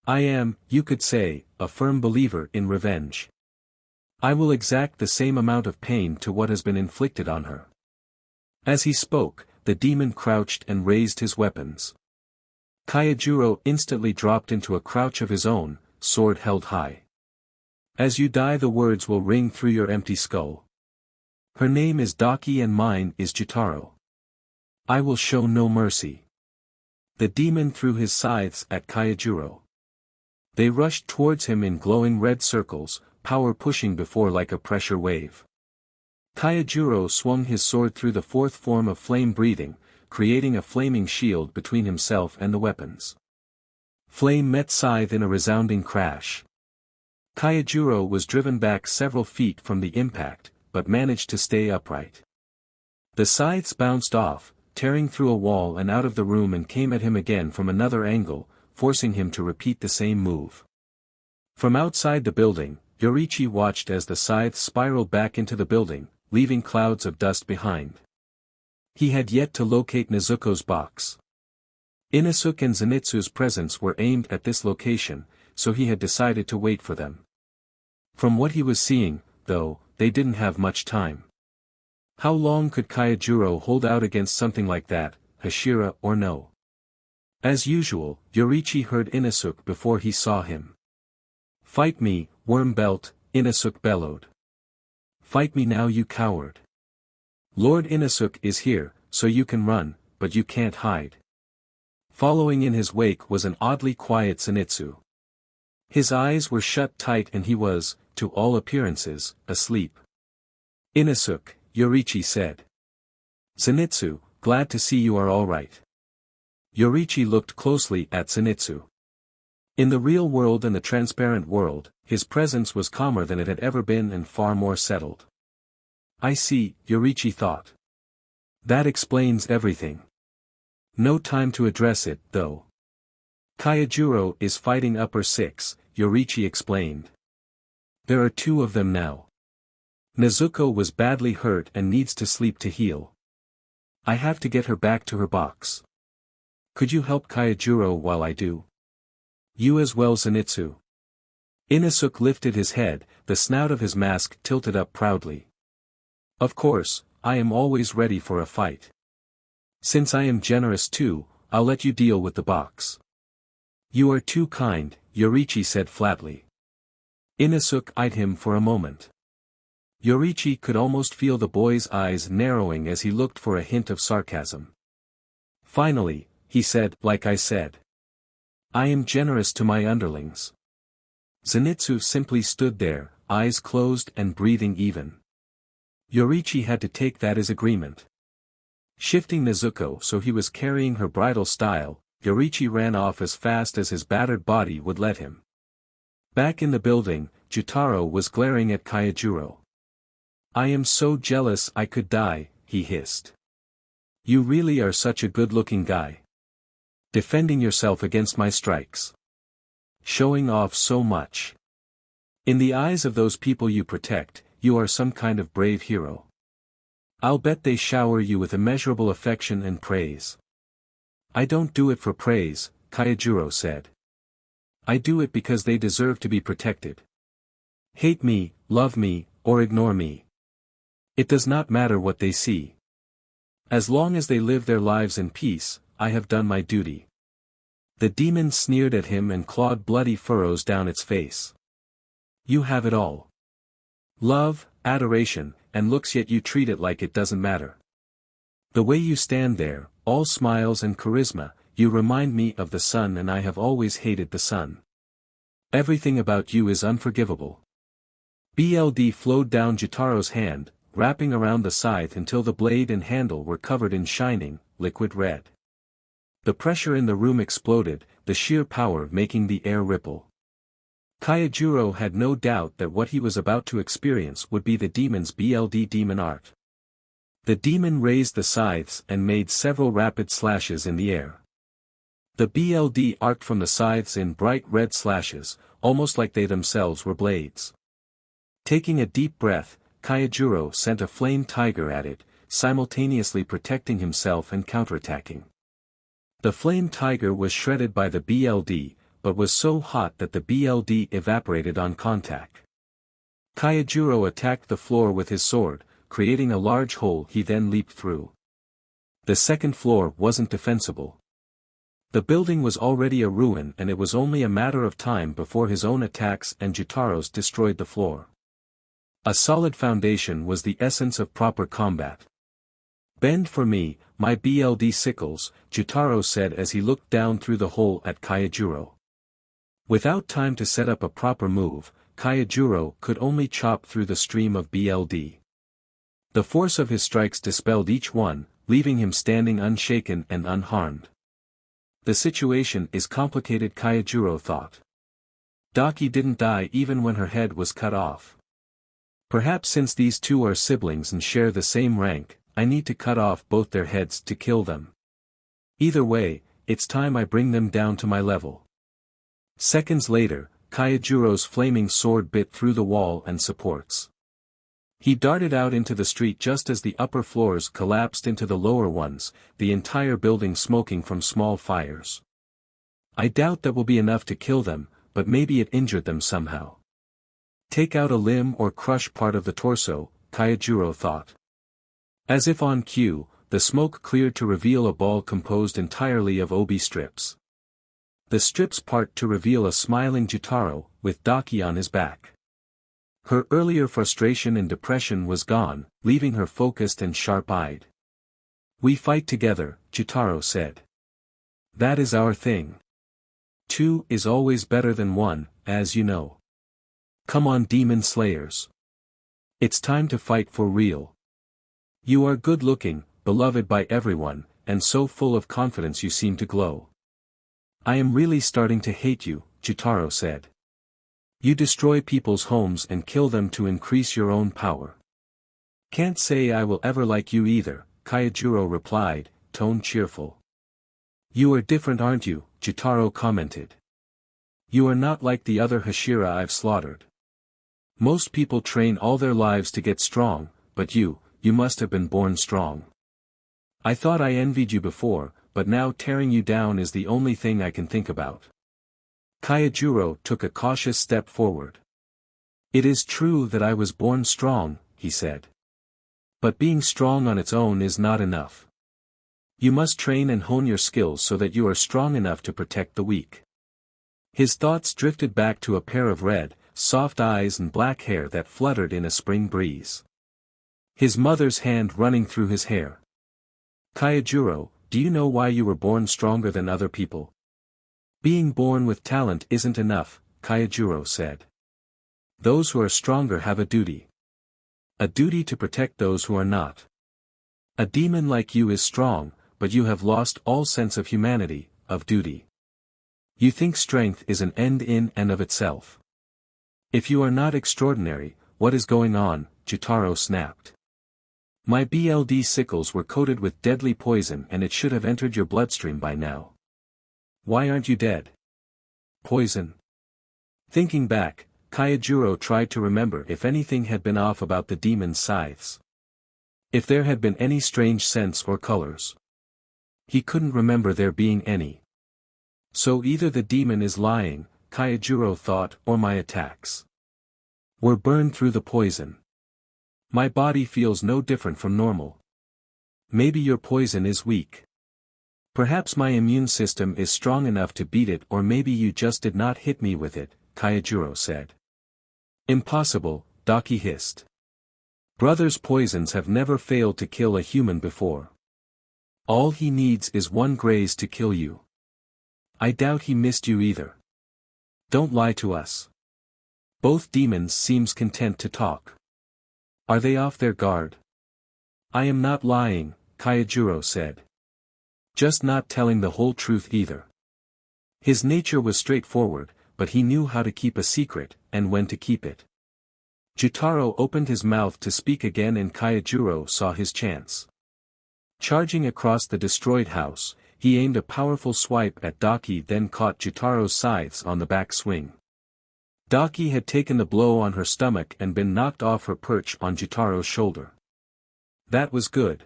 I am, you could say, a firm believer in revenge. I will exact the same amount of pain to what has been inflicted on her. As he spoke, the demon crouched and raised his weapons. Tanjiro instantly dropped into a crouch of his own, sword held high. As you die, the words will ring through your empty skull. Her name is Daki and mine is Jotaro. I will show no mercy. The demon threw his scythes at Tanjiro. They rushed towards him in glowing red circles, power pushing before like a pressure wave. Tanjiro swung his sword through the fourth form of flame breathing, creating a flaming shield between himself and the weapons. Flame met scythe in a resounding crash. Tanjiro was driven back several feet from the impact, but managed to stay upright. The scythes bounced off, tearing through a wall and out of the room, and came at him again from another angle, forcing him to repeat the same move. From outside the building, Yoriichi watched as the scythe spiraled back into the building, leaving clouds of dust behind. He had yet to locate Nezuko's box. Inosuke and Zenitsu's presence were aimed at this location, so he had decided to wait for them. From what he was seeing, though, they didn't have much time. How long could Tanjiro hold out against something like that, Hashira or no? As usual, Yoriichi heard Inosuke before he saw him. Fight me, worm belt, Inosuke bellowed. Fight me now, you coward. Lord Inosuke is here, so you can run, but you can't hide. Following in his wake was an oddly quiet Zenitsu. His eyes were shut tight and he was, to all appearances, asleep. Inosuke, Yoriichi said. Zenitsu, glad to see you are all right. Yoriichi looked closely at Zenitsu. In the real world and the transparent world, his presence was calmer than it had ever been and far more settled. I see, Yoriichi thought. That explains everything. No time to address it, though. Tanjiro is fighting upper 6, Yoriichi explained. There are 2 of them now. Nezuko was badly hurt and needs to sleep to heal. I have to get her back to her box. Could you help Tanjiro while I do? You as well, Zenitsu. Inosuke lifted his head, the snout of his mask tilted up proudly. Of course, I am always ready for a fight. Since I am generous too, I'll let you deal with the box. You are too kind, Yoriichi said flatly. Inosuke eyed him for a moment. Yoriichi could almost feel the boy's eyes narrowing as he looked for a hint of sarcasm. Finally, he said, like I said. I am generous to my underlings. Zenitsu simply stood there, eyes closed and breathing even. Yoriichi had to take that as agreement. Shifting Nezuko so he was carrying her bridal style, Yoriichi ran off as fast as his battered body would let him. Back in the building, Jotaro was glaring at Tanjiro. I am so jealous I could die, he hissed. You really are such a good-looking guy. Defending yourself against my strikes. Showing off so much. In the eyes of those people you protect, you are some kind of brave hero. I'll bet they shower you with immeasurable affection and praise. I don't do it for praise, Tanjiro said. I do it because they deserve to be protected. Hate me, love me, or ignore me. It does not matter what they see. As long as they live their lives in peace, I have done my duty. The demon sneered at him and clawed bloody furrows down its face. You have it all. Love, adoration, and looks, yet you treat it like it doesn't matter. The way you stand there, all smiles and charisma, you remind me of the sun, and I have always hated the sun. Everything about you is unforgivable. Blood flowed down Jotaro's hand, wrapping around the scythe until the blade and handle were covered in shining, liquid red. The pressure in the room exploded, the sheer power making the air ripple. Tanjiro had no doubt that what he was about to experience would be the demon's demon art. The demon raised the scythes and made several rapid slashes in the air. The BLD arced from the scythes in bright red slashes, almost like they themselves were blades. Taking a deep breath, Tanjiro sent a flame tiger at it, simultaneously protecting himself and counterattacking. The flame tiger was shredded by the BLD, but was so hot that the BLD evaporated on contact. Tanjiro attacked the floor with his sword, creating a large hole he then leaped through. The second floor wasn't defensible. The building was already a ruin, and it was only a matter of time before his own attacks and Jotaro's destroyed the floor. A solid foundation was the essence of proper combat. Bend for me, my BLD sickles, Jotaro said as he looked down through the hole at Tanjiro. Without time to set up a proper move, Tanjiro could only chop through the stream of BLD. The force of his strikes dispelled each one, leaving him standing unshaken and unharmed. The situation is complicated, Tanjiro thought. Daki didn't die even when her head was cut off. Perhaps since these two are siblings and share the same rank, I need to cut off both their heads to kill them. Either way, it's time I bring them down to my level. Seconds later, Tanjiro's flaming sword bit through the wall and supports. He darted out into the street just as the upper floors collapsed into the lower ones, the entire building smoking from small fires. I doubt that will be enough to kill them, but maybe it injured them somehow. Take out a limb or crush part of the torso, Tanjiro thought. As if on cue, the smoke cleared to reveal a ball composed entirely of obi strips. The strips part to reveal a smiling Jotaro, with Daki on his back. Her earlier frustration and depression was gone, leaving her focused and sharp-eyed. We fight together, Jotaro said. That is our thing. 2 is always better than 1, as you know. Come on, demon slayers. It's time to fight for real. You are good-looking, beloved by everyone, and so full of confidence you seem to glow. I am really starting to hate you, Jotaro said. You destroy people's homes and kill them to increase your own power. Can't say I will ever like you either, Tanjiro replied, tone cheerful. You are different, aren't you? Jotaro commented. You are not like the other Hashira I've slaughtered. Most people train all their lives to get strong, but you must have been born strong. I thought I envied you before, but now tearing you down is the only thing I can think about. Tanjiro took a cautious step forward. It is true that I was born strong, he said. But being strong on its own is not enough. You must train and hone your skills so that you are strong enough to protect the weak. His thoughts drifted back to a pair of red, soft eyes and black hair that fluttered in a spring breeze. His mother's hand running through his hair. Tanjiro, do you know why you were born stronger than other people? Being born with talent isn't enough, Tanjiro said. Those who are stronger have a duty. A duty to protect those who are not. A demon like you is strong, but you have lost all sense of humanity, of duty. You think strength is an end in and of itself. If you are not extraordinary, what is going on? Jotaro snapped. My BLD sickles were coated with deadly poison and it should have entered your bloodstream by now. Why aren't you dead? Poison. Thinking back, Tanjiro tried to remember if anything had been off about the demon's scythes. If there had been any strange scents or colors. He couldn't remember there being any. So either the demon is lying, Tanjiro thought, or my attacks were burned through the poison. My body feels no different from normal. Maybe your poison is weak. Perhaps my immune system is strong enough to beat it, or maybe you just did not hit me with it, Tanjiro said. Impossible, Daki hissed. Brother's poisons have never failed to kill a human before. All he needs is one graze to kill you. I doubt he missed you either. Don't lie to us. Both demons seems content to talk. Are they off their guard? I am not lying, Tanjiro said. Just not telling the whole truth either. His nature was straightforward, but he knew how to keep a secret, and when to keep it. Jotaro opened his mouth to speak again and Tanjiro saw his chance. Charging across the destroyed house, he aimed a powerful swipe at Daki, then caught Jotaro's scythes on the back swing. Daki had taken the blow on her stomach and been knocked off her perch on Jotaro's shoulder. That was good.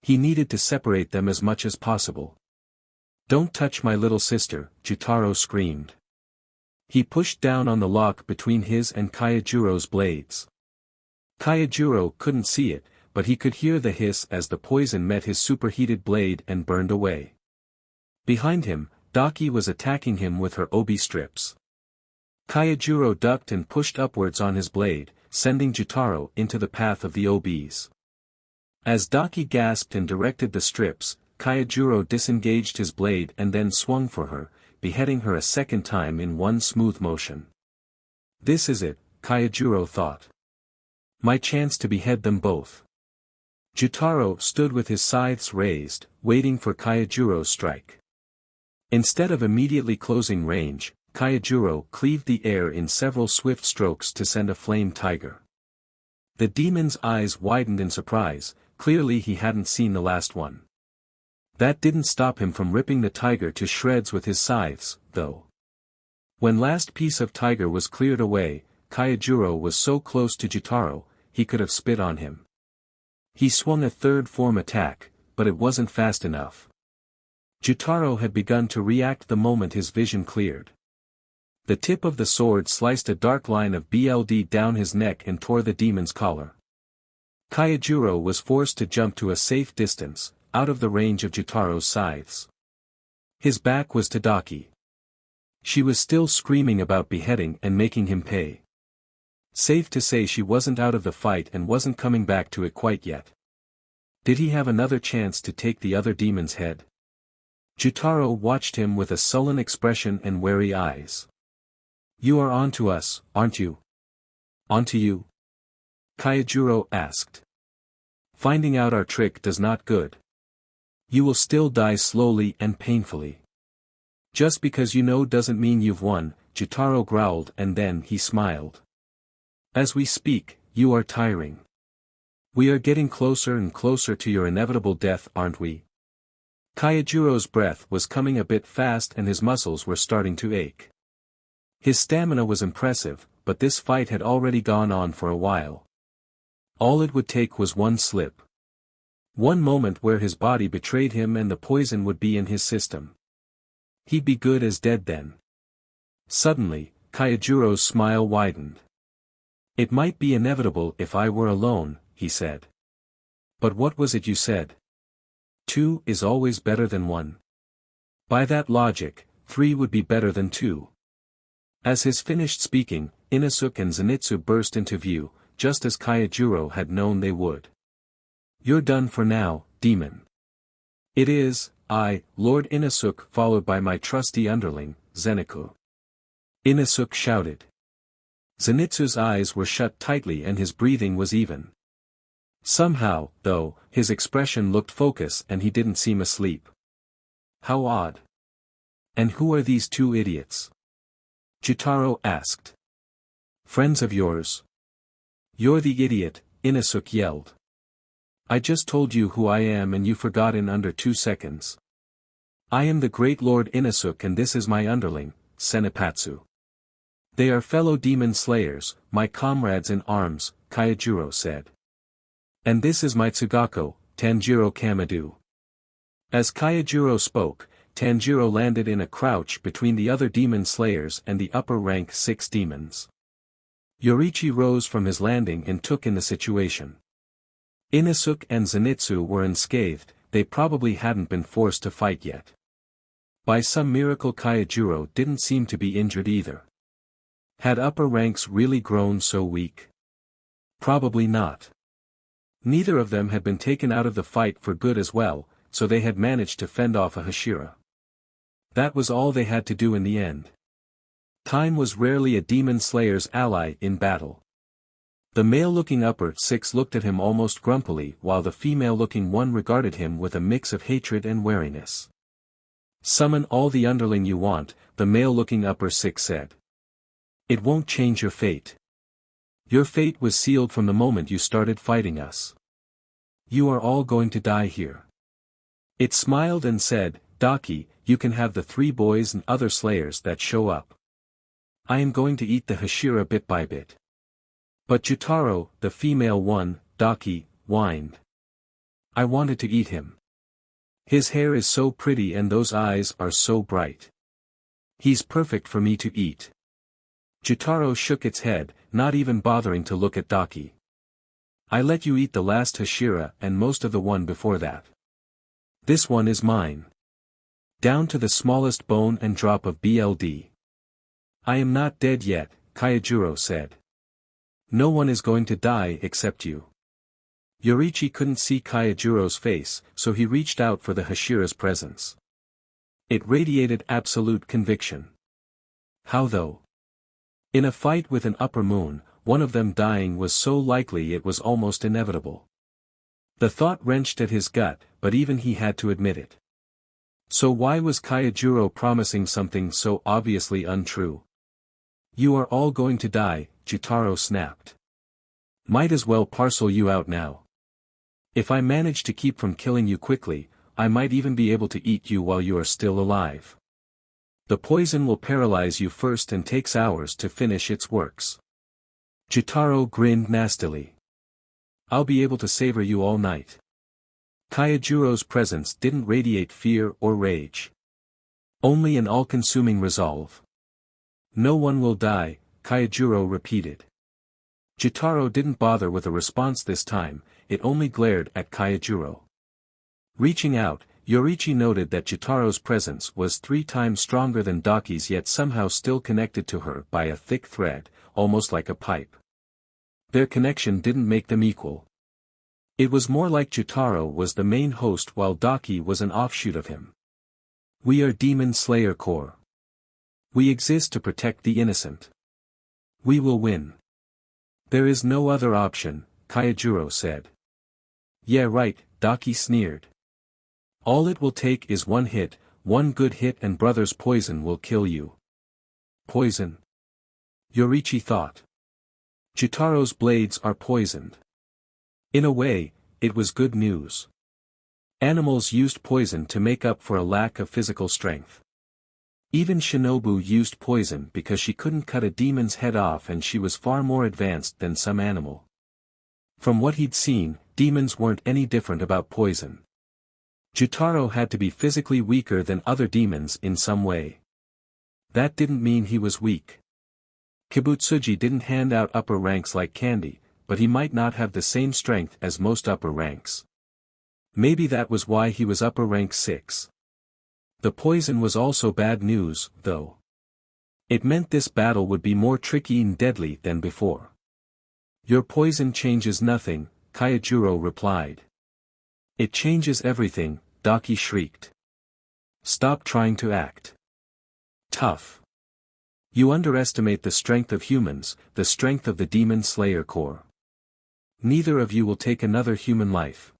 He needed to separate them as much as possible. Don't touch my little sister, Jotaro screamed. He pushed down on the lock between his and Tanjiro's blades. Tanjiro couldn't see it, but he could hear the hiss as the poison met his superheated blade and burned away. Behind him, Daki was attacking him with her obi strips. Tanjiro ducked and pushed upwards on his blade, sending Jotaro into the path of the obis. As Daki gasped and directed the strips, Tanjiro disengaged his blade and then swung for her, beheading her a second time in one smooth motion. This is it, Tanjiro thought. My chance to behead them both. Jotaro stood with his scythes raised, waiting for Tanjiro's strike. Instead of immediately closing range, Tanjiro cleaved the air in several swift strokes to send a flame tiger. The demon's eyes widened in surprise, clearly he hadn't seen the last one. That didn't stop him from ripping the tiger to shreds with his scythes, though. When last piece of tiger was cleared away, Tanjiro was so close to Jotaro, he could have spit on him. He swung a third form attack, but it wasn't fast enough. Jotaro had begun to react the moment his vision cleared. The tip of the sword sliced a dark line of blood down his neck and tore the demon's collar. Tanjiro was forced to jump to a safe distance, out of the range of Jotaro's scythes. His back was to Daki. She was still screaming about beheading and making him pay. Safe to say she wasn't out of the fight and wasn't coming back to it quite yet. Did he have another chance to take the other demon's head? Jotaro watched him with a sullen expression and wary eyes. You are on to us, aren't you? On to you? Tanjiro asked. Finding out our trick does not good. You will still die slowly and painfully. Just because you know doesn't mean you've won, Jotaro growled and then he smiled. As we speak, you are tiring. We are getting closer and closer to your inevitable death, aren't we? Tanjiro's breath was coming a bit fast and his muscles were starting to ache. His stamina was impressive, but this fight had already gone on for a while. All it would take was one slip. One moment where his body betrayed him and the poison would be in his system. He'd be good as dead then. Suddenly, Tanjiro's smile widened. It might be inevitable if I were alone, he said. But what was it you said? 2 is always better than 1. By that logic, 3 would be better than 2. As his finished speaking, Inosuke and Zenitsu burst into view, just as Tanjiro had known they would. You're done for now, demon. It is, I, Lord Inosuke, followed by my trusty underling, Zenitsu. Inosuke shouted. Zenitsu's eyes were shut tightly and his breathing was even. Somehow, though, his expression looked focused and he didn't seem asleep. How odd. And who are these 2 idiots? Jotaro asked. Friends of yours? You're the idiot, Inosuke yelled. I just told you who I am and you forgot in under 2 seconds. I am the great Lord Inosuke and this is my underling, Senipatsu. They are fellow demon slayers, my comrades in arms, Kaijiro said. And this is my Tsugako, Tanjirou Komado. As Kaijiro spoke, Tanjiro landed in a crouch between the other demon slayers and the upper rank 6 demons. Yoriichi rose from his landing and took in the situation. Inosuke and Zenitsu were unscathed, they probably hadn't been forced to fight yet. By some miracle Kaijiro didn't seem to be injured either. Had upper ranks really grown so weak? Probably not. Neither of them had been taken out of the fight for good as well, so they had managed to fend off a Hashira. That was all they had to do in the end. Time was rarely a demon slayer's ally in battle. The male-looking upper 6 looked at him almost grumpily while the female-looking one regarded him with a mix of hatred and wariness. Summon all the underling you want, the male-looking upper 6 said. It won't change your fate. Your fate was sealed from the moment you started fighting us. You are all going to die here. It smiled and said, Daki, you can have the 3 boys and other slayers that show up. I am going to eat the Hashira bit by bit. But Jutaro, the female one, Daki, whined. I wanted to eat him. His hair is so pretty and those eyes are so bright. He's perfect for me to eat. Jutaro shook its head, not even bothering to look at Daki. I let you eat the last Hashira and most of the one before that. This one is mine. Down to the smallest bone and drop of BLD. I am not dead yet, Kaijiro said. No one is going to die except you. Yoriichi couldn't see Kaijiro's face, so he reached out for the Hashira's presence. It radiated absolute conviction. How though? In a fight with an upper moon, one of them dying was so likely it was almost inevitable. The thought wrenched at his gut, but even he had to admit it. So why was Kaijiro promising something so obviously untrue? You are all going to die, Jutaro snapped. Might as well parcel you out now. If I manage to keep from killing you quickly, I might even be able to eat you while you are still alive. The poison will paralyze you first and takes hours to finish its works. Jutaro grinned nastily. I'll be able to savor you all night. Kaijiro's presence didn't radiate fear or rage. Only an all-consuming resolve. No one will die, Kaijiro repeated. Jutaro didn't bother with a response this time, it only glared at Kaijiro. Reaching out, Yoriichi noted that Jutaro's presence was 3 times stronger than Daki's yet somehow still connected to her by a thick thread, almost like a pipe. Their connection didn't make them equal. It was more like Jutaro was the main host while Daki was an offshoot of him. We are Demon Slayer Corps. We exist to protect the innocent. We will win. There is no other option, Kaijiro said. Yeah right, Daki sneered. All it will take is one hit, one good hit and brother's poison will kill you. Poison? Yoriichi thought. Jutaro's blades are poisoned. In a way, it was good news. Animals used poison to make up for a lack of physical strength. Even Shinobu used poison because she couldn't cut a demon's head off and she was far more advanced than some animal. From what he'd seen, demons weren't any different about poison. Jutaro had to be physically weaker than other demons in some way. That didn't mean he was weak. Kibutsuji didn't hand out upper ranks like candy, but he might not have the same strength as most upper ranks. Maybe that was why he was upper rank 6. The poison was also bad news, though. It meant this battle would be more tricky and deadly than before. Your poison changes nothing, Kaijiro replied. It changes everything, Daki shrieked. Stop trying to act tough. You underestimate the strength of humans, the strength of the Demon Slayer Corps. Neither of you will take another human life.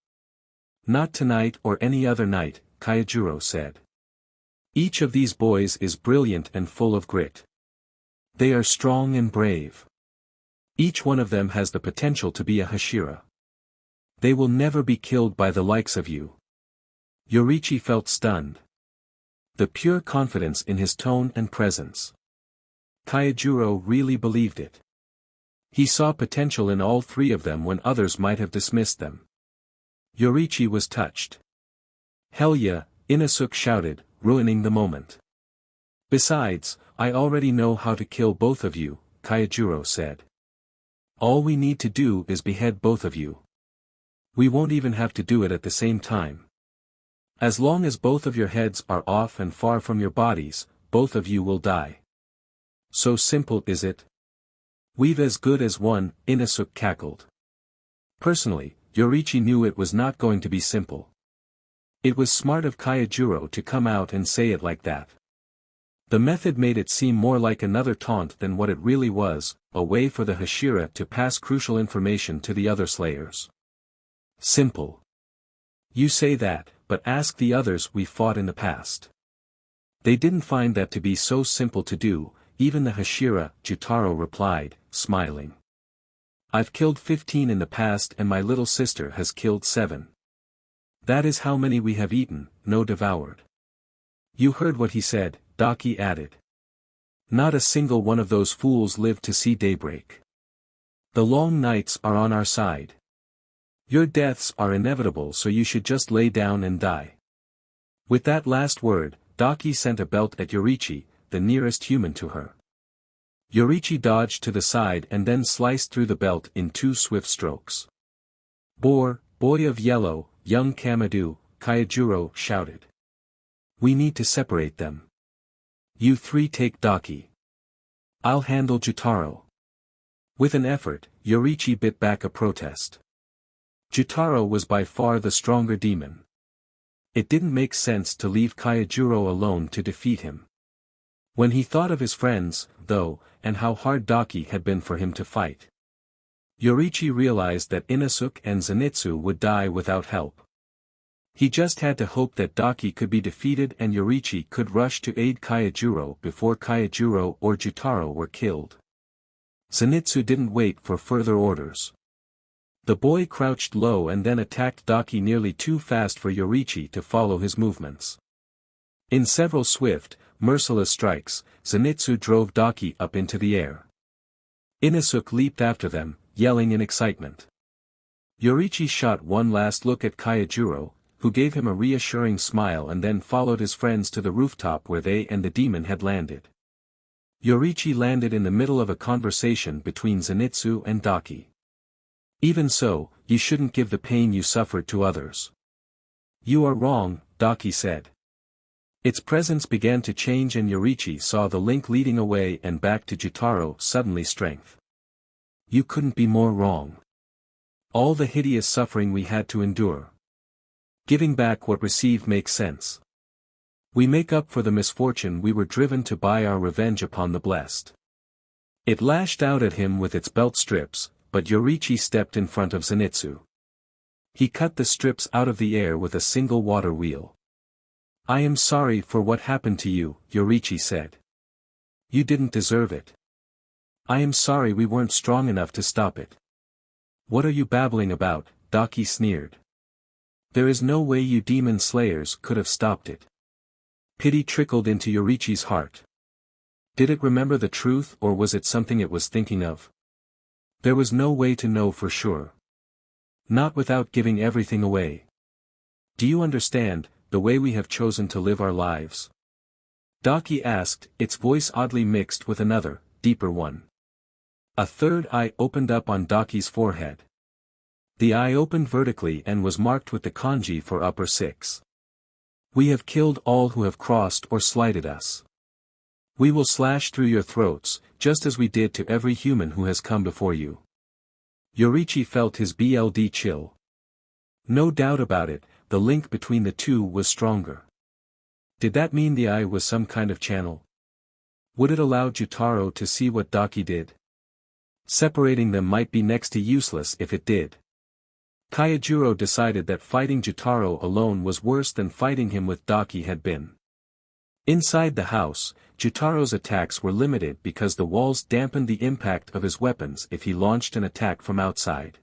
Not tonight or any other night, Kaijiro said. Each of these boys is brilliant and full of grit. They are strong and brave. Each one of them has the potential to be a Hashira. They will never be killed by the likes of you. Yoriichi felt stunned. The pure confidence in his tone and presence. Tanjiro really believed it. He saw potential in all three of them when others might have dismissed them. Yoriichi was touched. "Hell yeah," Inosuke shouted, ruining the moment. "Besides, I already know how to kill both of you," Tanjiro said. "All we need to do is behead both of you. We won't even have to do it at the same time. As long as both of your heads are off and far from your bodies, both of you will die. So simple is it? We've as good as won," Inosuke cackled. Personally, Yoriichi knew it was not going to be simple. It was smart of Tanjiro to come out and say it like that. The method made it seem more like another taunt than what it really was, a way for the Hashira to pass crucial information to the other slayers. Simple. You say that, but ask the others we fought in the past. They didn't find that to be so simple to do, even the Hashira, Jotaro replied, smiling. I've killed 15 in the past and my little sister has killed 7. That is how many we have eaten, no devoured. You heard what he said, Daki added. Not a single one of those fools lived to see daybreak. The long nights are on our side. Your deaths are inevitable, so you should just lay down and die. With that last word, Daki sent a belt at Yoriichi, the nearest human to her. Yoriichi dodged to the side and then sliced through the belt in 2 swift strokes. Boy of yellow, young Komado, Tanjiro shouted. We need to separate them. You 3 take Daki. I'll handle Jotaro. With an effort, Yoriichi bit back a protest. Jotaro was by far the stronger demon. It didn't make sense to leave Tanjiro alone to defeat him. When he thought of his friends, though, and how hard Daki had been for him to fight, Yoriichi realized that Inosuke and Zenitsu would die without help. He just had to hope that Daki could be defeated and Yoriichi could rush to aid Tanjiro before Tanjiro or Jotaro were killed. Zenitsu didn't wait for further orders. The boy crouched low and then attacked Daki nearly too fast for Yoriichi to follow his movements. In several swift, merciless strikes, Zenitsu drove Daki up into the air. Inosuke leaped after them, yelling in excitement. Yoriichi shot one last look at Tanjiro, who gave him a reassuring smile and then followed his friends to the rooftop where they and the demon had landed. Yoriichi landed in the middle of a conversation between Zenitsu and Daki. Even so, you shouldn't give the pain you suffered to others. You are wrong, Daki said. Its presence began to change and Yoriichi saw the link leading away and back to Jotaro suddenly strength. You couldn't be more wrong. All the hideous suffering we had to endure. Giving back what received makes sense. We make up for the misfortune we were driven to by our revenge upon the blessed. It lashed out at him with its belt strips, but Yoriichi stepped in front of Zenitsu. He cut the strips out of the air with a single water wheel. I am sorry for what happened to you, Yoriichi said. You didn't deserve it. I am sorry we weren't strong enough to stop it. What are you babbling about, Daki sneered. There is no way you demon slayers could have stopped it. Pity trickled into Yoriichi's heart. Did it remember the truth or was it something it was thinking of? There was no way to know for sure. Not without giving everything away. Do you understand, the way we have chosen to live our lives? Daki asked, its voice oddly mixed with another, deeper one. A third eye opened up on Daki's forehead. The eye opened vertically and was marked with the kanji for upper 6. We have killed all who have crossed or slighted us. We will slash through your throats, just as we did to every human who has come before you. Yoriichi felt his blood chill. No doubt about it, the link between the two was stronger. Did that mean the eye was some kind of channel? Would it allow Jotaro to see what Daki did? Separating them might be next to useless if it did. Tanjiro decided that fighting Jotaro alone was worse than fighting him with Daki had been. Inside the house, Jotaro's attacks were limited because the walls dampened the impact of his weapons if he launched an attack from outside.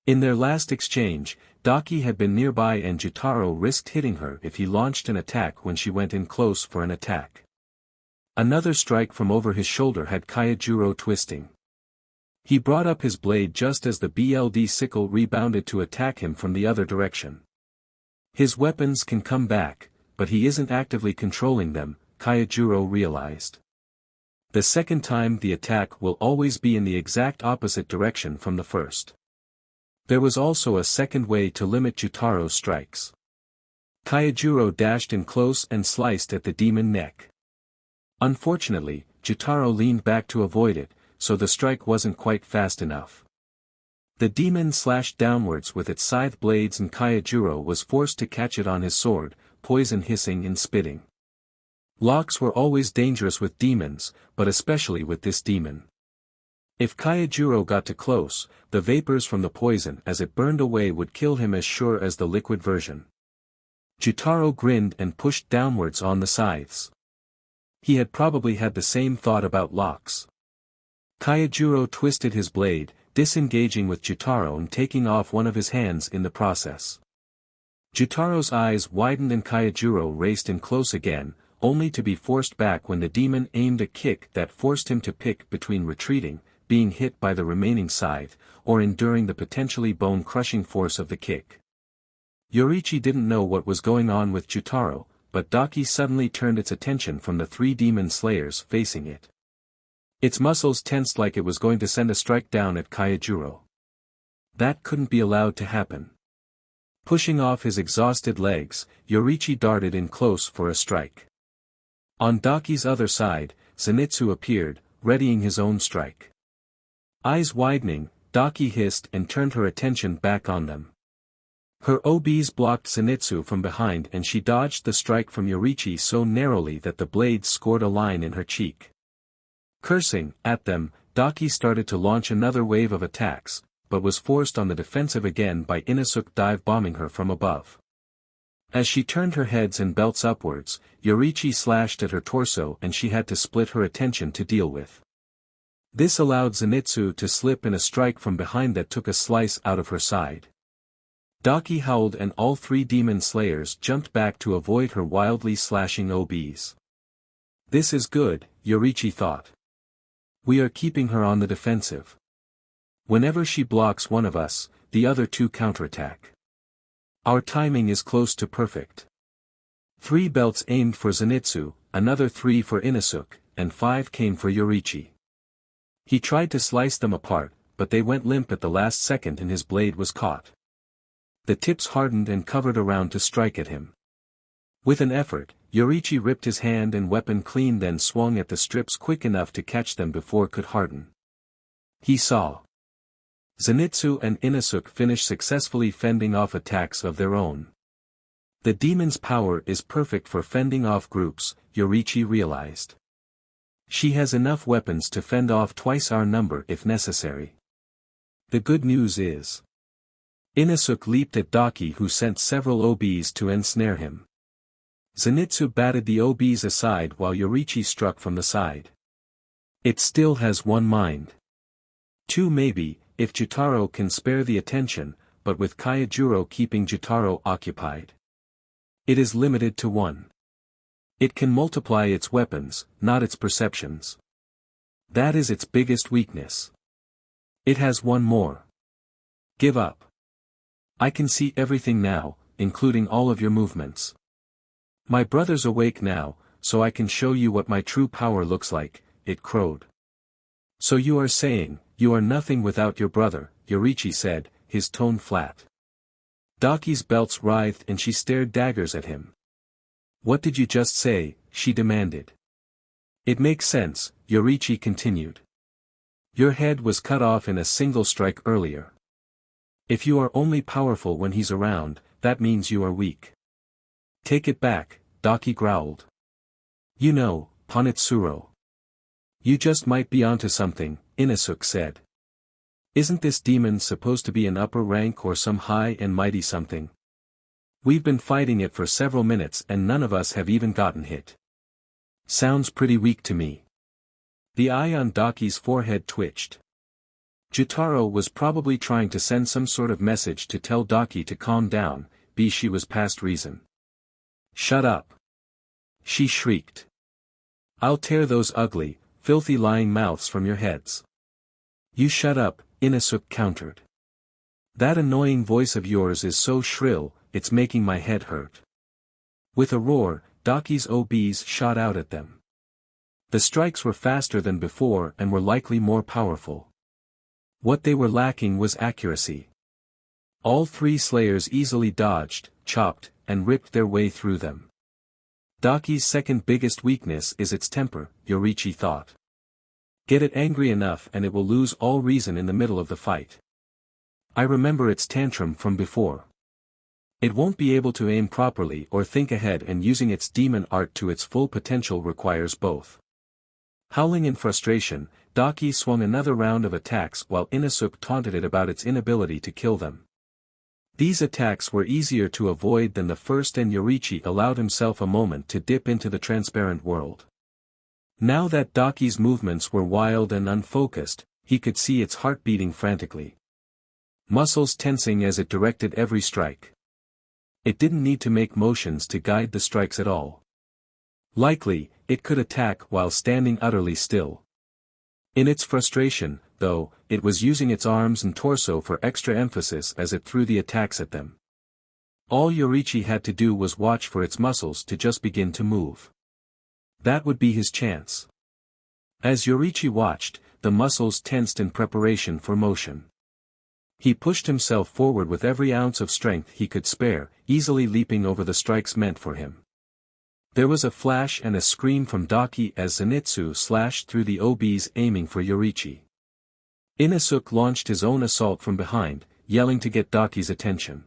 In their last exchange, Daki had been nearby and Jotaro risked hitting her if he launched an attack when she went in close for an attack. Another strike from over his shoulder had Kaijuro twisting. He brought up his blade just as the BLD sickle rebounded to attack him from the other direction. His weapons can come back, but he isn't actively controlling them, Kaijuro realized. The second time the attack will always be in the exact opposite direction from the first. There was also a second way to limit Jotaro's strikes. Kaijuro dashed in close and sliced at the demon neck. Unfortunately, Jotaro leaned back to avoid it, so the strike wasn't quite fast enough. The demon slashed downwards with its scythe blades and Kaijuro was forced to catch it on his sword, poison hissing and spitting. Locks were always dangerous with demons, but especially with this demon. If Kaijuro got too close, the vapors from the poison as it burned away would kill him as sure as the liquid version. Jotaro grinned and pushed downwards on the scythes. He had probably had the same thought about locks. Kaijuro twisted his blade, disengaging with Jotaro and taking off one of his hands in the process. Jotaro's eyes widened and Kaijuro raced in close again, only to be forced back when the demon aimed a kick that forced him to pick between retreating, being hit by the remaining scythe, or enduring the potentially bone-crushing force of the kick. Yoriichi didn't know what was going on with Jotaro, but Daki suddenly turned its attention from the three demon slayers facing it. Its muscles tensed like it was going to send a strike down at Kaijuro. That couldn't be allowed to happen. Pushing off his exhausted legs, Yoriichi darted in close for a strike. On Daki's other side, Zenitsu appeared, readying his own strike. Eyes widening, Daki hissed and turned her attention back on them. Her obis blocked Zenitsu from behind and she dodged the strike from Yoriichi so narrowly that the blade scored a line in her cheek. Cursing at them, Daki started to launch another wave of attacks, but was forced on the defensive again by Inosuke dive-bombing her from above. As she turned her heads and belts upwards, Yoriichi slashed at her torso and she had to split her attention to deal with. This allowed Zenitsu to slip in a strike from behind that took a slice out of her side. Daki howled and all three demon slayers jumped back to avoid her wildly slashing obs. This is good, Yoriichi thought. We are keeping her on the defensive. Whenever she blocks one of us, the other two counterattack. Our timing is close to perfect. 3 belts aimed for Zenitsu, another 3 for Inosuke, and 5 came for Yoriichi. He tried to slice them apart, but they went limp at the last second and his blade was caught. The tips hardened and covered around to strike at him. With an effort, Yoriichi ripped his hand and weapon clean, then swung at the strips quick enough to catch them before it could harden. He saw Zenitsu and Inosuke finish successfully fending off attacks of their own. The demon's power is perfect for fending off groups, Yoriichi realized. She has enough weapons to fend off twice our number if necessary. The good news is, Inosuke leaped at Daki, who sent several obs to ensnare him. Zenitsu batted the obs aside while Yoriichi struck from the side. It still has 1 mind. 2 maybe, if Jotaro can spare the attention, but with Kaijuro keeping Jotaro occupied. It is limited to 1. It can multiply its weapons, not its perceptions. That is its biggest weakness. It has 1 more. Give up. I can see everything now, including all of your movements. My brother's awake now, so I can show you what my true power looks like, it crowed. So you are saying, you are nothing without your brother, Yoriichi said, his tone flat. Daki's belts writhed and she stared daggers at him. What did you just say? She demanded. It makes sense, Yoriichi continued. Your head was cut off in a single strike earlier. If you are only powerful when he's around, that means you are weak. Take it back, Daki growled. You know, Panitsuro. You just might be onto something, Inosuke said. Isn't this demon supposed to be an upper rank or some high and mighty something? We've been fighting it for several minutes and none of us have even gotten hit. Sounds pretty weak to me. The eye on Daki's forehead twitched. Jotaro was probably trying to send some sort of message to tell Daki to calm down, she was past reason. Shut up! She shrieked. I'll tear those ugly, filthy lying mouths from your heads. You shut up, Inosuke countered. That annoying voice of yours is so shrill, it's making my head hurt. With a roar, Daki's OBs shot out at them. The strikes were faster than before and were likely more powerful. What they were lacking was accuracy. All three slayers easily dodged, chopped, and ripped their way through them. Daki's second biggest weakness is its temper, Yoriichi thought. Get it angry enough and it will lose all reason in the middle of the fight. I remember its tantrum from before. It won't be able to aim properly or think ahead, and using its demon art to its full potential requires both. Howling in frustration, Daki swung another round of attacks while Inosuke taunted it about its inability to kill them. These attacks were easier to avoid than the first, and Yoriichi allowed himself a moment to dip into the transparent world. Now that Daki's movements were wild and unfocused, he could see its heart beating frantically. Muscles tensing as it directed every strike. It didn't need to make motions to guide the strikes at all. Likely, it could attack while standing utterly still. In its frustration, though, it was using its arms and torso for extra emphasis as it threw the attacks at them. All Yoriichi had to do was watch for its muscles to just begin to move. That would be his chance. As Yoriichi watched, the muscles tensed in preparation for motion. He pushed himself forward with every ounce of strength he could spare, easily leaping over the strikes meant for him. There was a flash and a scream from Daki as Zenitsu slashed through the OBs aiming for Yoriichi. Inosuke launched his own assault from behind, yelling to get Daki's attention.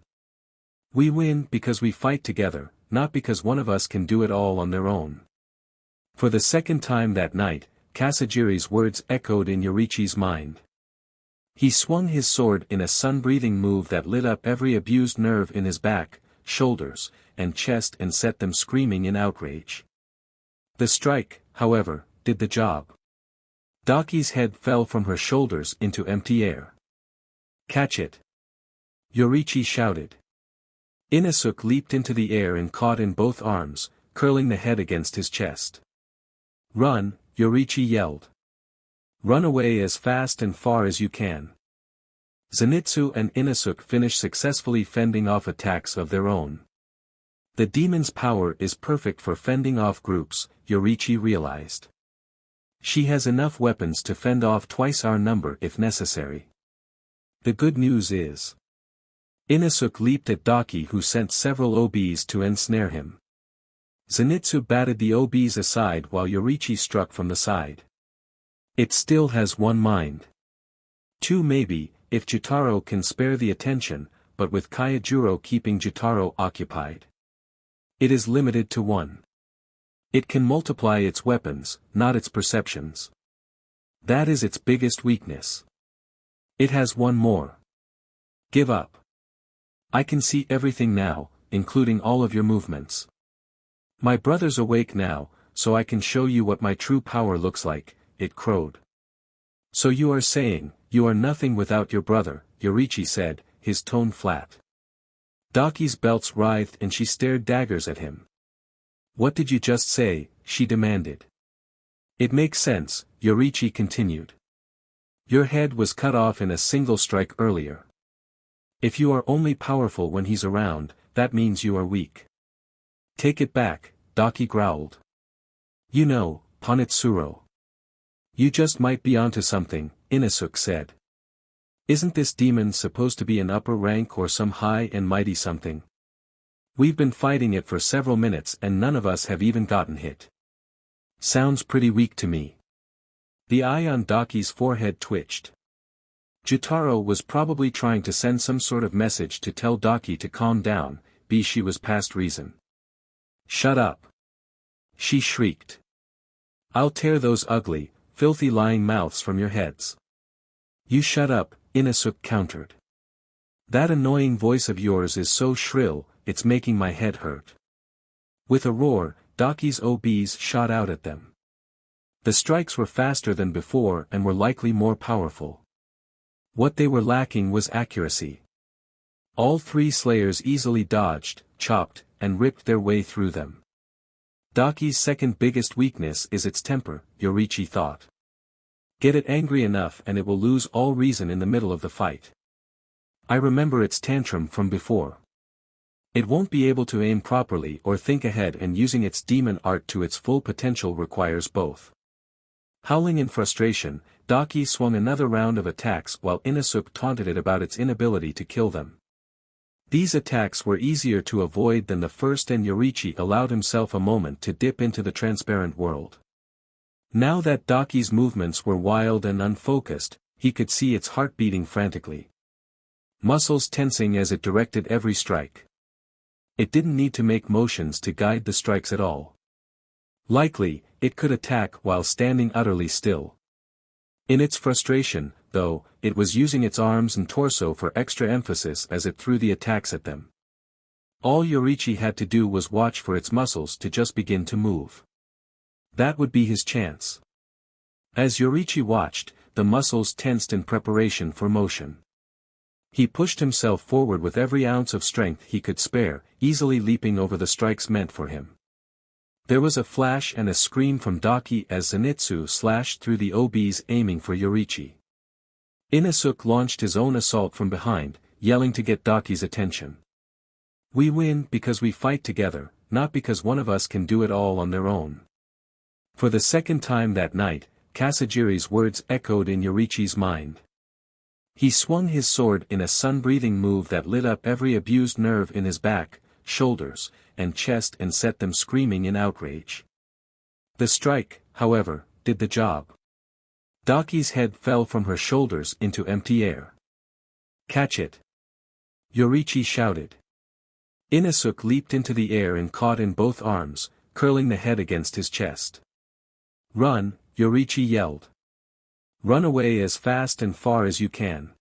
We win because we fight together, not because one of us can do it all on their own. For the second time that night, Kasagiri's words echoed in Yoriichi's mind. He swung his sword in a sun-breathing move that lit up every abused nerve in his back, shoulders, and chest and set them screaming in outrage. The strike, however, did the job. Daki's head fell from her shoulders into empty air. Catch it! Yoriichi shouted. Inosuke leaped into the air and caught in both arms, curling the head against his chest. Run, Yoriichi yelled. Run away as fast and far as you can. Zenitsu and Inosuke finished successfully fending off attacks of their own. The demon's power is perfect for fending off groups, Yoriichi realized. She has enough weapons to fend off twice our number if necessary. The good news is, Inosuke leaped at Daki, who sent several OBs to ensnare him. Zenitsu batted the OBs aside while Yoriichi struck from the side. It still has one mind. Two maybe, if Jotaro can spare the attention, but with Kaijuro keeping Jotaro occupied. It is limited to one. It can multiply its weapons, not its perceptions. That is its biggest weakness. It has one more. Give up. I can see everything now, including all of your movements. My brother's awake now, so I can show you what my true power looks like, it crowed. So you are saying, you are nothing without your brother, Yoriichi said, his tone flat. Daki's belts writhed and she stared daggers at him. What did you just say? She demanded. It makes sense, Yoriichi continued. Your head was cut off in a single strike earlier. If you are only powerful when he's around, that means you are weak. Take it back, Daki growled. You know, Panitsuro. You just might be onto something, Inosuke said. Isn't this demon supposed to be an upper rank or some high and mighty something? We've been fighting it for several minutes and none of us have even gotten hit. Sounds pretty weak to me. The eye on Daki's forehead twitched. Jotaro was probably trying to send some sort of message to tell Daki to calm down, she was past reason. Shut up! She shrieked. I'll tear those ugly, filthy lying mouths from your heads. You shut up, Inosuke countered. That annoying voice of yours is so shrill, it's making my head hurt. With a roar, Daki's OBs shot out at them. The strikes were faster than before and were likely more powerful. What they were lacking was accuracy. All three slayers easily dodged, chopped, and ripped their way through them. Daki's second biggest weakness is its temper, Yoriichi thought. Get it angry enough and it will lose all reason in the middle of the fight. I remember its tantrum from before. It won't be able to aim properly or think ahead, and using its demon art to its full potential requires both. Howling in frustration, Daki swung another round of attacks while Inosuke taunted it about its inability to kill them. These attacks were easier to avoid than the first, and Yoriichi allowed himself a moment to dip into the transparent world. Now that Daki's movements were wild and unfocused, he could see its heart beating frantically. Muscles tensing as it directed every strike. It didn't need to make motions to guide the strikes at all. Likely, it could attack while standing utterly still. In its frustration, though, it was using its arms and torso for extra emphasis as it threw the attacks at them. All Yoriichi had to do was watch for its muscles to just begin to move. That would be his chance. As Yoriichi watched, the muscles tensed in preparation for motion. He pushed himself forward with every ounce of strength he could spare, easily leaping over the strikes meant for him. There was a flash and a scream from Daki as Zenitsu slashed through the OBs, aiming for Yoriichi. Inosuke launched his own assault from behind, yelling to get Daki's attention. We win because we fight together, not because one of us can do it all on their own. For the second time that night, Kasagiri's words echoed in Yoriichi's mind. He swung his sword in a sun-breathing move that lit up every abused nerve in his back, shoulders, and chest and set them screaming in outrage. The strike, however, did the job. Daki's head fell from her shoulders into empty air. Catch it! Yoriichi shouted. Inosuke leaped into the air and caught in both arms, curling the head against his chest. Run, Yoriichi yelled. Run away as fast and far as you can.